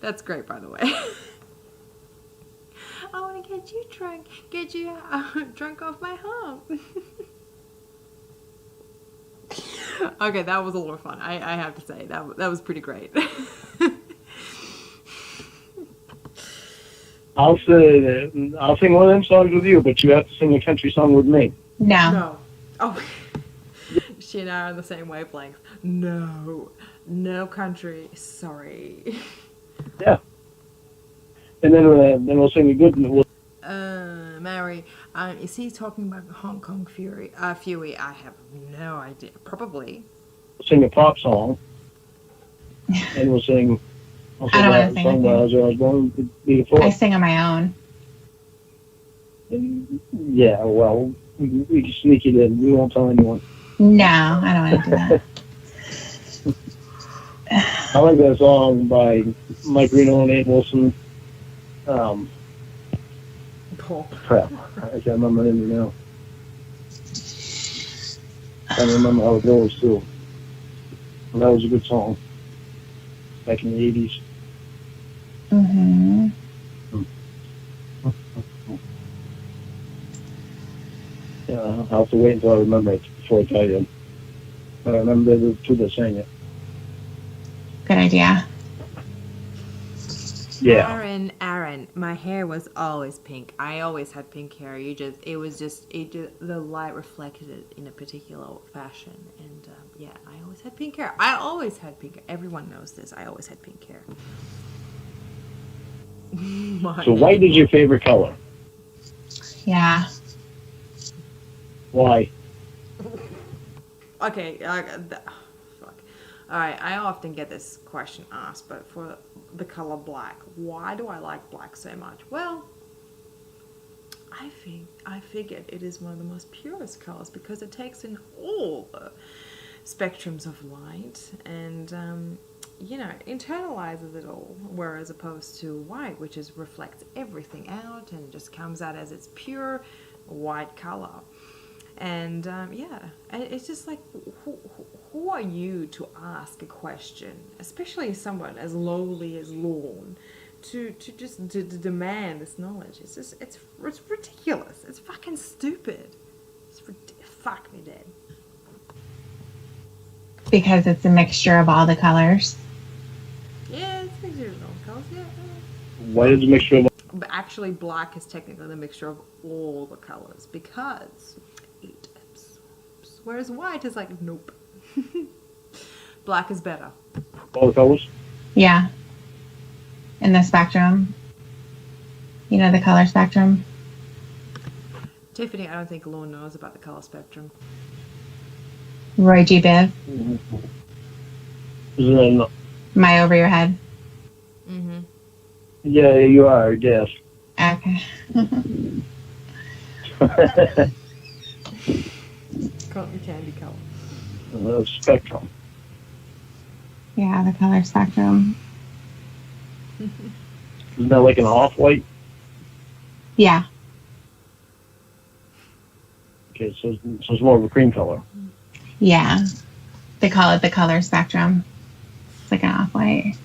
That's great, by the way. I want to get you drunk, get you drunk off my hump. Okay, that was a lot of fun. I have to say that was pretty great. I'll sing one of them songs with you, but you have to sing a country song with me. No. Oh, she and I are on the same wavelength. No country. Sorry. Yeah. And then we'll sing a good. Mary, is he talking about Hong Kong Fury? Fury, I have no idea. Probably. Sing a pop song, and we'll sing. I don't want to sing with you. I sing on my own. Yeah, well, we can sneak it in. We won't tell anyone. No, I don't want to do that. I like that song by Mike Reno and Abe Wilson. Crap, I can't remember the name now. I can't remember how it goes too. Well, that was a good song back in the 80s. Mm-hmm. Yeah, I'll have to wait until I remember it before I tell you. But I remember the two that sang it. Good idea. Yeah. Aaron, my hair was always pink. I always had pink hair. The light reflected it in a particular fashion, and yeah, I always had pink hair. I always had pink hair. Everyone knows this. I always had pink hair. So white is your favorite color? Yeah. Why? Okay, fuck. All right, I often get this question asked, but for the color black, why do I like black so much? Well, I figured it is one of the most purest colors because it takes in all the spectrums of light and internalizes it all, whereas opposed to white, which reflects everything out and just comes out as its pure white color. And it's just like, who are you to ask a question, especially someone as lowly as Lorne, to demand this knowledge? It's ridiculous. It's fucking stupid. Fuck me dead. Because it's a mixture of all the colors. Yeah, it's a mixture of all colors. Yeah. White is a mixture of. But actually, black is technically the mixture of all the colors because it absorbs. Whereas white is like, nope. Black is better. All the colors? Yeah. In the spectrum. You know, the color spectrum. Tiffany, I don't think Lorne knows about the color spectrum. Roy G. Biv. Mm-hmm. Isn't that enough? Am I over your head? Mm-hmm. Yeah, you are, yes. Okay. Cotton candy color. Spectrum. Yeah, the color spectrum. Isn't that like an off-white? Yeah. Okay, so it's more of a cream color. Yeah. They call it the color spectrum. It's like an off-white.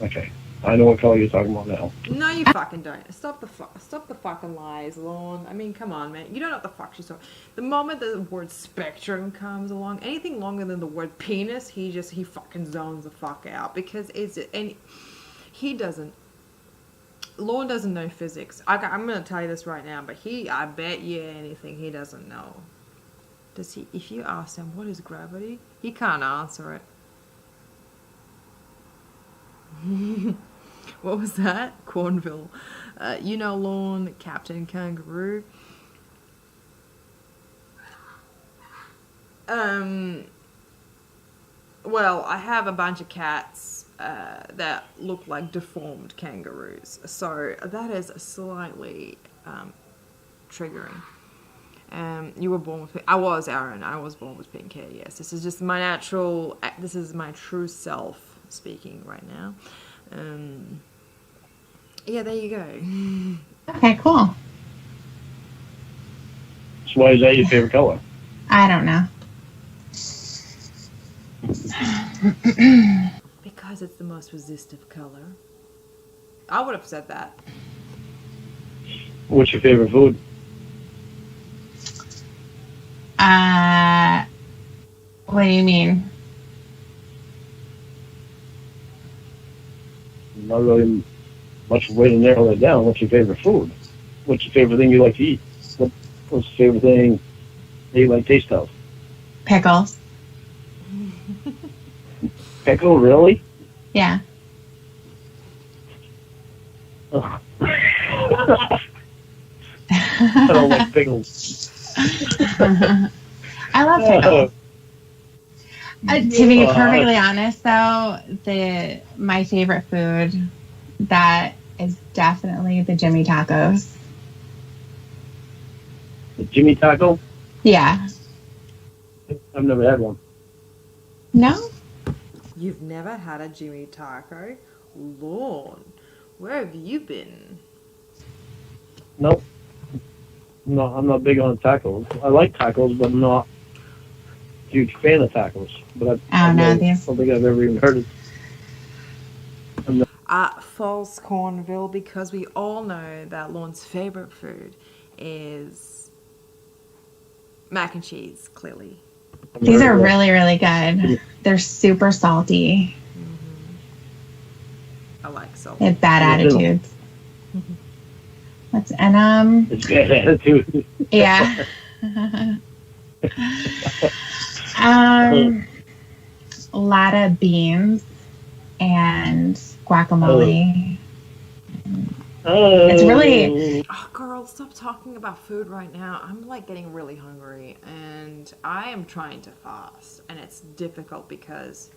Okay. I know what color you're talking about now. No, you fucking don't. Stop the fucking lies, Lorne. I mean, come on, man. You don't know what the fuck she's talking. The moment the word spectrum comes along, anything longer than the word penis, he fucking zones the fuck out because he doesn't. Lorne doesn't know physics. I'm gonna tell you this right now, but I bet you anything he doesn't know. Does he? If you ask him what is gravity, he can't answer it. What was that? Cornville. You know Lorne, Captain Kangaroo. Well, I have a bunch of cats that look like deformed kangaroos. So that is slightly triggering. You were born with... I was Aaron. I was born with pink hair, yes. This is just my natural... This is my true self speaking right now. Yeah, there you go. Okay, cool. So why is that your favorite color? I don't know. Because it's the most resistive color. I would have said that. What's your favorite food? What do you mean? Not really much way to narrow that down. What's your favorite food? What's your favorite thing you like to eat? What's your favorite thing that you like taste of? Pickles. Pickle, really? Yeah. I don't like pickles. I love pickles. To be perfectly honest, though, my favorite food, that is definitely the Jimmy tacos. The Jimmy taco? Yeah. I've never had one. No? You've never had a Jimmy taco? Lorne, where have you been? Nope. No, I'm not big on tacos. I like tacos, but I'm not a huge fan of tacos. But I don't think I've ever even heard of. False Cornville, because we all know that Lorne's favorite food is mac and cheese, clearly. These are really, really good. They're super salty. I like salt. They have bad attitudes. It's bad attitude. Yeah. A lot of beans and guacamole. It's really... Oh, girl, stop talking about food right now. I'm like getting really hungry and I am trying to fast, and it's difficult because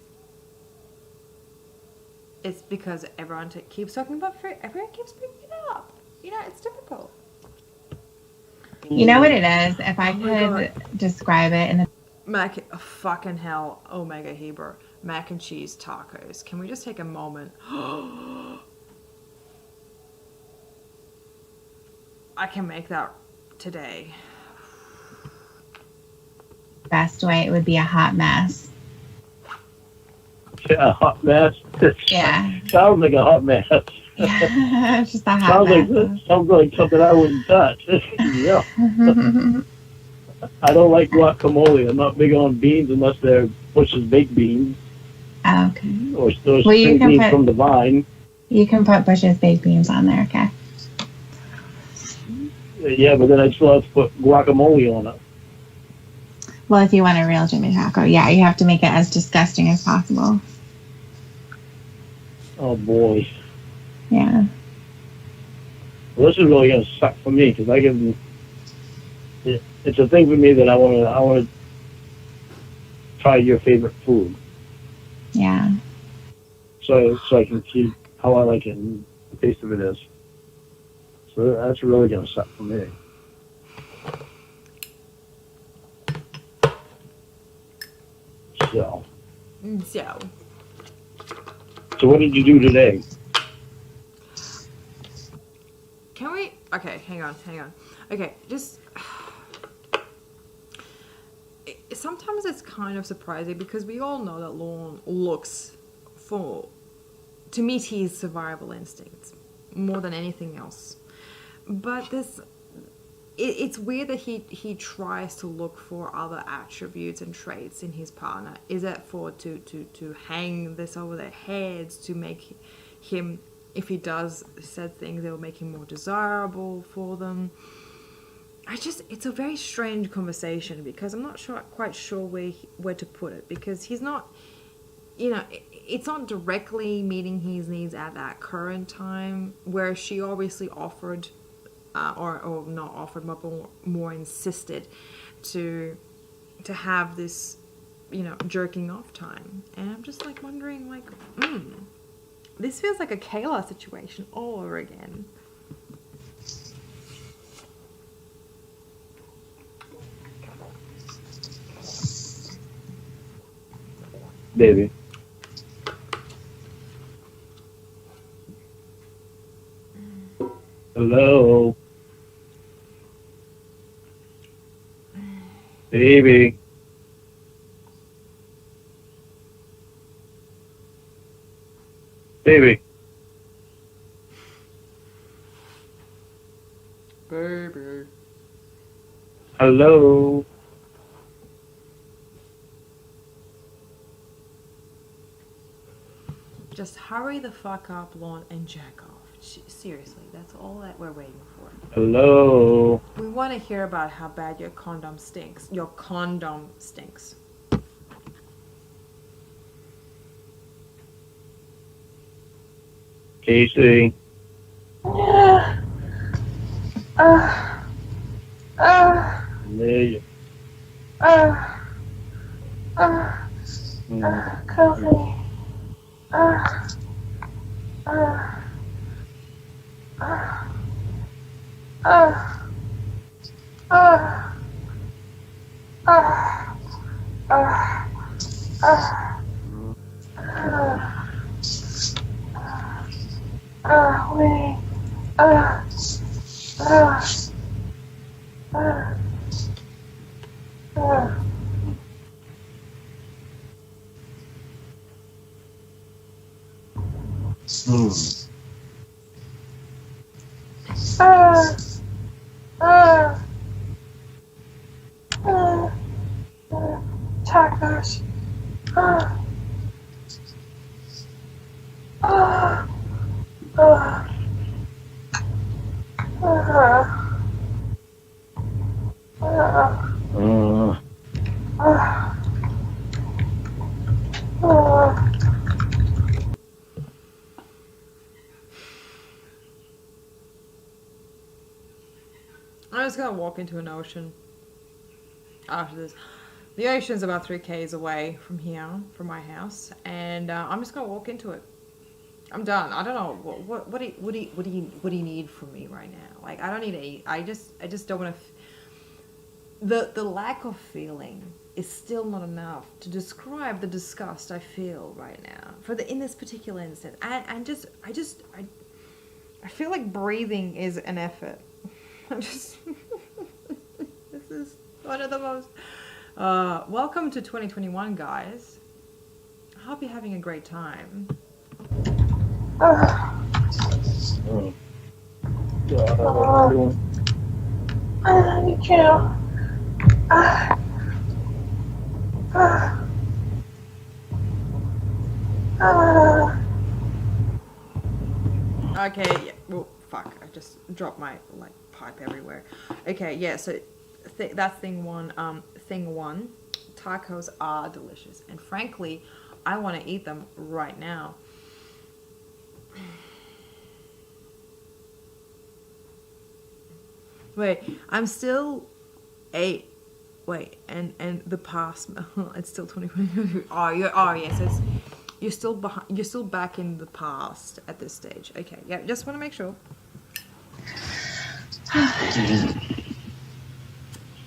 everyone keeps talking about food. Everyone keeps picking it up. You know, it's difficult. You know what it is? If I could describe it in the... fucking hell, Omega Hebrew. Mac and cheese tacos. Can we just take a moment? I can make that today. Best way, it would be a hot mess. Yeah, a hot mess. Yeah. Sounds like a hot mess. It's just a hot mess. Sounds like something I wouldn't touch. Yeah. I don't like guacamole. I'm not big on beans unless they're Bush's baked beans. Okay. Or string beans from the vine. You can put Bush's baked beans on there, okay? Yeah, but then I still have to put guacamole on it. Well, if you want a real Jimmy taco, yeah, you have to make it as disgusting as possible. Oh boy. Yeah. Well, this is really gonna suck for me because it's a thing for me that I want to try your favorite food. Yeah. So I can see how I like it and the taste of it is. So that's really gonna suck for me. So. So what did you do today? Can we? Okay, hang on. Okay, just. Sometimes it's kind of surprising because we all know that Lorne looks to meet his survival instincts more than anything else. But it's weird that he tries to look for other attributes and traits in his partner. Is that to hang this over their heads, to make him, if he does said things, it will make him more desirable for them? It's a very strange conversation because I'm not quite sure where to put it, because he's not, it's not directly meeting his needs at that current time, where she obviously offered, or not offered, but more insisted to have this, jerking off time. And I'm just like wondering, like, this feels like a Kayla situation all over again. Baby. Hello. Baby. Baby. Baby. Hello. Just hurry the fuck up, Lorne, and jack off. Seriously, that's all that we're waiting for. Hello. We want to hear about how bad your condom stinks. Your condom stinks. Casey. Coffee. Tacos. I'm just gonna walk into an ocean after this. The ocean's about 3 k's away from here, from my house, and I'm just gonna walk into it. I'm done. I don't know what do you need from me right now? Like, I don't need to eat. I just don't want to. The lack of feeling is still not enough to describe the disgust I feel right now in this particular instance. I feel like breathing is an effort. This is one of the most. Welcome to 2021, guys. I hope you're having a great time. I love you too. Okay, yeah. Well, fuck. I just dropped my pipe everywhere. Okay, yeah. So that's thing one. Thing one tacos are delicious, and frankly, I want to eat them right now. Wait, I'm still 8. Wait, and the past. It's still 2020. Yes, you're still behind. You're still back in the past at this stage. Okay, yeah, just want to make sure.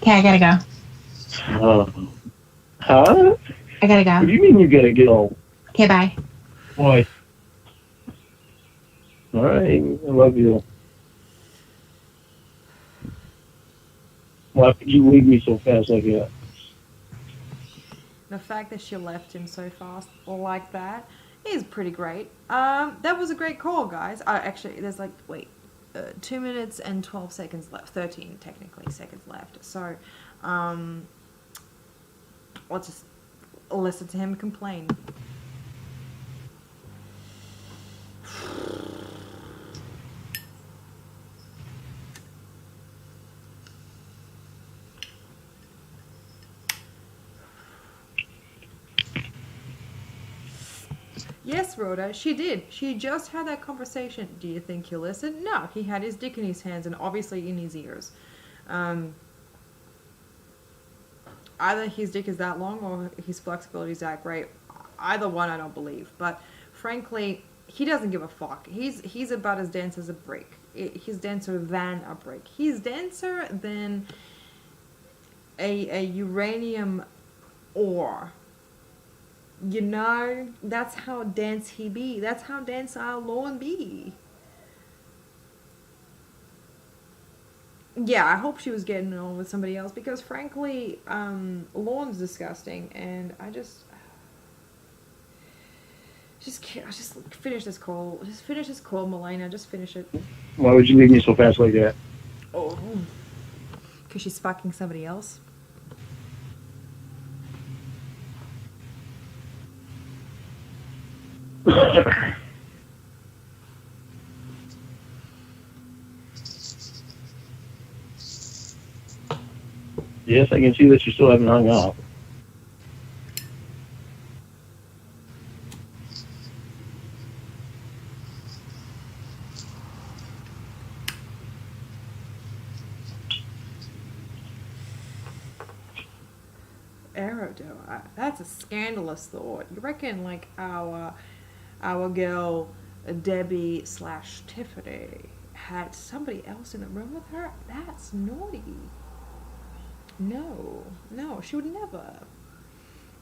Okay, I gotta go. Huh? I gotta What go. do you mean you gotta go? Okay, bye. Boy. All right, I love you. Why could you leave me so fast like that? The fact that she left him so fast like that is pretty great. That was a great call, guys. Actually, there's 2 minutes and 12 seconds left. 13 technically seconds left. So, let's just listen to him complain. Yes, Rhoda, she did. She just had that conversation. Do you think he listened? No, he had his dick in his hands and obviously in his ears. Either his dick is that long or his flexibility is that great. Either one, I don't believe. But frankly, he doesn't give a fuck. He's about as dense as a brick. He's denser than a brick. He's denser than a uranium ore. You know, that's how dense he be. That's how dense our Lorne be. Yeah, I hope she was getting on with somebody else because, frankly, Lorne's disgusting, and I just finish this call. Just finish this call, Milena. Just finish it. Why would you leave me so fast like that? Oh, because she's fucking somebody else. Yes, I can see that you still haven't hung up. Aerodo, that's a scandalous thought. You reckon like our girl Debbie / Tiffany had somebody else in the room with her? That's naughty. No, she would never.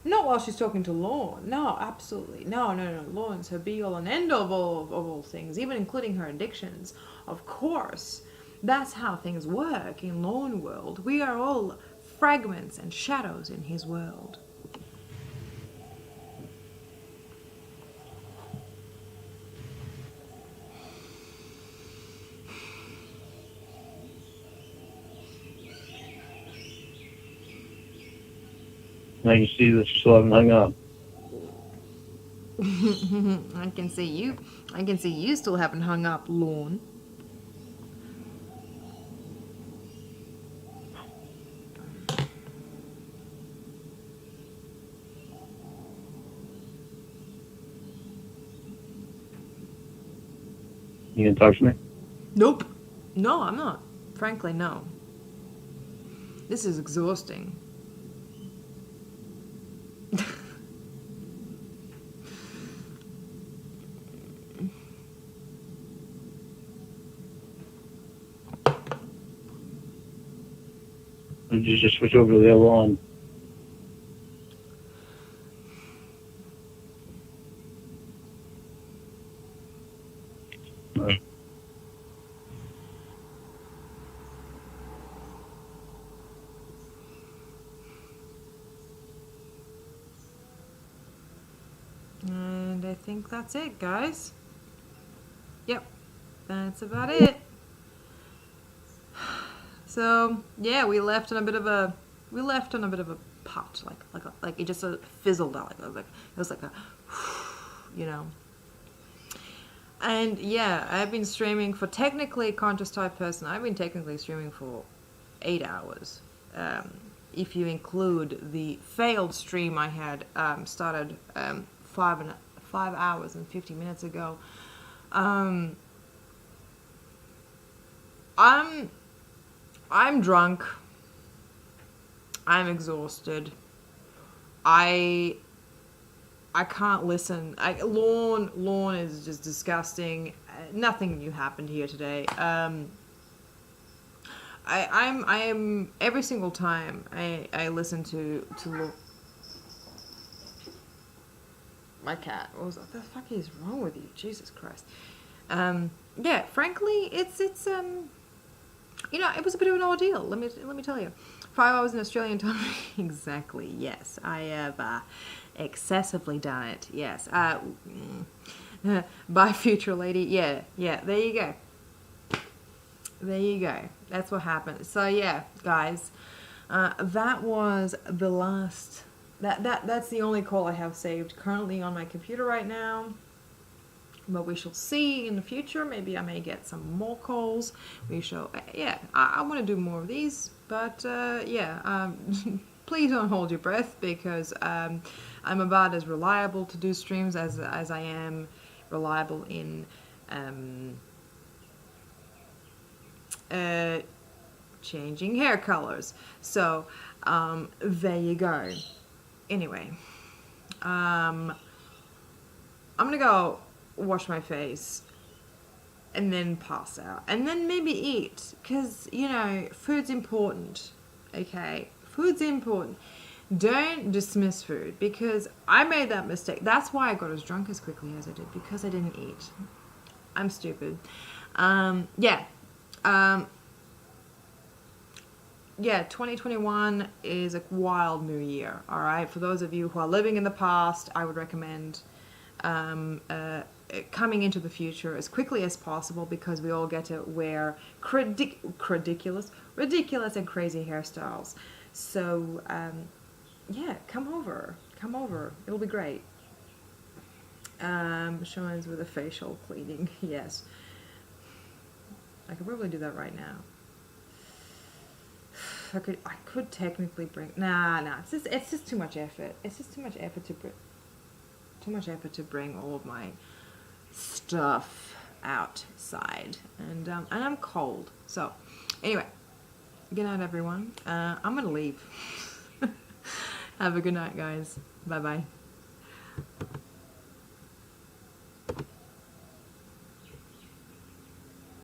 Not while she's talking to Lorne. No, absolutely. No. Lorne's her be all and end all of all things, even including her addictions. Of course. That's how things work in Lorne world. We are all fragments and shadows in his world. I can see that you still haven't hung up. I can see you still haven't hung up, Lorne. You gonna talk to me? Nope. No, I'm not. Frankly, no. This is exhausting. Or did you just switch over to the other one? And I think that's it, guys. Yep, that's about it. So yeah, we left on a bit of a putt, like it just sort of fizzled out, like it was like a, you know. And yeah, I've been streaming for technically a conscious type person. I've been technically streaming for 8 hours. if you include the failed stream I had started 5 hours and 50 minutes ago. I'm drunk. I'm exhausted. I can't listen. Lorne is just disgusting. Nothing new happened here today. I am every single time I listen to Lorne. My cat. What the fuck is wrong with you? Jesus Christ. Yeah, frankly, it's you know, it was a bit of an ordeal. Let me tell you. 5 hours in Australian time. Exactly. Yes, I have excessively done it. Yes. Bye, future lady. Yeah. There you go. There you go. That's what happened. So yeah, guys, that was the last. That's the only call I have saved currently on my computer right now. But we shall see in the future. Maybe I may get some more calls. We shall. Yeah, I want to do more of these. But yeah, please don't hold your breath, because I'm about as reliable to do streams as I am reliable in changing hair colors. So there you go. Anyway, I'm gonna go wash my face and then pass out and then maybe eat, because you know, food's important. Okay, food's important. Don't dismiss food, because I made that mistake. That's why I got as drunk as quickly as I did, because I didn't eat. I'm stupid. Yeah. Yeah, 2021 is a wild new year. All right, for those of you who are living in the past, I would recommend coming into the future as quickly as possible, because we all get to wear ridiculous and crazy hairstyles. So yeah, come over, it'll be great. Shines with a facial cleaning. Yes, I could probably do that right now. I could technically bring. Nah. It's just too much effort. It's just too much effort to bring all of my stuff outside, and I'm cold. So, anyway, good night, everyone. I'm gonna leave. Have a good night, guys. Bye bye.